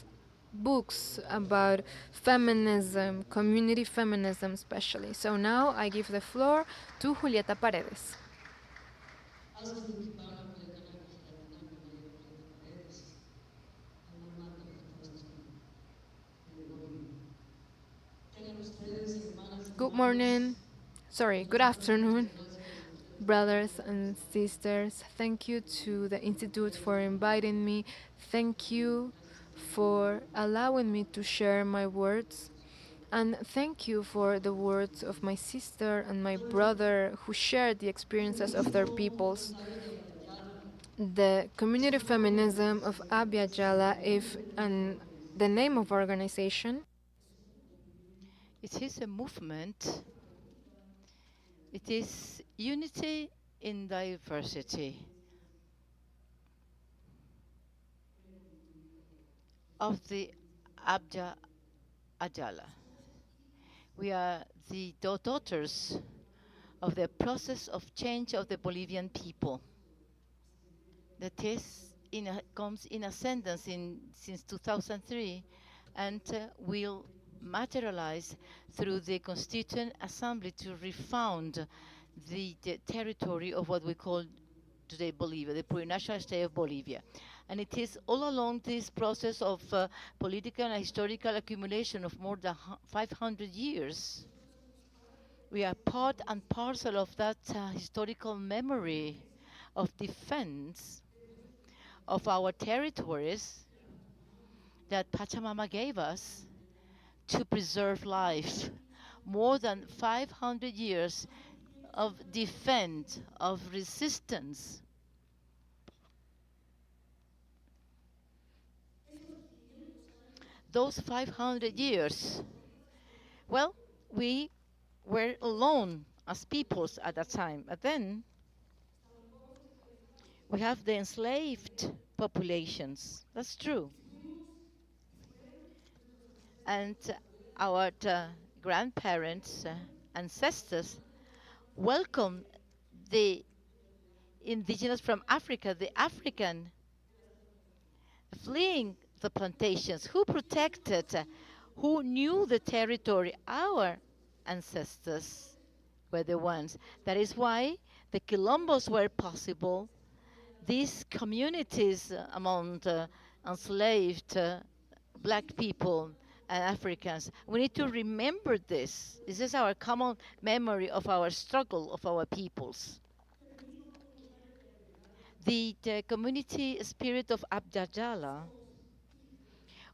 books about feminism, community feminism especially. So now I give the floor to Julieta Paredes. Good morning. Sorry, good afternoon, brothers and sisters. Thank you to the Institute for inviting me. Thank you for allowing me to share my words. And thank you for the words of my sister and my brother who shared the experiences of their peoples. The community feminism of Abya Jala, if and the name of organization. It is a movement. It is unity in diversity of the Abja Ajala. We are the daughters of the process of change of the Bolivian people that comes in ascendance since 2003 and will materialize through the Constituent Assembly to refound the territory of what we call today Bolivia, the plurinational state of Bolivia. And it is all along this process of political and historical accumulation of more than 500 years. We are part and parcel of that historical memory of defense of our territories that Pachamama gave us to preserve life. More than 500 years of defense, of resistance. Those 500 years, well, we were alone as peoples at that time. But then we have the enslaved populations. That's true. And our grandparents, ancestors, welcomed the indigenous from Africa, the African, fleeing the plantations. Who protected, who knew the territory? Our ancestors were the ones. That is why the quilombos were possible. These communities among enslaved black people and Africans. We need to remember this. This is our common memory of our struggle, of our peoples. The community spirit of Abdajala,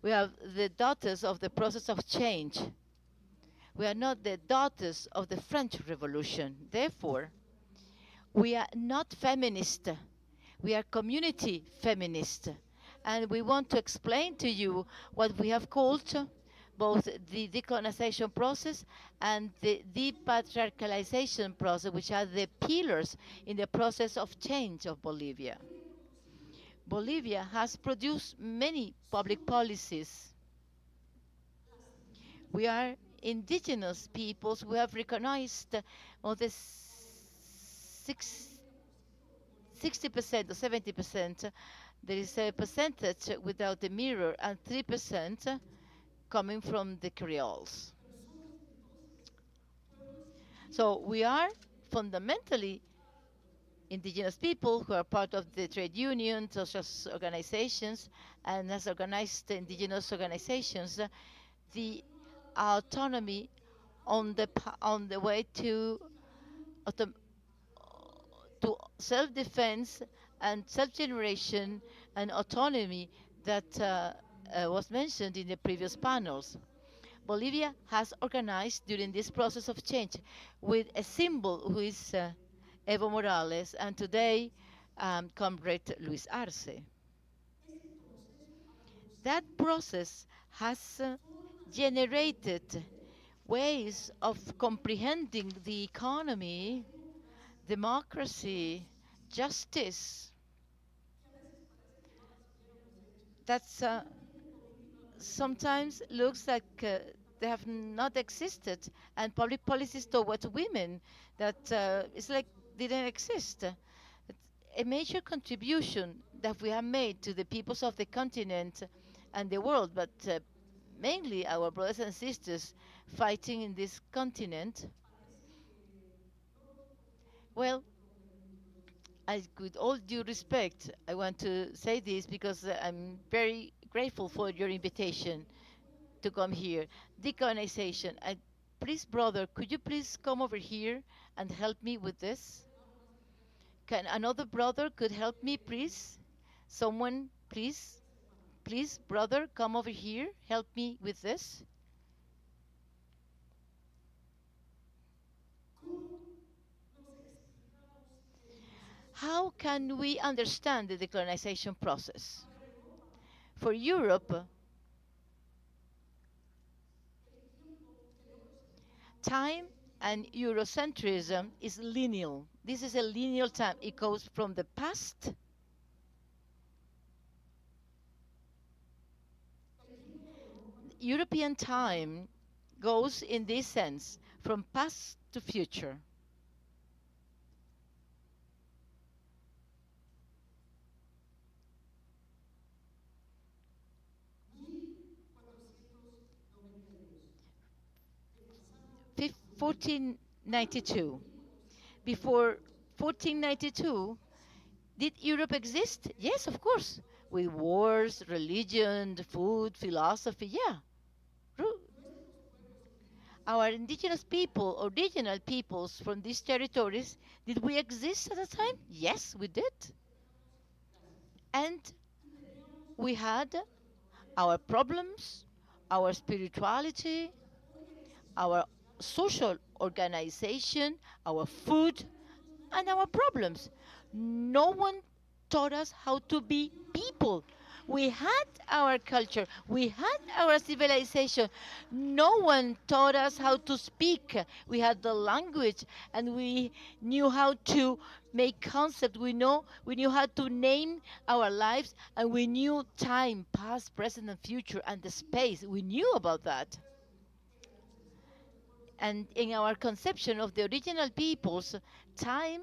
we are the daughters of the process of change. We are not the daughters of the French Revolution. Therefore, we are not feminist. We are community feminist. And we want to explain to you what we have called both the decolonization process and the depatriarchalization process, which are the pillars in the process of change of Bolivia. Bolivia has produced many public policies. We are indigenous peoples. We have recognized on the 60% or 70%. There is a percentage without a mirror, and 3% coming from the Creoles. So we are fundamentally indigenous people who are part of the trade unions, social organizations, and as organized indigenous organizations, the autonomy on the way to autom- to self-defense and self-generation and autonomy that was mentioned in the previous panels. Bolivia has organized during this process of change with a symbol who is Evo Morales and today Comrade Luis Arce. That process has generated ways of comprehending the economy, democracy, justice. That's sometimes looks like they have not existed, and public policies towards women that it's like didn't exist. It's a major contribution that we have made to the peoples of the continent and the world, but mainly our brothers and sisters fighting in this continent. Well, with all due respect, I want to say this because I'm very grateful for your invitation to come here. Decolonization. Please, brother, could you please come over here and help me with this? Can another brother could help me, please? Someone, please, please, brother, come over here. Help me with this. How can we understand the decolonization process? For Europe, time and Eurocentrism is lineal. This is a lineal time. It goes from the past European time goes in this sense from past to future. Fif 1492. Before 1492, did Europe exist? Yes, of course. With wars, religion, food, philosophy, yeah. Our indigenous people, original peoples from these territories, did we exist at the time? Yes, we did. And we had our problems, our spirituality, our social organization, our food, and our problems. No one taught us how to be people. We had our culture, we had our civilization. No one taught us how to speak. We had the language, and we knew how to make concept. We knew how to name our lives, and we knew time, past, present, and future, and the space. We knew about that. And in our conception of the original peoples, time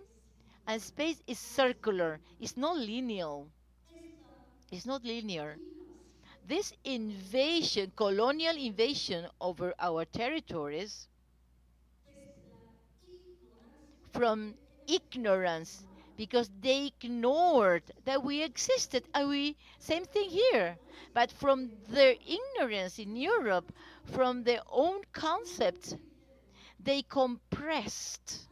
and space is circular. It's not linear. It's not linear. This invasion, colonial invasion over our territories from ignorance, because they ignored that we existed, and we same thing here, but from their ignorance in Europe, from their own concepts, they compressed.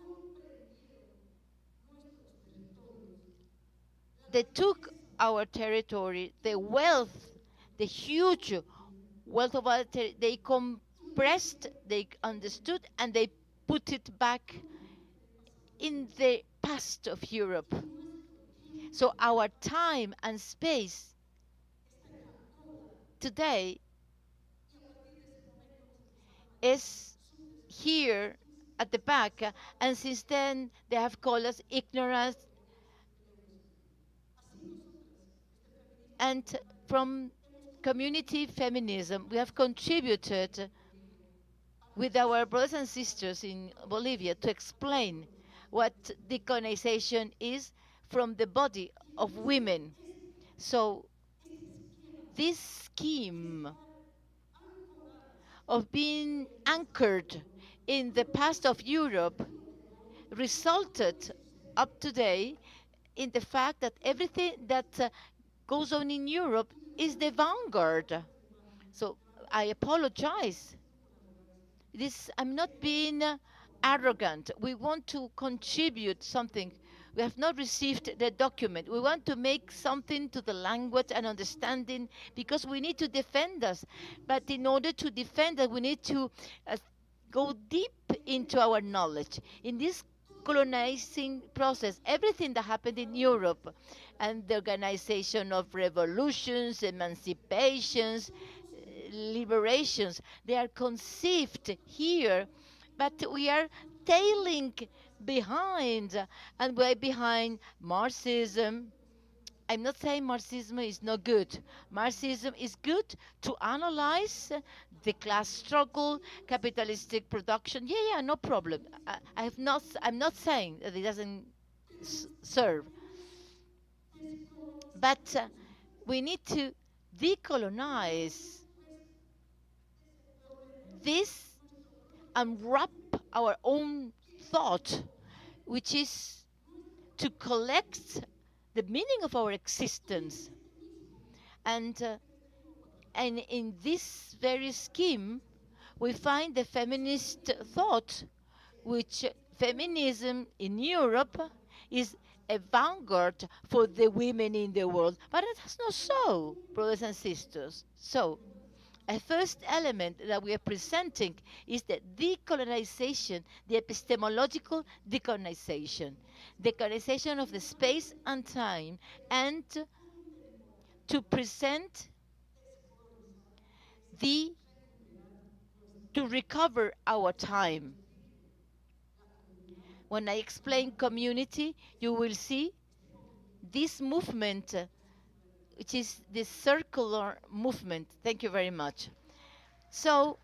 They took our territory, the wealth, the huge wealth of our territory, they compressed, they understood, and they put it back in the past of Europe. So our time and space today is here at the back, and since then they have called us ignorant. And from community feminism, we have contributed with our brothers and sisters in Bolivia to explain what decolonization is from the body of women. So this scheme of being anchored in the past of Europe resulted up today in the fact that everything that goes on in Europe is the vanguard. So I apologize. I'm not being arrogant. We want to contribute something. We have not received the document. We want to make something to the language and understanding because we need to defend us. But in order to defend us, we need to uh, go deep into our knowledge. In this colonizing process, everything that happened in Europe and the organization of revolutions, emancipations, liberations, they are conceived here, but we are tailing behind, and we're behind Marxism. I'm not saying Marxism is not good. Marxism is good to analyze the class struggle, capitalistic production. Yeah, yeah, no problem. I'm not saying that it doesn't serve, but we need to decolonize this and wrap our own thought, which is to collect the meaning of our existence. And in this very scheme, we find the feminist thought, which feminism in Europe is a vanguard for the women in the world. But that's not so, brothers and sisters. So, a first element that we are presenting is the decolonization, the epistemological decolonization of the space and time, and to present to recover our time. When I explain community, you will see this movement, which is the circular movement. Thank you very much. So,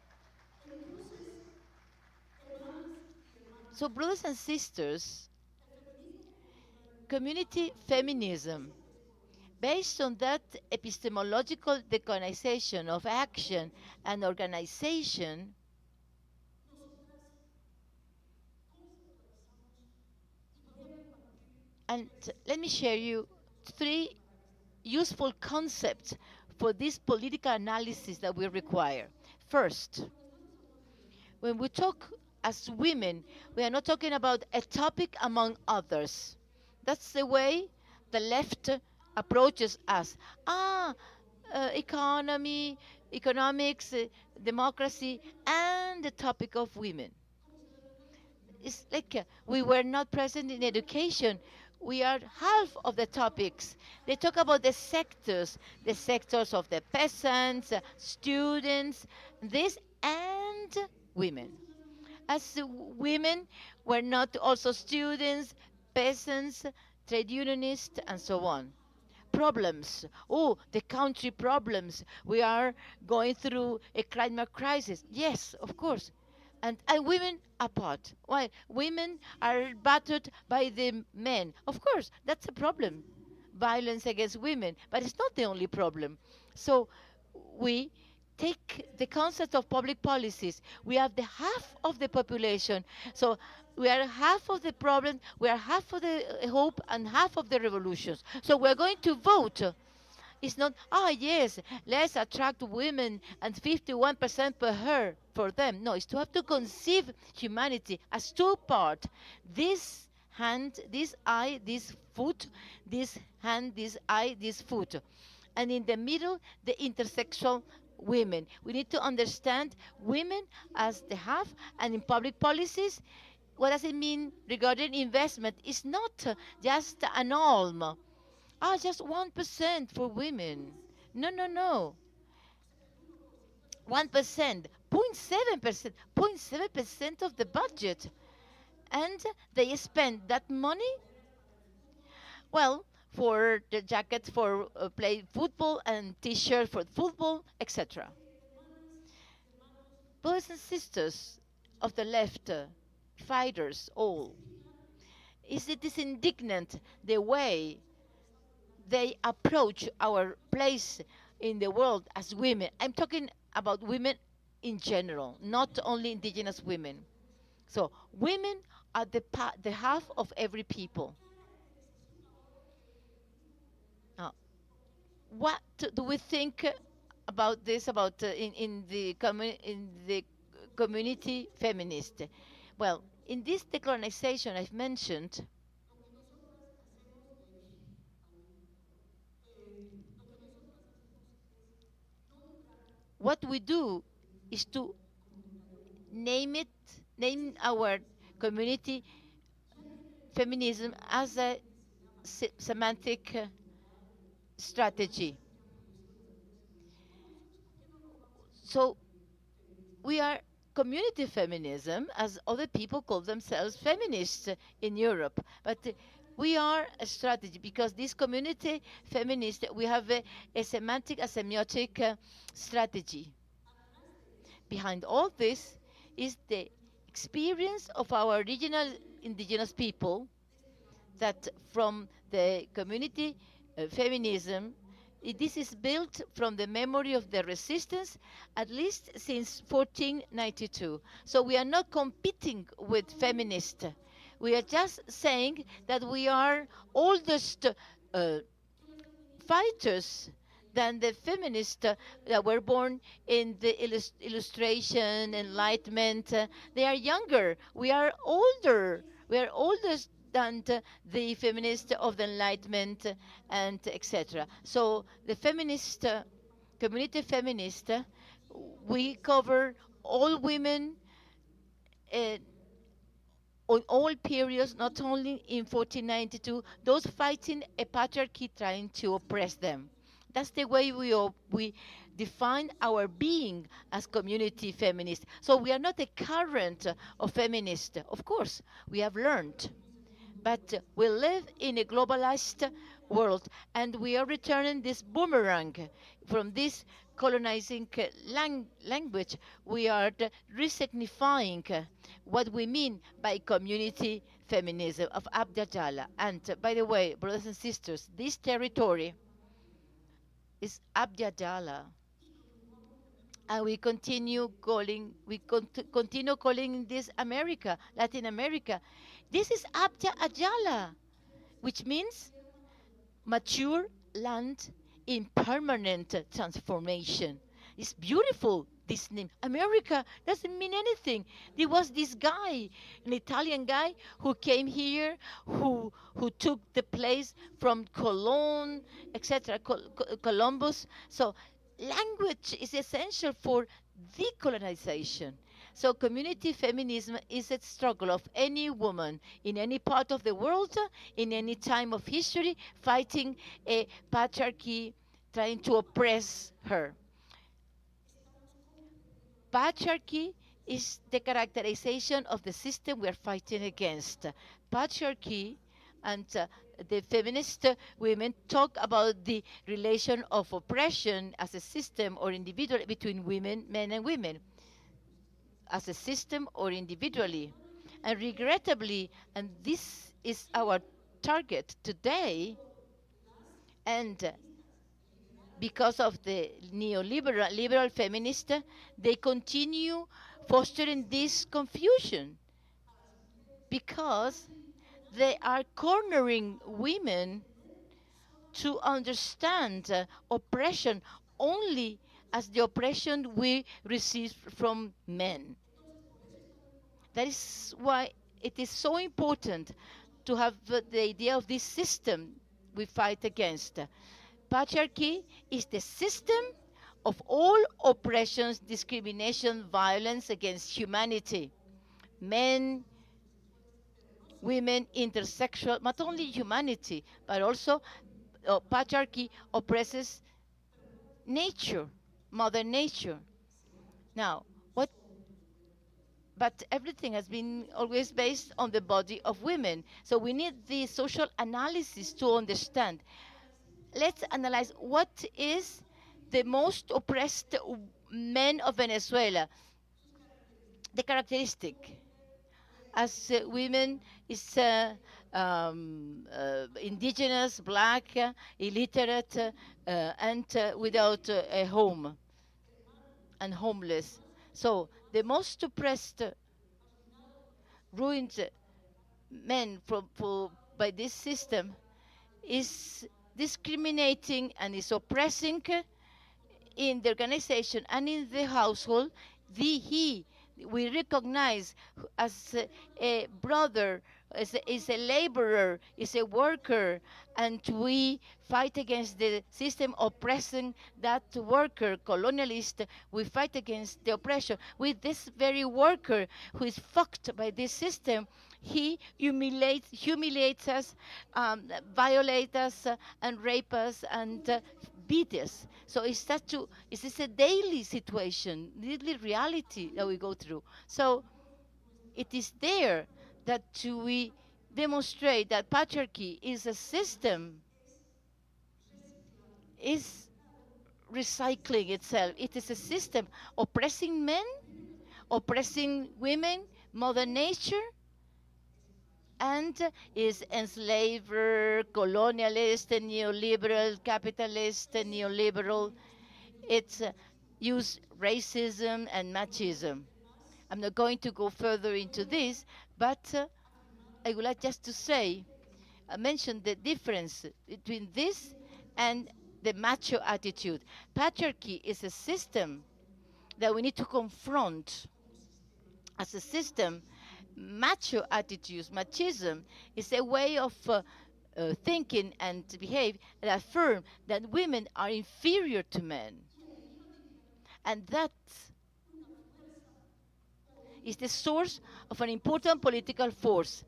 brothers and sisters, community feminism, based on that epistemological decolonization of action and organization, and let me share you 3 useful concepts for this political analysis that we require. First, when we talk as women, we are not talking about a topic among others. That's the way the left approaches us. Economy, economics, democracy, and the topic of women. It's like we were not present in education. We are half of the topics. They talk about the sectors of the peasants, students, this, and women. As women were not also students, peasants, trade unionists, and so on. Problems. Oh, the country problems. We are going through a climate crisis. Yes, of course. And women apart. Why? Women are battered by the men. Of course, that's a problem. Violence against women. But it's not the only problem. So we take the concept of public policies. We have the half of the population. So we are half of the problem, we are half of the hope, and half of the revolutions. So we're going to vote. It's not, yes, let's attract women and 51% per her for them. No, it's to have to conceive humanity as 2 parts. This hand, this eye, this foot, this hand, this eye, this foot. And in the middle, the intersexual women. We need to understand women as the half, and in public policies, what does it mean regarding investment? It's not just an alm. Just 1% for women. No, no, no. 1%, 0.7%, 0.7% of the budget. And they spend that money, well, for the jackets for play football and t-shirt for football, etc. Brothers and sisters of the left, fighters all, it is indignant the way they approach our place in the world as women. I'm talking about women in general, not only indigenous women. So women are the half of every people. Now, what do we think about this? About in the community feminist? Well, in this decolonization I've mentioned, what we do is to name our community feminism as a semantic strategy. So we are community feminism, as other people call themselves feminists in Europe. But we are a strategy because this community feminist, we have a semantic, a semiotic strategy. Behind all this is the experience of our original indigenous people that from the community feminism, this is built from the memory of the resistance at least since 1492. So we are not competing with feminists. We are just saying that we are oldest fighters than the feminists that were born in the illustration, enlightenment. They are younger. We are older. We are older than the feminists of the enlightenment and etc. So the feminist community feminist, we cover all women uh, on all periods, not only in 1492, those fighting a patriarchy trying to oppress them. That's the way we define our being as community feminists. So we are not a current of feminists. Of course, we have learned. But we live in a globalized world, and we are returning this boomerang from this colonizing language. We are resignifying what we mean by community feminism of Abya Jala. And by the way, brothers and sisters, this territory is Abya Jala. And we continue calling this America, Latin America. This is Abya Ajala, which means mature land in permanent transformation. It's beautiful, this name. America doesn't mean anything. There was this guy, an Italian guy, who came here, who took the place from Cologne, etc., Columbus. So language is essential for decolonization. So community feminism is a struggle of any woman in any part of the world, in any time of history, fighting a patriarchy trying to oppress her. Patriarchy is the characterization of the system we are fighting against. Patriarchy and the feminist women talk about the relation of oppression as a system or individual between women, men and women, as a system or individually. And regrettably, and this is our target today, and because of the neoliberal liberal feminists, they continue fostering this confusion because they are cornering women to understand oppression only as the oppression we receive from men. That is why it is so important to have the idea of this system we fight against. Patriarchy is the system of all oppressions, discrimination, violence against humanity. Men, women, intersexual, not only humanity, but also patriarchy oppresses nature, Mother Nature. Now, what? But everything has been always based on the body of women. So we need the social analysis to understand. Let's analyze what is the most oppressed men of Venezuela. The characteristic as women is indigenous, black, illiterate, and without a home and homeless. So the most oppressed, ruined men by this system is discriminating and is oppressing in the organization and in the household. We recognize as a brother, is a laborer, is a worker, and we fight against the system oppressing that worker, colonialist. We fight against the oppression. With this very worker who is fucked by this system, he humiliates us, violates us, and rape us, and beat us. So is this a daily situation, daily reality that we go through? So it is there that we demonstrate that patriarchy is a system, is recycling itself. It is a system oppressing men, oppressing women, Mother Nature, and is enslaver, colonialist, neoliberal, capitalist, neoliberal. It's use racism and machism. I'm not going to go further into this, but I would like just to say, mention the difference between this and the macho attitude. Patriarchy is a system that we need to confront as a system. Macho attitudes, machism, is a way of thinking and behave that affirm that women are inferior to men. And that is the source of an important political force.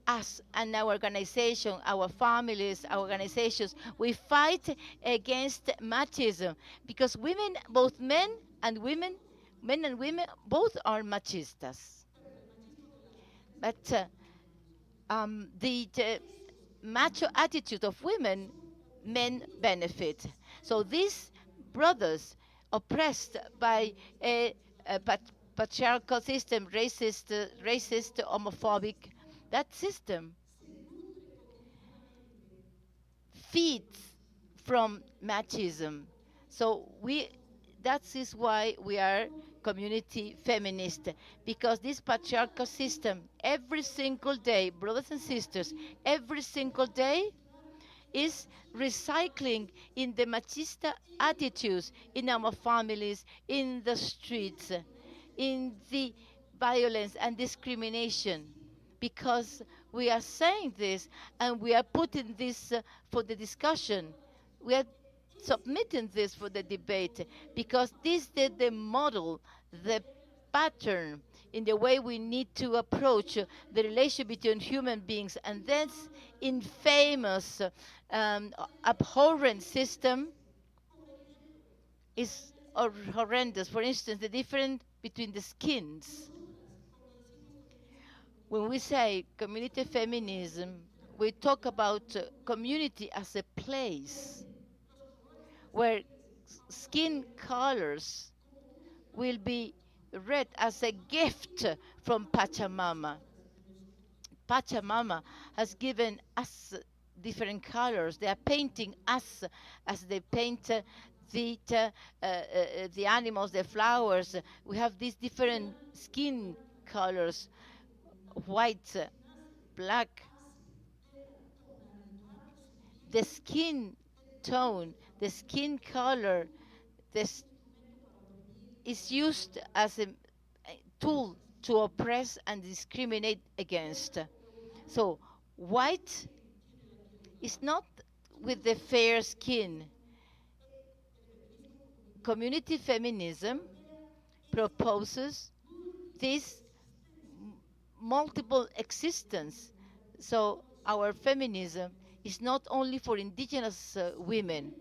Us and our organization, our families, our organizations, we fight against machism because women, both men and women, both are machistas. But the macho attitude of women, men benefit. So these brothers oppressed by a patriarchal system, racist, homophobic, that system feeds from machism. So that is why we are community feminist, because this patriarchal system, every single day, brothers and sisters, every single day is recycling in the machista attitudes in our families, in the streets, in the violence and discrimination. Because we are saying this and we are putting this for the discussion. We are submitting this for the debate because this is the model, the pattern in the way we need to approach the relation between human beings. And this infamous, abhorrent system is horrendous. For instance, the difference between the skins. When we say community feminism, we talk about community as a place where skin colors will be read as a gift from Pachamama. Pachamama has given us different colors. They are painting us as they paint the animals, the flowers. We have these different skin colors, white, black. The skin tone, the skin color, this is used as a tool to oppress and discriminate against. So white is not with the fair skin. Community feminism proposes this multiple existence. So our feminism is not only for indigenous women.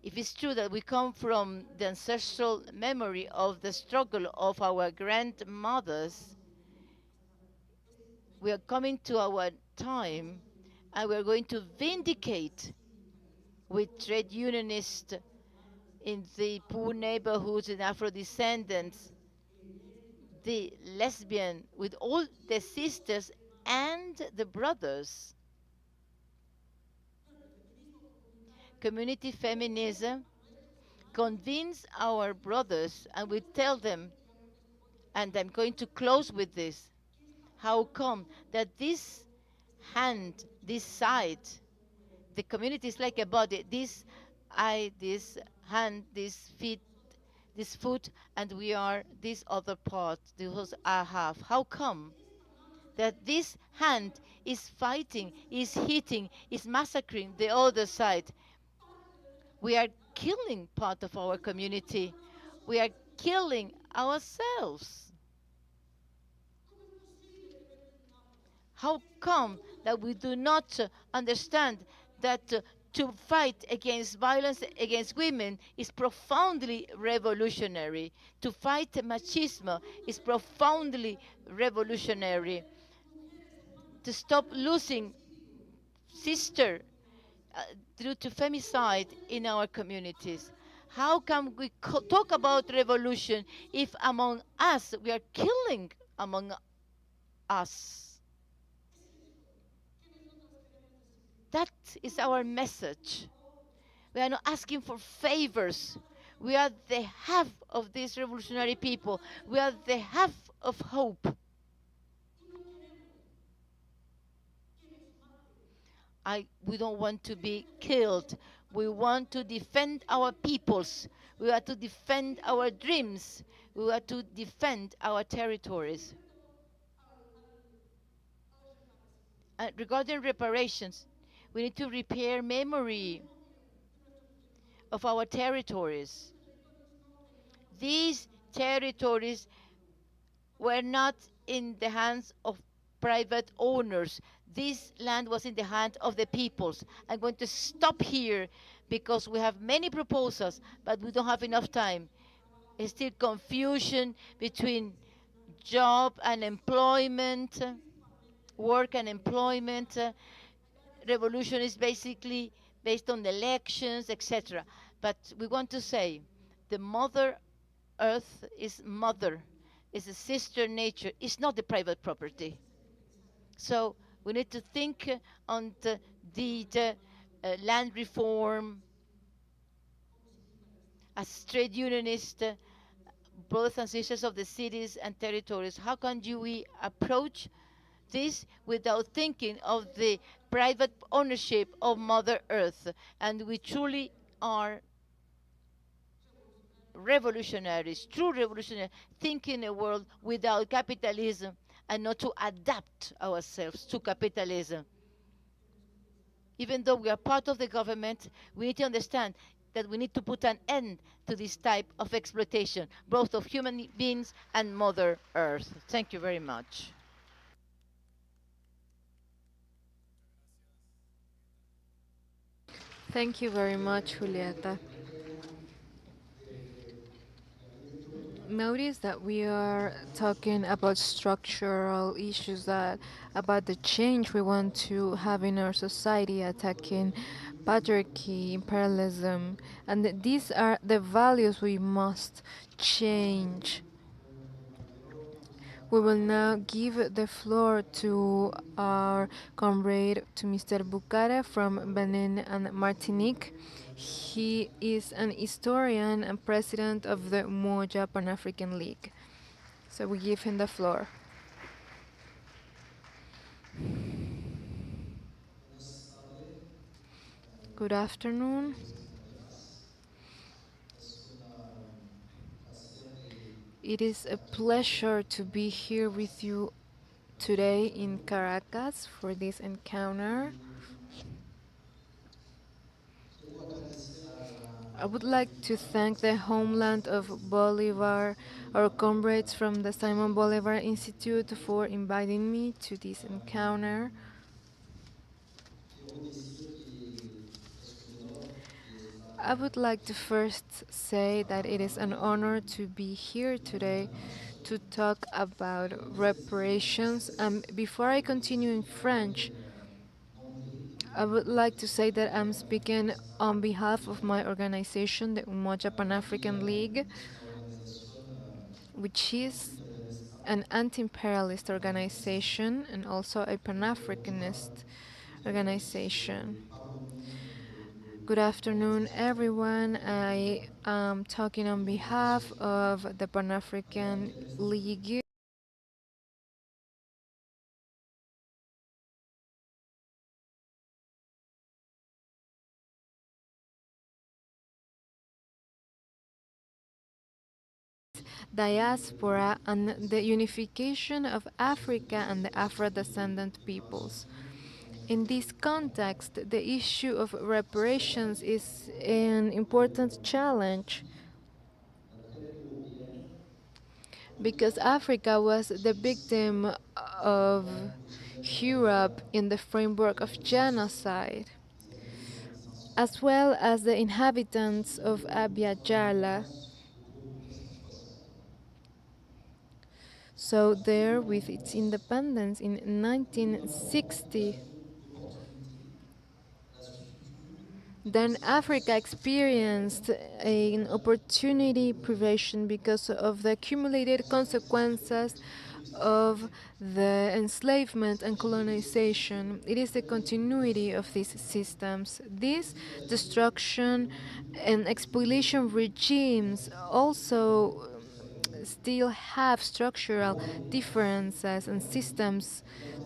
If it's true that we come from the ancestral memory of the struggle of our grandmothers, we are coming to our time and we are going to vindicate with trade unionists in the poor neighborhoods and Afro-descendants, the lesbian, with all the sisters and the brothers. Community feminism convince our brothers and we tell them, and I'm going to close with this, how come that this hand, this side, the community is like a body, this eye, this hand, this feet, this foot, and we are this other part, this I have. How come that this hand is fighting, is hitting, is massacring the other side? We are killing part of our community. We are killing ourselves. How come that we do not understand that to fight against violence against women is profoundly revolutionary? To fight machismo is profoundly revolutionary. To stop losing sister due to femicide in our communities. How can we talk about revolution if among us we are killing among us? That is our message. We are not asking for favors. We are the half of these revolutionary people. We are the half of hope. We don't want to be killed. We want to defend our peoples. We want to defend our dreams. We want to defend our territories. Regarding reparations, we need to repair memory of our territories. These territories were not in the hands of private owners. This land was in the hands of the peoples. I'm going to stop here because we have many proposals, but we don't have enough time. There's still confusion between job and employment, work and employment. Revolution is basically based on elections, etc. But we want to say the Mother Earth is mother, is a sister nature, it's not the private property. So we need to think on the land reform as trade unionists, brothers and sisters of the cities and territories. How can we approach this without thinking of the private ownership of Mother Earth? And we truly are revolutionaries, true revolutionaries, thinking a world without capitalism and not to adapt ourselves to capitalism. Even though we are part of the government, we need to understand that we need to put an end to this type of exploitation, both of human beings and Mother Earth. Thank you very much. Thank you very much, Julieta. Notice that we are talking about structural issues, that about the change we want to have in our society, attacking patriarchy, imperialism, and these are the values we must change. We will now give the floor to our comrade, to Mr. Bucara from Benin and Martinique. He is an historian and president of the Umoja Pan-African League. So we give him the floor. Good afternoon. It is a pleasure to be here with you today in Caracas for this encounter. I would like to thank the homeland of Bolívar, our comrades from the Simon Bolivar Institute, for inviting me to this encounter. I would like to first say that it is an honor to be here today to talk about reparations. Before I continue in French, I would like to say that I'm speaking on behalf of my organization, the Umoja Pan-African League, which is an anti-imperialist organization and also a Pan-Africanist organization. Good afternoon, everyone. I am talking on behalf of the Pan African League. Diaspora and the unification of Africa and the Afro-descendant peoples. In this context, the issue of reparations is an important challenge because Africa was the victim of Europe in the framework of genocide, as well as the inhabitants of Abya Jala. So there, with its independence in 1960, then Africa experienced an opportunity privation because of the accumulated consequences of the enslavement and colonization. It is the continuity of these systems. This destruction and exploitation regimes also still have structural differences and systems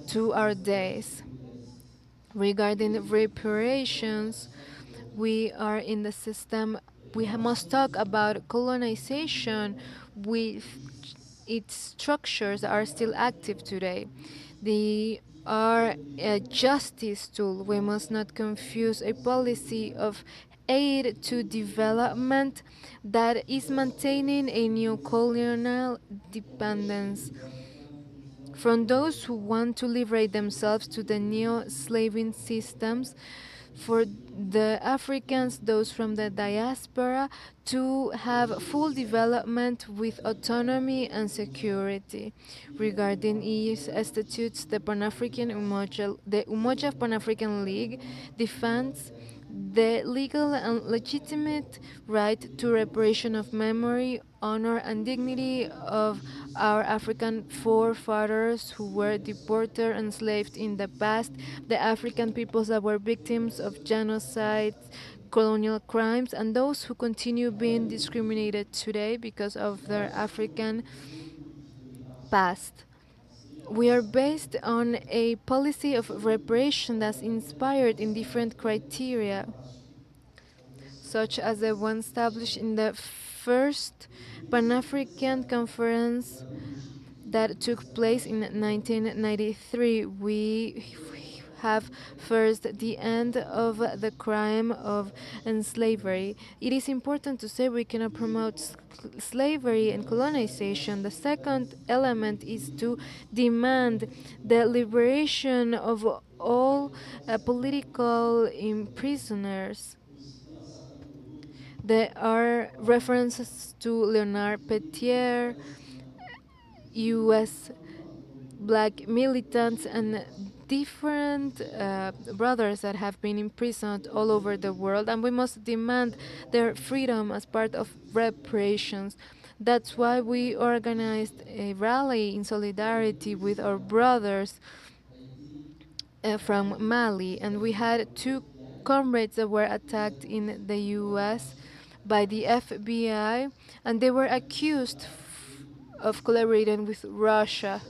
to our days. Regarding reparations, we are in the system. Must talk about colonization with its structures are still active today. They are a justice tool. We must not confuse a policy of aid to development that is maintaining a neo-colonial dependence from those who want to liberate themselves to the neo-slaving systems, for the Africans, those from the diaspora, to have full development with autonomy and security. Regarding EU statutes, the the Umoja Pan-African League defends the legal and legitimate right to reparation of memory, honor, and dignity of our African forefathers who were deported and enslaved in the past, the African peoples that were victims of genocide, colonial crimes, and those who continue being discriminated today because of their African past. We are based on a policy of reparation that's inspired in different criteria, such as the one established in the first Pan African Conference that took place in 1993. We have first the end of the crime of slavery. It is important to say we cannot promote slavery and colonization. The second element is to demand the liberation of all political prisoners. There are references to Leonard Peltier, US black militants, and different brothers that have been imprisoned all over the world, and we must demand their freedom as part of reparations. That's why we organized a rally in solidarity with our brothers from Mali, and we had two comrades that were attacked in the US by the FBI, and they were accused of collaborating with Russia.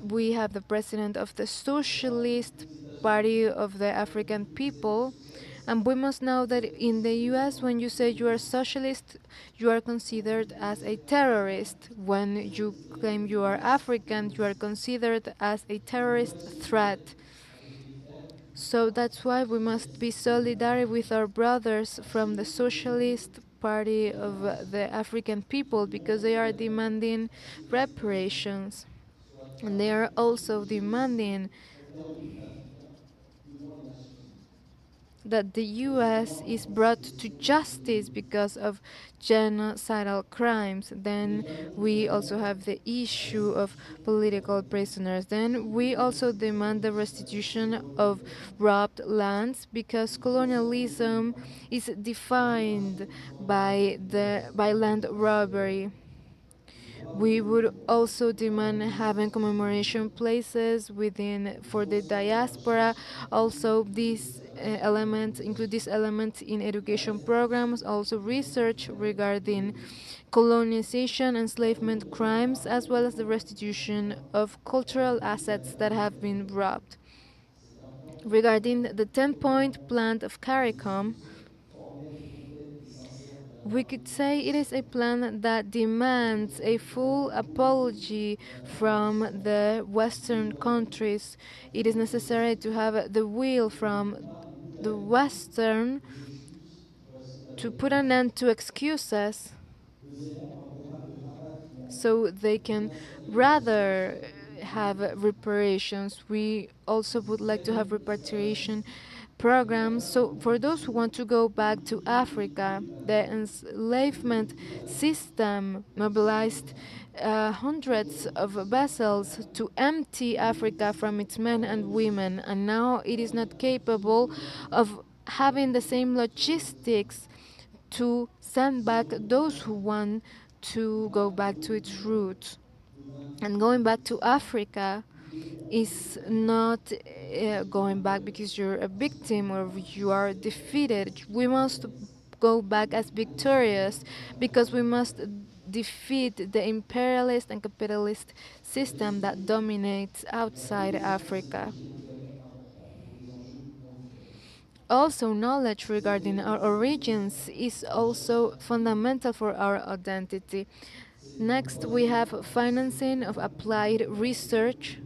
We have the president of the Socialist Party of the African people, and we must know that in the US, when you say you are socialist, you are considered as a terrorist. When you claim you are African, you are considered as a terrorist threat. So that's why we must be solidary with our brothers from the Socialist Party of the African people, because they are demanding reparations. And they are also demanding that the US is brought to justice because of genocidal crimes. Then we also have the issue of political prisoners. Then we also demand the restitution of robbed lands, because colonialism is defined by land robbery. We would also demand having commemoration places within for the diaspora. Also, these elements include these elements in education programs, also research regarding colonization, enslavement crimes, as well as the restitution of cultural assets that have been robbed. Regarding the 10-point plan of CARICOM, we could say it is a plan that demands a full apology from the Western countries. It is necessary to have the will from the Western to put an end to excuses so they can rather have reparations. We also would like to have repatriation programs. So for those who want to go back to Africa, the enslavement system mobilized hundreds of vessels to empty Africa from its men and women, and now it is not capable of having the same logistics to send back those who want to go back to its roots. And going back to Africa is not going back because you're a victim or you are defeated. We must go back as victorious because we must defeat the imperialist and capitalist system that dominates outside Africa. Also, knowledge regarding our origins is also fundamental for our identity. Next, we have financing of applied research.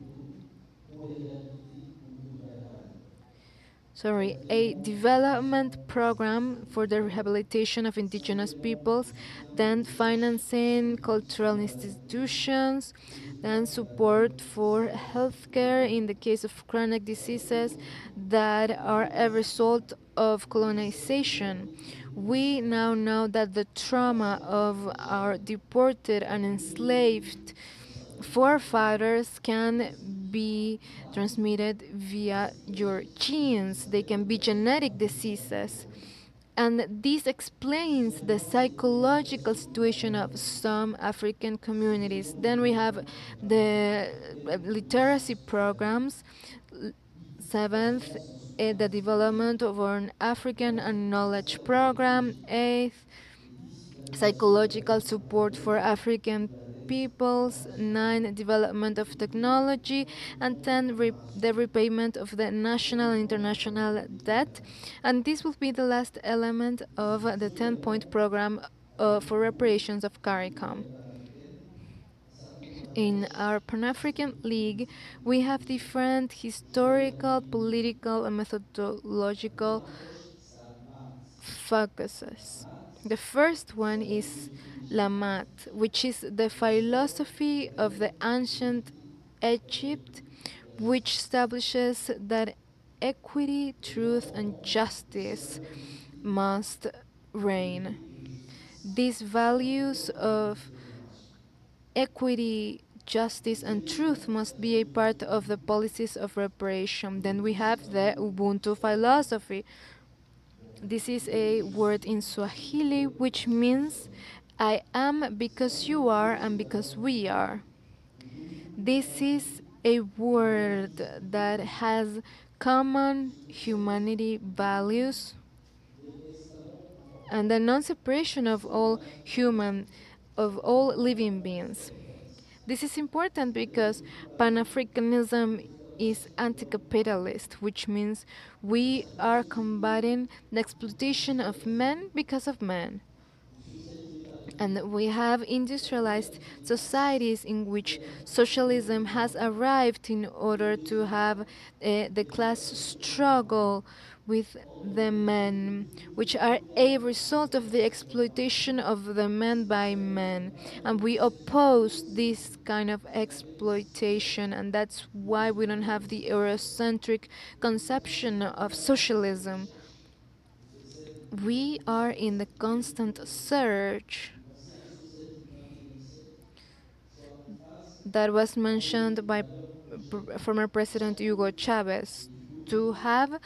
A development program for the rehabilitation of indigenous peoples, then financing cultural institutions, then support for healthcare in the case of chronic diseases that are a result of colonization. We now know that the trauma of our deported and enslaved forefathers can be transmitted via your genes. They can be genetic diseases. And this explains the psychological situation of some African communities. Then we have the literacy programs. Seventh, the development of an African and knowledge program. Eighth, psychological support for African peoples. 9, development of technology. And 10, the repayment of the national and international debt. And this will be the last element of the 10-point program for reparations of CARICOM. In our Pan-African League, we have different historical, political, and methodological focuses. The first one is Lamat, which is the philosophy of the ancient Egypt, which establishes that equity, truth, and justice must reign. These values of equity, justice, and truth must be a part of the policies of reparation. Then we have the Ubuntu philosophy. This is a word in Swahili which means I am because you are and because we are. This is a word that has common humanity values and the non-separation of all living beings. This is important because Pan-Africanism is anti-capitalist, which means we are combating the exploitation of men because of men. And we have industrialized societies in which socialism has arrived in order to have the class struggle with the men, which are a result of the exploitation of the men by men. And we oppose this kind of exploitation, and that's why we don't have the Eurocentric conception of socialism. We are in the constant search that was mentioned by former President Hugo Chavez. to have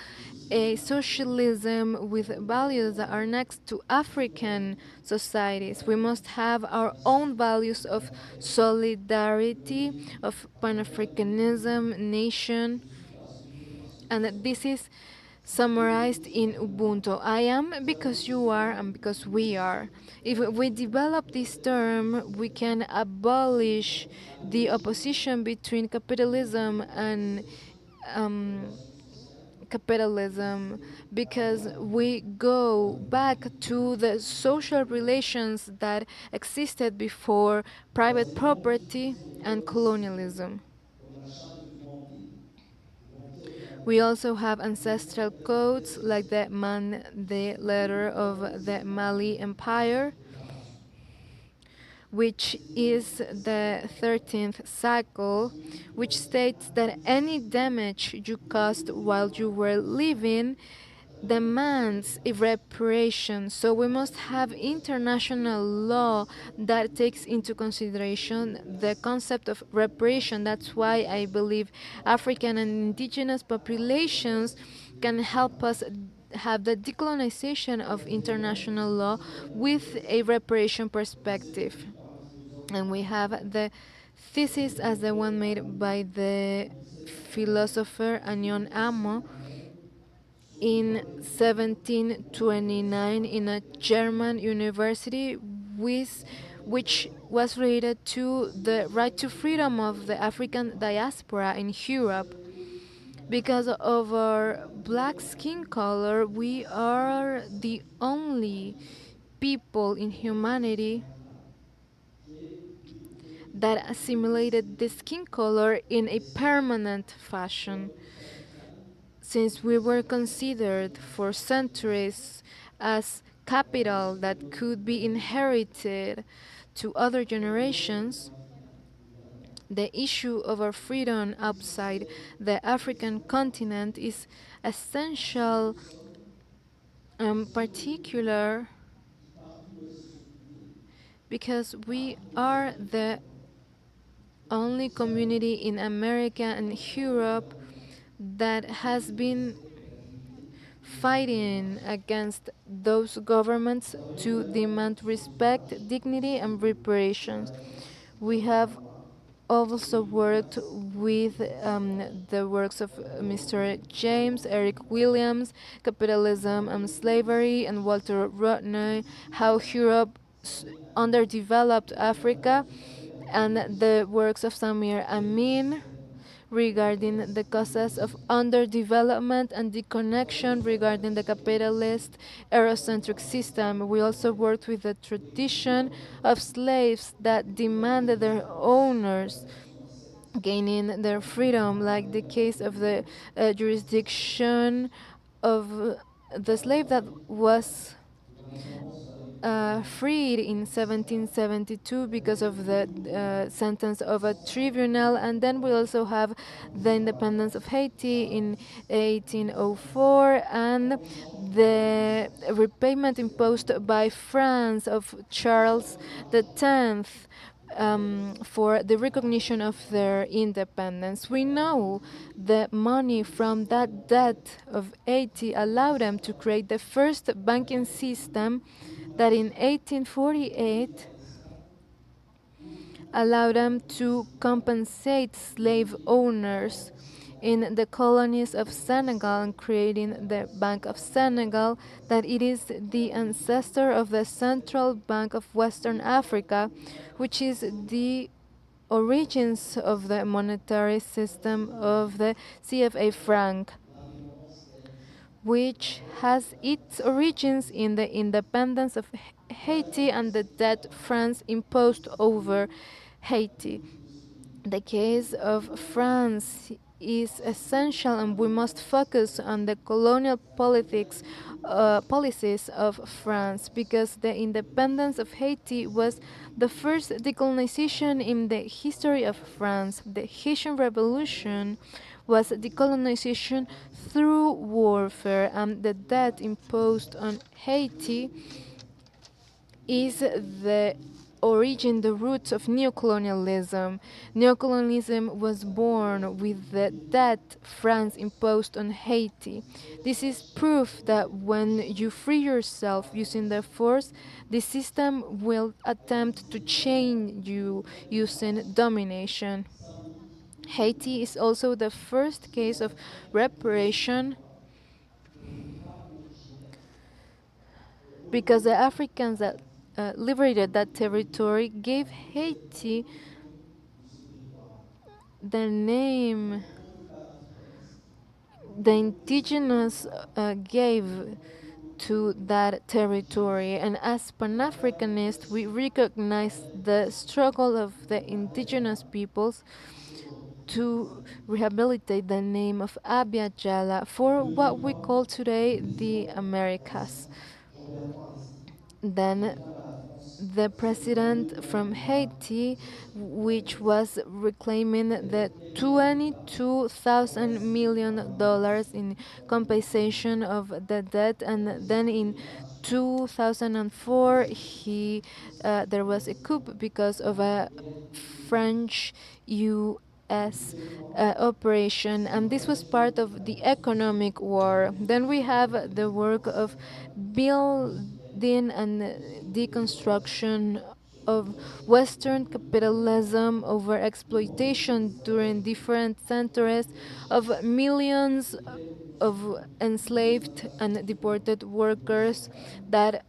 a socialism with values that are next to African societies. We must have our own values of solidarity, of Pan-Africanism, nation, and this is summarized in Ubuntu. I am because you are and because we are. If we develop this term, we can abolish the opposition between capitalism and capitalism, because we go back to the social relations that existed before private property and colonialism. We also have ancestral codes like the letter of the Mali Empire, which is the 13th cycle, which states that any damage you caused while you were living demands a reparation. So we must have international law that takes into consideration the concept of reparation. That's why I believe African and indigenous populations can help us have the decolonization of international law with a reparation perspective. And we have the thesis as the one made by the philosopher Anion Amo in 1729 in a German university, which was related to the right to freedom of the African diaspora in Europe. Because of our black skin color, we are the only people in humanity that assimilated the skin color in a permanent fashion. Since we were considered for centuries as capital that could be inherited to other generations, the issue of our freedom outside the African continent is essential and particular because we are the only community in America and Europe that has been fighting against those governments to demand respect, dignity, and reparations. We have also worked with the works of Mr. James Eric Williams, Capitalism and Slavery, and Walter Rodney, how Europe underdeveloped Africa, and the works of Samir Amin regarding the causes of underdevelopment and the connection regarding the capitalist Eurocentric system. We also worked with the tradition of slaves that demanded their owners gaining their freedom, like the case of the jurisdiction of the slave that was freed in 1772 because of the sentence of a tribunal. And then we also have the independence of Haiti in 1804 and the repayment imposed by France of Charles X for the recognition of their independence. We know the money from that debt of Haiti allowed them to create the first banking system that in 1848 allowed them to compensate slave owners in the colonies of Senegal and creating the Bank of Senegal, that it is the ancestor of the Central Bank of Western Africa, which is the origins of the monetary system of the CFA franc, which has its origins in the independence of Haiti and the debt France imposed over Haiti. The case of France is essential, and we must focus on the colonial policies of France, because the independence of Haiti was the first decolonization in the history of France. The Haitian Revolution was decolonization through warfare, and the debt imposed on Haiti is the origin, the roots of neocolonialism. Neocolonialism was born with the debt France imposed on Haiti. This is proof that when you free yourself using the force, the system will attempt to change you using domination. Haiti is also the first case of reparation because the Africans that liberated that territory gave Haiti the name the indigenous gave to that territory. And as Pan-Africanists, we recognize the struggle of the indigenous peoples to rehabilitate the name of Abya Jala for what we call today the Americas. Then the president from Haiti, which was reclaiming the $22,000 million in compensation of the debt, and then in 2004 there was a coup because of a French US operation, and this was part of the economic war. Then we have the work of building and deconstruction of Western capitalism over exploitation during different centuries of millions of enslaved and deported workers that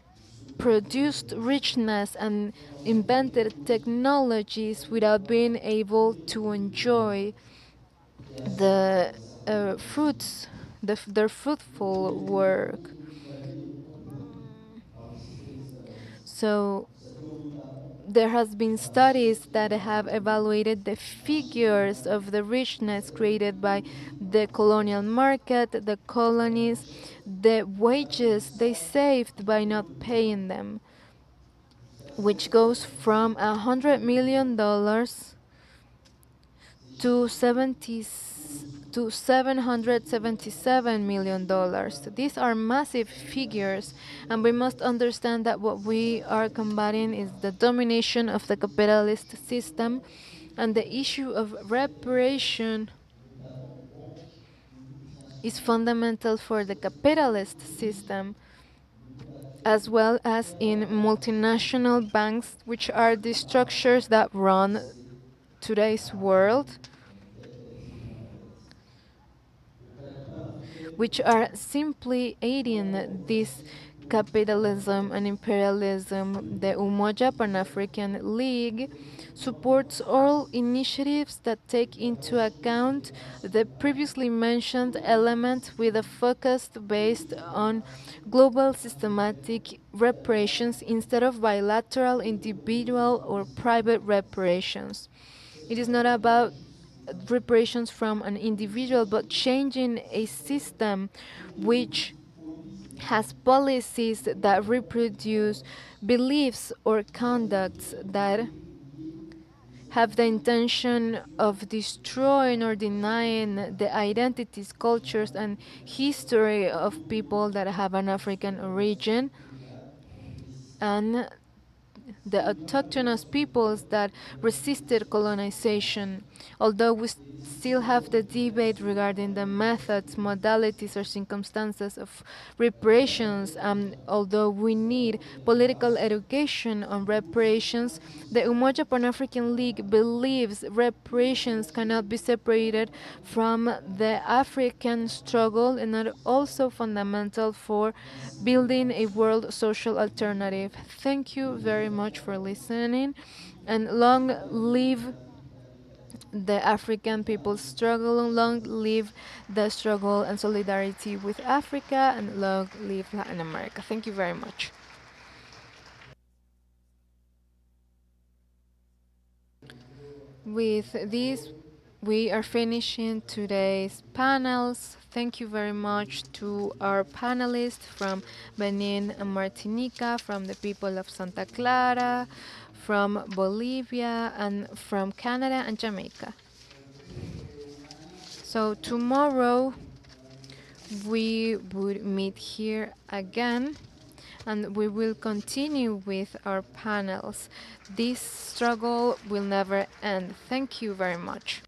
produced richness and invented technologies without being able to enjoy the fruits, their fruitful work. So there has been studies that have evaluated the figures of the richness created by the colonial market, the colonies, the wages they saved by not paying them, which goes from $100 million to $777 million. These are massive figures, and we must understand that what we are combating is the domination of the capitalist system, and the issue of reparation is fundamental for the capitalist system, as well as in multinational banks, which are the structures that run today's world, which are simply aiding this capitalism and imperialism. The Umoja Pan-African League supports all initiatives that take into account the previously mentioned element with a focus based on global systematic reparations instead of bilateral, individual, or private reparations. It is not about reparations from an individual, but changing a system which has policies that reproduce beliefs or conducts that have the intention of destroying or denying the identities, cultures, and history of people that have an African origin, and the autochthonous peoples that resisted colonization. Although we still have the debate regarding the methods, modalities, or circumstances of reparations, and although we need political education on reparations, the Umoja Pan-African League believes reparations cannot be separated from the African struggle and are also fundamental for building a world social alternative. Thank you very much for listening, and long live the African people's struggle, long live the struggle and solidarity with Africa, and long live Latin America. Thank you very much. With this, we are finishing today's panels. Thank you very much to our panelists from Benin and Martinica, from the people of Santa Clara, from Bolivia, and from Canada and Jamaica. So tomorrow we would meet here again and we will continue with our panels. This struggle will never end. Thank you very much.